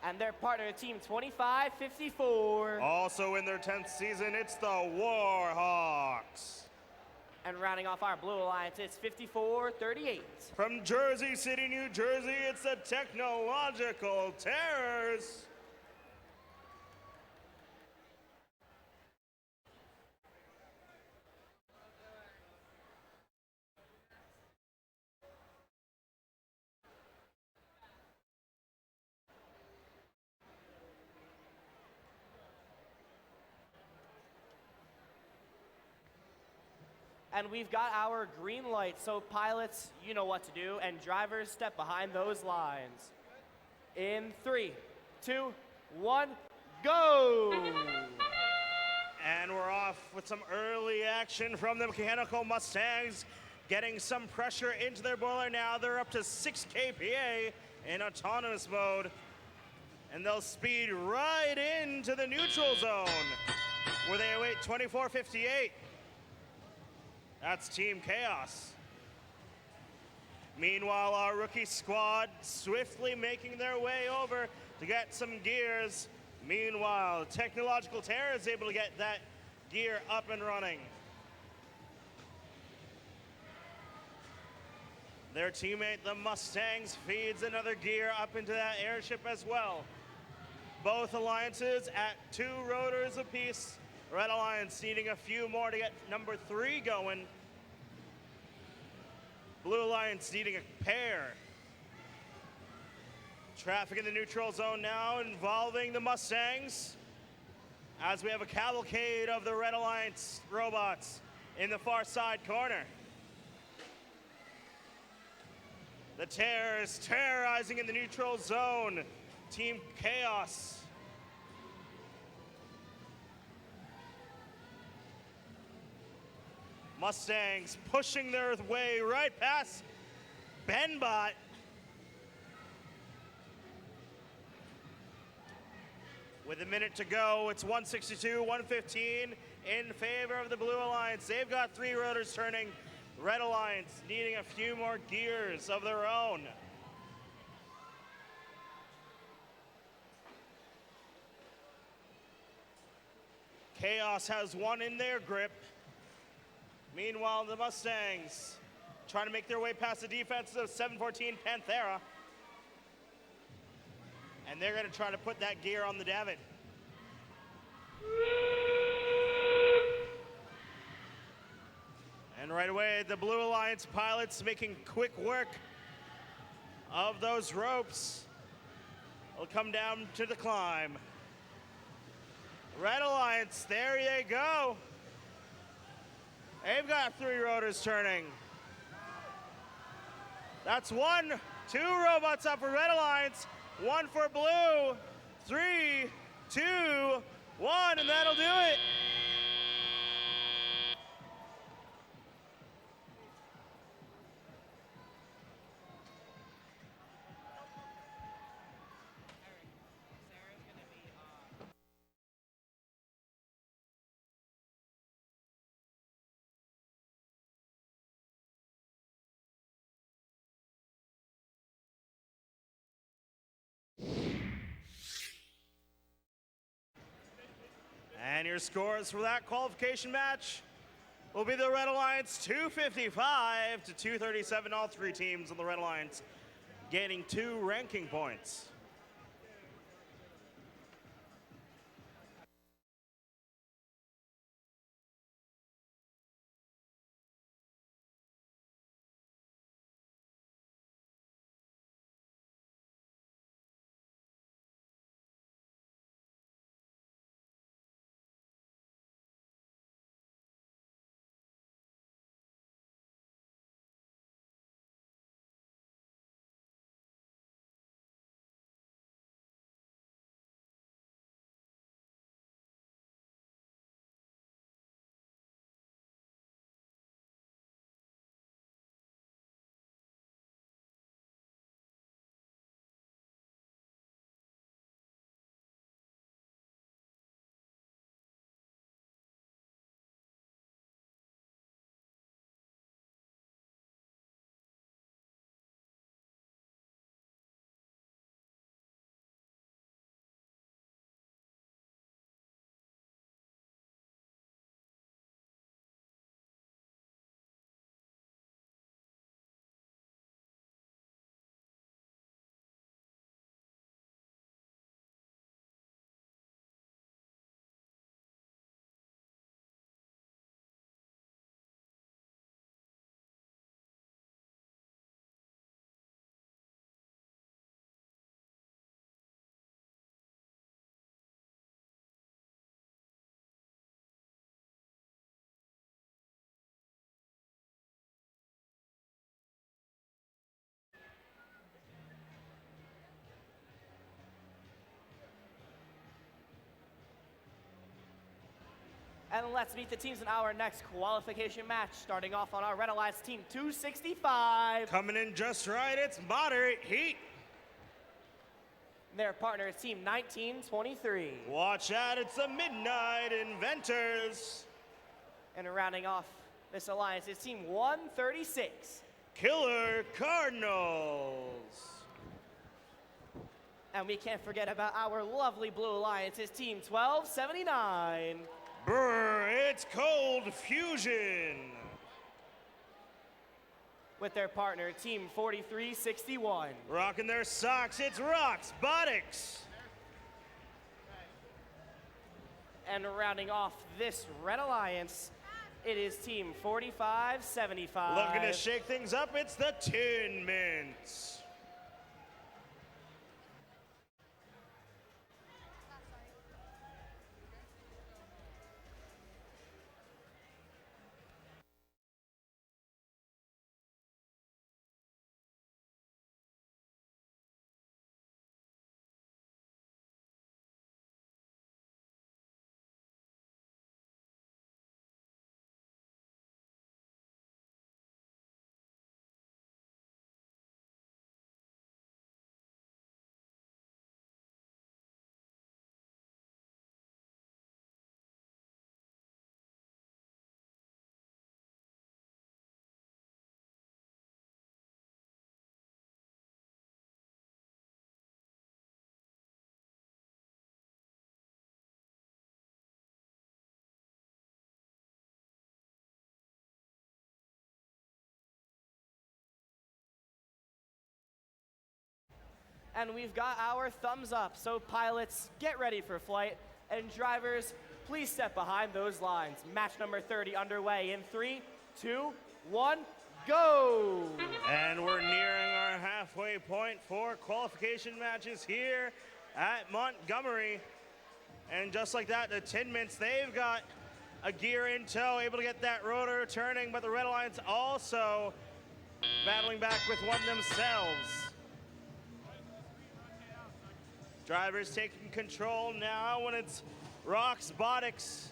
And their partner, Team 2554. Also in their 10th season, it's the Warhawks. And rounding off our Blue Alliance, it's 5438. From Jersey City, New Jersey, it's the Technological Terrors. And we've got our green light, so pilots, you know what to do, and drivers step behind those lines. In 3, 2, 1, go! And we're off with some early action from the Mechanical Mustangs, getting some pressure into their boiler now. They're up to 6 kPa in autonomous mode, and they'll speed right into the neutral zone, where they await 2458. That's Team Chaos. Meanwhile, our rookie squad swiftly making their way over to get some gears. Meanwhile, Technological Terror is able to get that gear up and running. Their teammate, the Mustangs, feeds another gear up into that airship as well. Both alliances at 2 rotors apiece. Red Alliance needing a few more to get number 3 going. Blue Alliance needing a pair. Traffic in the neutral zone now involving the Mustangs, as we have a cavalcade of the Red Alliance robots in the far side corner. The Terrors terrorizing in the neutral zone. Team Chaos. Mustangs pushing their way right past Benbot. With a minute to go, it's 162, 115 in favor of the Blue Alliance. They've got 3 rotors turning. Red Alliance needing a few more gears of their own. Chaos has 1 in their grip. Meanwhile, the Mustangs trying to make their way past the defenses of 714 Panthera. And they're going to try to put that gear on the David. And right away, the Blue Alliance pilots making quick work of those ropes. Will come down to the climb. Red Alliance, there you go. They've got 3 rotors turning. That's 1, 2 robots up for Red Alliance, 1 for Blue. 3, 2, 1, and that'll do it. And your scores for that qualification match will be the Red Alliance 255 to 237. All 3 teams on the Red Alliance gaining 2 ranking points. And let's meet the teams in our next qualification match, starting off on our Red Alliance team 265. Coming in just right, it's Moderate Heat. Their partner is team 1923. Watch out, it's the Midnight Inventors. And rounding off this alliance is team 136. Killer Cardinals. And we can't forget about our lovely blue alliance, is team 1279. Brr, it's Cold Fusion. With their partner, team 4361. Rocking their socks, it's Roxbotics. And rounding off this Red Alliance, it is team 4575. Looking to shake things up, it's the Tin Mints. And we've got our thumbs up. So pilots, get ready for flight. And drivers, please step behind those lines. Match number 30 underway in 3, 2, 1, go! And we're nearing our halfway point for qualification matches here at Montgomery. And just like that, the Tin Mints, they've got a gear in tow, able to get that rotor turning, but the Red Alliance also battling back with one themselves. Drivers taking control now when it's Roxbotics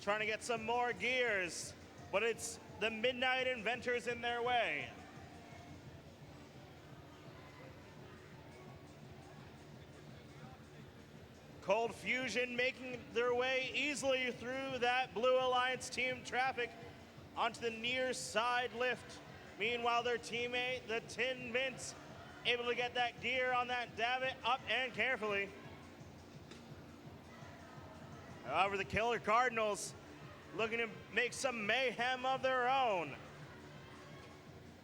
trying to get some more gears, but it's the Midnight Inventors in their way. Cold Fusion making their way easily through that Blue Alliance team traffic onto the near side lift. Meanwhile, their teammate, the Tin Mints, able to get that gear on that davit up and carefully. However, the Killer Cardinals looking to make some mayhem of their own.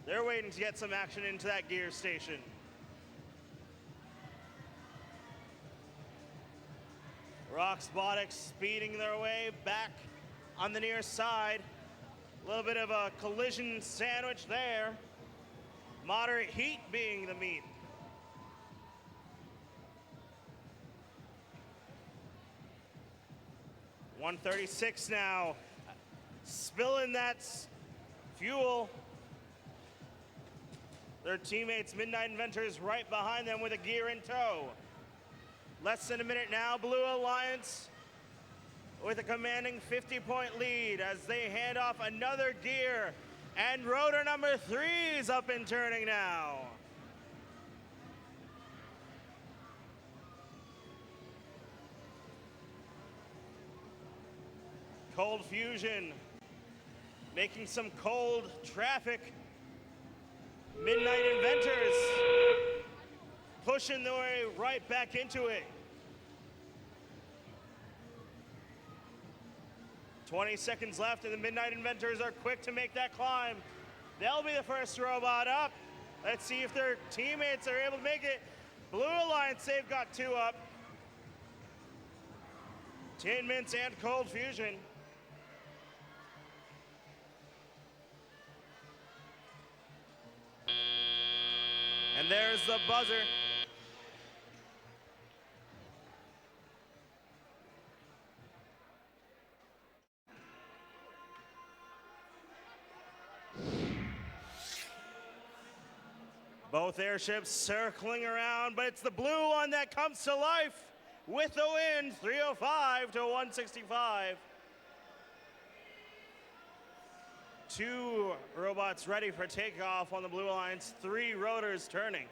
They're waiting to get some action into that gear station. Roxbotics speeding their way back on the near side. A little bit of a collision sandwich there. Moderate Heat being the meat. .136 now, spilling that fuel. Their teammates, Midnight Inventors, right behind them with a gear in tow. Less than a minute now, Blue Alliance with a commanding 50-point lead as they hand off another gear. And rotor number 3 is up and turning now. Cold Fusion making some cold traffic. Midnight Inventors pushing their way right back into it. 20 seconds left, and the Midnight Inventors are quick to make that climb. They'll be the first robot up. Let's see if their teammates are able to make it. Blue Alliance, they've got 2 up. Tin Mints and Cold Fusion. And there's the buzzer. Both airships circling around, but it's the blue one that comes to life with the wind, 305 to 165. 2 robots ready for takeoff on the Blue Alliance, 3 rotors turning.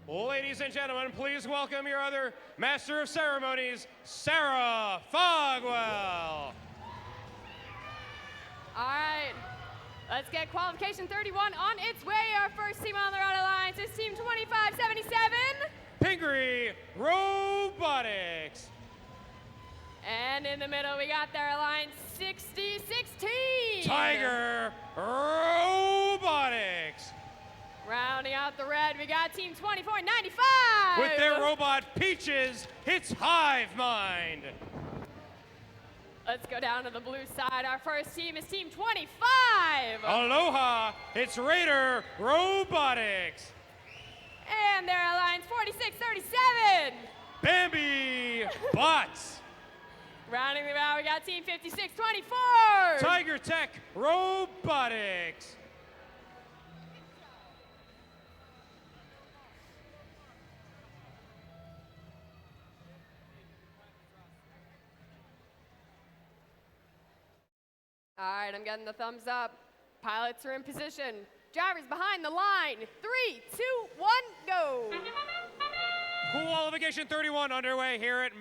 Ladies and gentlemen, please welcome your other Master of Ceremonies, Sarah Fogwell. All right, let's get Qualification 31 on its way. Our first team on the Route Alliance is Team 2577. Pingree Robotics. And in the middle, we got their Alliance 6016. Tiger Robotics. Rounding out the red, we got Team 2495. With their robot Peaches, it's Hive Mind. Let's go down to the blue side. Our first team is Team 25. Aloha, it's Raider Robotics. And their Alliance 4637. Bambi Bots. Rounding them out, we got Team 5624. Tiger Tech Robotics. All right, I'm getting the thumbs up. Pilots are in position. Drivers behind the line. 3, 2, 1, go. Qualification 31 underway here at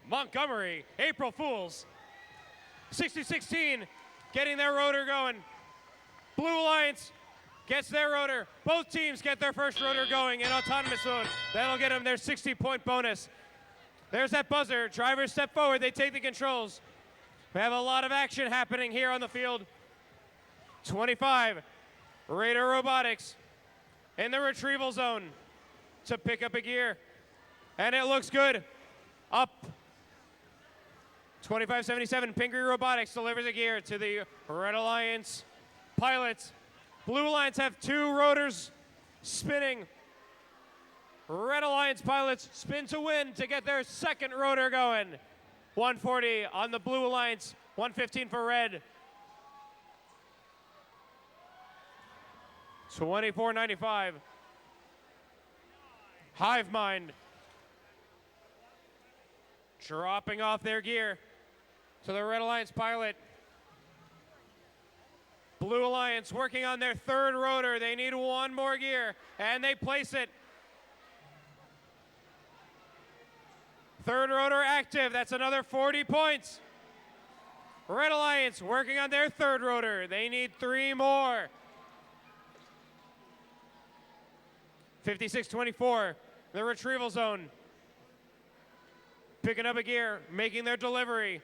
Montgomery. April Fools. 60-16 getting their rotor going. Blue Alliance gets their rotor. Both teams get their first rotor going in autonomous mode. That'll get them their 60-point bonus. There's that buzzer. Drivers step forward. They take the controls. We have a lot of action happening here on the field. 25, Raider Robotics in the retrieval zone to pick up a gear. And it looks good. Up. 2577, Pingree Robotics delivers a gear to the Red Alliance pilots. Blue Alliance have 2 rotors spinning. Red Alliance pilots spin to win to get their second rotor going. 140 on the Blue Alliance, 115 for Red. 2495. Hive Mind dropping off their gear to the Red Alliance pilot. Blue Alliance working on their third rotor. They need 1 more gear, and they place it. Third rotor active. That's another 40 points. Red Alliance working on their third rotor. They need 3 more. 56-24, the retrieval zone. Picking up a gear, making their delivery.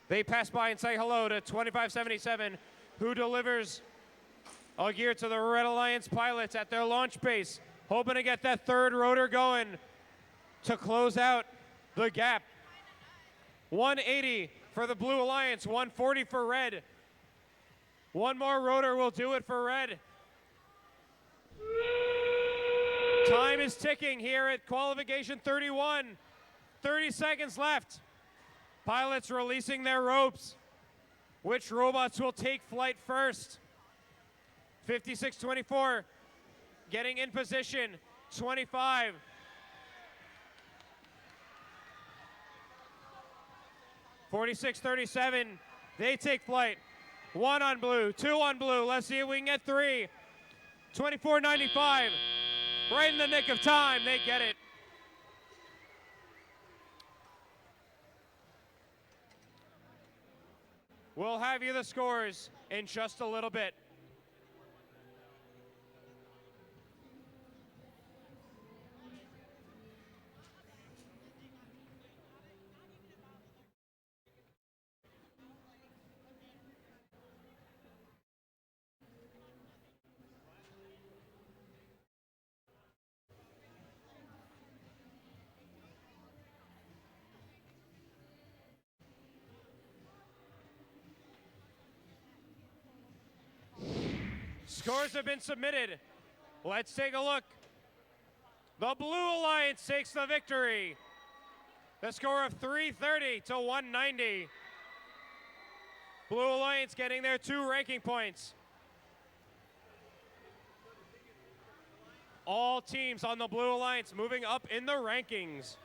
They pass by and say hello to 2577, who delivers a gear to the Red Alliance pilots at their launch base, hoping to get that third rotor going to close out the gap. 180 for the Blue Alliance, 140 for Red. 1 more rotor will do it for Red. Time is ticking here at Qualification 31. 30 seconds left. Pilots releasing their ropes. Which robots will take flight first? 56-24 getting in position. 25. (46-37), they take flight. 1 on blue, 2 on blue. Let's see if we can get 3. 24-95, right in the nick of time, they get it. We'll have you the scores in just a little bit. Scores have been submitted. Let's take a look. The Blue Alliance takes the victory. The score of 330 to 190. Blue Alliance getting their 2 ranking points. All teams on the Blue Alliance moving up in the rankings.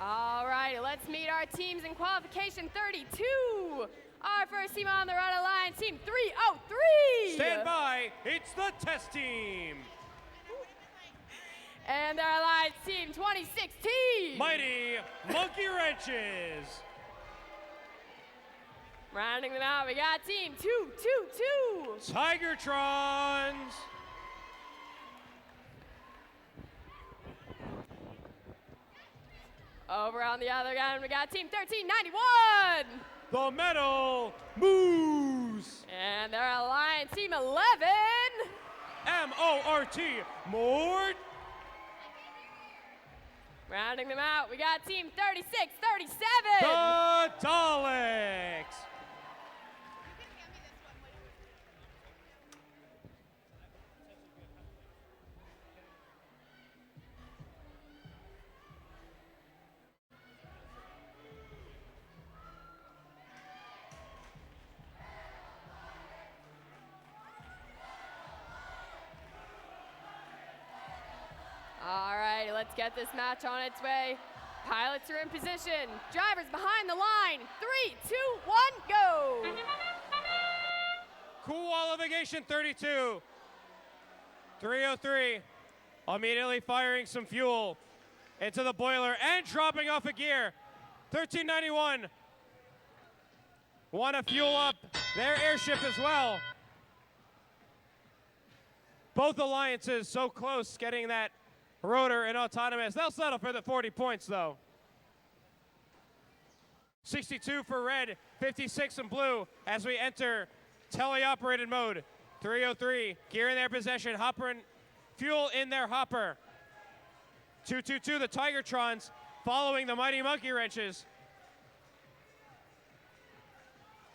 All right, let's meet our teams in qualification 32. Our first team on the red line, team 303. Stand by, it's the test team. And their alliance team 2016. Mighty Monkey Wrenches. Rounding them out, we got team 222. Tigertrons. Over on the other end, we got team 1391. The Metal Moose. And their alliance team 11. M-O-R-T, Mort. Rounding them out, we got team 3637. The Daleks. All right, let's get this match on its way. Pilots are in position. Drivers behind the line. 3, 2, 1, go. Qualification 32. 303. Immediately firing some fuel into the boiler and dropping off a gear. 1391. Want to fuel up their airship as well. Both alliances so close getting that rotor and autonomous. They'll settle for the 40 points though. 62 for red, 56 in blue as we enter teleoperated mode. 303, gear in their possession, hopper and fuel in their hopper. 222, the Tigertrons following the Mighty Monkey Wrenches.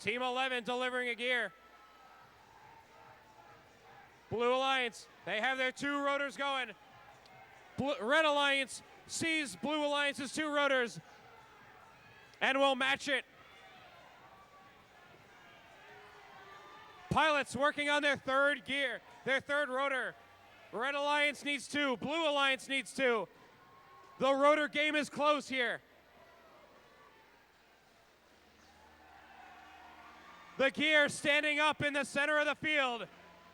Team 11 delivering a gear. Blue Alliance, they have their 2 rotors going. Red Alliance sees Blue Alliance's 2 rotors and will match it. Pilots working on their 3rd gear, their 3rd rotor. Red Alliance needs 2, Blue Alliance needs 2. The rotor game is close here. The gear standing up in the center of the field,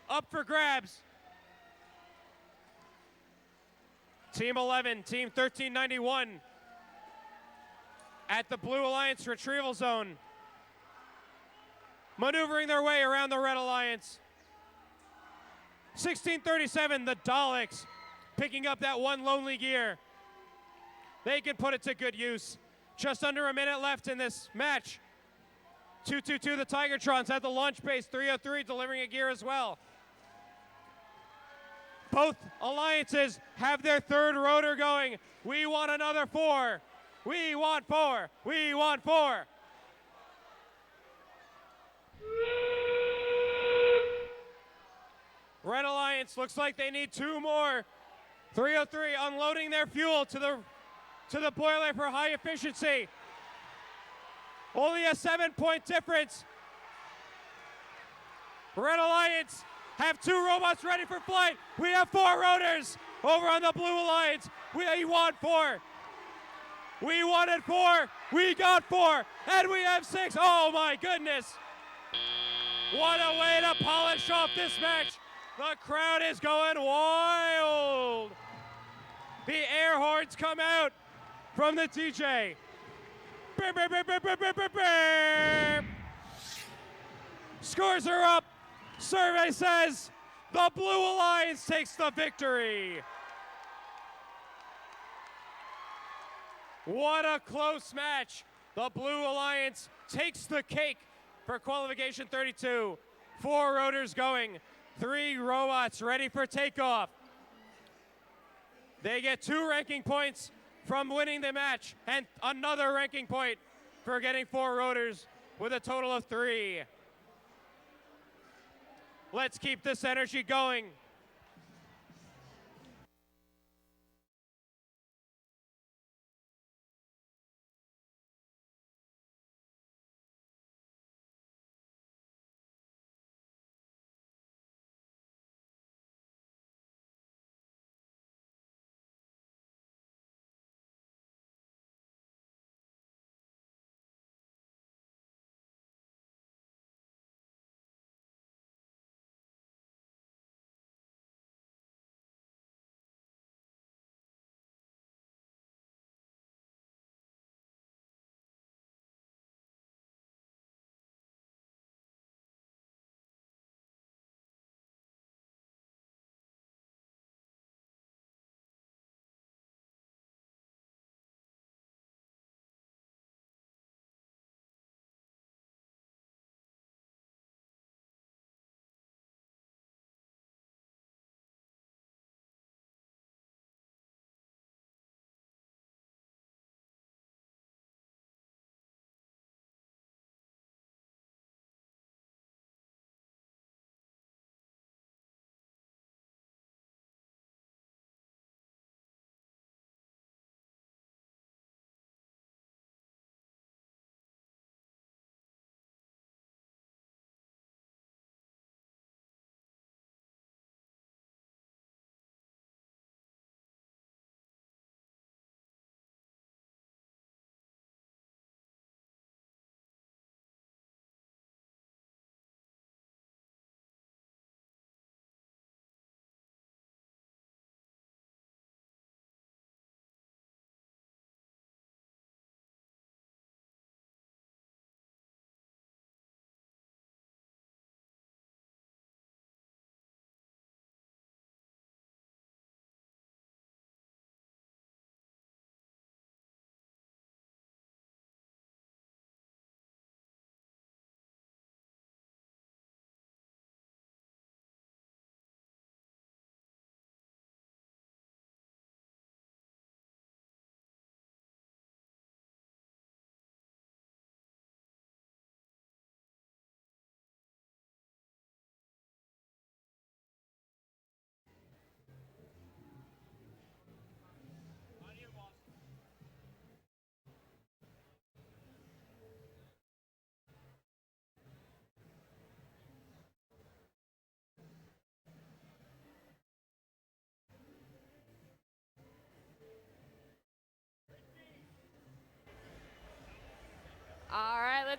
up for grabs. Team 11, Team 1391 at the Blue Alliance retrieval zone, maneuvering their way around the Red Alliance. 1637, the Daleks picking up that 1 lonely gear. They can put it to good use. Just under a minute left in this match. 222, the Tigertrons at the launch base. 303 delivering a gear as well. Both alliances have their 3rd rotor going. We want another 4. We want 4. We want 4. Red Alliance looks like they need 2 more. 303 unloading their fuel to the boiler for high efficiency. Only a 7-point difference. Red Alliance have 2 robots ready for flight. We have 4 rotors over on the Blue Alliance. We want 4. We wanted 4. We got 4. And we have 6. Oh my goodness. What a way to polish off this match. The crowd is going wild. The air horns come out from the DJ. Beep, beep, beep, beep, beep, beep, beep, beep. Scores are up. Survey says the Blue Alliance takes the victory. What a close match. The Blue Alliance takes the cake for qualification 32. 4 rotors going, 3 robots ready for takeoff. They get 2 ranking points from winning the match and another ranking point for getting 4 rotors with a total of 3. Let's keep this energy going.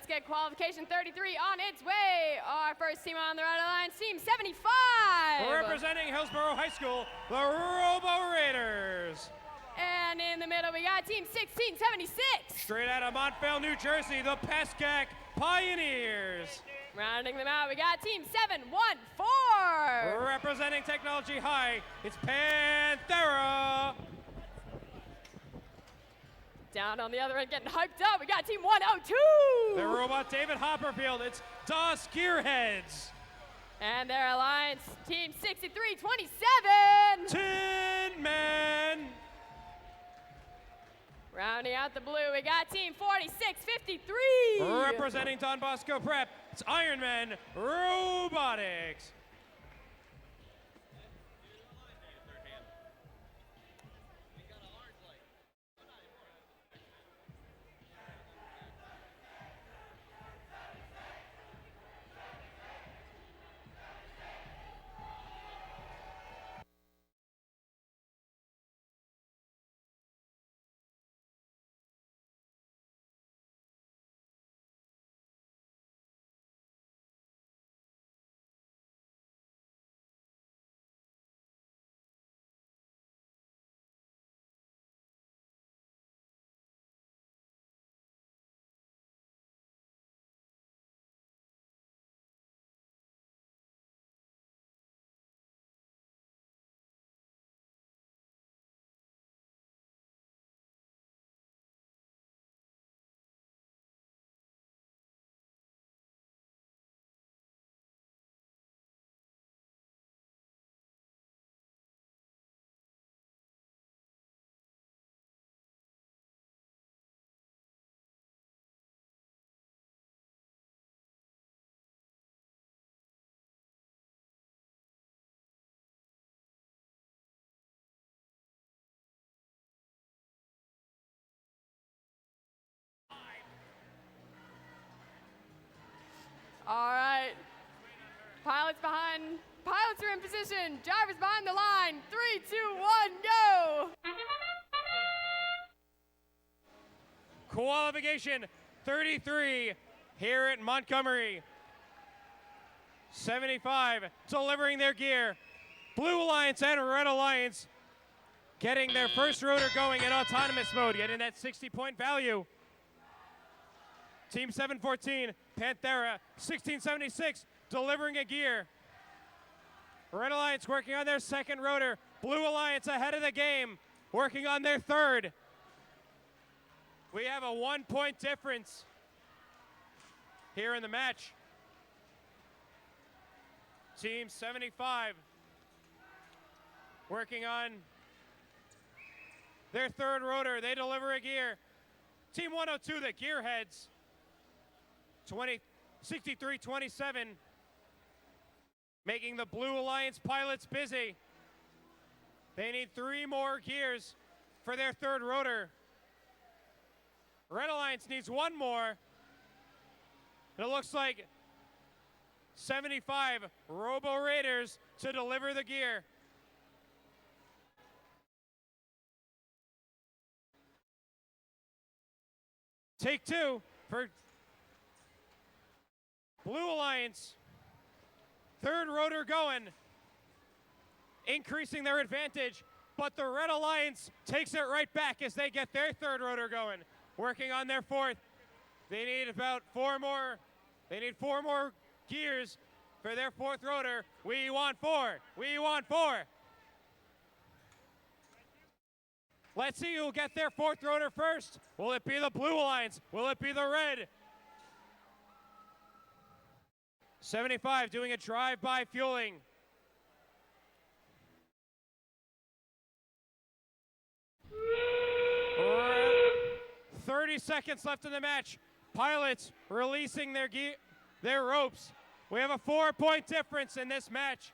let's get qualification 33 on its way. Our first team on the Red Alliance, Team 75. Representing Hillsborough High School, the Robo Raiders. And in the middle, we got Team 1676. Straight out of Montvale, New Jersey, the Pascack Pioneers. Rounding them out, we got Team 714. Representing Technology High, it's Panthera. Down on the other end, getting hyped up, we got Team 102. The robot David Hopperfield, it's DOS Gearheads. And their alliance, Team 6327. Tin Man. Rounding out the blue, we got Team 4653. Representing Don Bosco Prep, it's Iron Man Robotics. All right. Pilots are in position. Drivers behind the line. 3, 2, 1, go. Qualification 33 here at Montgomery. 75 delivering their gear. Blue Alliance and Red Alliance getting their first rotor going in autonomous mode, getting that 60-point value. Team 714, Panthera, 1676, delivering a gear. Red Alliance working on their second rotor. Blue Alliance ahead of the game, working on their third. We have a 1-point difference here in the match. Team 75 working on their third rotor. They deliver a gear. Team 102, the Gearheads, 63-27, making the Blue Alliance pilots busy. They need 3 more gears for their third rotor. Red Alliance needs 1 more. It looks like 75 Robo Raiders to deliver the gear. Take 2 for Blue Alliance. Third rotor going, increasing their advantage, but the Red Alliance takes it right back as they get their third rotor going, working on their fourth. They need about 4 more. They need 4 more gears for their fourth rotor. We want 4. We want 4. Let's see who'll get their fourth rotor first. Will it be the Blue Alliance? Will it be the Red? 75 doing a drive-by fueling. We're 30 seconds left in the match. Pilots releasing their ropes. We have a 4-point difference in this match.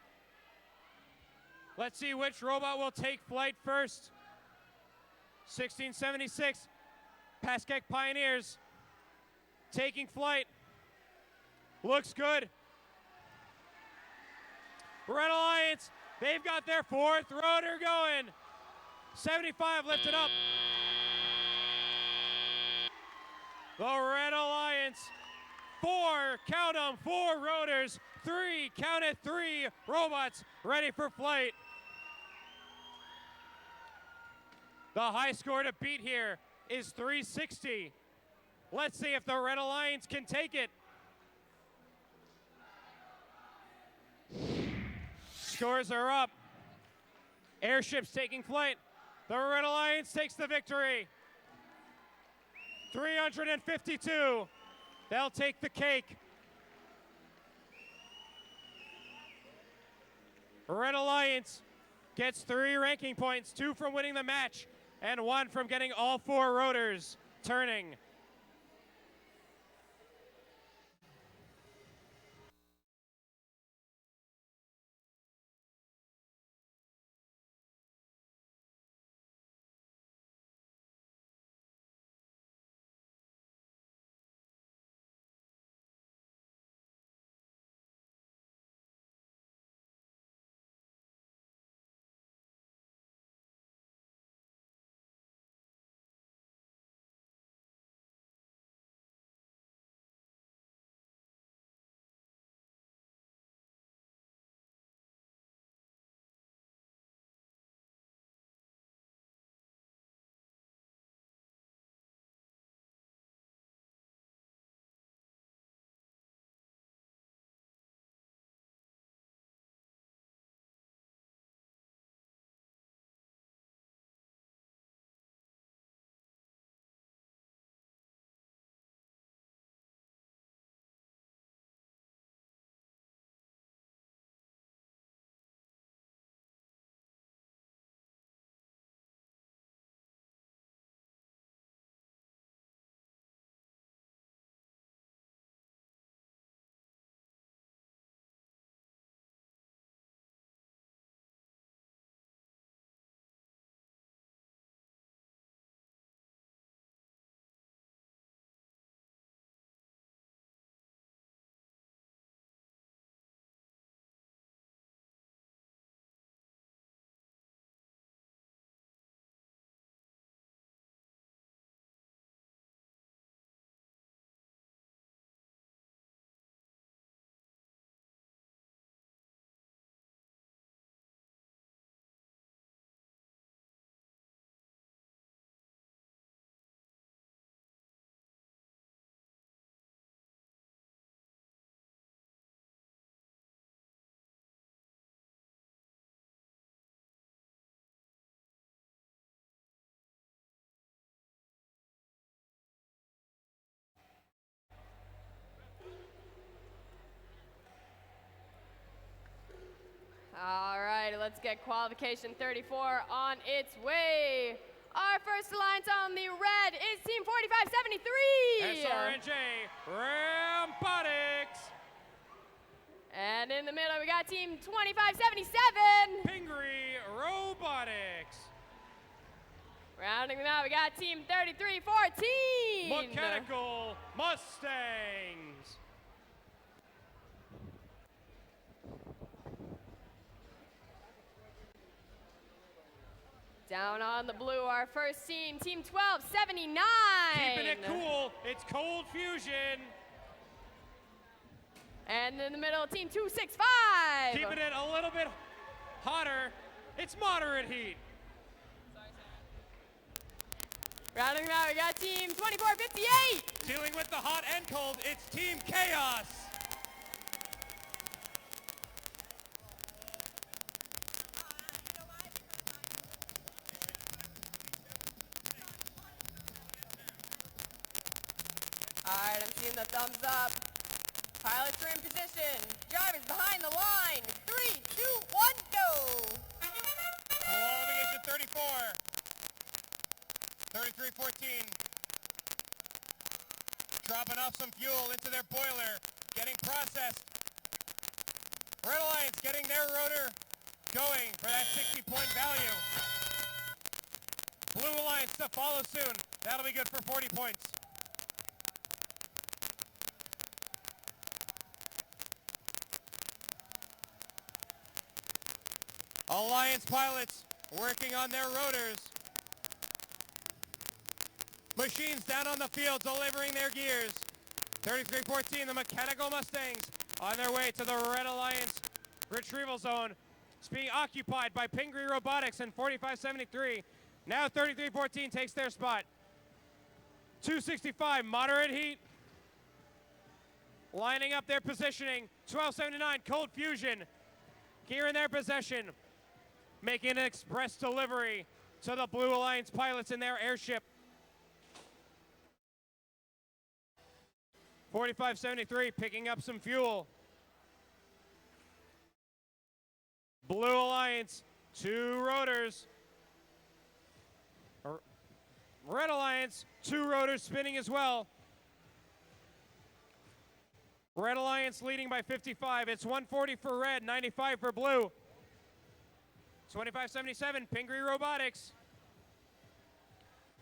Let's see which robot will take flight first. 1676, Pascack Pioneers taking flight. Looks good. Red Alliance, they've got their fourth rotor going. 75 lifted up. The Red Alliance 4, count them, 4 rotors, 3, count it, 3 robots ready for flight. The high score to beat here is 360. Let's see if the Red Alliance can take it. Scores are up. Airships taking flight. The Red Alliance takes the victory. 352. They'll take the cake. Red Alliance gets 3 ranking points, 2 from winning the match, and 1 from getting all 4 rotors turning. All right, let's get qualification 34 on its way. Our first alliance on the red is Team 4573. SRNJ Rambotics. And in the middle, we got Team 2577. Pingree Robotics. Rounding them out, we got Team 3314. Mechanical Mustangs. Down on the blue, our first team, Team 1279. Keeping it cool, it's Cold Fusion. And in the middle, Team 265. Keeping it a little bit hotter, it's Moderate Heat. Rounding them out, we got Team 2458. Dealing with the hot and cold, it's Team Chaos. All right, I'm seeing the thumbs up. Pilots are in position. Drivers behind the line. 3, 2, 1, go. Qualification 34. 3314. Dropping off some fuel into their boiler. Getting processed. Red Alliance getting their rotor going for that 60-point value. Blue Alliance to follow soon. That'll be good for 40 points. Alliance pilots working on their rotors. Machines down on the field delivering their gears. 33-14, the Mechanical Mustangs on their way to the Red Alliance retrieval zone. It's being occupied by Pingree Robotics and 45-73. Now 33-14 takes their spot. 265, moderate heat. Lining up their positioning. 1279, Cold Fusion. Gear in their possession. Making an express delivery to the Blue Alliance pilots in their airship. 45-73 picking up some fuel. Blue Alliance, 2 rotors. Red Alliance, 2 rotors spinning as well. Red Alliance leading by 55. It's 140 for red, 95 for blue. 25-77, Pingree Robotics.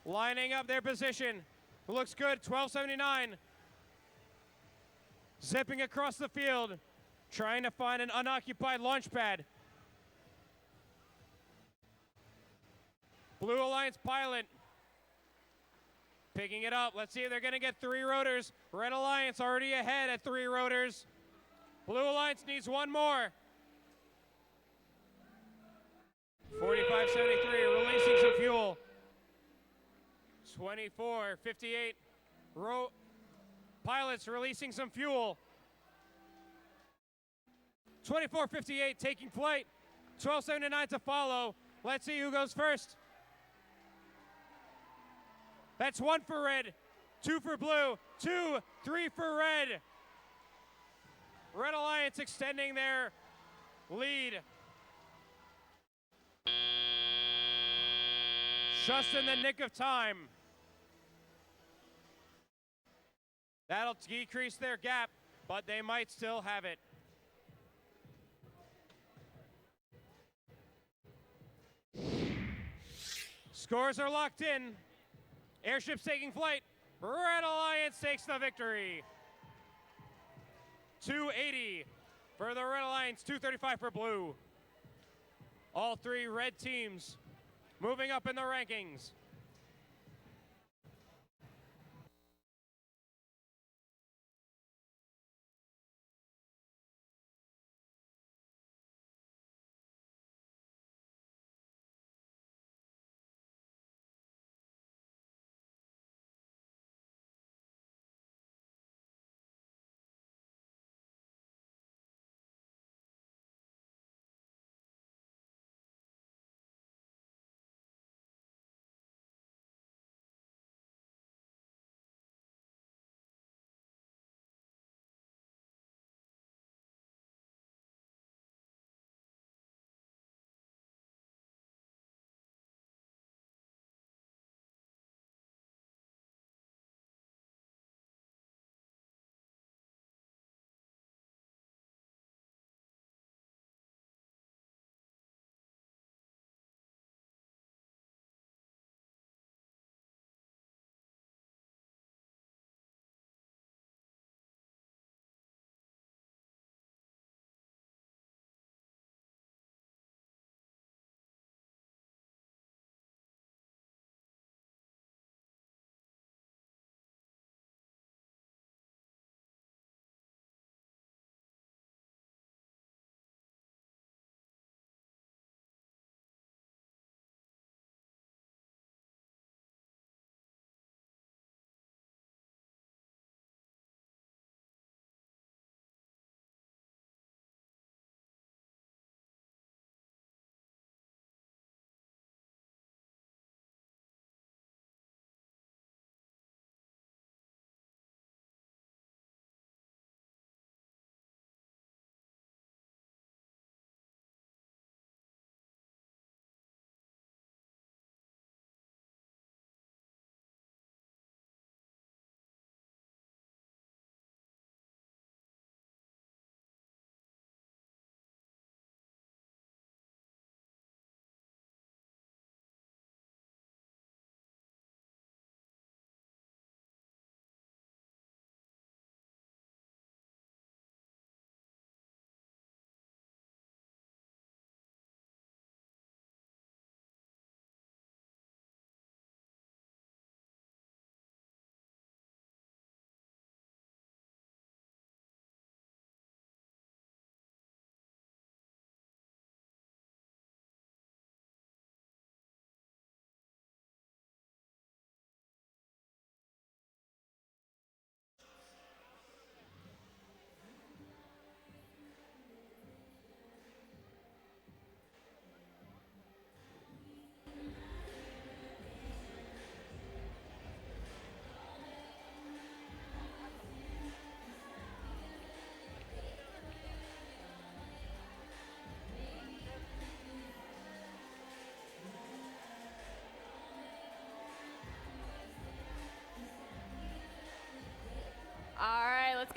Lining up their position. Looks good, 12-79. Zipping across the field, trying to find an unoccupied launch pad. Blue Alliance pilot picking it up. Let's see if they're going to get 3 rotors. Red Alliance already ahead at 3 rotors. Blue Alliance needs 1 more. 45-73, releasing some fuel. 24-58, pilots releasing some fuel. 24-58 taking flight. 12-79 to follow. Let's see who goes first. That's 1 for red, 2 for blue, 2, 3 for red. Red Alliance extending their lead. Just in the nick of time. That'll decrease their gap, but they might still have it. Scores are locked in. Airships taking flight. Red Alliance takes the victory. 280 for the Red Alliance, 235 for blue. All 3 red teams moving up in the rankings.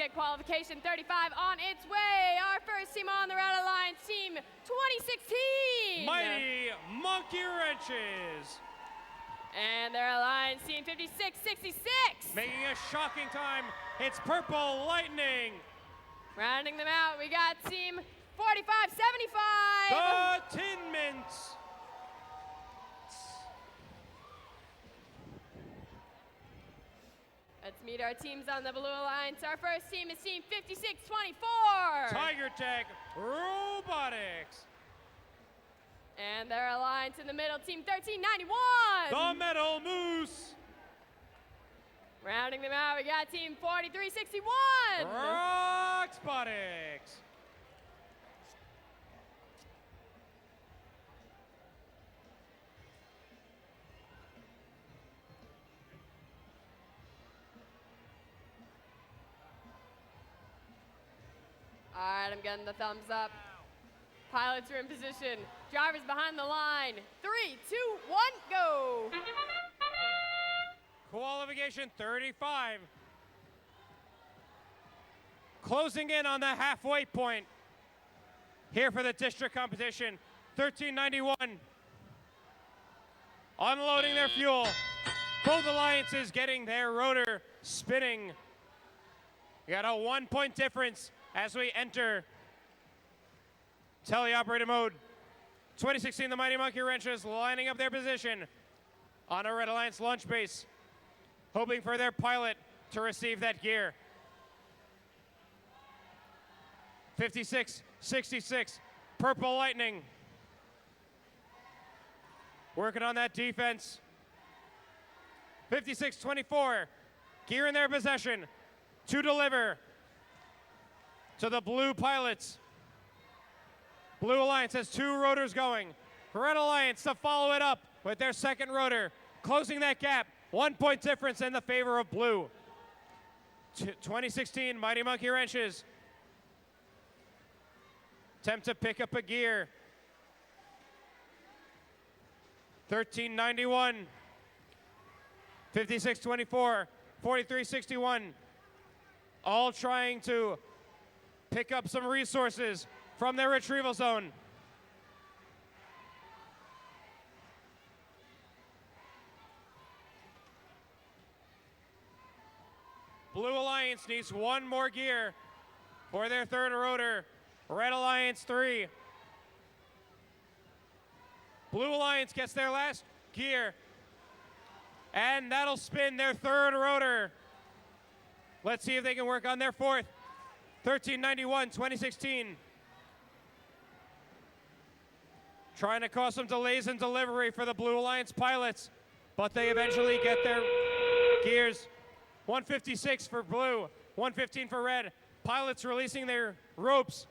get Qualification 35 on its way. Our first team on the Red Alliance, Team 2016. Mighty Monkey Wrenches. And their Alliance, Team 5666. Making a shocking time, it's Purple Lightning. Rounding them out, we got Team 4575. The Tin Mints. Let's meet our teams on the Blue Alliance. Our first team is Team 5624. Tiger Tech Robotics. And their alliance in the middle, Team 1391. The Metal Moose. Rounding them out, we got Team 4361. Roxbotics. All right, I'm getting the thumbs up. Pilots are in position. Drivers behind the line. 3, 2, 1, go. Qualification 35. Closing in on the halfway point. Here for the district competition. 1391. Unloading their fuel. Both alliances getting their rotor spinning. We got a 1-point difference as we enter teleoperator mode. 2016, the Mighty Monkey Wrenches lining up their position on a Red Alliance launch base, hoping for their pilot to receive that gear. 56-66, Purple Lightning. Working on that defense. 56-24, gear in their possession to deliver to the blue pilots. Blue Alliance has 2 rotors going. Red Alliance to follow it up with their second rotor, closing that gap. 1-point difference in the favor of blue. 2016 Mighty Monkey Wrenches attempt to pick up a gear. 1391, 5624, 4361, all trying to pick up some resources from their retrieval zone. Blue Alliance needs 1 more gear for their third rotor. Red Alliance 3. Blue Alliance gets their last gear, and that'll spin their third rotor. Let's see if they can work on their fourth. 1391, 2016. Trying to cause some delays in delivery for the Blue Alliance pilots, but they eventually get their gears. 156 for blue, 115 for red. Pilots releasing their ropes,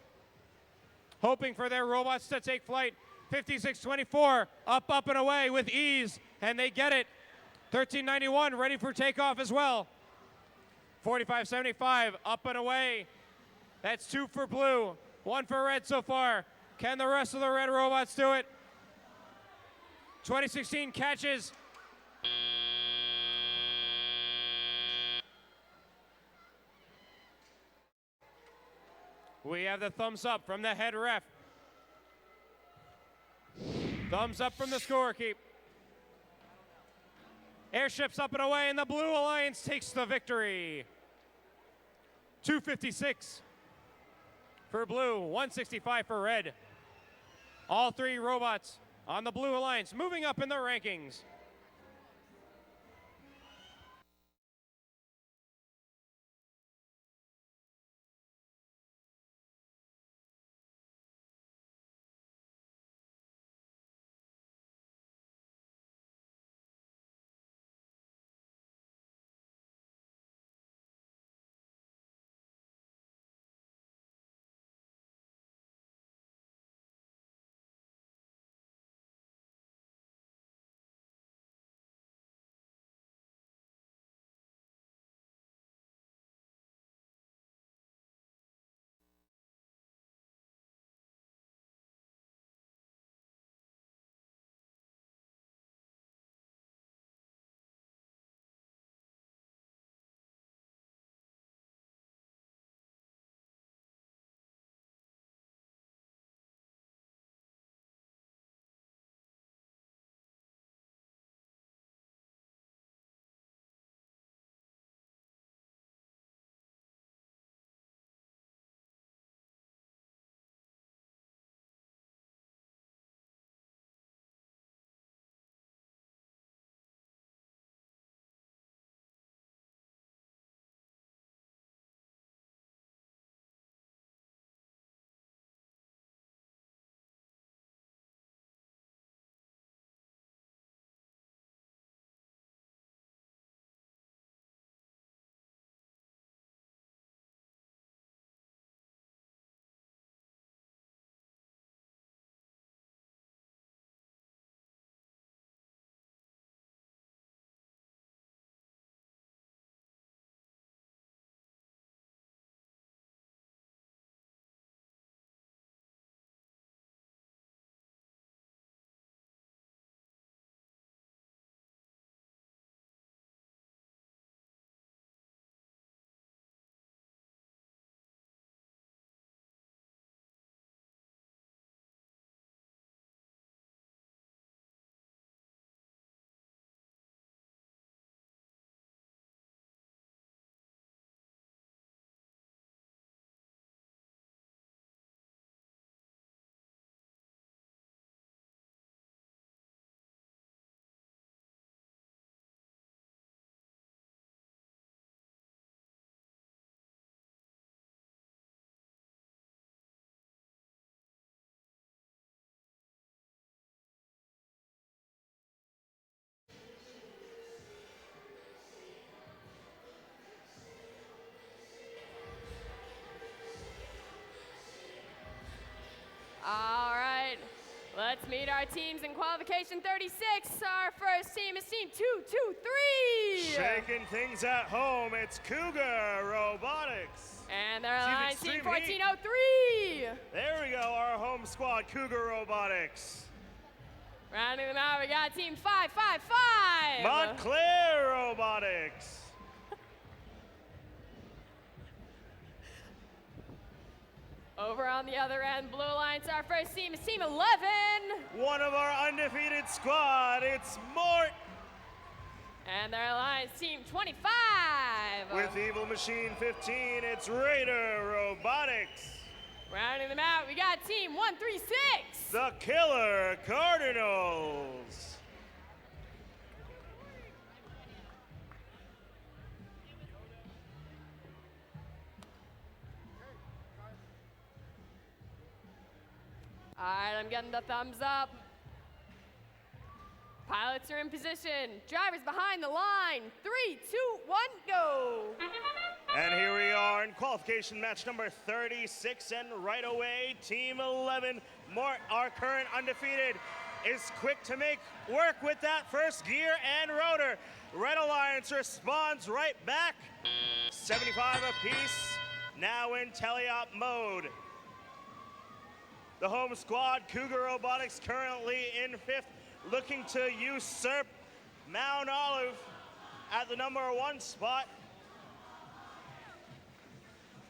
hoping for their robots to take flight. 5624, up, and away with ease, and they get it. 1391, ready for takeoff as well. 4575, up and away. That's 2 for blue, 1 for red so far. Can the rest of the red robots do it? 2016 catches. We have the thumbs up from the head ref. Thumbs up from the scorekeep. Airships up and away, and the Blue Alliance takes the victory. 256 for blue, 165 for red. All 3 robots on the Blue Alliance moving up in the rankings. All right, let's meet our teams in qualification 36. Our first team is team 223. Shaking things at home, it's Cougar Robotics. And their line, team Extreme Heat. 1403. There we go, our home squad, Cougar Robotics. Rounding them out, we got team 555. Montclair Robotics. Over on the other end, Blue Alliance, our first team is team 11. One of our undefeated squad, it's Mort. And their alliance, team 25. With Evil Machine 15, it's Raider Robotics. Rounding them out, we got team 136. The Killer Cardinals. All right, I'm getting the thumbs up. Pilots are in position. Drivers behind the line. 3, 2, 1, go. And here we are in qualification match number 36, and right away, Team 11, Mort, our current undefeated, is quick to make work with that first gear and rotor. Red Alliance responds right back. 75 apiece, now in teleop mode. The home squad, Cougar Robotics, currently in 5th, looking to usurp Mount Olive at the #1 spot.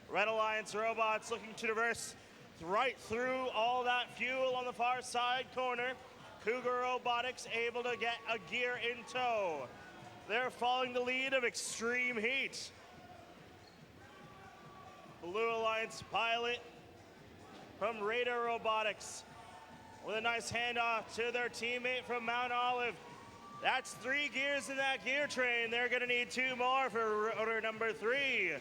Red Alliance robots looking to traverse right through all that fuel on the far side corner. Cougar Robotics able to get a gear in tow. They're following the lead of Extreme Heat. Blue Alliance pilot from Raider Robotics with a nice handoff to their teammate from Mount Olive. That's 3 gears in that gear train. They're gonna need 2 more for rotor number 3.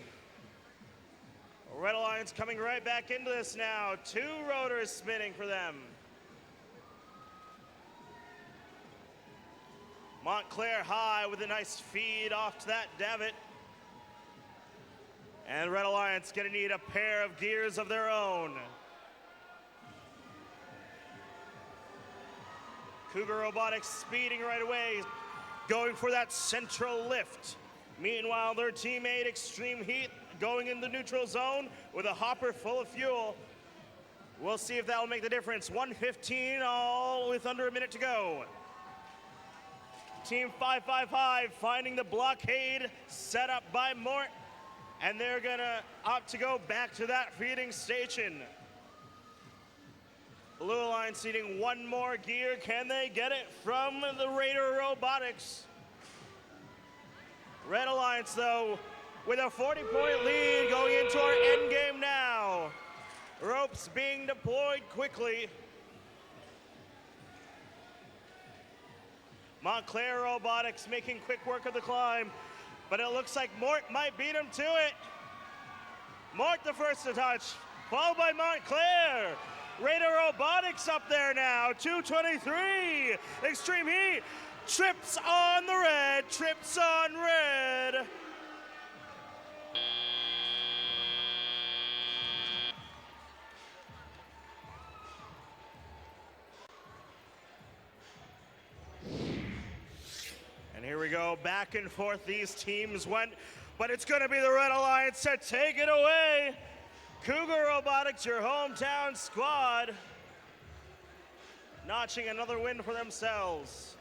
Red Alliance coming right back into this now. 2 rotors spinning for them. Montclair high with a nice feed off to that davit. And Red Alliance gonna need a pair of gears of their own. Cougar Robotics speeding right away, going for that central lift. Meanwhile, their teammate Extreme Heat going in the neutral zone with a hopper full of fuel. We'll see if that'll make the difference. 1:15, all with under a minute to go. Team 555 finding the blockade set up by Mort, and they're gonna opt to go back to that feeding station. Blue Alliance needing 1 more gear. Can they get it from the Raider Robotics? Red Alliance, though, with a 40-point lead going into our end game now. Ropes being deployed quickly. Montclair Robotics making quick work of the climb, but it looks like Mort might beat him to it. Mort the first to touch, followed by Montclair. Raider Robotics up there now, 223. Extreme Heat trips on the red, trips on red. And here we go, back and forth these teams went, but it's gonna be the Red Alliance to take it away. Cougar Robotics, your hometown squad, notching another win for themselves.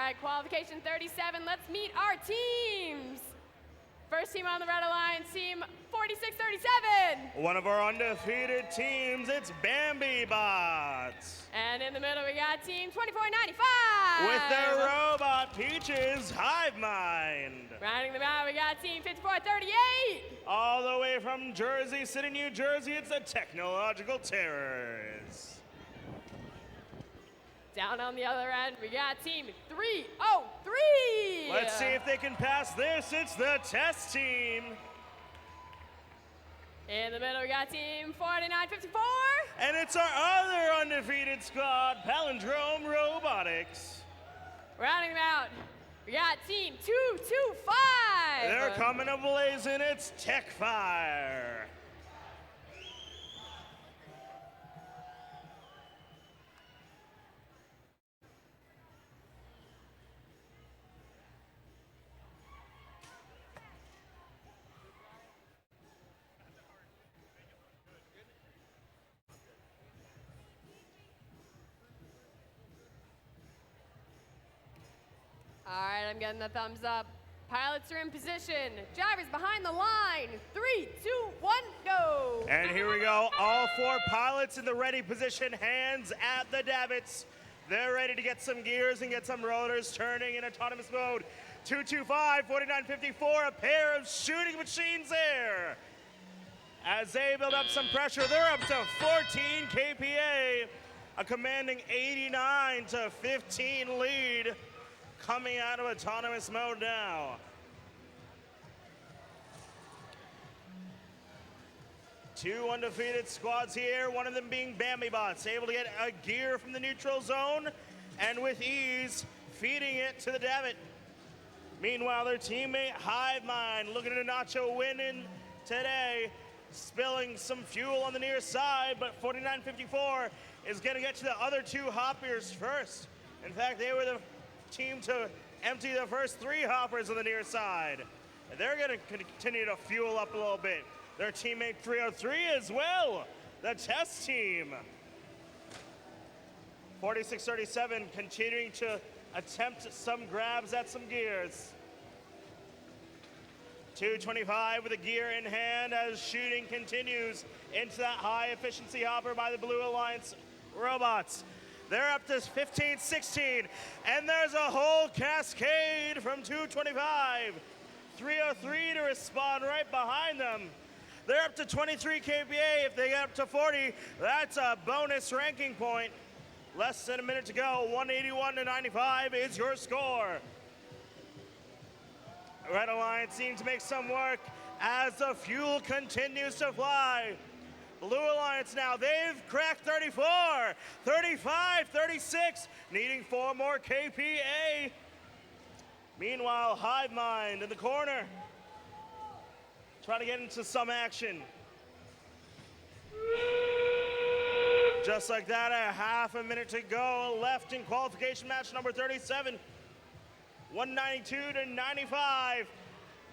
right, qualification 37. Let's meet our teams. First team on the Red Alliance, team 4637. One of our undefeated teams, it's Bambi Bots. And in the middle, we got team 2495. With their robot Peaches Hive Mind. Rounding them out, we got team 5438. All the way from Jersey City, New Jersey, it's the Technological Terrors. Down on the other end, we got team 303. Let's see if they can pass this. It's the test team. In the middle, we got team 4954. And it's our other undefeated squad, Palindrome Robotics. Rounding them out, we got team 225. They're coming ablazing. It's Tech Fire. All right, I'm getting the thumbs up. Pilots are in position. Drivers behind the line. 3, 2, 1, go. And here we go. All 4 pilots in the ready position, hands at the davits. They're ready to get some gears and get some rotors turning in autonomous mode. 225, 4954, a pair of shooting machines there. As they build up some pressure, they're up to 14 kPa, a commanding 89 to 15 lead. Coming out of autonomous mode now. Two undefeated squads here, one of them being Bambi Bots, able to get a gear from the neutral zone and with ease feeding it to the davit. Meanwhile, their teammate Hive Mind looking at a Nacho winning today, spilling some fuel on the near side, but 4954 is going to get to the other 2 hoppers first. In fact, they were the team to empty the first 3 hoppers on the near side. And they're going to continue to fuel up a little bit. Their teammate 303 as well, the test team. 4637 continuing to attempt some grabs at some gears. 225 with a gear in hand as shooting continues into that high efficiency hopper by the Blue Alliance robots. They're up to 15-16, and there's a whole cascade from 225. 303 to respond right behind them. They're up to 23 kPa. If they get up to 40, that's a bonus ranking point. Less than a minute to go. 181 to 95 is your score. Red Alliance seems to make some work as the fuel continues to fly. Blue Alliance now, they've cracked 34, 35, 36, needing 4 more kPa. Meanwhile, Hive Mind in the corner, trying to get into some action. Just like that, a half a minute to go left in qualification match number 37. 192 to 95.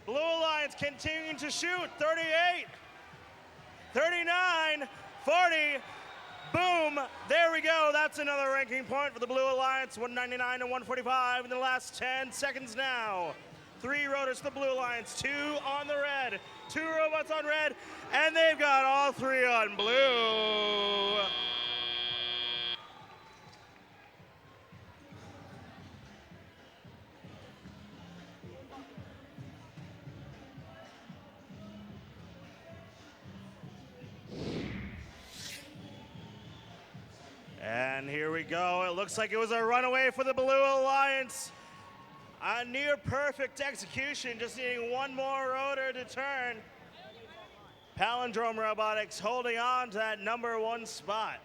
Blue Alliance continuing to shoot, 38. 39, 40, boom, there we go. That's another ranking point for the Blue Alliance, 199 to 145 in the last 10 seconds now. 3 rotors to the Blue Alliance, 2 on the red, 2 robots on red, and they've got all 3 on blue. And here we go. It looks like it was a runaway for the Blue Alliance. A near perfect execution, just needing 1 more rotor to turn. Palindrome Robotics holding on to that number 1 spot.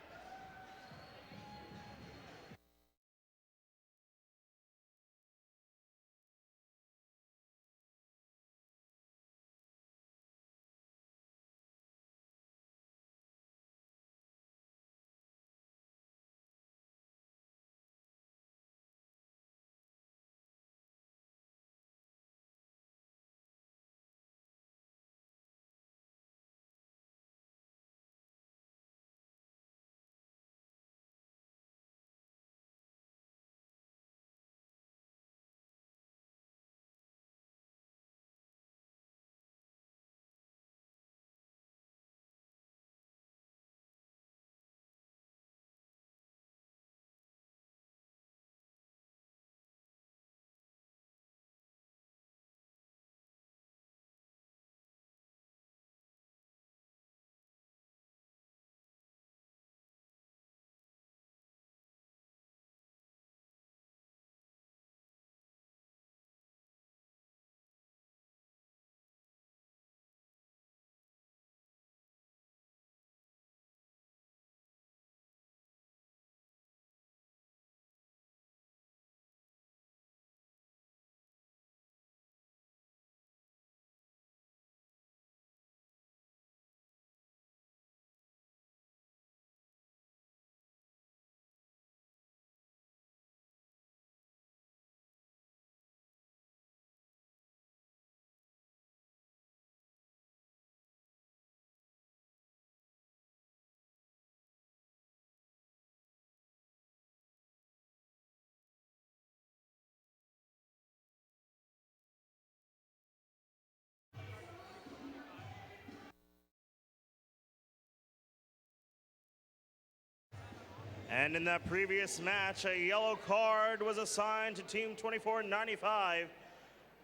And in that previous match, a yellow card was assigned to Team 2495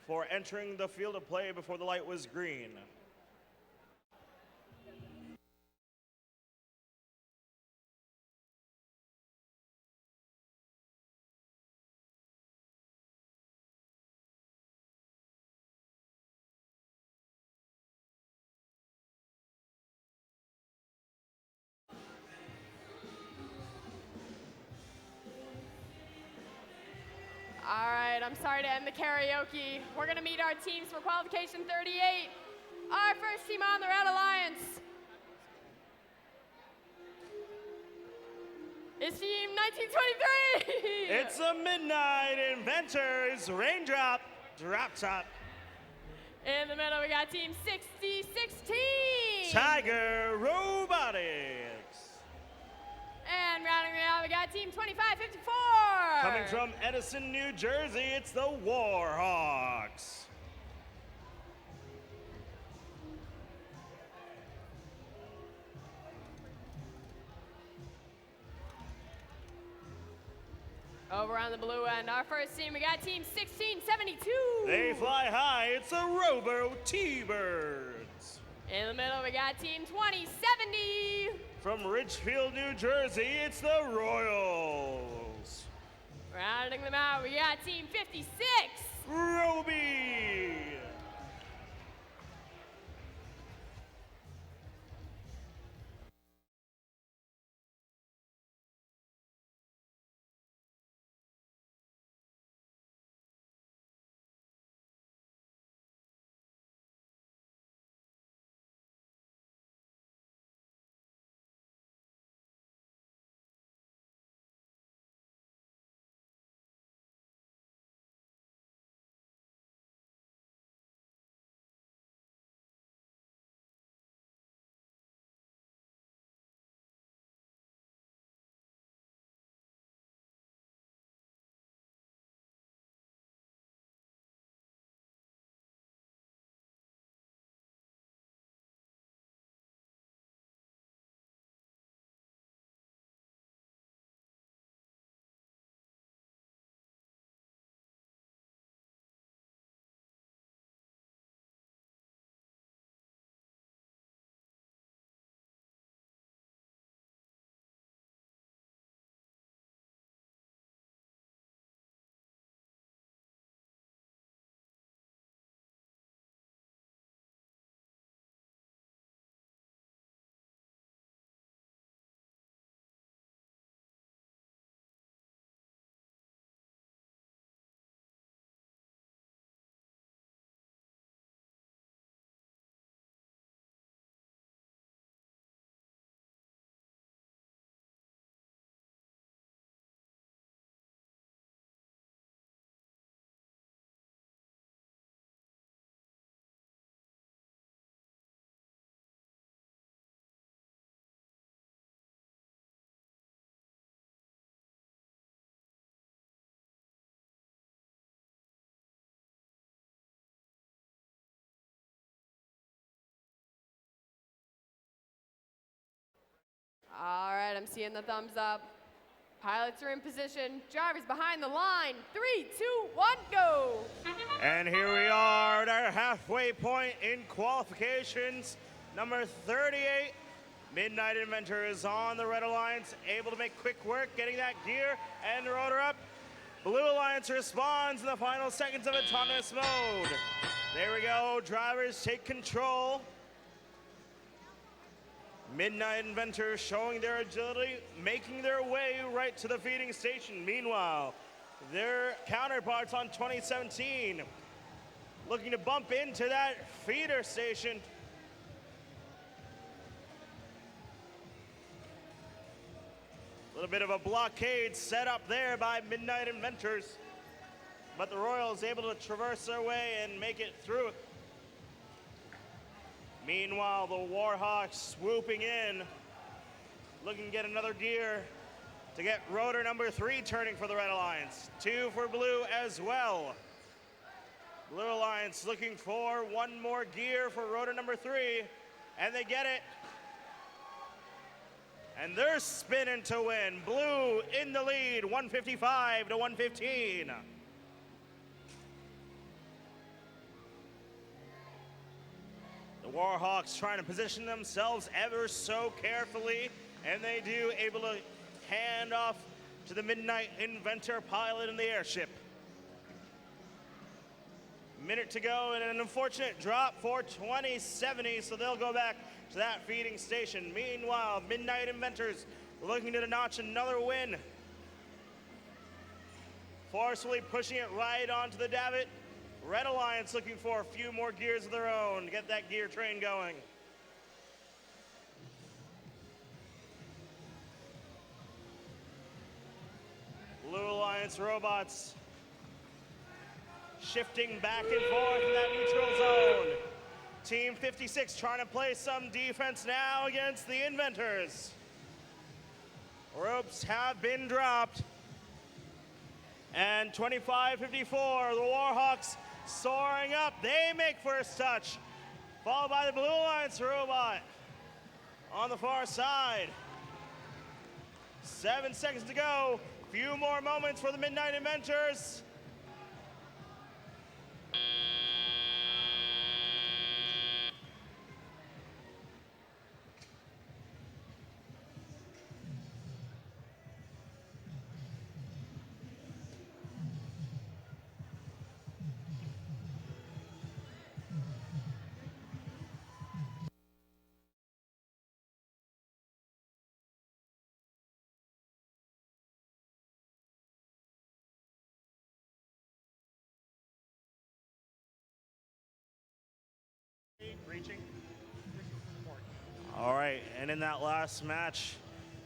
for entering the field of play before the light was green. All right, I'm sorry to end the karaoke. We're gonna meet our teams for qualification 38. Our first team on the Red Alliance is team 1923. It's the Midnight Inventors Raindrop Drop Top. In the middle, we got team 6016. Tiger Robotics. And rounding it out, we got team 2554. Coming from Edison, New Jersey, it's the Warhawks. Over on the blue end, our first team, we got team 1672. They fly high, it's the Robo T-Birds. In the middle, we got team 2070. From Ridgefield, New Jersey, it's the Royals. Rounding them out, we got team 56. Roby. All right, I'm seeing the thumbs up. Pilots are in position. Drivers behind the line. 3, 2, 1, go. And here we are at our halfway point in qualifications. Number 38, Midnight Inventor is on the Red Alliance, able to make quick work, getting that gear and the rotor up. Blue Alliance responds in the final seconds of autonomous mode. There we go, drivers take control. Midnight Inventors showing their agility, making their way right to the feeding station. Meanwhile, their counterparts on 2017 looking to bump into that feeder station. A little bit of a blockade set up there by Midnight Inventors, but the Royals able to traverse their way and make it through. Meanwhile, the Warhawks swooping in, looking to get another gear to get rotor number 3 turning for the Red Alliance. 2 for Blue as well. Blue Alliance looking for one more gear for rotor number 3, and they get it. and they're spinning to win. Blue in the lead, 155 to 115. The Warhawks trying to position themselves ever so carefully, and they do, able to hand off to the Midnight Inventor pilot in the airship. Minute to go, and an unfortunate drop for 2070, so they'll go back to that feeding station. Meanwhile, Midnight Inventors looking to notch another win. Forcefully pushing it right onto the davit. Red Alliance looking for a few more gears of their own to get that gear train going. Blue Alliance robots shifting back and forth in that neutral zone. Team 56 trying to play some defense now against the Inventors. Ropes have been dropped. And 25-54, the Warhawks soaring up. They make first touch, followed by the Blue Alliance robot on the far side. 7 seconds to go. Few more moments for the Midnight Inventors. Reaching. All right, and in that last match,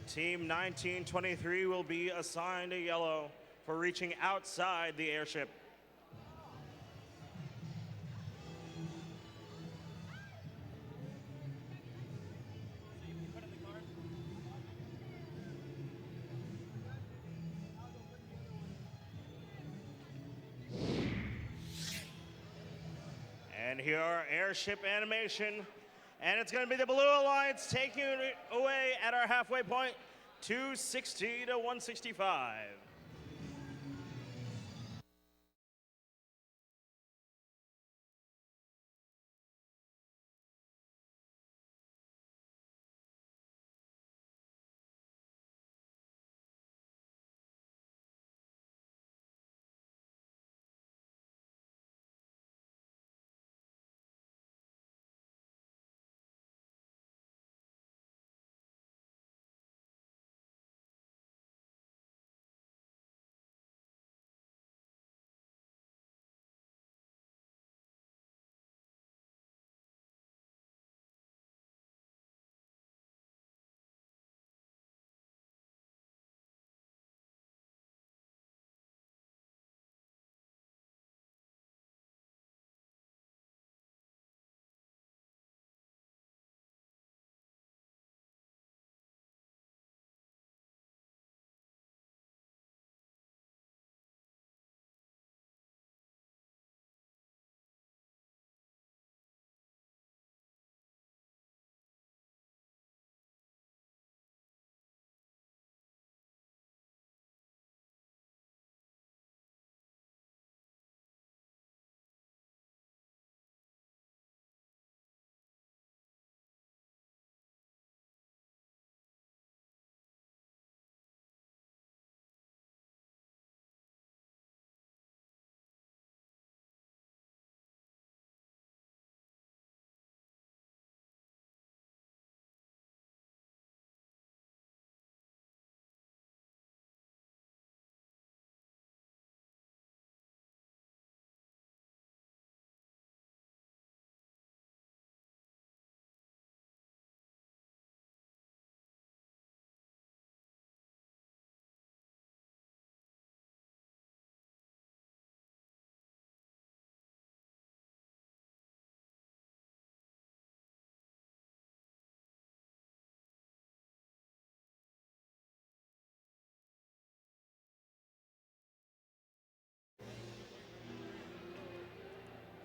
Team 1923 will be assigned a yellow for reaching outside the airship. And here are airship animation. And it's going to be the Blue Alliance taking it away at our halfway point, 260 to 165.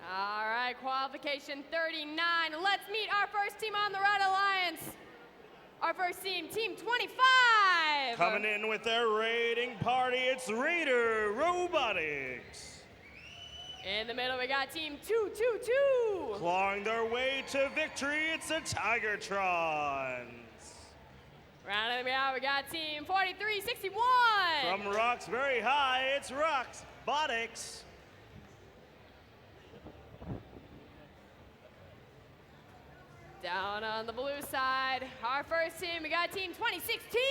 All right, qualification 39. Let's meet our first team on the Red Alliance. Our first team, Team 25. Coming in with their raiding party, it's Raider Robotics. In the middle, we got Team 222. Clawing their way to victory, it's the Tigertrons. Rounding them out, we got Team 4361. From Rocks Very High, it's Rocks Botics. Down on the blue side, our first team, we got Team 2016.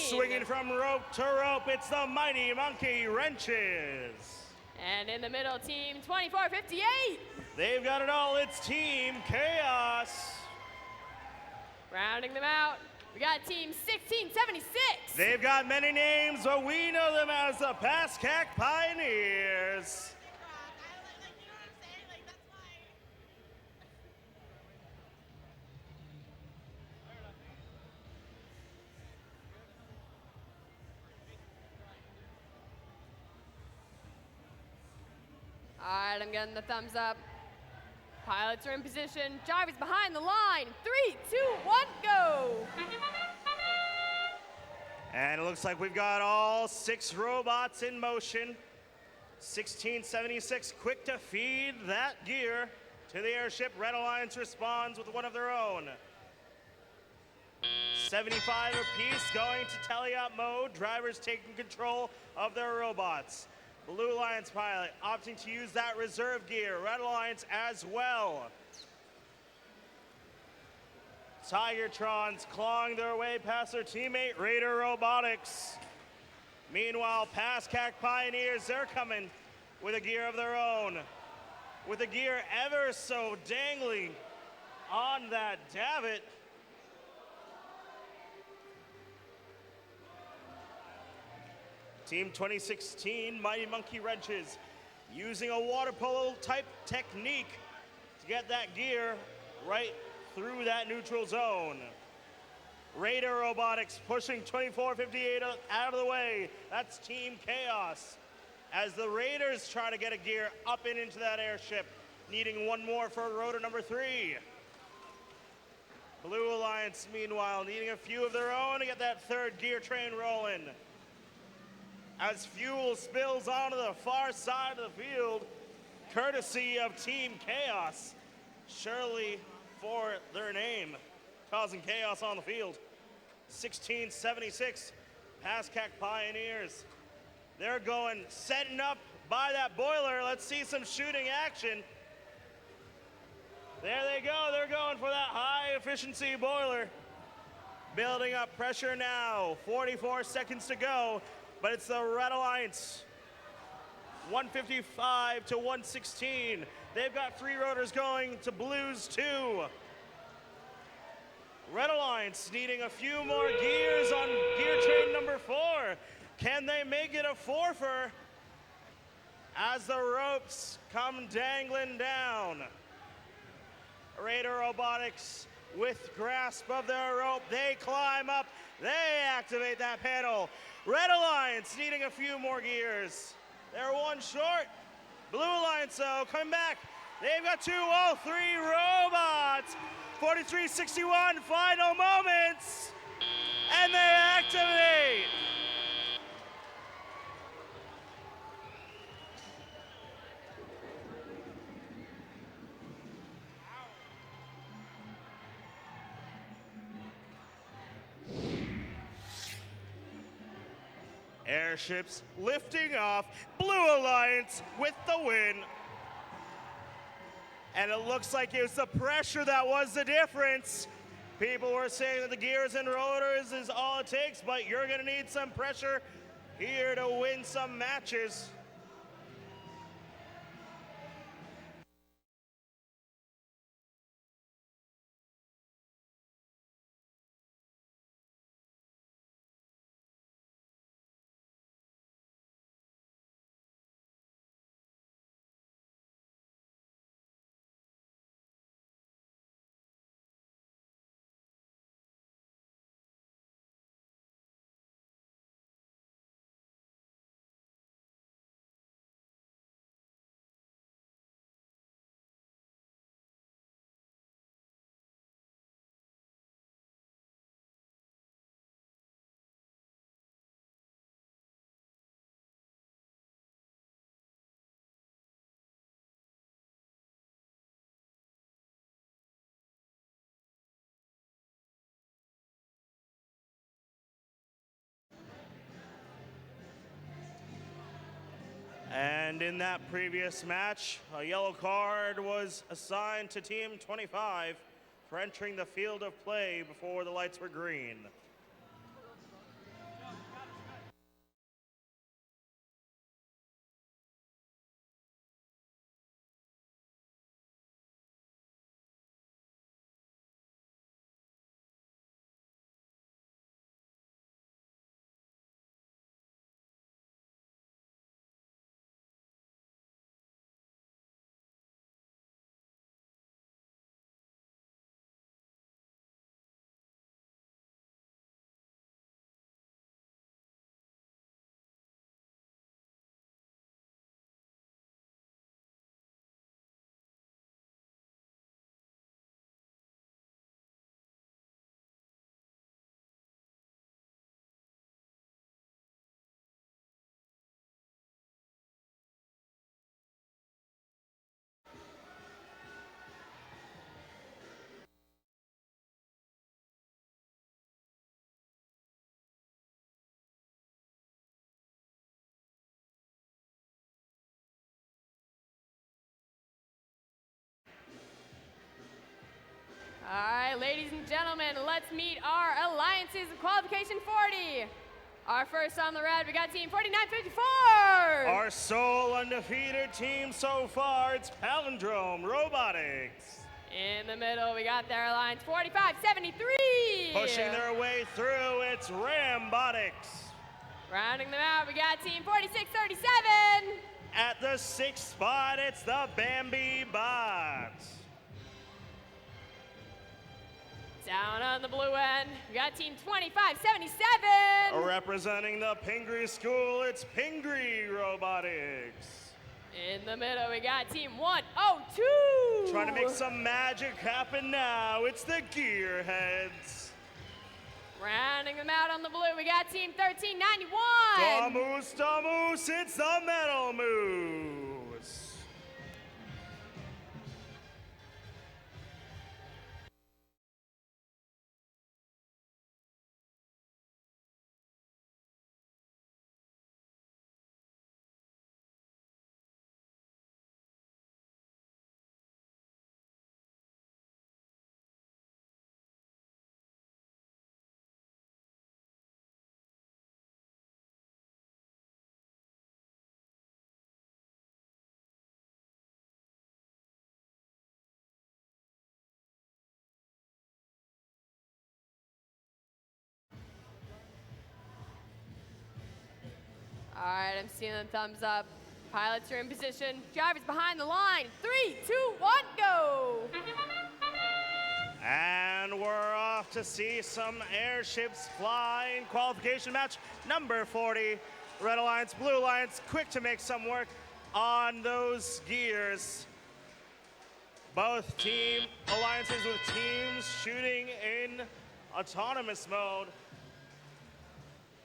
Swinging from rope to rope, it's the Mighty Monkey Wrenches. And in the middle, Team 2458. They've got it all, it's Team Chaos. Rounding them out, we got Team 1676. They've got many names, but we know them as the Pascack Pioneers. All right, I'm getting the thumbs up. Pilots are in position. Drivers behind the line. 3, 2, 1, go. And it looks like we've got all 6 robots in motion. 1676 quick to feed that gear to the airship. Red Alliance responds with one of their own. 75 apiece going to tele-op mode. Drivers taking control of their robots. Blue Alliance pilot opting to use that reserve gear. Red Alliance as well. Tigertrons clawing their way past their teammate Raider Robotics. Meanwhile, Pascack Pioneers, they're coming with a gear of their own. With the gear ever so dangling on that davit. Team 2016 Mighty Monkey Wrenches using a water polo type technique to get that gear right through that neutral zone. Raider Robotics pushing 2458 out of the way. That's Team Chaos. As the Raiders try to get a gear up and into that airship, needing one more for rotor number 3. Blue Alliance, meanwhile, needing a few of their own to get that third gear train rolling. As fuel spills onto the far side of the field, courtesy of Team Chaos, surely for their name, causing chaos on the field. 1676, Pascack Pioneers. They're going, setting up by that boiler. Let's see some shooting action. There they go, they're going for that high efficiency boiler. Building up pressure now, 44 seconds to go. But it's the Red Alliance, 155 to 116. They've got 3 rotors going to Blues 2. Red Alliance needing a few more gears on gear train number 4. Can they make it a 4-fer as the ropes come dangling down? Raider Robotics with grasp of their rope. They climb up, they activate that panel. Red Alliance needing a few more gears. They're one short. Blue Alliance, though, coming back. They've got 2, all 3 robots. 4361, final moments. And they activate. Airships lifting off, Blue Alliance with the win. And it looks like it was the pressure that was the difference. People were saying that the gears and rotors is all it takes, but you're gonna need some pressure here to win some matches. And in that previous match, a yellow card was assigned to Team 25 for entering the field of play before the lights were green. All right, ladies and gentlemen, let's meet our alliances of Qualification 40. Our first on the red, we got Team 4954. Our sole undefeated team so far, it's Palindrome Robotics. In the middle, we got their alliance 4573. Pushing their way through, it's Rambotics. Rounding them out, we got Team 4637. At the 6th spot, it's the Bambi Bots. Down on the blue end, we got Team 2577. Representing the Pingree School, it's Pingree Robotics. In the middle, we got Team 102. Trying to make some magic happen now, it's the Gearheads. Rounding them out on the blue, we got Team 1391. Damoose, it's the Metal Moose. All right, I'm seeing the thumbs up. Pilots are in position. Drivers behind the line. 3, 2, 1, go. And we're off to see some airships fly in qualification match number 40. Red Alliance, Blue Alliance, quick to make some work on those gears. Both team alliances with teams shooting in autonomous mode.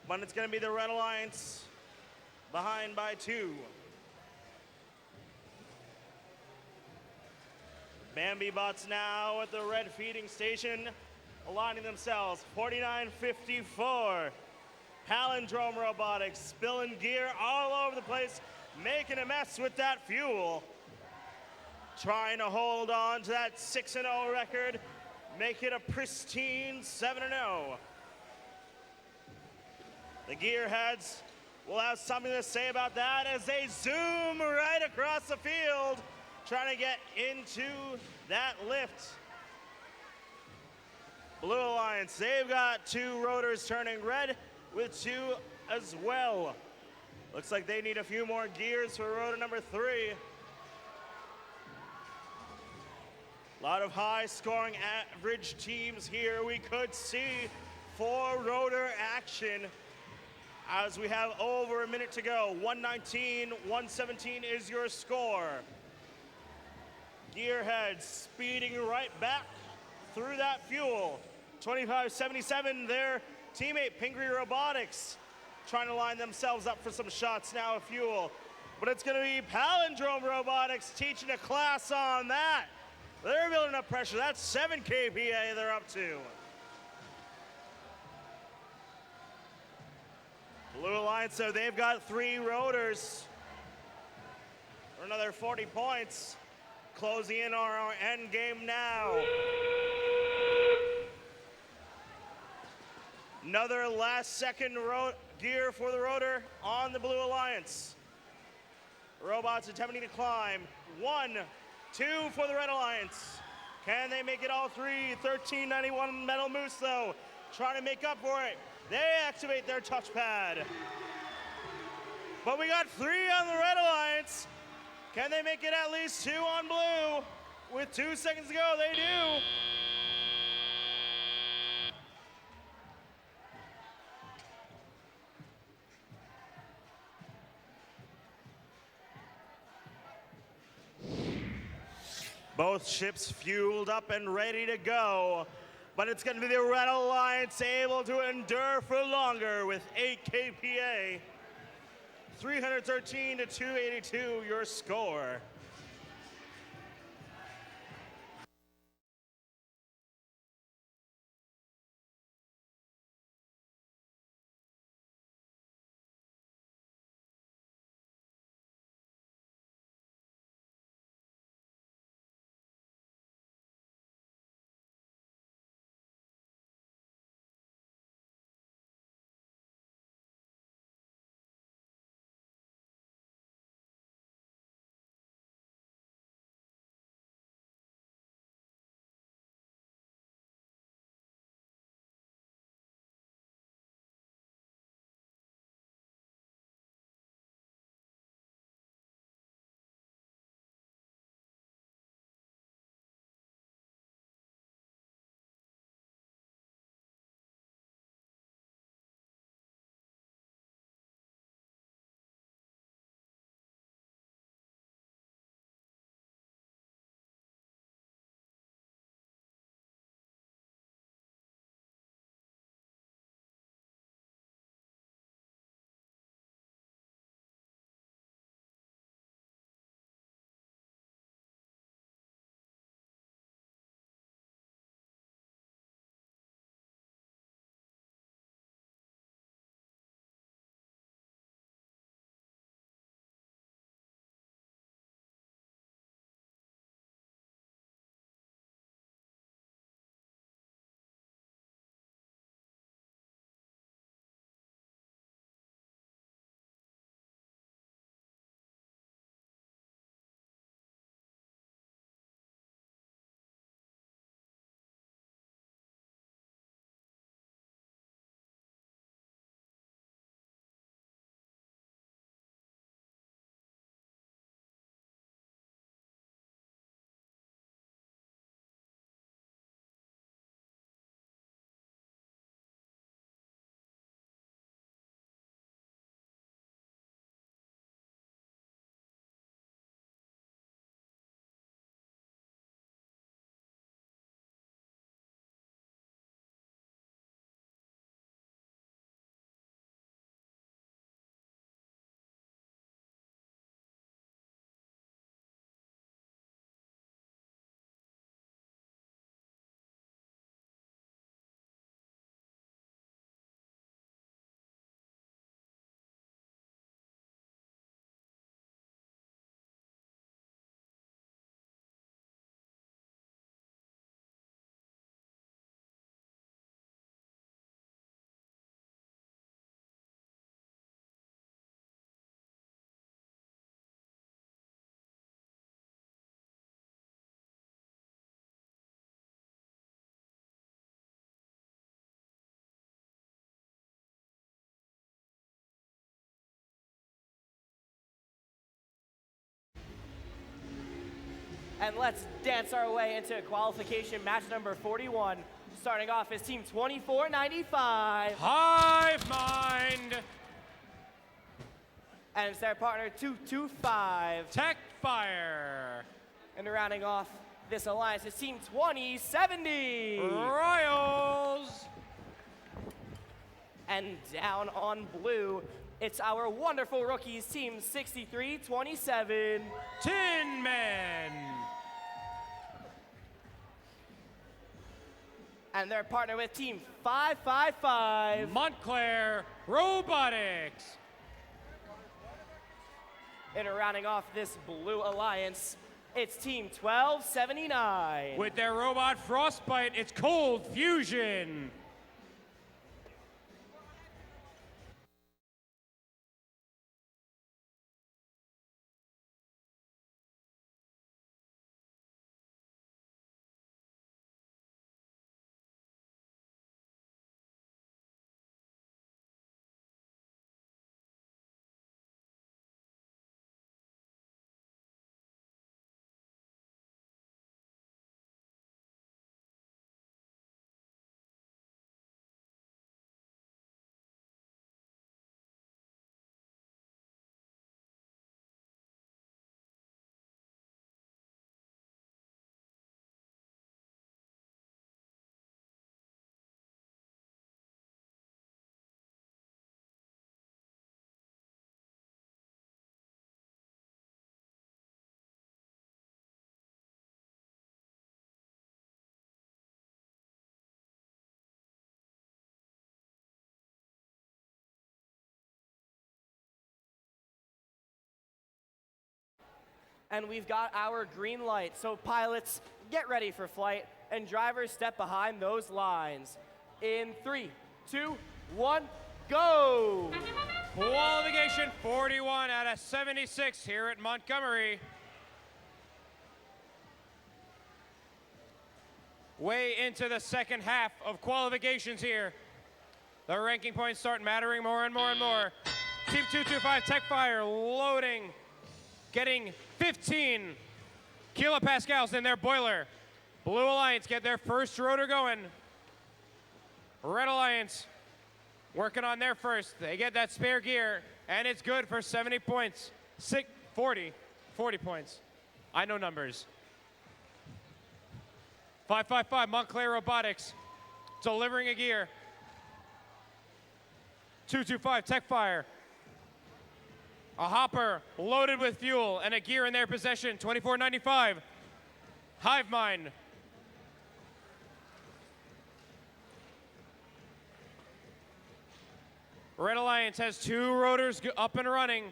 But it's going to be the Red Alliance behind by 2. Bambi Bots now at the red feeding station, aligning themselves. 4954. Palindrome Robotics spilling gear all over the place, making a mess with that fuel. Trying to hold on to that 6-0 record, make it a pristine 7-0. The Gearheads will have something to say about that as they zoom right across the field, trying to get into that lift. Blue Alliance, they've got 2 rotors turning red with 2 as well. Looks like they need a few more gears for rotor number 3. A lot of high-scoring average teams here. We could see 4 rotor action as we have over a minute to go. 119, 117 is your score. Gearheads speeding right back through that fuel. 2577, their teammate Pingree Robotics trying to line themselves up for some shots now of fuel. But it's going to be Palindrome Robotics teaching a class on that. They're building up pressure. That's 7 kPa they're up to. Blue Alliance, so they've got 3 rotors. for another 40 points. Closing in on our end game now. Another last second gear for the rotor on the Blue Alliance. Robots attempting to climb. 1, 2 for the Red Alliance. Can they make it all three? 1391 Metal Moose though, trying to make up for it. They activate their touchpad. But we got 3 on the Red Alliance. Can they make it at least 2 on Blue? With 2 seconds to go, they do. Both ships fueled up and ready to go, but it's going to be the Red Alliance able to endure for longer with 8 KPA. 313 to 282, your score. And let's dance our way into qualification match number 41. Starting off is team 2495. Hive Mind. And it's their partner 225. Tech Fire. And rounding off this alliance is team 2070. Royals. And down on Blue, it's our wonderful rookies, team 6327. Tin Men. And they're partnered with team 555. Montclair Robotics. And rounding off this blue alliance, it's Team 1279. With their robot Frostbite, it's Cold Fusion. And we've got our green light. So pilots, get ready for flight, and drivers step behind those lines. In 3, 2, 1, go! Qualification 41 out of 76 here at Montgomery. Way into the second half of qualifications here. The ranking points start mattering more and more and more. Team 225 Techfire loading, getting 15 kilopascals in their boiler. Blue Alliance get their first rotor going. Red Alliance working on their first. They get that spare gear, and it's good for 70 points. 40 points. I know numbers. 555 Montclair Robotics delivering a gear. 225 Techfire. A hopper loaded with fuel and a gear in their possession. 2495 Hive Mind. Red Alliance has 2 rotors up and running.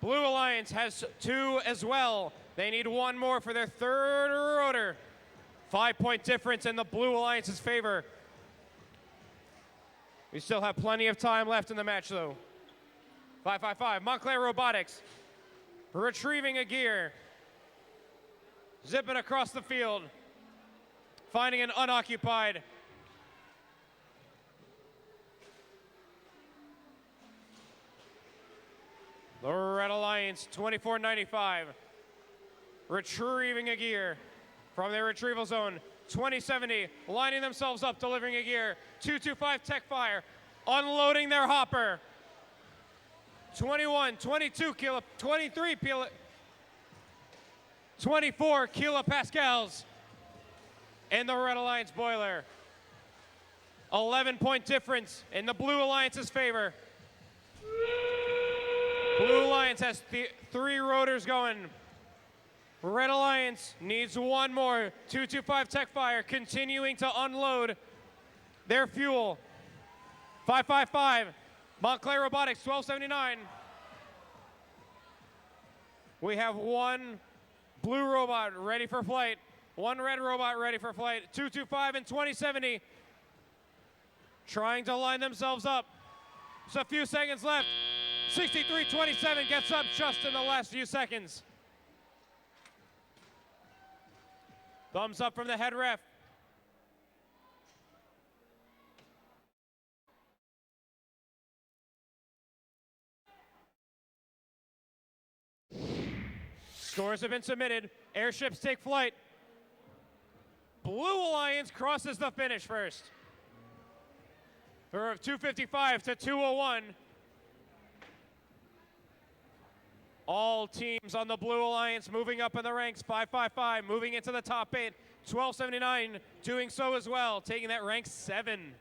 Blue Alliance has 2 as well. They need 1 more for their 3rd rotor. 5-point difference in the Blue Alliance's favor. We still have plenty of time left in the match, though. 555 Montclair Robotics retrieving a gear. Zipping across the field. Finding an unoccupied. The Red Alliance 2495 retrieving a gear from their retrieval zone. 2070 lining themselves up, delivering a gear. 225 Techfire unloading their hopper. 21, 22 kilo, 23 kilo, 24 kilopascals in the Red Alliance boiler. 11-point difference in the Blue Alliance's favor. Blue Alliance has 3 rotors going. Red Alliance needs 1 more. 225 Techfire continuing to unload their fuel. 555 Montclair Robotics 1279. We have 1 blue robot ready for flight. 1 red robot ready for flight. 225 and 2070 trying to line themselves up. Just a few seconds left. 6327 gets up just in the last few seconds. Thumbs up from the head ref. Scores have been submitted. Airships take flight. Blue Alliance crosses the finish first. From 255 to 201. All teams on the Blue Alliance moving up in the ranks. 555 moving into the top 8. 1279 doing so as well, taking that rank 7.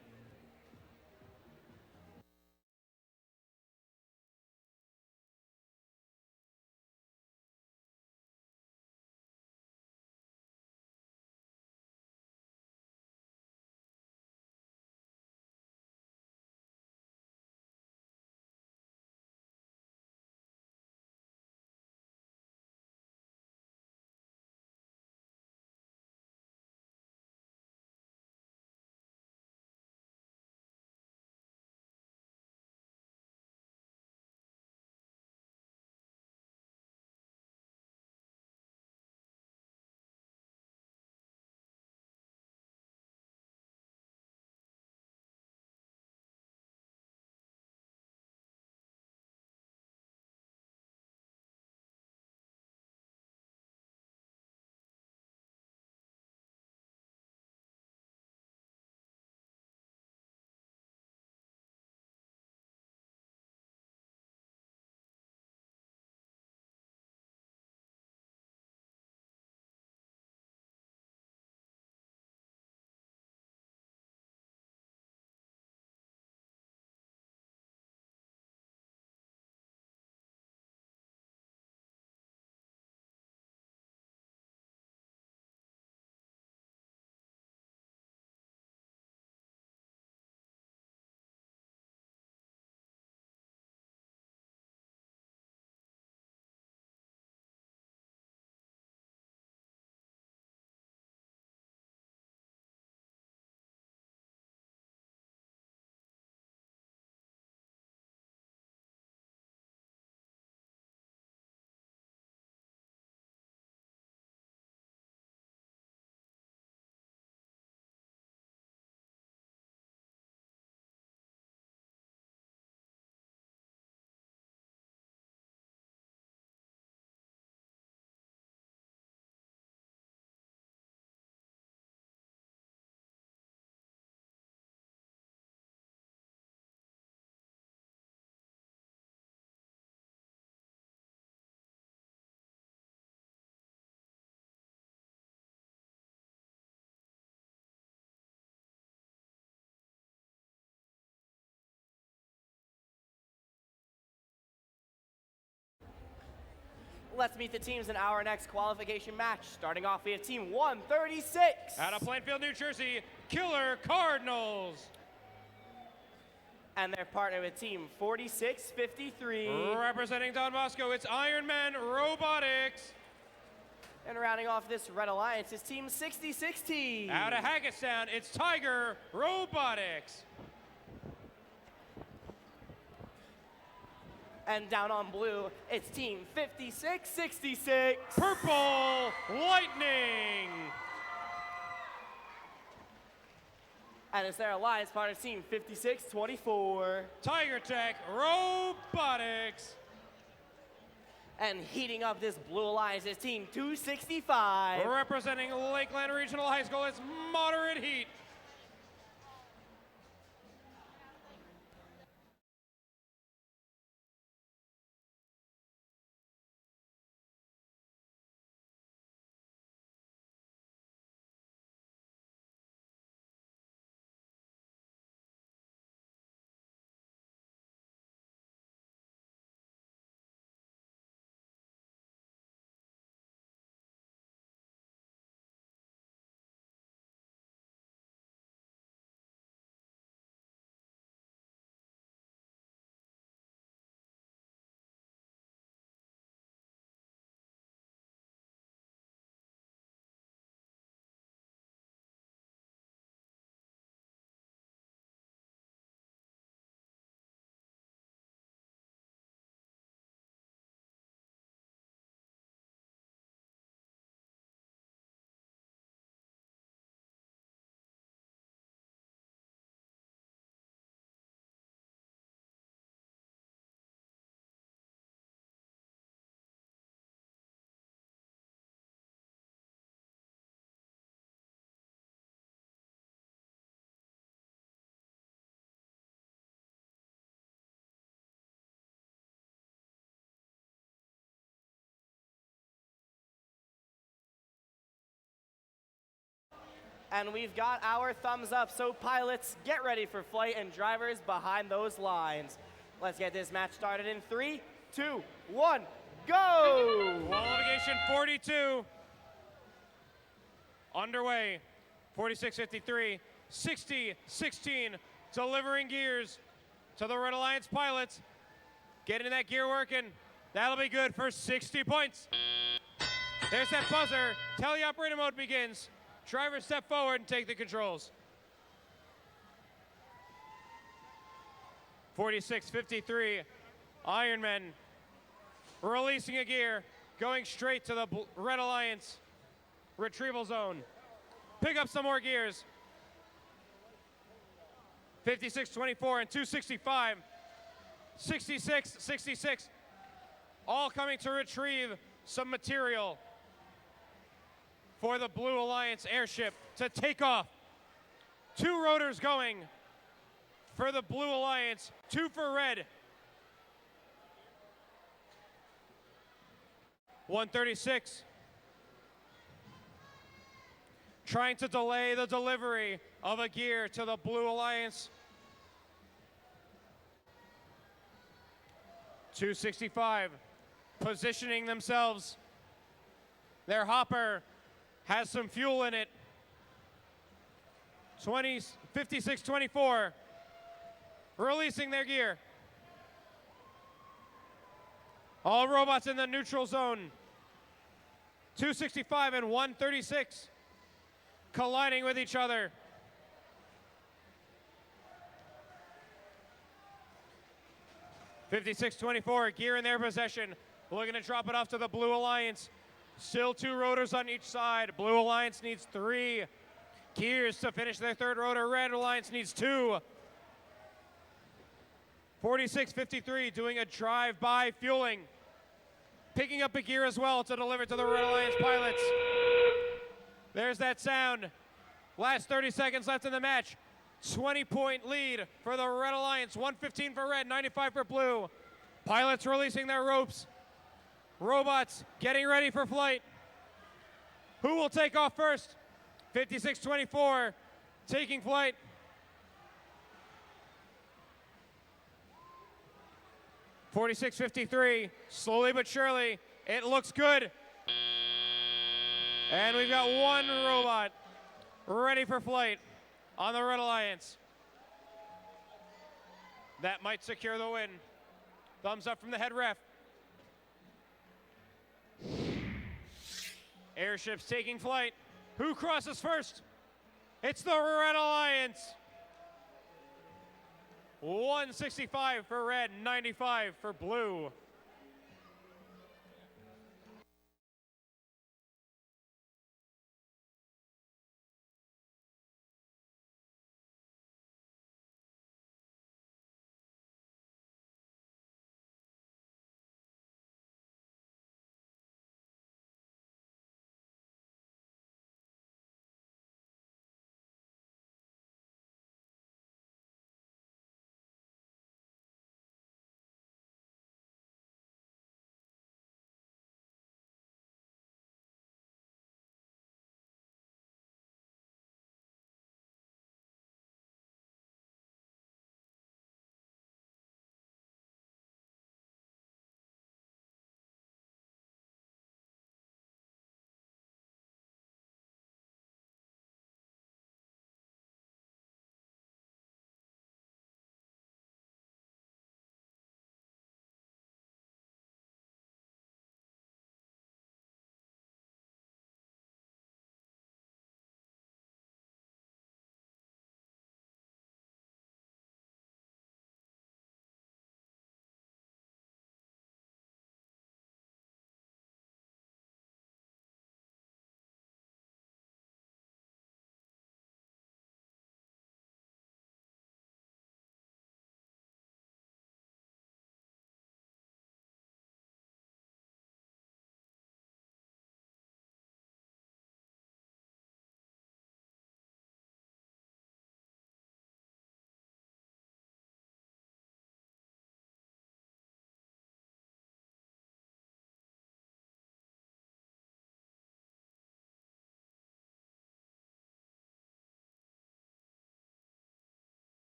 Let's meet the teams in our next qualification match. Starting off, we have Team 136. Out of Plainfield, New Jersey, Killer Cardinals. And they're partnered with Team 4653. Representing Don Bosco, it's Ironman Robotics. And rounding off this Red Alliance is Team 6060. Out of Hackettstown, it's Tiger Robotics. And down on blue, it's Team 5666. Purple Lightning. And it's their alliance partner, Team 5624. Tiger Tech Robotics. And heating up this blue alliance is Team 265. Representing Lakeland Regional High School, it's Moderate Heat. And we've got our thumbs up, so pilots, get ready for flight, and drivers behind those lines. Let's get this match started in 3, 2, 1, go! Qualification 42. Underway. 4653, 60-16, delivering gears to the Red Alliance pilots. Getting that gear working. That'll be good for 60 points. There's that buzzer. Teleoperator mode begins. Drivers step forward and take the controls. 4653, Ironman releasing a gear, going straight to the Red Alliance retrieval zone. Pick up some more gears. 5624 and 265, 66, all coming to retrieve some material for the Blue Alliance airship to take off. 2 rotors going for the Blue Alliance, 2 for red. 136 trying to delay the delivery of a gear to the Blue Alliance. 265 positioning themselves. Their hopper has some fuel in it. 5624 releasing their gear. All robots in the neutral zone. 265 and 136 colliding with each other. (5624) gear in their possession. Looking to drop it off to the Blue Alliance. Still 2 rotors on each side. Blue Alliance needs 3 gears to finish their 3rd rotor. Red Alliance needs 2. 4653 doing a drive-by fueling. Picking up a gear as well to deliver to the Red Alliance pilots. There's that sound. Last 30 seconds left in the match. 20-point lead for the Red Alliance. 115 for red, 95 for blue. Pilots releasing their ropes. Robots getting ready for flight. Who will take off first? 5624 taking flight. (4653) slowly but surely It looks good. And we've got one robot ready for flight on the Red Alliance. That might secure the win. Thumbs up from the head ref. Airships taking flight. Who crosses first? It's the Red Alliance. 165 for red, 95 for blue.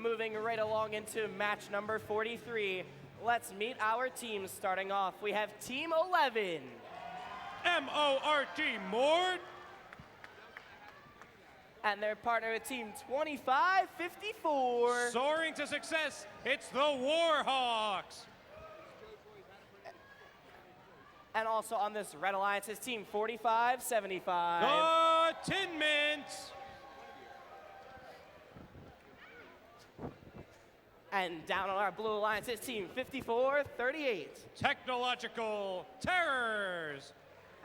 Moving right along into match number 43. Let's meet our teams. Starting off, we have Team 11. M-O-R-T, Mort. And their partner with Team 2554. Soaring to success, it's the Warhawks. And also on this Red Alliance is Team 4575. The Tin Mints. And down on our Blue Alliance is Team 5438. Technological Terrors.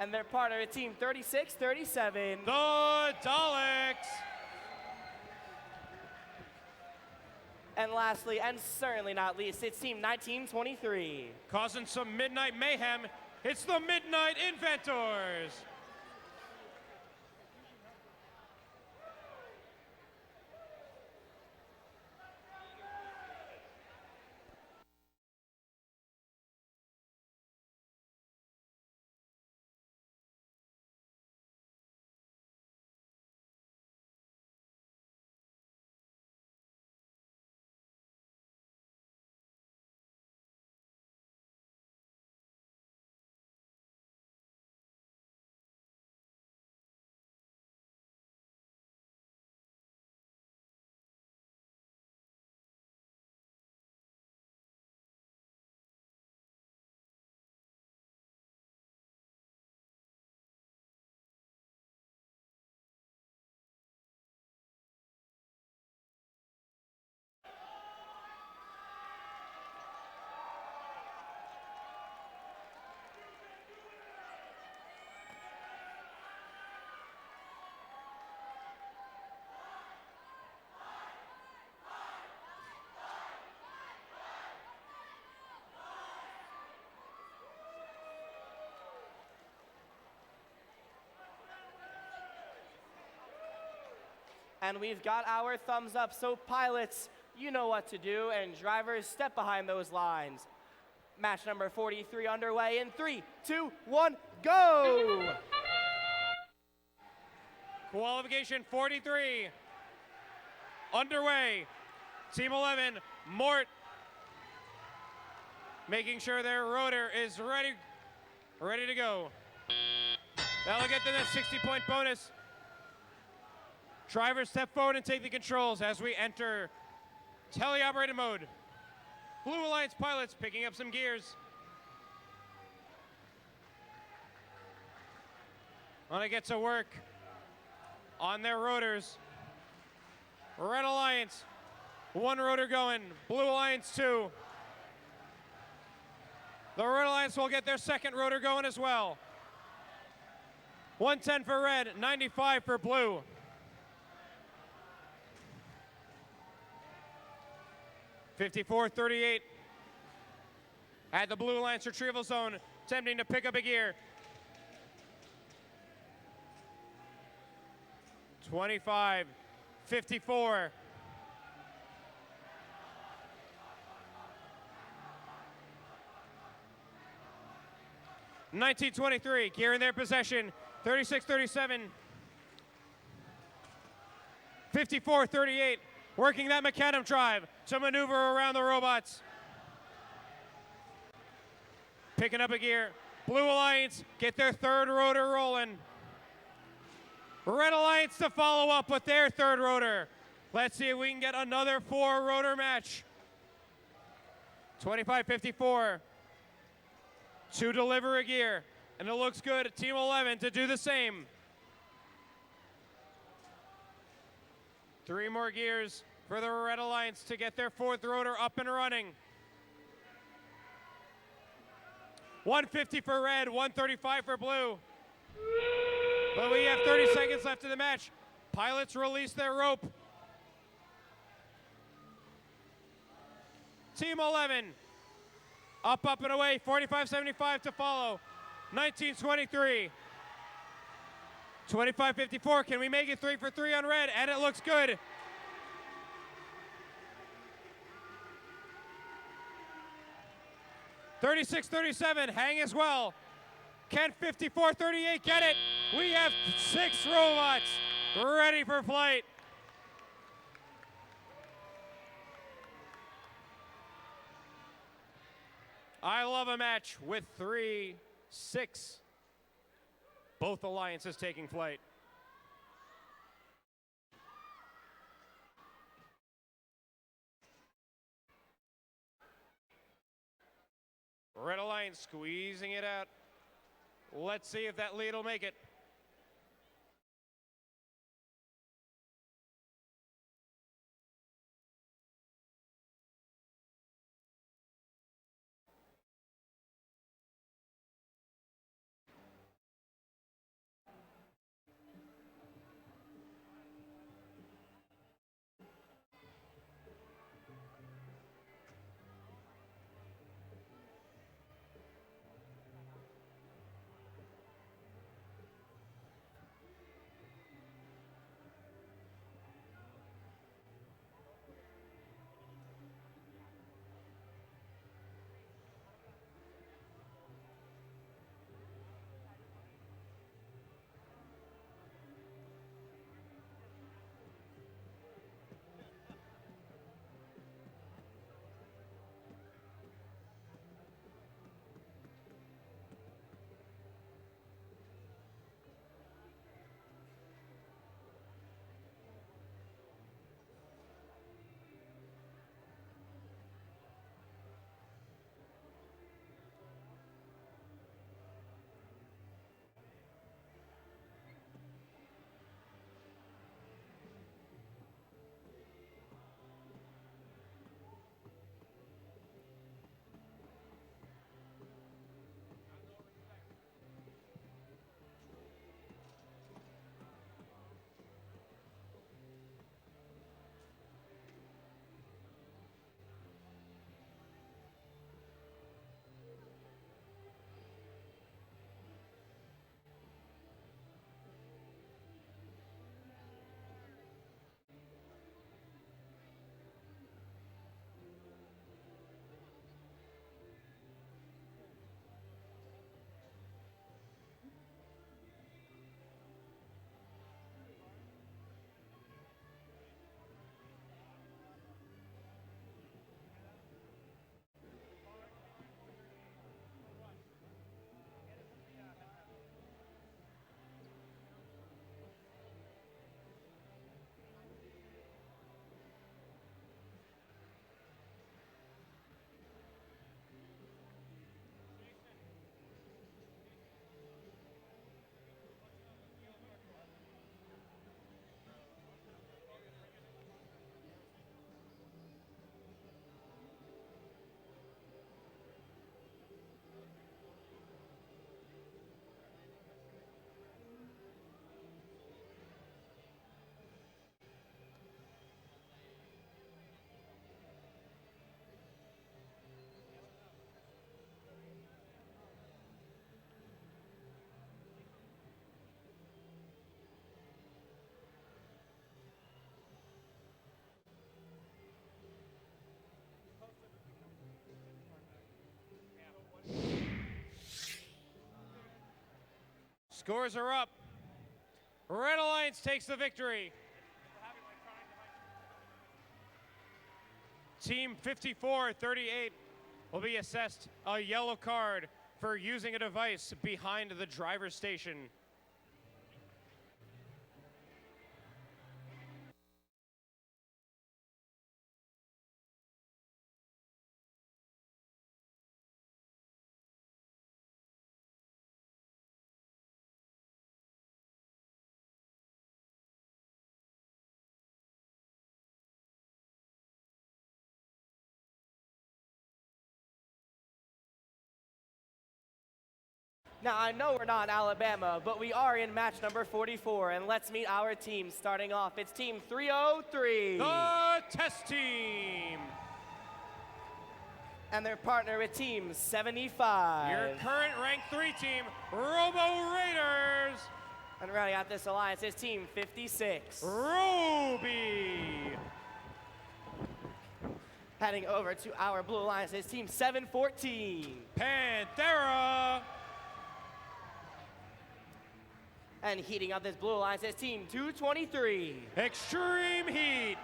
And their partner is Team 3637. The Daleks. And lastly, and certainly not least, it's Team 1923. Causing some midnight mayhem, it's the Midnight Inventors. And we've got our thumbs up, so pilots, you know what to do, and drivers, step behind those lines. Match number 43 underway in 3, 2, 1, go! Qualification 43 underway. Team 11, Mort, making sure their rotor is ready to go. That'll get them that 60-point bonus. Drivers, step forward and take the controls as we enter teleoperated mode. Blue Alliance pilots picking up some gears. Want to get to work on their rotors. Red Alliance, 1 rotor going. Blue Alliance, 2. The Red Alliance will get their 2nd rotor going as well. 110 for red, 95 for blue. (54:38) at the Blue Alliance retrieval zone, attempting to pick up a gear. 25:54. (1923) gear in their possession. 36:37. 54:38. Working that macadam drive to maneuver around the robots. Picking up a gear. Blue Alliance get their 3rd rotor rolling. Red Alliance to follow up with their 3rd rotor. Let's see if we can get another 4 rotor match. 25:54 to deliver a gear. And it looks good, Team 11 to do the same. 3 more gears for the Red Alliance to get their 4th rotor up and running. 150 for red, 135 for blue. But we have 30 seconds left in the match. Pilots release their rope. Team 11, up, and away, 45:75 to follow. 19:23. 25:54, can we make it 3 for 3 on red? And it looks good. (36:37) hang as well. Can 54:38 get it? We have 6 robots ready for flight. I love a match with 3-6. Both alliances taking flight. Red Alliance squeezing it out. Let's see if that lead will make it. Scores are up. Red Alliance takes the victory. Team 5438 will be assessed a yellow card for using a device behind the driver's station. Now, I know we're not in Alabama, but we are in match number 44, and let's meet our team. Starting off, it's Team 303. The test team. And their partner with Team 75. Your current rank 3 team, Robo Raiders. And rounding out this alliance is Team 56. Ruby. Heading over to our blue alliance is Team 714. Panthera. And heating up this blue alliance is Team 223. Extreme Heat.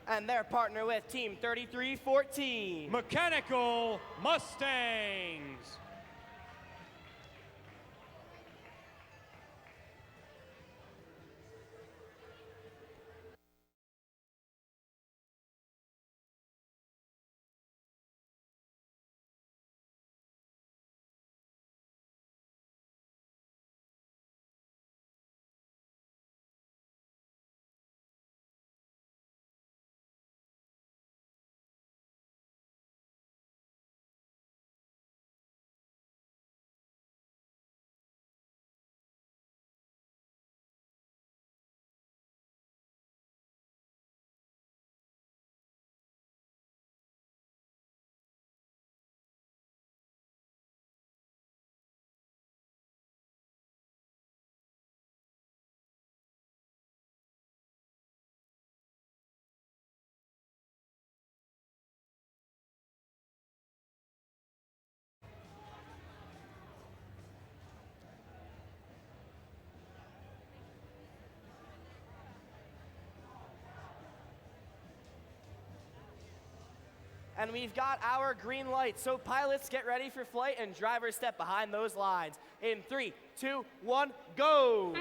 And their partner with Team 3314. Mechanical Mustangs. And we've got our green light. So pilots, get ready for flight, and drivers step behind those lines. In 3, 2, 1, go!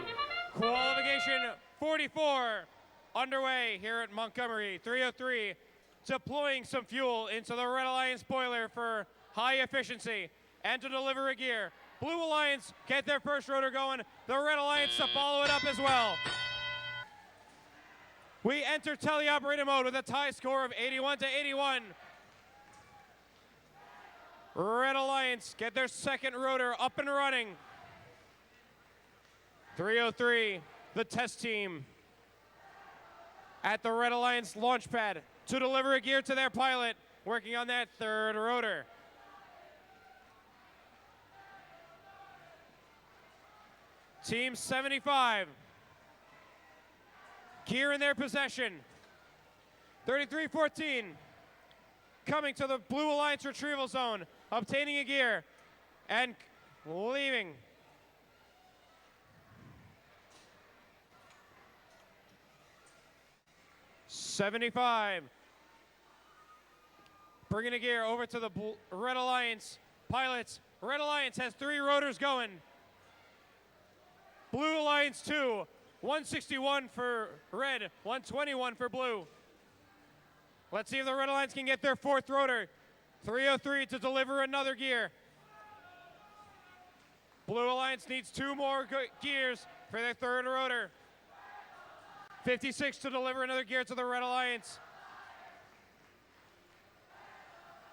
Qualification 44 underway here at Montgomery 303. Deploying some fuel into the Red Alliance boiler for high efficiency and to deliver a gear. Blue Alliance get their first rotor going. The Red Alliance to follow it up as well. We enter teleoperator mode with a tie score of 81 to 81. Red Alliance get their second rotor up and running. 303, the test team at the Red Alliance launch pad to deliver a gear to their pilot, working on that third rotor. Team 75, gear in their possession. 3314, coming to the Blue Alliance retrieval zone, obtaining a gear and leaving. '75, bringing a gear over to the Red Alliance pilots. Red Alliance has 3 rotors going. Blue Alliance 2, 161 for red, 121 for blue. Let's see if the Red Alliance can get their 4th rotor. 303 to deliver another gear. Blue Alliance needs 2 more gears for their 3rd rotor. 56 to deliver another gear to the Red Alliance.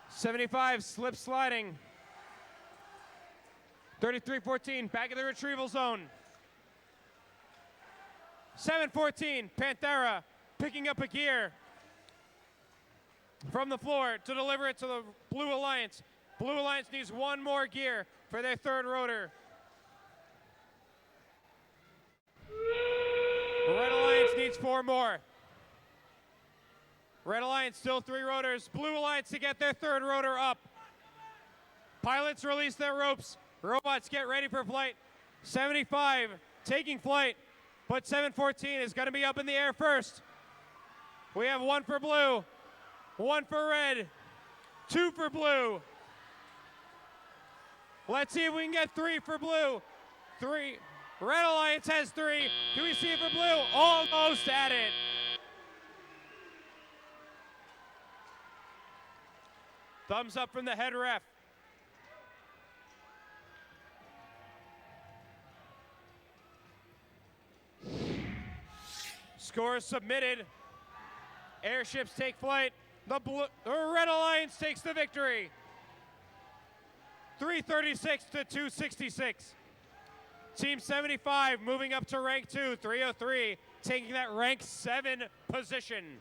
75 slip sliding. 3314 back in the retrieval zone. 714 Panthera picking up a gear from the floor to deliver it to the Blue Alliance. Blue Alliance needs 1 more gear for their 3rd rotor. Red Alliance needs 4 more. Red Alliance still 3 rotors. Blue Alliance to get their 3rd rotor up. Pilots release their ropes. Robots, get ready for flight. 75 taking flight, but 714 is going to be up in the air first. We have 1 for blue, 1 for red, 2 for blue. Let's see if we can get 3 for blue. 3. Red Alliance has 3. Do we see it for blue? Almost at it. Thumbs up from the head ref. Score submitted. Airships take flight. The Red Alliance takes the victory. 336 to 266. Team 75 moving up to rank 2, 303, taking that rank 7 position.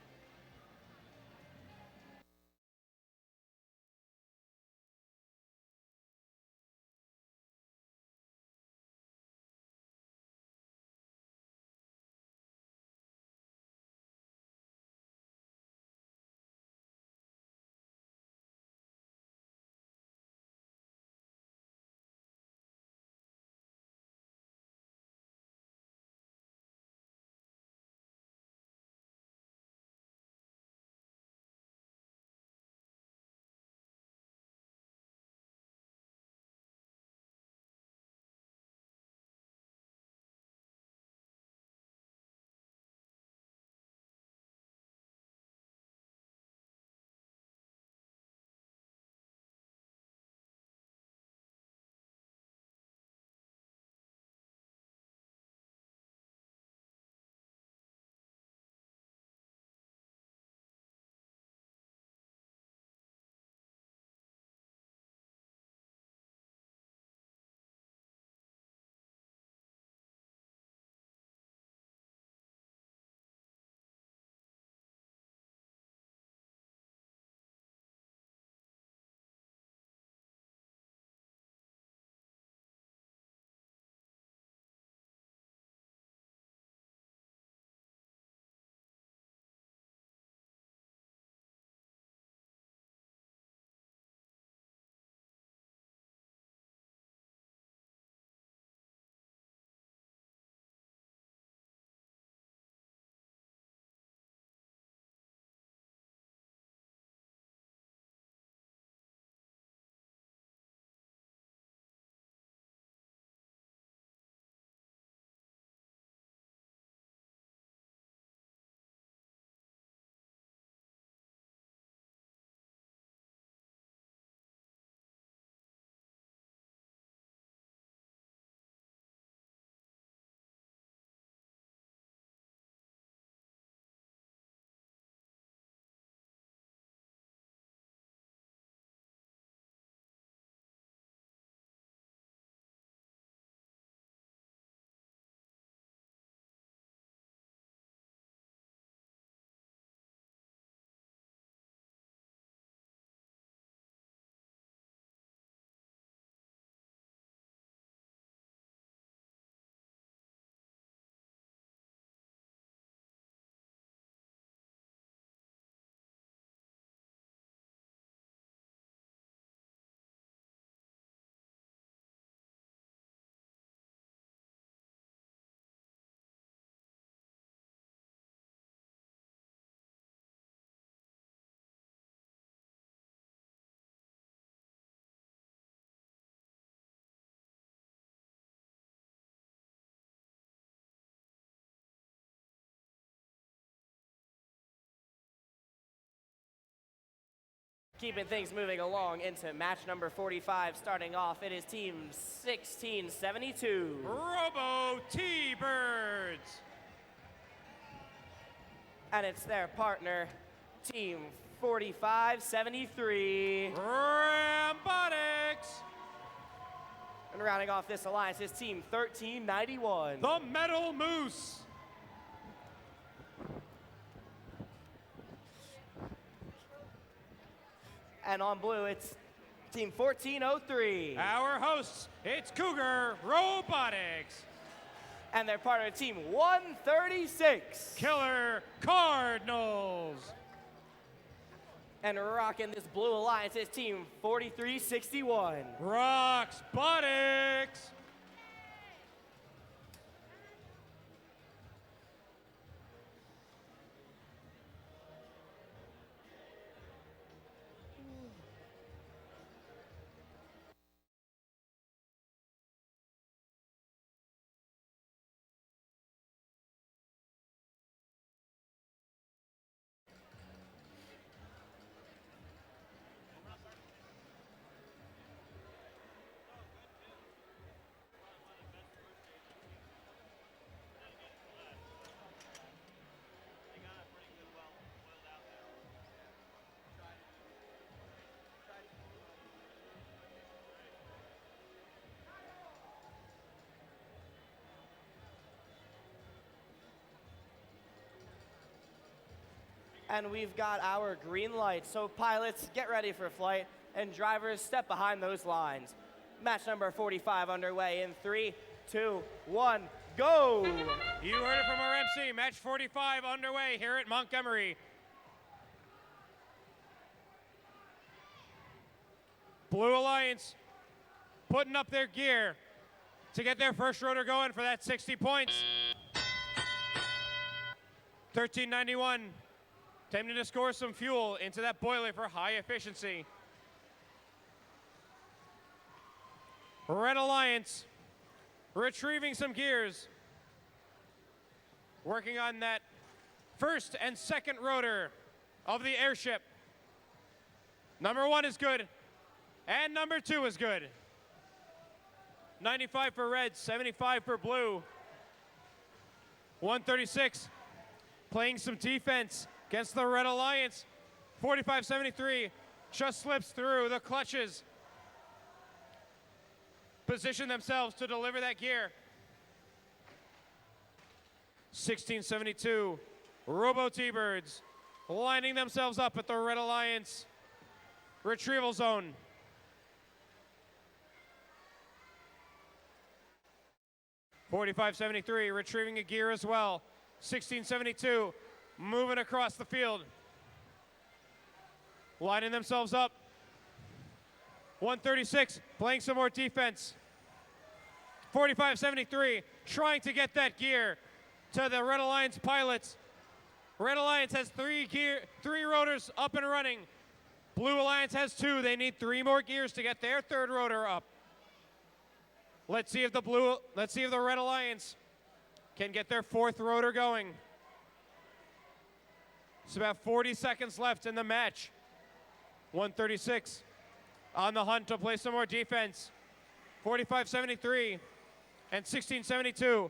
Keeping things moving along into match number 45. Starting off, it is team 1672. Robo T-Birds. And it's their partner, team 4573. Robotics. And rounding off this alliance is team 1391. The Metal Moose. And on blue, it's team 1403. Our hosts, it's Cougar Robotics. And their partner, team 136. Killer Cardinals. and rocking this Blue Alliance is Team 4361. Rocks Bonics! And we've got our green light. So pilots, get ready for flight, and drivers, step behind those lines. Match number 45 underway in 3, 2, 1, go! You heard it from our MC. Match 45 underway here at Montgomery. Blue Alliance putting up their gear to get their first rotor going for that 60 points. 1391. Time to score some fuel into that boiler for high efficiency. Red Alliance retrieving some gears. Working on that first and second rotor of the airship. Number 1 is good, and number 2 is good. 95 for red, 75 for blue. 136 playing some defense against the Red Alliance. 45-73 just slips through the clutches. Position themselves to deliver that gear. 1672 Robo T-Birds lining themselves up at the Red Alliance retrieval zone. .45-73 retrieving a gear as well. 1672 moving across the field. Lining themselves up. 136 playing some more defense. 45-73 trying to get that gear to the Red Alliance pilots. Red Alliance has three rotors up and running. Blue Alliance has 2. They need 3 more gears to get their third rotor up. Let's see if the Red Alliance can get their 4th rotor going. It's about 40 seconds left in the match. 136 on the hunt to play some more defense. 45-73 and 16-72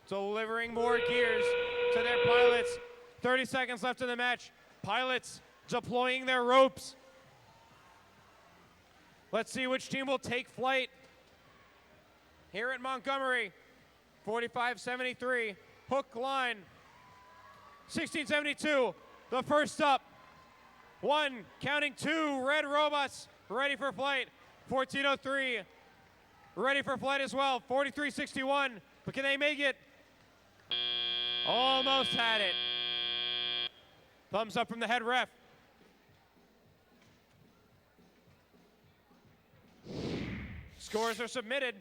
delivering more gears to their pilots. 30 seconds left in the match. Pilots deploying their ropes. Let's see which team will take flight here at Montgomery. 45-73, hook line. 16-72, the first up. 1, counting 2 red robots ready for flight. 1403, ready for flight as well. 43-61, but can they make it? Almost had it. Thumbs up from the head ref. Scores are submitted.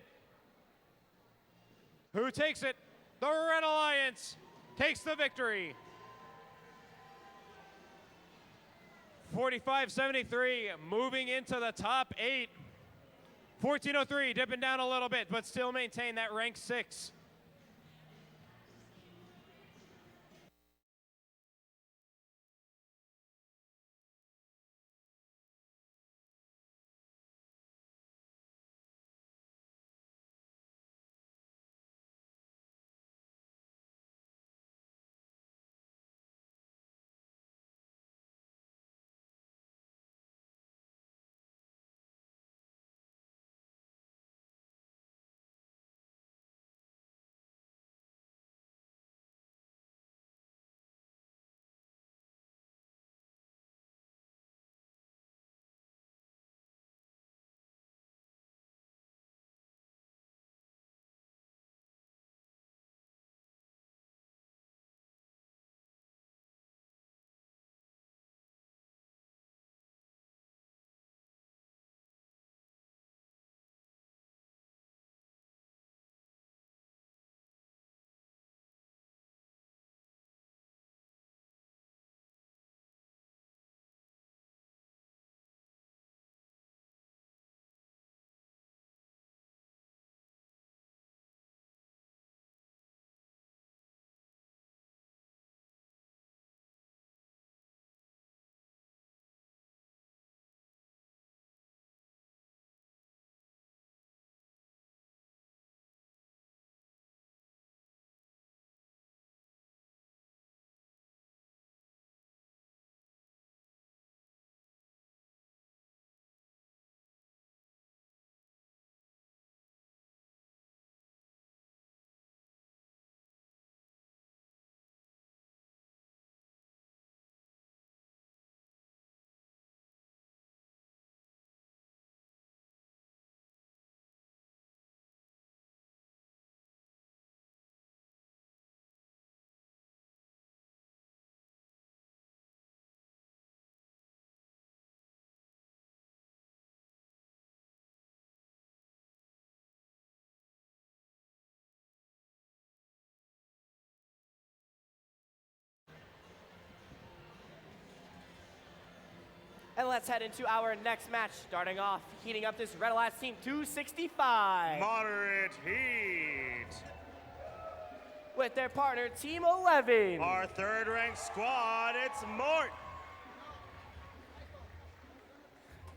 Who takes it? The Red Alliance takes the victory. 45-73, moving into the top 8. 1403, dipping down a little bit, but still maintain that rank 6. And let's head into our next match, starting off, heating up this Red Alliance Team 265. Moderate heat. With their partner, Team 11. Our third-ranked squad, it's Mort.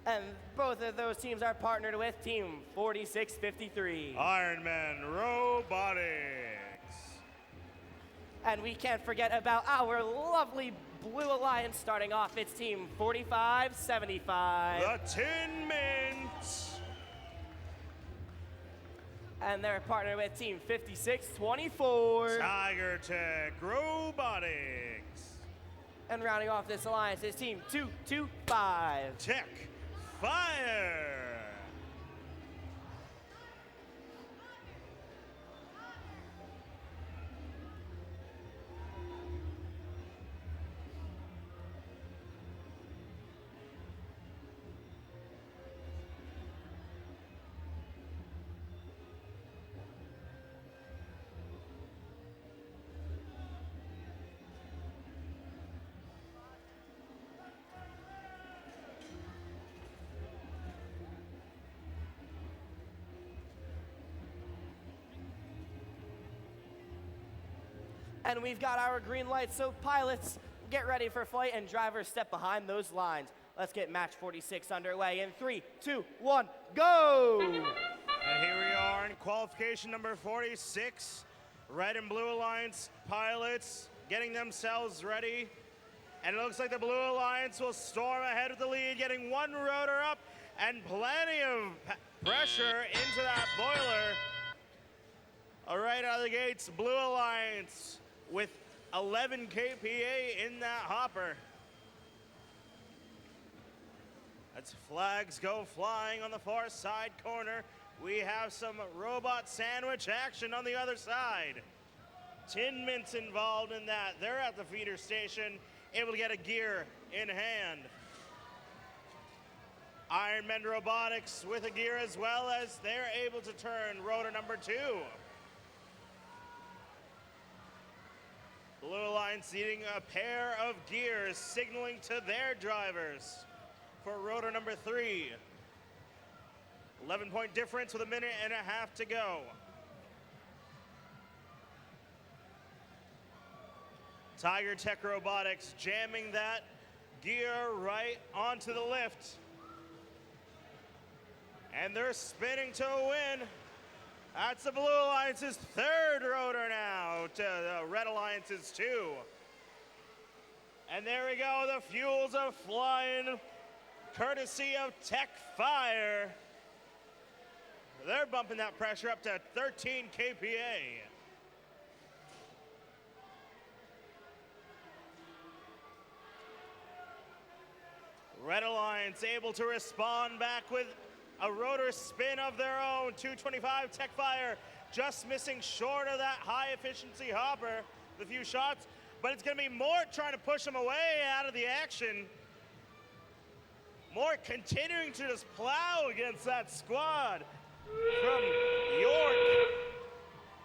And both of those teams are partnered with Team 4653. Ironman Robotics. And we can't forget about our lovely Blue Alliance starting off its Team 4575. The Tin Mint. And they're partnered with Team 5624. Tiger Tech Robotics. And rounding off this alliance is Team 225. Tech Fire. And we've got our green light, so pilots, get ready for flight and drivers step behind those lines. Let's get match 46 underway in 3, 2, 1, go! And here we are in qualification number 46. Red and Blue Alliance pilots getting themselves ready. And it looks like the Blue Alliance will storm ahead with the lead, getting one rotor up and plenty of pressure into that boiler. All right, out of the gates, Blue Alliance with 11 kPa in that hopper. As flags go flying on the far side corner, we have some robot sandwich action on the other side. Tin Mint's involved in that. They're at the feeder station, able to get a gear in hand. Ironman Robotics with a gear as well, as they're able to turn rotor number 2. Blue Alliance needing a pair of gears, signaling to their drivers for rotor number 3. 11-point difference with a minute and a half to go. Tiger Tech Robotics jamming that gear right onto the lift. And they're spinning to a win. That's the Blue Alliance's third rotor now to the Red Alliance's 2. And there we go, the fuels are flying, courtesy of Tech Fire. They're bumping that pressure up to 13 kPa. Red Alliance able to respond back with a rotor spin of their own. 225 Tech Fire just missing short of that high efficiency hopper, the few shots, but it's gonna be Mort trying to push them away out of the action. Mort continuing to just plow against that squad from York.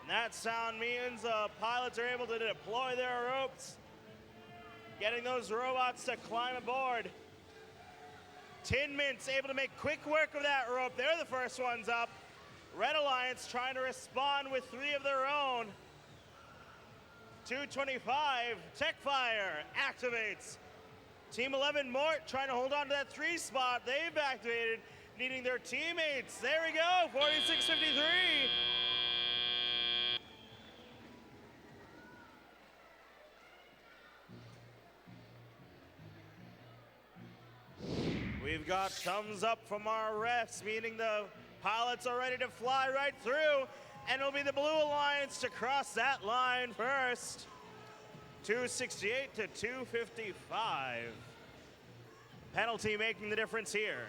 And that sound means pilots are able to deploy their ropes, getting those robots to climb aboard. Tin Mint's able to make quick work of that rope. They're the first ones up. Red Alliance trying to respond with 3 of their own. 225, Tech Fire activates. Team 11 Mort trying to hold on to that 3 spot. They've activated, needing their teammates. There we go, 4653. We've got thumbs up from our refs, meaning the pilots are ready to fly right through, and it'll be the Blue Alliance to cross that line first. 268 to 255. Penalty making the difference here.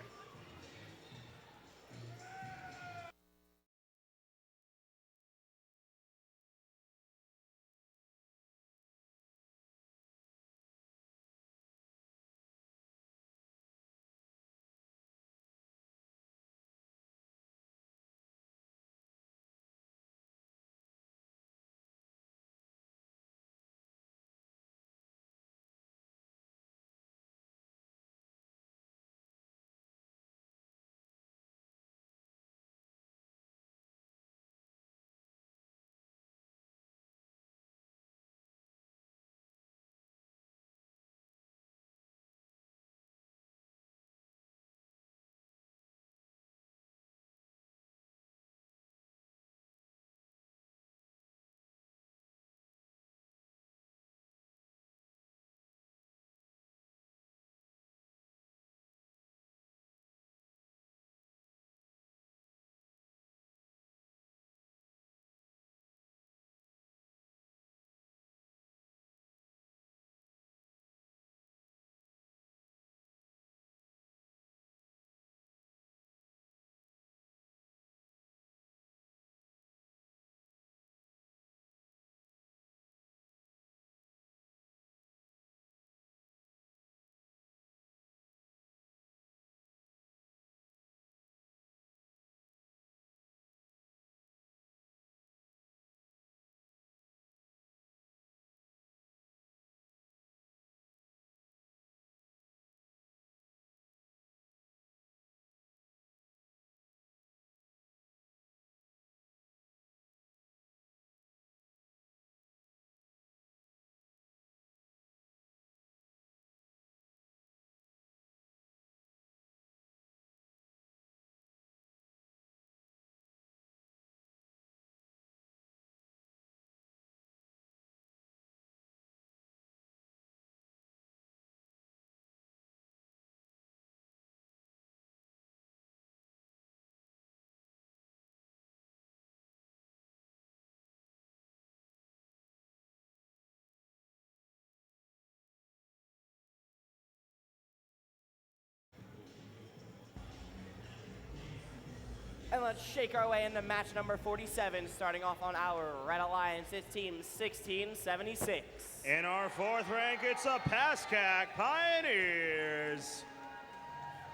And let's shake our way into match number 47, starting off on our Red Alliance's team 1676. In our fourth rank, it's the Pascack Pioneers.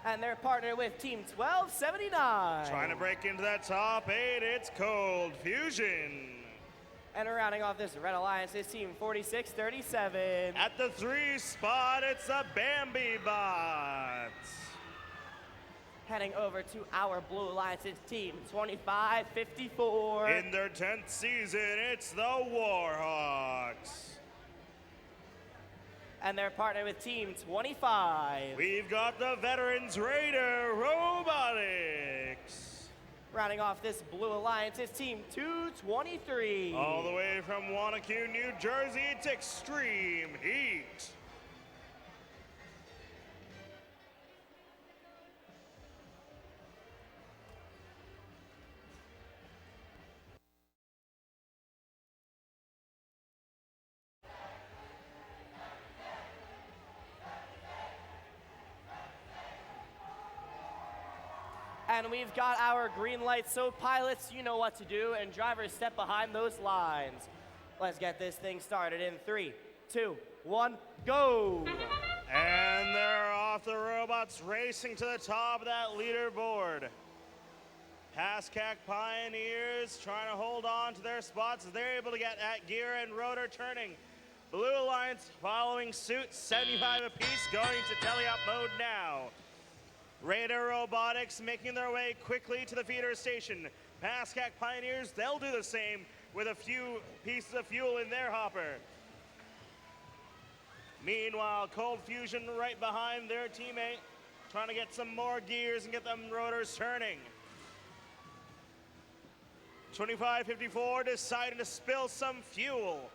And they're partnered with team 1279. Trying to break into that top 8, it's Cold Fusion. And rounding off this Red Alliance's team 4637. At the 3 spot, it's the Bambi Bots. Heading over to our Blue Alliance's team 2554. In their 10th season, it's the Warhawks. And they're partnered with team 25. We've got the Veterans Raider Robotics. Rounding off this Blue Alliance's team 223. All the way from Wanacue, New Jersey, it's Extreme Heat. And we've got our green light, so pilots, you know what to do, and drivers step behind those lines. Let's get this thing started in 3, 2, 1, go! And they're off, the robots racing to the top of that leaderboard. Pascack Pioneers trying to hold on to their spots as they're able to get that gear and rotor turning. Blue Alliance following suit, 75 apiece, going to teleop mode now. Raider Robotics making their way quickly to the feeder station. Pascack Pioneers, they'll do the same with a few pieces of fuel in their hopper. Meanwhile, Cold Fusion right behind their teammate, trying to get some more gears and get them rotors turning. 2554 deciding to spill some fuel.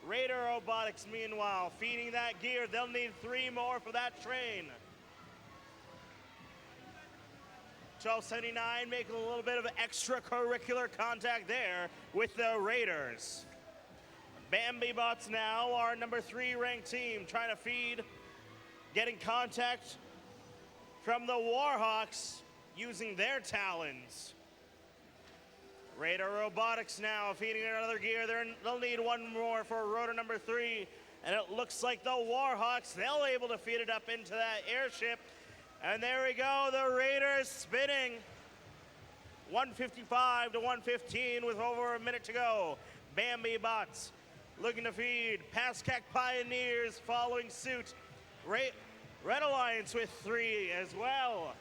Raider Robotics, meanwhile, feeding that gear. They'll need 3 more for that train. 1279 making a little bit of extracurricular contact there with the Raiders. Bambi Bots now, our number 3 ranked team, trying to feed, getting contact from the Warhawks using their talons. Raider Robotics now feeding another gear. They'll need 1 more for rotor number 3, and it looks like the Warhawks, they'll able to feed it up into that airship. And there we go, the Raiders spinning. 155 to 115 with over a minute to go. Bambi Bots looking to feed. Pascack Pioneers following suit. Red Alliance with 3 as well.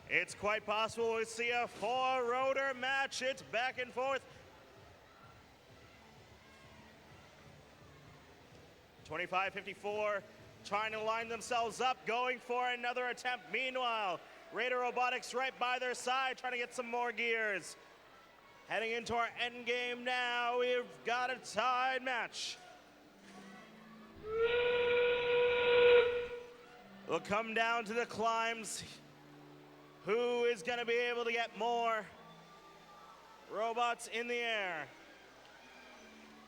It's quite possible we see a 4-rotor match. It's back and forth. 2554 trying to line themselves up, going for another attempt. Meanwhile, Raider Robotics right by their side, trying to get some more gears. Heading into our end game now, we've got a tied match. We'll come down to the climbs. Who is going to be able to get more robots in the air?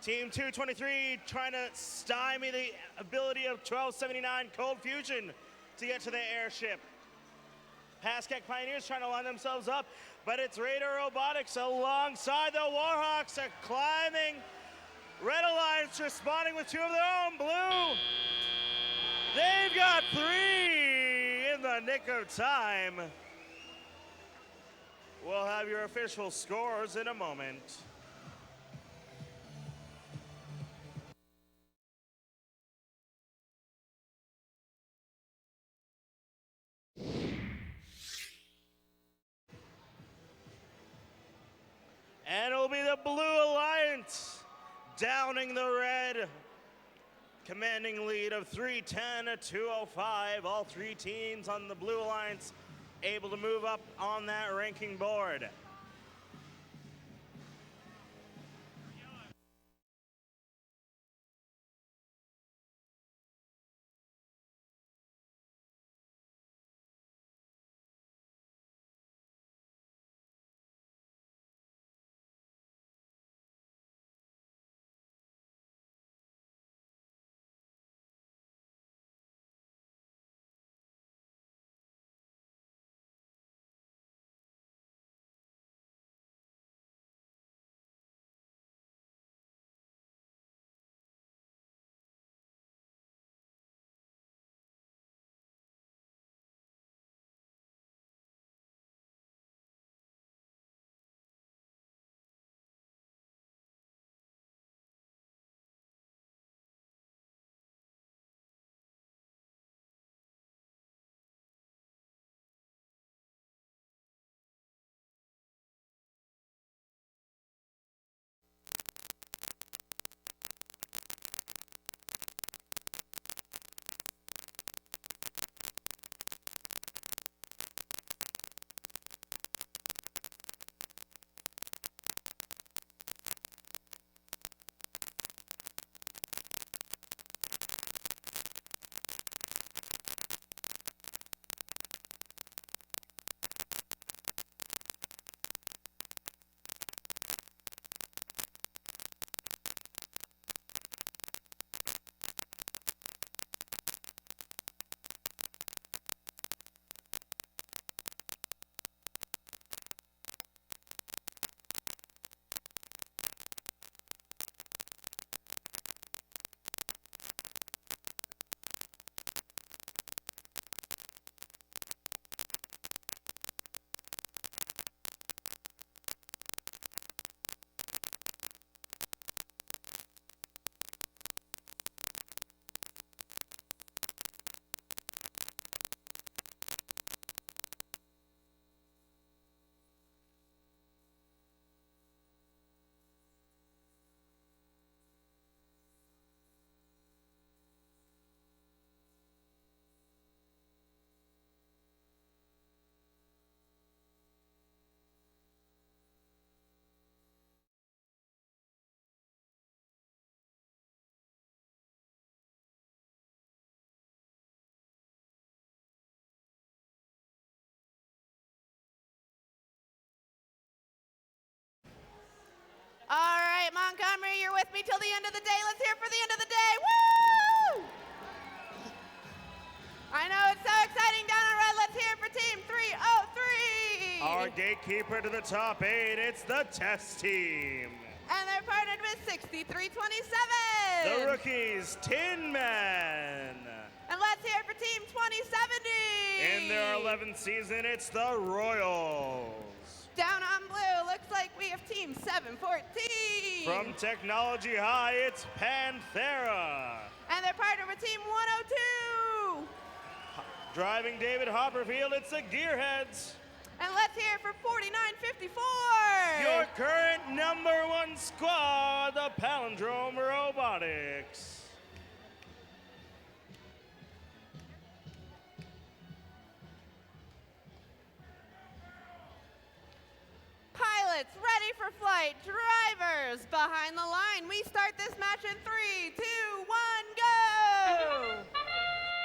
Team 223 trying to stymie the ability of 1279 Cold Fusion to get to the airship. Pascack Pioneers trying to line themselves up, but it's Raider Robotics alongside the Warhawks are climbing. Red Alliance responding with 2 of their own. Blue, they've got 3 in the nick of time. We'll have your official scores in a moment. And it'll be the Blue Alliance downing the red. Commanding lead of 310 to 205. All 3 teams on the Blue Alliance able to move up on that ranking board. with me till the end of the day. Let's hear it for the end of the day. Woo! I know it's so exciting down on red. Let's hear it for team 303. Our gatekeeper to the top 8, it's the test team. And they're partnered with 6327. The rookies, Tin Man. And let's hear it for team 2070. In their 11th season, it's the Royals. Down on blue, looks like we have team 714. From Technology High, it's Panthera. And they're partnered with team 102. Driving David Hopperfield, it's the Gearheads. And let's hear it for 4954. Your current #1 squad, the Palindrome Robotics. Pilots ready for flight. Drivers behind the line. We start this match in 3, 2, 1, go!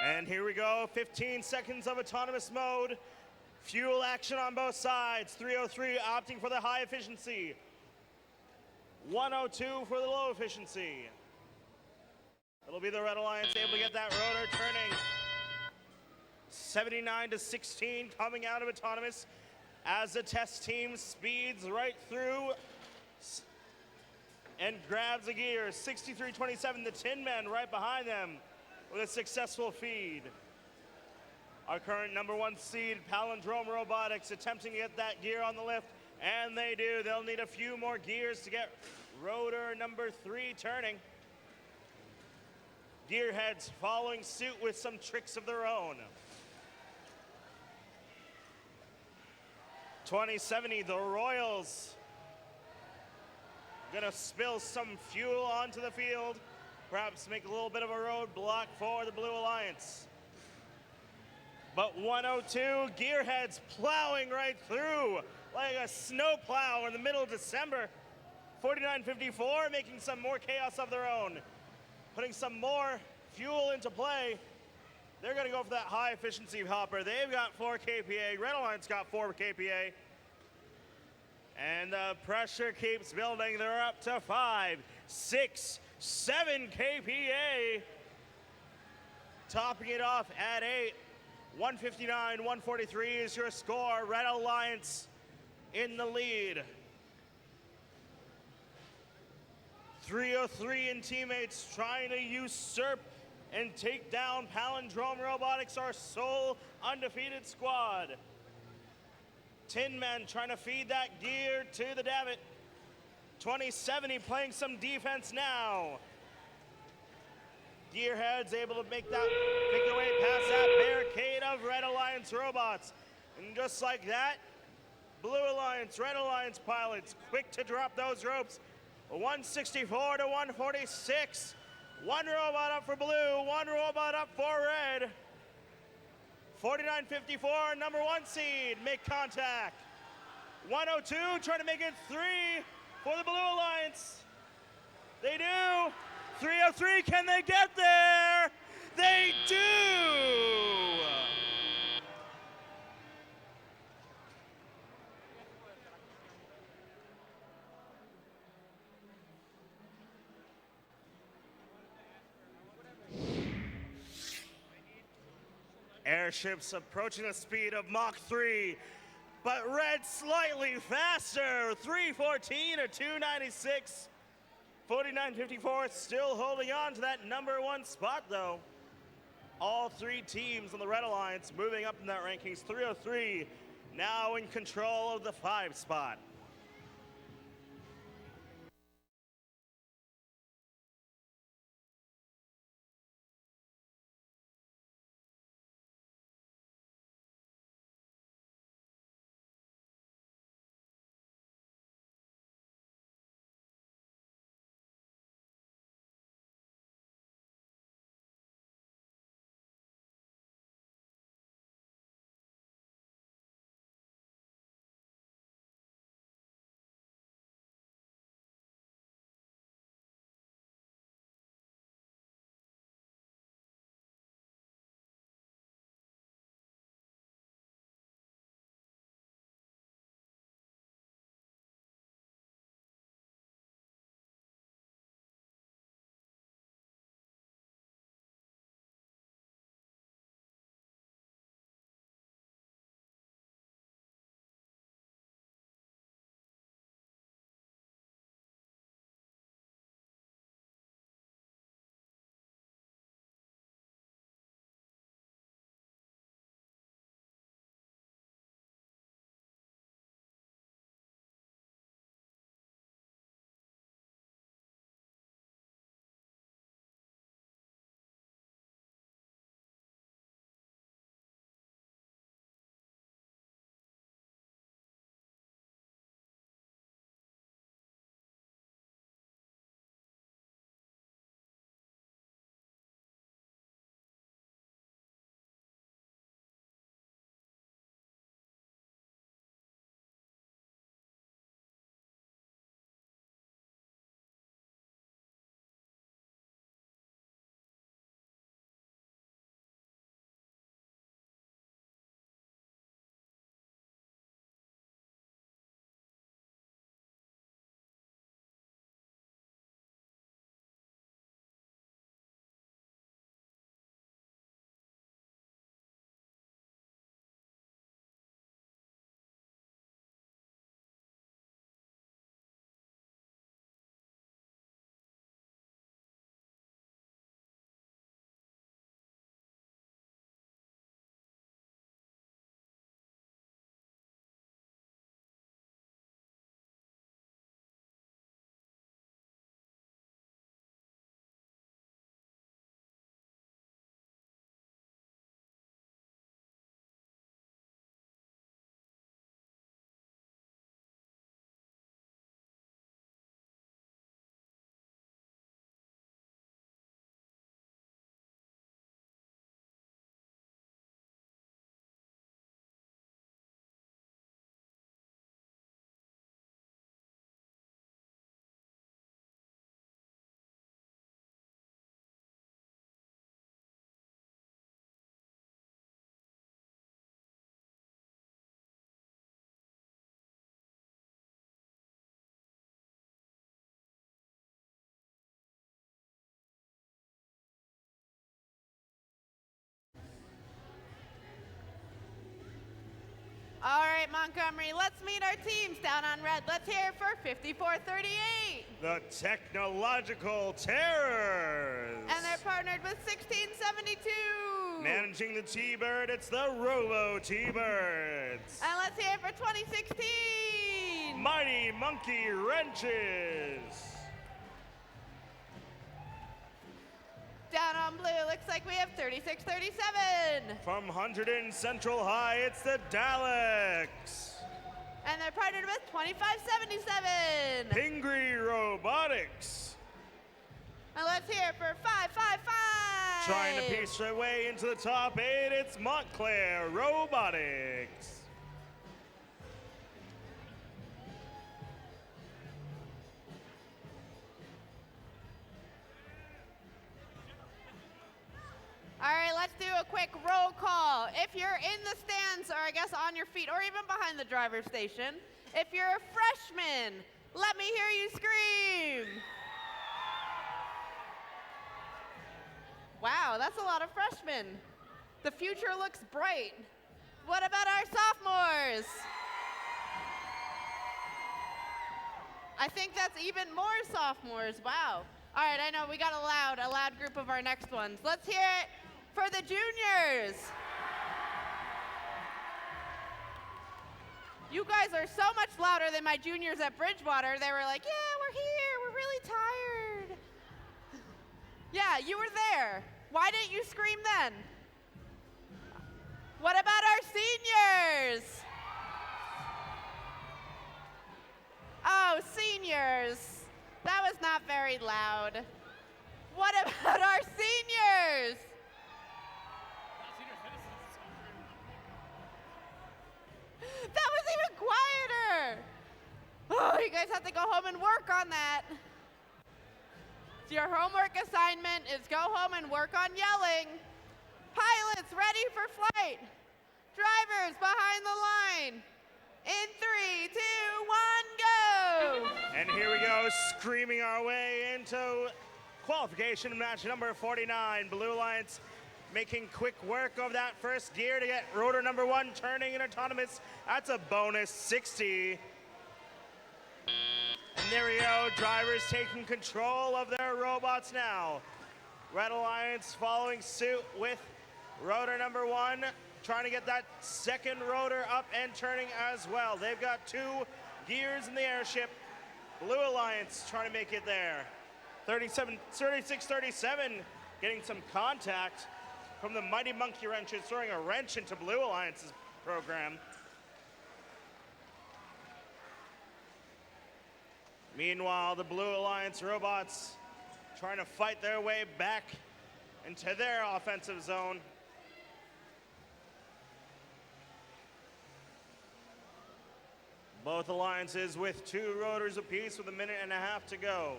And here we go, 15 seconds of autonomous mode. Fuel action on both sides. 303 opting for the high efficiency. 102 for the low efficiency. It'll be the Red Alliance able to get that rotor turning. 79-16 coming out of autonomous as the test team speeds right through and grabs a gear. 63-27, the Tin Men right behind them with a successful feed. Our current #1 seed, Palindrome Robotics, attempting to get that gear on the lift, and they do. They'll need a few more gears to get rotor #3 turning. Gearheads following suit with some tricks of their own. 2070, the Royals gonna spill some fuel onto the field, perhaps make a little bit of a roadblock for the Blue Alliance. But 102, Gearheads plowing right through like a snow plow in the middle of December. 4954 making some more chaos of their own, putting some more fuel into play. They're gonna go for that high efficiency hopper. They've got 4 kPa, Red Alliance got 4 kPa. And the pressure keeps building. They're up to 5, 6, 7 kPa. Topping it off at 8. 159, 143 is your score. Red Alliance in the lead. 303 and teammates trying to usurp and take down Palindrome Robotics, our sole undefeated squad. Tin Men trying to feed that gear to the davit. 2070 playing some defense now. Gearheads able to make their way past that barricade of Red Alliance robots. And just like that, Blue Alliance, Red Alliance pilots quick to drop those ropes. 164 to 146. One robot up for blue, one robot up for red. 4954, #1 seed, make contact. 102 trying to make it 3 for the Blue Alliance. They do. 303, can they get there? They do! Airships approaching the speed of Mach 3, but red slightly faster, 314 or 296. 4954 still holding on to that #1 spot though. All 3 teams on the Red Alliance moving up in that rankings. 303 now in control of the 5 spot. All right, Montgomery, let's meet our teams down on red. Let's hear it for 5438. The Technological Terrors. And they're partnered with 1672. Managing the T-Bird, it's the Robo T-Birds. And let's hear it for 2016. Mighty Monkey Wrenches. Down on blue, looks like we have 3637. From Hunterdon Central High, it's the Daleks. And they're partnered with 2577. Pingree Robotics. And let's hear it for 555. Trying to piece their way into the top 8, it's Montclair Robotics. All right, let's do a quick roll call. If you're in the stands, or I guess on your feet, or even behind the driver's station, if you're a freshman, let me hear you scream. Wow, that's a lot of freshmen. The future looks bright. What about our sophomores? I think that's even more sophomores. Wow. All right, I know we got a loud group of our next ones. Let's hear it for the juniors. You guys are so much louder than my juniors at Bridgewater. They were like, yeah, we're here, we're really tired. Yeah, you were there. Why didn't you scream then? What about our seniors? Oh, seniors. That was not very loud. What about our seniors? That was even quieter. Oh, you guys have to go home and work on that. So your homework assignment is go home and work on yelling. Pilots ready for flight. Drivers behind the line. In 3, 2, 1, go! And here we go, screaming our way into qualification match number 49. Blue Alliance making quick work of that first gear to get rotor number 1 turning and autonomous. That's a bonus 60. And there we go, drivers taking control of their robots now. Red Alliance following suit with rotor number 1, trying to get that second rotor up and turning as well. They've got 2 gears in the airship. Blue Alliance trying to make it there. 36-37 getting some contact from the Mighty Monkey Wrenches, throwing a wrench into Blue Alliance's program. Meanwhile, the Blue Alliance robots trying to fight their way back into their offensive zone. Both alliances with 2 rotors apiece with 1.5 minutes to go.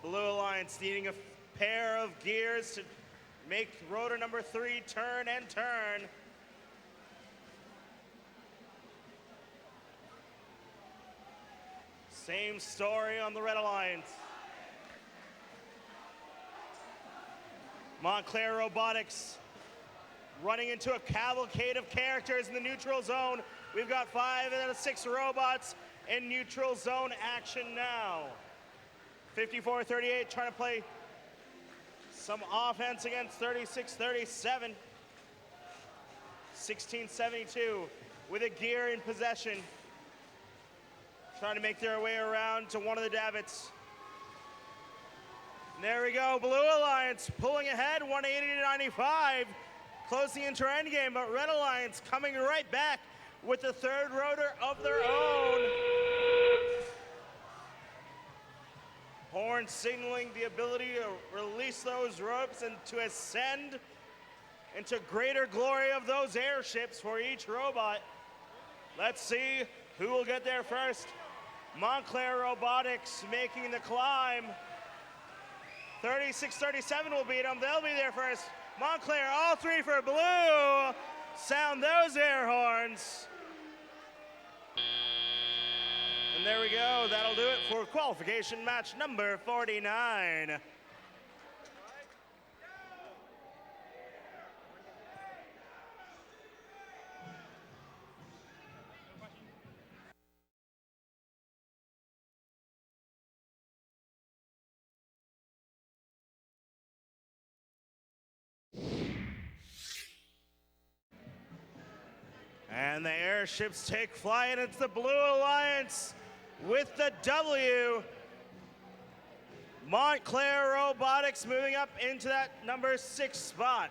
Blue Alliance needing a pair of gears to make rotor number 3 turn and turn. Same story on the Red Alliance. Montclair Robotics running into a cavalcade of characters in the neutral zone. We've got 5 out of 6 robots in neutral zone action now. 54-38 trying to play some offense against 36-37. 16-72 with a gear in possession. Trying to make their way around to one of the davits. And there we go, Blue Alliance pulling ahead, 180-95. Closing into our endgame, but Red Alliance coming right back with the 3rd rotor of their own. Horn signaling the ability to release those ropes and to ascend into greater glory of those airships for each robot. Let's see who will get there first. Montclair Robotics making the climb. 36-37 will beat them. They'll be there first. Montclair, all 3 for blue. Sound those air horns. And there we go. That'll do it for qualification match number 49. And the airships take flight. It's the Blue Alliance with the W. Montclair Robotics moving up into that number 6 spot.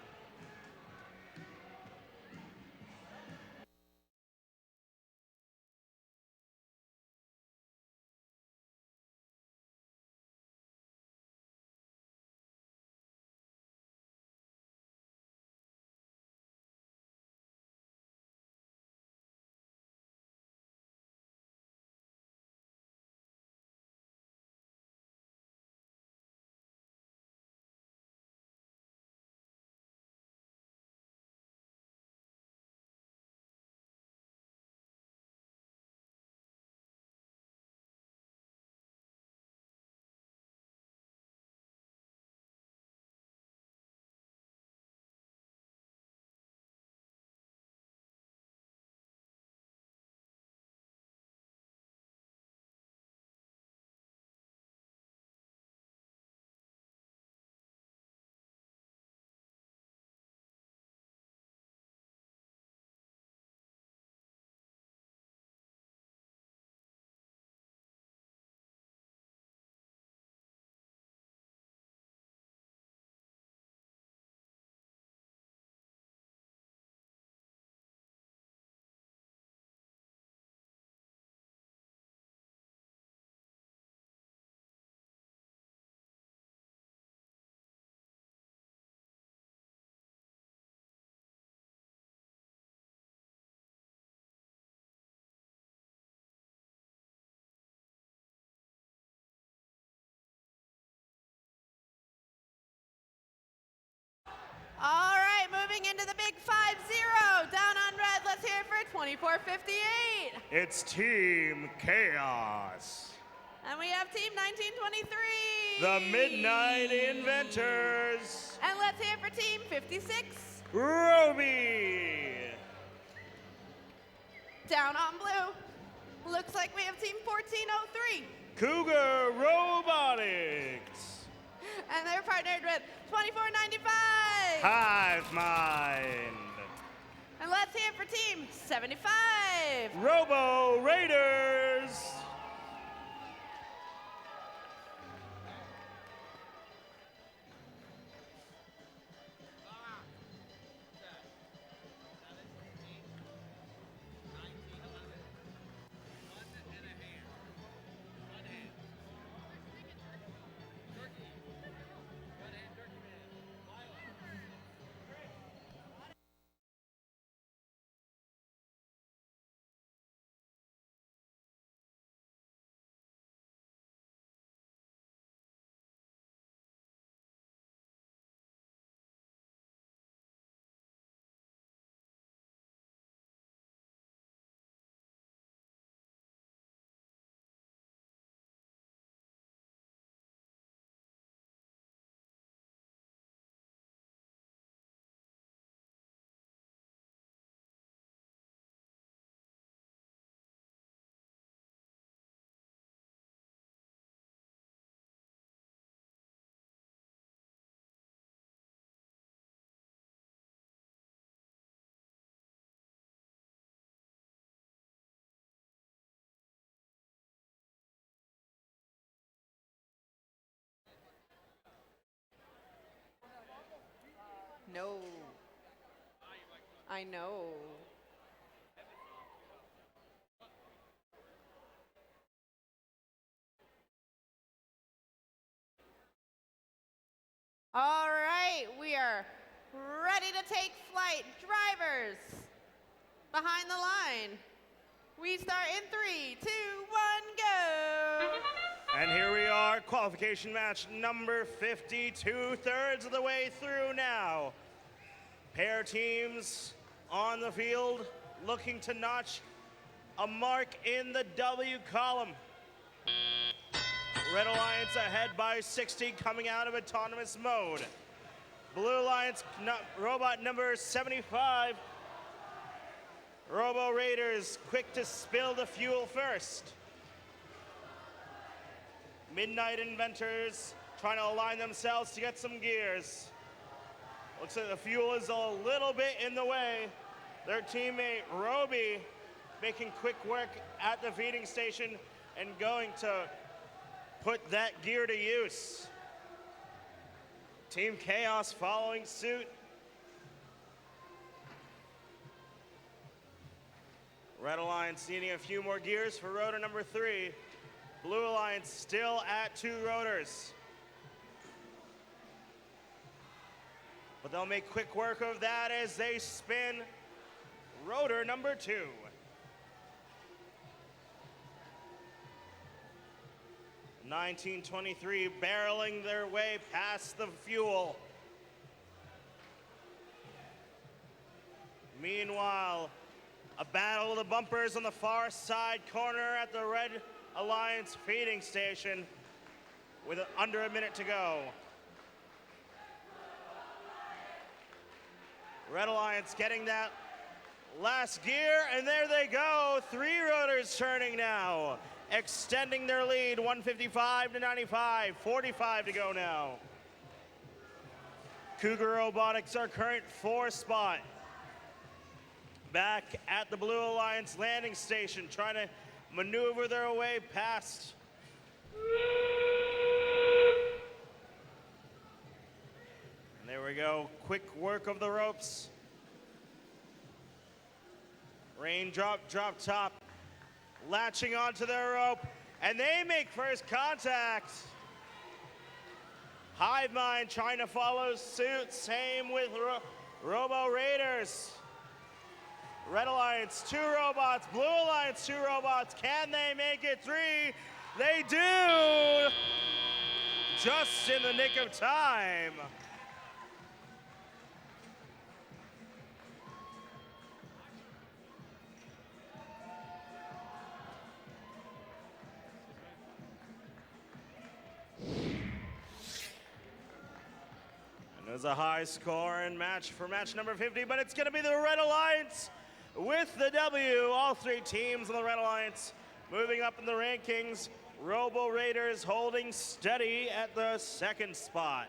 All right, moving into the big 5-0. Down on red, let's hear it for 2458. It's Team Chaos. And we have Team 1923. The Midnight Inventors. And let's hear it for Team 56. Roby. Down on blue, looks like we have Team 1403. Cougar Robotics. And they're partnered with 2495. Hive Mind. And let's hear it for Team 75. Robo Raiders. No. I know. All right, we are ready to take flight. Drivers, behind the line. We start in 3, 2, 1, go. And here we are, qualification match number 50, 2/3 of the way through now. Pair teams on the field looking to notch a mark in the W column. Red Alliance ahead by 60 coming out of autonomous mode. Blue Alliance robot number 75. Robo Raiders quick to spill the fuel first. Midnight Inventors trying to align themselves to get some gears. Looks like the fuel is a little bit in the way. their teammate Roby making quick work at the feeding station and going to put that gear to use. Team Chaos following suit. Red Alliance needing a few more gears for rotor number 3. Blue Alliance still at 2 rotors. But they'll make quick work of that as they spin rotor number 2. (1923) barreling their way past the fuel. Meanwhile, a battle of the bumpers on the far side corner at the Red Alliance feeding station with under a minute to go. Red Alliance getting that last gear, and there they go. 3 rotors turning now, extending their lead, 155 to 95, 45 to go now. Cougar Robotics, our current 4 spot. Back at the Blue Alliance landing station, trying to maneuver their way past. And there we go, quick work of the ropes. Raindrop, drop top, latching onto their rope, and they make first contact. Hive Mind trying to follow suit, same with Robo Raiders. Red Alliance, 2 robots, Blue Alliance, 2 robots. Can they make it 3? They do! Just in the nick of time. And there's a high score in match for match number 50, but it's gonna be the Red Alliance with the W. All 3 teams on the Red Alliance moving up in the rankings. Robo Raiders holding steady at the 2nd spot.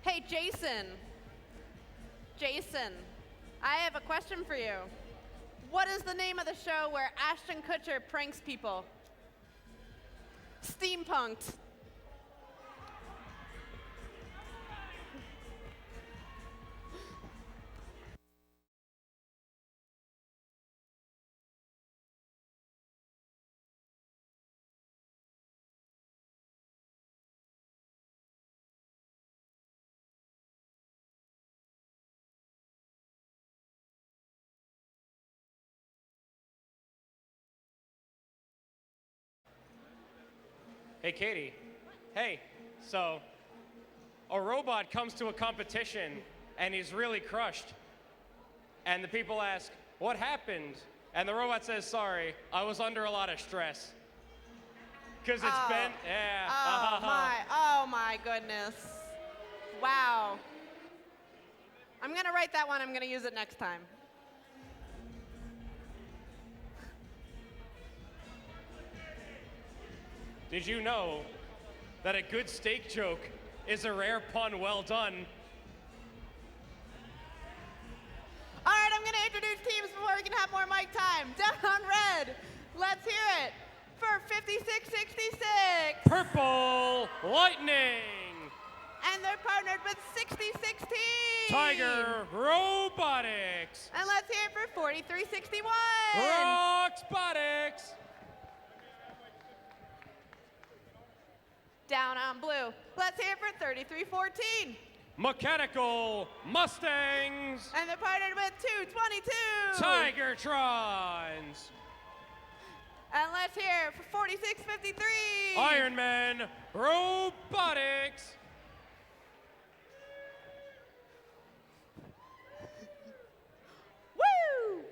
Hey, Jason. Jason, I have a question for you. What is the name of the show where Ashton Kutcher pranks people? Steampunked. Hey, Katie. Hey, so a robot comes to a competition and he's really crushed. And the people ask, what happened? And the robot says, sorry, I was under a lot of stress. Because it's been, yeah. Oh my goodness. Wow. I'm gonna write that one, I'm gonna use it next time. Did you know that a good steak joke is a rare pun well done? All right, I'm gonna introduce teams before we can have more mic time. Down on red, let's hear it for 5666. Purple Lightning. And they're partnered with 6016. Tiger Robotics. And let's hear it for 4361. Roxbotics. Down on blue, let's hear it for 3314. Mechanical Mustangs. And they're partnered with 222. Tigertrons. And let's hear it for 4653. Ironman Robotics. Woo!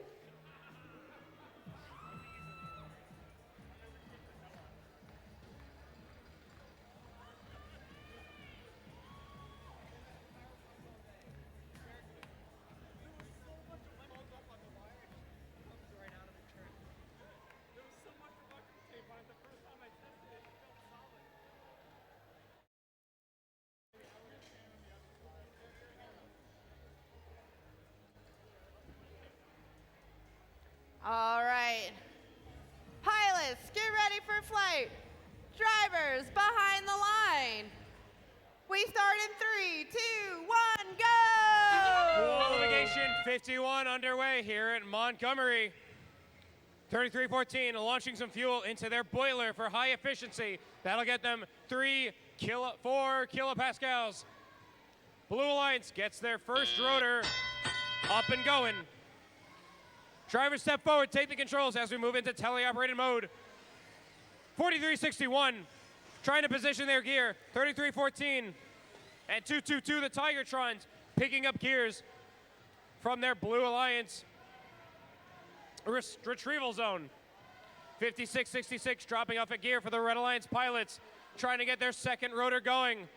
All right. Pilots, get ready for flight. Drivers, behind the line. We start in 3, 2, 1, go! Qualification 51 underway here at Montgomery. 3314 launching some fuel into their boiler for high efficiency. That'll get them 4 kilopascals. Blue Alliance gets their first rotor up and going. Drivers step forward, take the controls as we move into teleoperated mode. 4361 trying to position their gear. 3314 and 222, the Tigertrons, picking up gears from their Blue Alliance retrieval zone. 5666 dropping off a gear for the Red Alliance pilots, trying to get their second rotor going.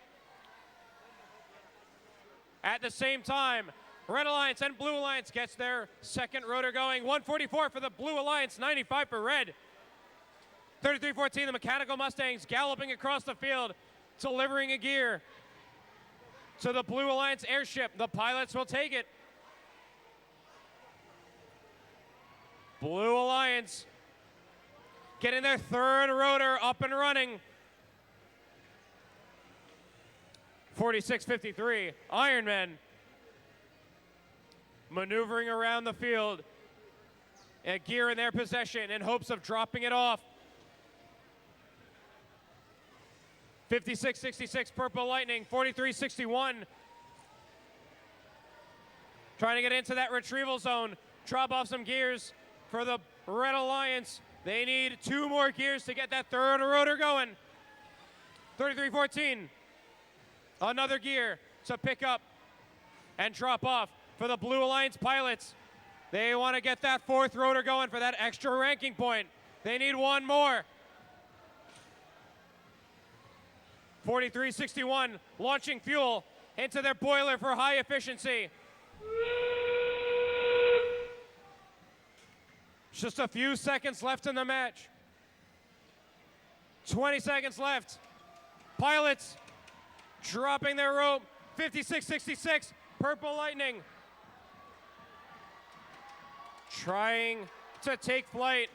At the same time, Red Alliance and Blue Alliance gets their second rotor going. 144 for the Blue Alliance, 95 for Red. 3314, the Mechanical Mustangs galloping across the field, delivering a gear to the Blue Alliance airship. The pilots will take it. Blue Alliance getting their third rotor up and running. 4653, Ironman maneuvering around the field, a gear in their possession in hopes of dropping it off. 5666, Purple Lightning. 4361 trying to get into that retrieval zone, drop off some gears for the Red Alliance. They need 2 more gears to get that third rotor going. 3314, another gear to pick up and drop off for the Blue Alliance pilots. They want to get that fourth rotor going for that extra ranking point. They need 1 more. 4361 launching fuel into their boiler for high efficiency. Just a few seconds left in the match. 20 seconds left. Pilots dropping their rope. 5666, Purple Lightning trying to take flight.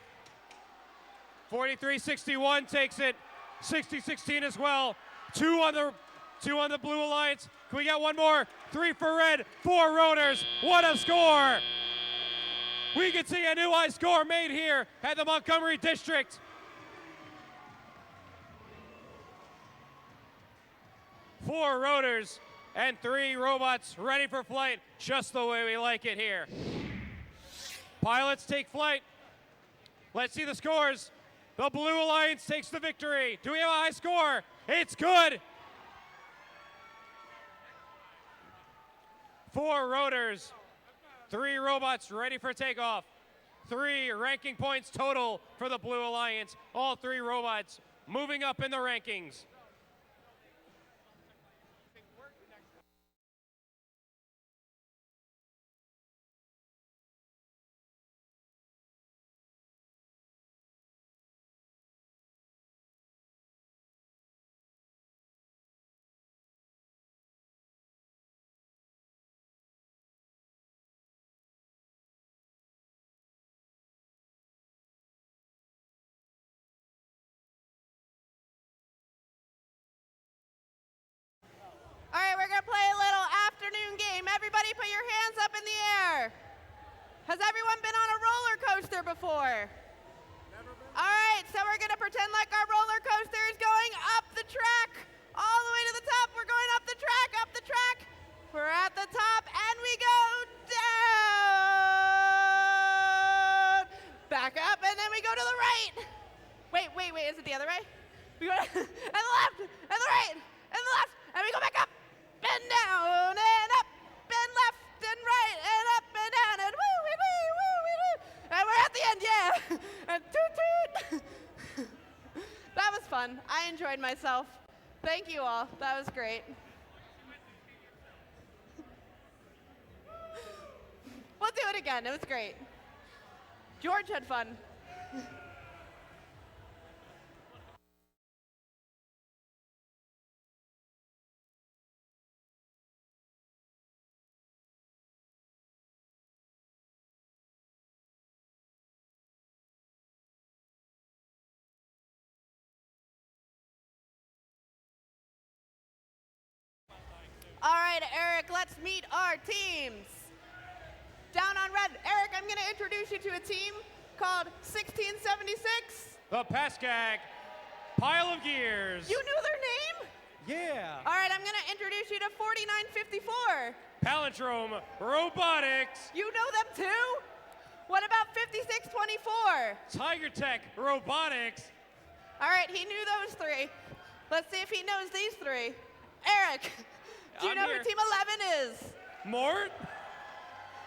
4361 takes it. 6016 as well. 2 on the Blue Alliance. Can we get 1 more? 3 for Red, 4 rotors. What a score! We can see a new high score made here at the Montgomery District. Four rotors and 3 robots ready for flight, just the way we like it here. Pilots take flight. Let's see the scores. The Blue Alliance takes the victory. Do we have a high score? It's good. 4 rotors, 3 robots ready for takeoff. 3 ranking points total for the Blue Alliance. All 3 robots moving up in the rankings. Has everyone been on a roller coaster before? All right, so we're gonna pretend like our roller coaster is going up the track, all the way to the top. We're going up the track, up the track. We're at the top, and we go down. Back up, and then we go to the right. Wait, is it the other way? We go and the left, and the right, and the left, and we go back up, and down, and up, and left, and right, and up, and down, and woo, wee, wee, woo, wee, woo. And we're at the end, yeah. And toot, toot. That was fun. I enjoyed myself. Thank you all. That was great. We'll do it again. It was great. George had fun. All right, Eric, let's meet our teams. Down on red, Eric, I'm going to introduce you to a team called 1676. The Pascack Pile of Gears. You knew their name? Yeah. All right, I'm going to introduce you to 4954. Palindrome Robotics. You know them too? What about 5624? Tiger Tech Robotics. All right, he knew those three. Let's see if he knows these three. Eric, do you know who Team 11 is? Mort?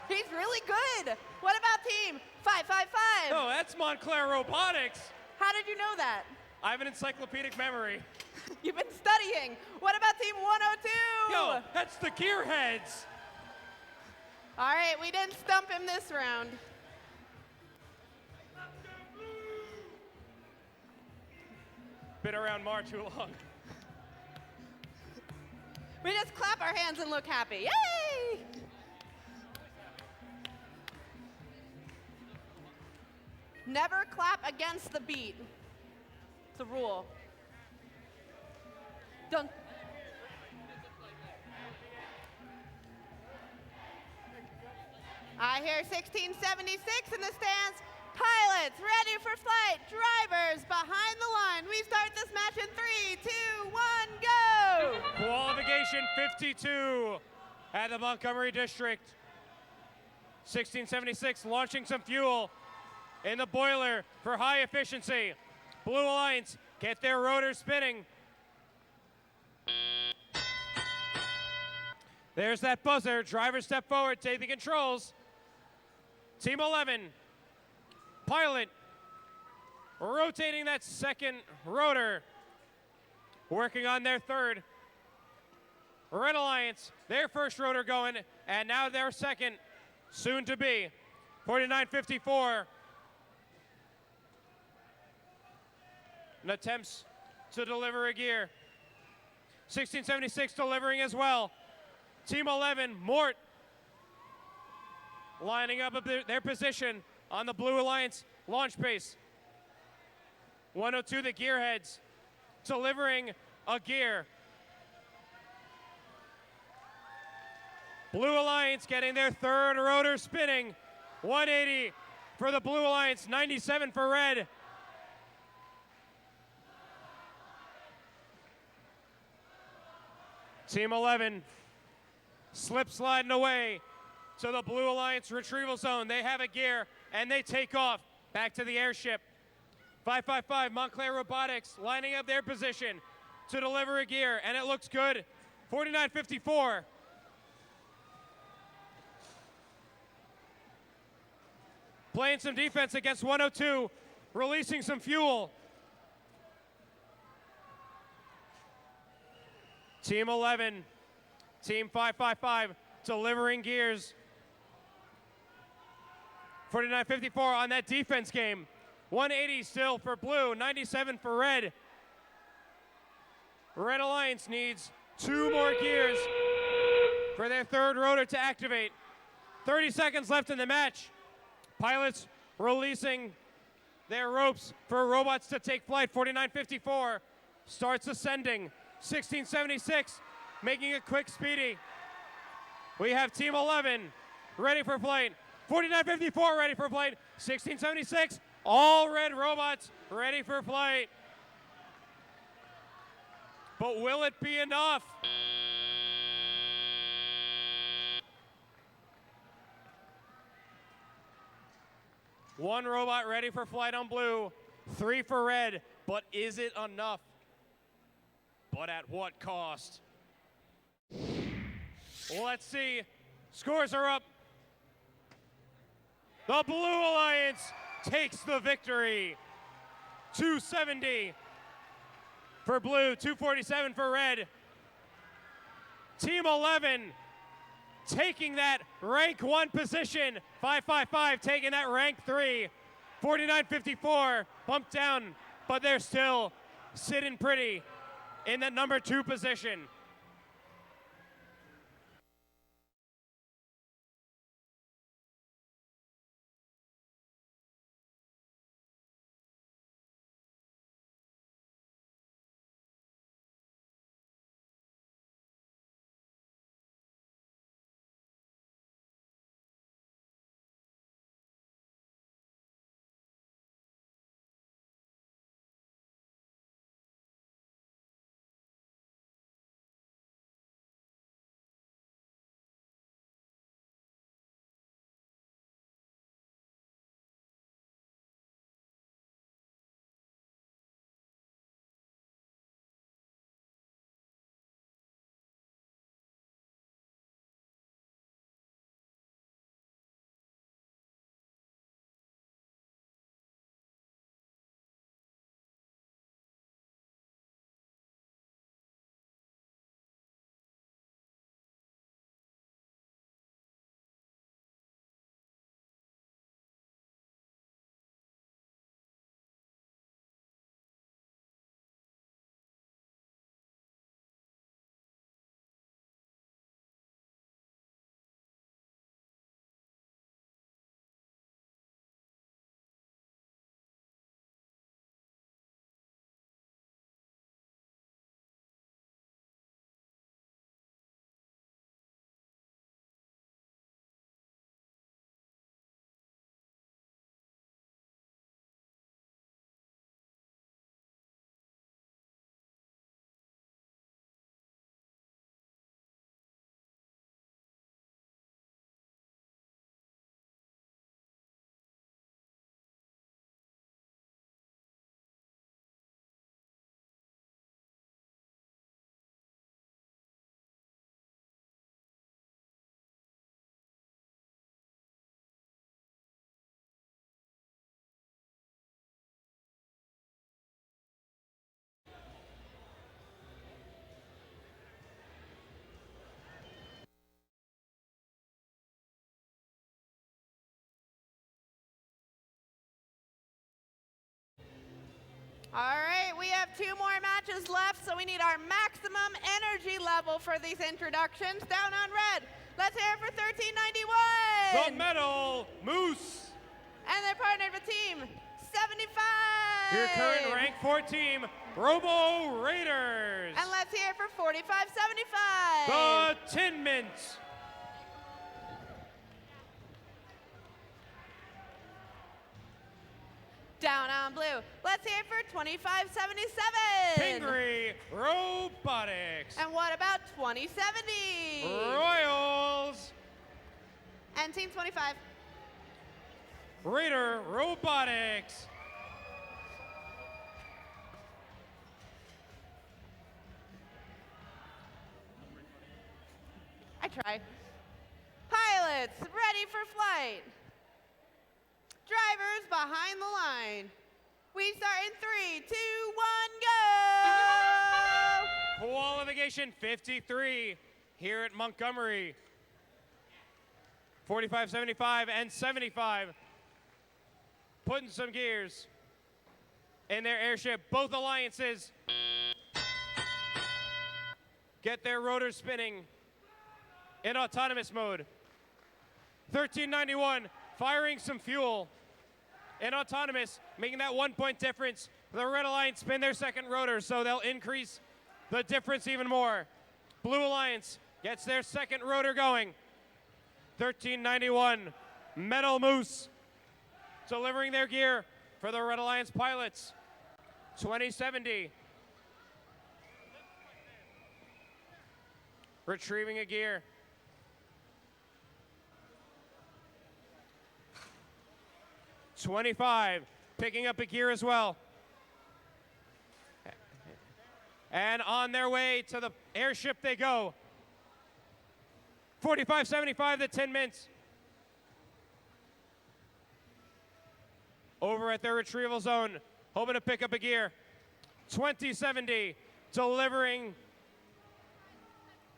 He's really good. What about Team 555? Oh, that's Montclair Robotics. How did you know that? I have an encyclopedic memory. You've been studying. What about Team 102? Yo, that's the Gearheads. All right, we didn't stump him this round. Been around Mar too long. We just clap our hands and look happy. Yay! Never clap against the beat. It's a rule. Don't. I hear 1676 in the stands. Pilots ready for flight. Drivers behind the line. We start this match in 3, 2, 1, go! Qualification 52 at the Montgomery District. 1676 launching some fuel in the boiler for high efficiency. Blue Alliance get their rotor spinning. There's that buzzer. Drivers step forward, take the controls. Team 11, pilot, rotating that second rotor, working on their third. Red Alliance, their first rotor going, and now their second, soon to be. 4954. And attempts to deliver a gear. 1676 delivering as well. Team 11, Mort, lining up their position on the Blue Alliance launch base. 102, the Gearheads, delivering a gear. Blue Alliance getting their third rotor spinning. 180 for the Blue Alliance, 97 for Red. Team 11 slip sliding away to the Blue Alliance retrieval zone. They have a gear and they take off back to the airship. 555 Montclair Robotics lining up their position to deliver a gear, and it looks good. 4954. Playing some defense against 102, releasing some fuel. Team 11, Team 555 delivering gears. 4954 on that defense game. 180 still for Blue, 97 for Red. Red Alliance needs 2 more gears for their third rotor to activate. 30 seconds left in the match. Pilots releasing their ropes for robots to take flight. 4954 starts ascending. 1676 making it quick, speedy. We have Team 11 ready for flight. 4954 ready for flight. 1676, all red robots ready for flight. But will it be enough? One robot ready for flight on blue, 3 for red, but is it enough? But at what cost? Let's see. Scores are up. The Blue Alliance takes the victory. 270 for blue, 247 for red. Team 11 taking that rank 1 position. 555 taking that rank 3. 4954 bumped down, but they're still sitting pretty in that number 2 position. All right, we have 2 more matches left, so we need our maximum energy level for these introductions. Down on red, let's hear it for 1391. The Metal Moose. And they're partnered with Team 75. Your current rank 4 team, Robo Raiders. And let's hear it for 4575. The Tin Mint. Down on blue, let's hear it for 2577. Pingree Robotics. And what about 2070? Royals. And Team 25. Raider Robotics. I try. Pilots, ready for flight. Drivers behind the line. We start in 3, 2, 1, go! Qualification 53 here at Montgomery. 45, 75, and 75. Putting some gears in their airship. Both alliances get their rotors spinning in autonomous mode. 1391 firing some fuel in autonomous, making that 1 point difference. The Red Alliance spin their second rotor, so they'll increase the difference even more. Blue Alliance gets their second rotor going. 1391 Metal Moose delivering their gear for the Red Alliance pilots. 2070. Retrieving a gear. '25 picking up a gear as well. And on their way to the airship they go. 4575, the Tin Mints. Over at their retrieval zone, hoping to pick up a gear. 2070 delivering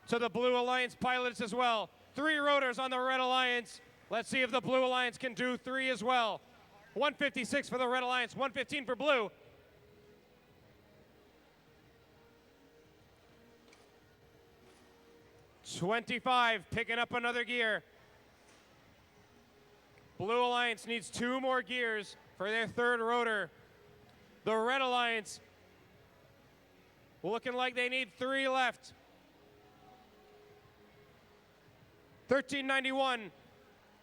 to the Blue Alliance pilots as well. 3 rotors on the Red Alliance. Let's see if the Blue Alliance can do 3 as well. 156 for the Red Alliance, 115 for Blue. '25 picking up another gear. Blue Alliance needs 2 more gears for their 3rd rotor. The Red Alliance looking like they need 3 left. 1391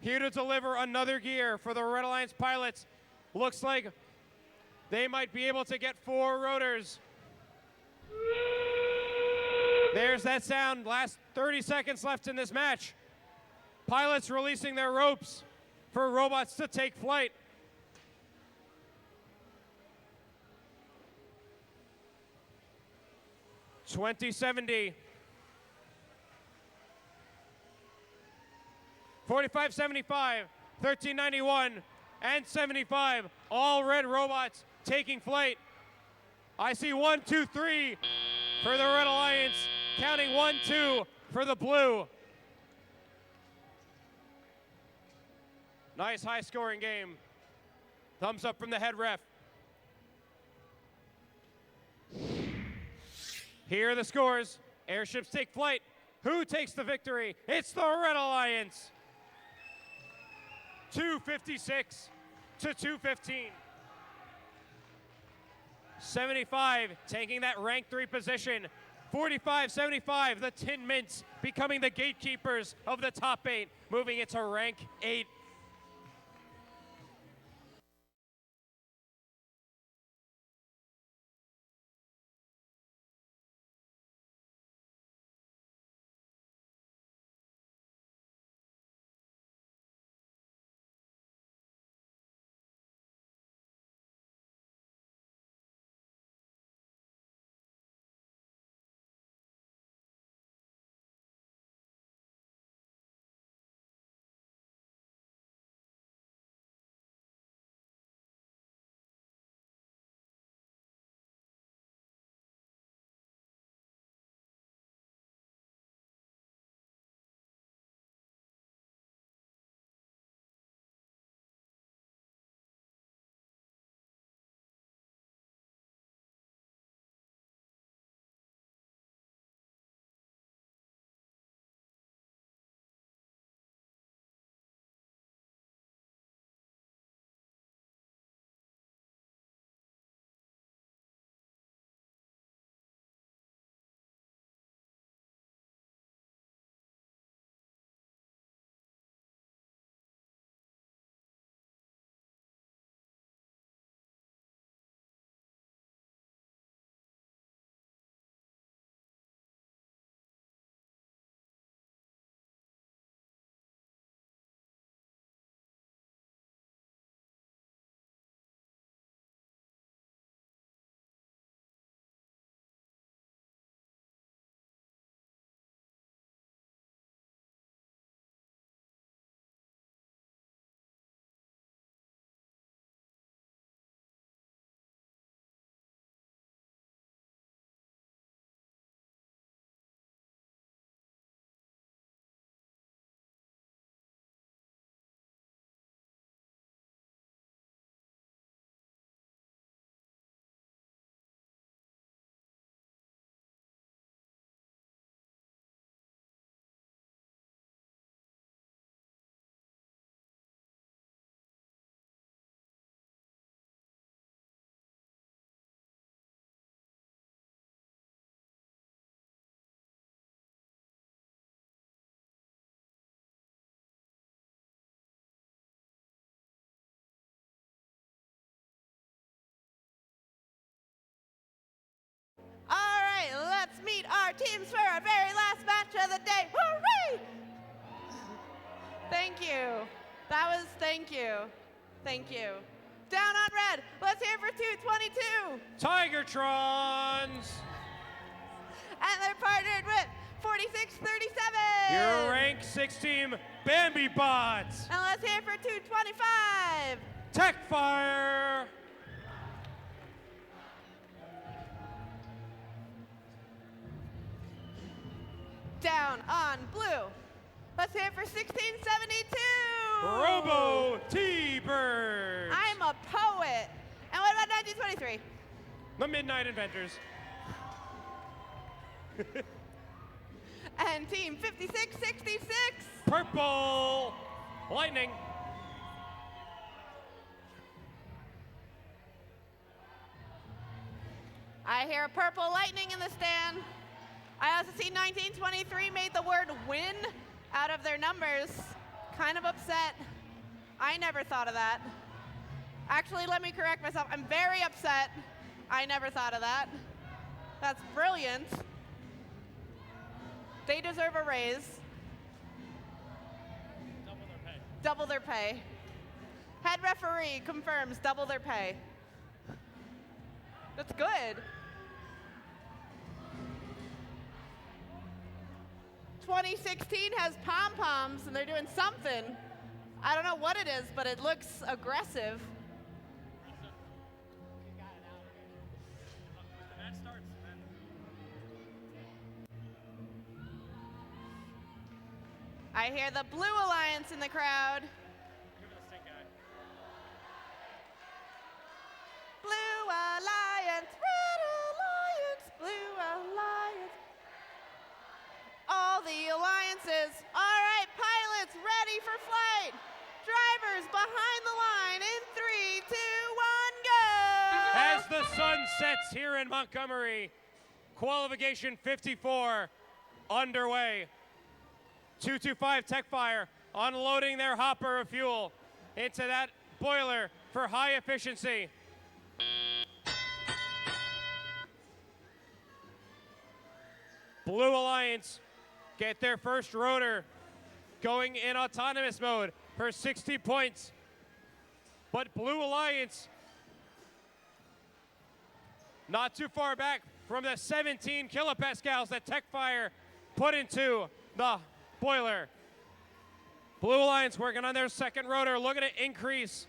here to deliver another gear for the Red Alliance pilots. Looks like they might be able to get 4 rotors. There's that sound. Last 30 seconds left in this match. Pilots releasing their ropes for robots to take flight. '2070. 4575, 1391, and 75. All red robots taking flight. I see 1, 2, 3 for the Red Alliance. Counting 1, 2 for the Blue. Nice high-scoring game. Thumbs up from the head ref. Here are the scores. Airships take flight. Who takes the victory? It's the Red Alliance. 256 to 215. 75 taking that rank 3 position. 45-75, the Tin Mints becoming the gatekeepers of the top 8, moving it to rank 8. teams for our very last match of the day. Hooray! Thank you. Thank you. Thank you. Down on red, let's hear for 222. Tigertrons. And they're partnered with 4637. Your rank 6 team, Bambi Bots. And let's hear for 225. Tech Fire. Down on blue, let's hear for 1672. Robo T-Bird. I'm a poet. And what about 1923? The Midnight Inventors. And team 5666. Purple Lightning. I hear purple lightning in the stand. I also see 1923 made the word win out of their numbers. Kind of upset. I never thought of that. Actually, let me correct myself. I'm very upset. I never thought of that. That's brilliant. They deserve a raise. Double their pay. Double their pay. Head referee confirms double their pay. That's good. 2016 has pom-poms and they're doing something. I don't know what it is, but it looks aggressive. I hear the Blue Alliance in the crowd. Blue Alliance, Red Alliance, Blue Alliance. All the alliances. All right, pilots ready for flight. Drivers behind the line in 3, 2, 1, go. As the sun sets here in Montgomery, Qualification 54 underway. 225 Tech Fire unloading their hopper of fuel into that boiler for high efficiency. Blue Alliance get their first rotor going in autonomous mode for 60 points. But Blue Alliance not too far back from the 17 kilopascals that Tech Fire put into the boiler. Blue Alliance working on their second rotor, looking to increase.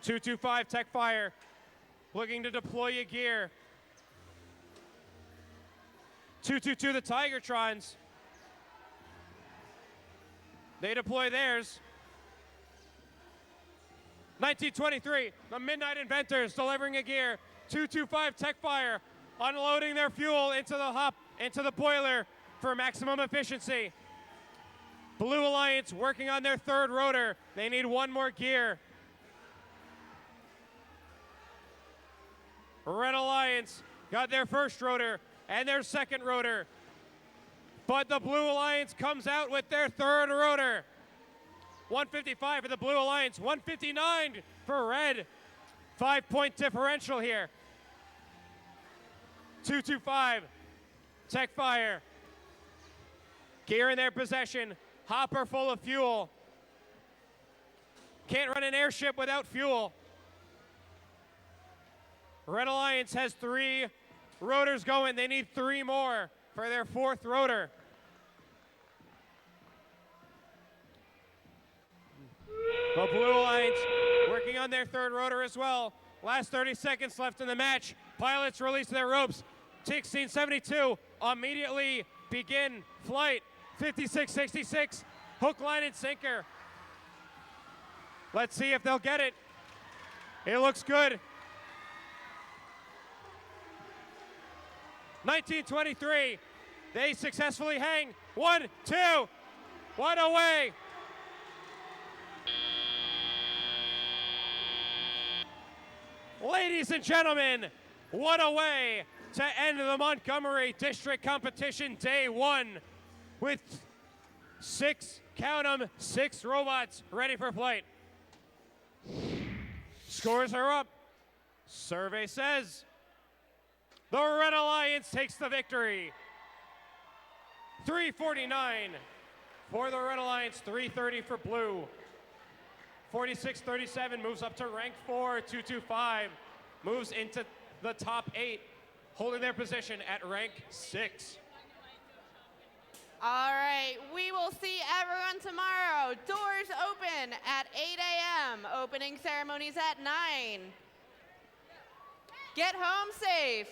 .225 Tech Fire looking to deploy a gear. 222 the Tigertrons. They deploy theirs. 1923, the Midnight Inventors delivering a gear. 225 Tech Fire unloading their fuel into the boiler for maximum efficiency. Blue Alliance working on their third rotor. They need one more gear. Red Alliance got their first rotor and their second rotor. But the Blue Alliance comes out with their third rotor. 155 for the Blue Alliance, 159 for Red. 5-point differential here. 225, Tech Fire. Gear in their possession, hopper full of fuel. Can't run an airship without fuel. Red Alliance has 3 rotors going. They need 3 more for their fourth rotor. The Blue Alliance working on their third rotor as well. Last 30 seconds left in the match. Pilots release their ropes. 1672 immediately begin flight. 5666, hook, line, and sinker. Let's see if they'll get it. It looks good. 1923, they successfully hang. 1, 2, 1 away. Ladies and gentlemen, one away to end the Montgomery District Competition Day 1 with 6, count 'em, 6 robots ready for flight. Scores are up. Survey says the Red Alliance takes the victory. 349 for the Red Alliance, 330 for Blue. 46-37 moves up to rank 4, 225, moves into the top 8, holding their position at rank 6. All right, we will see everyone tomorrow. Doors open at 8 a.m. Opening ceremonies at 9. Get home safe.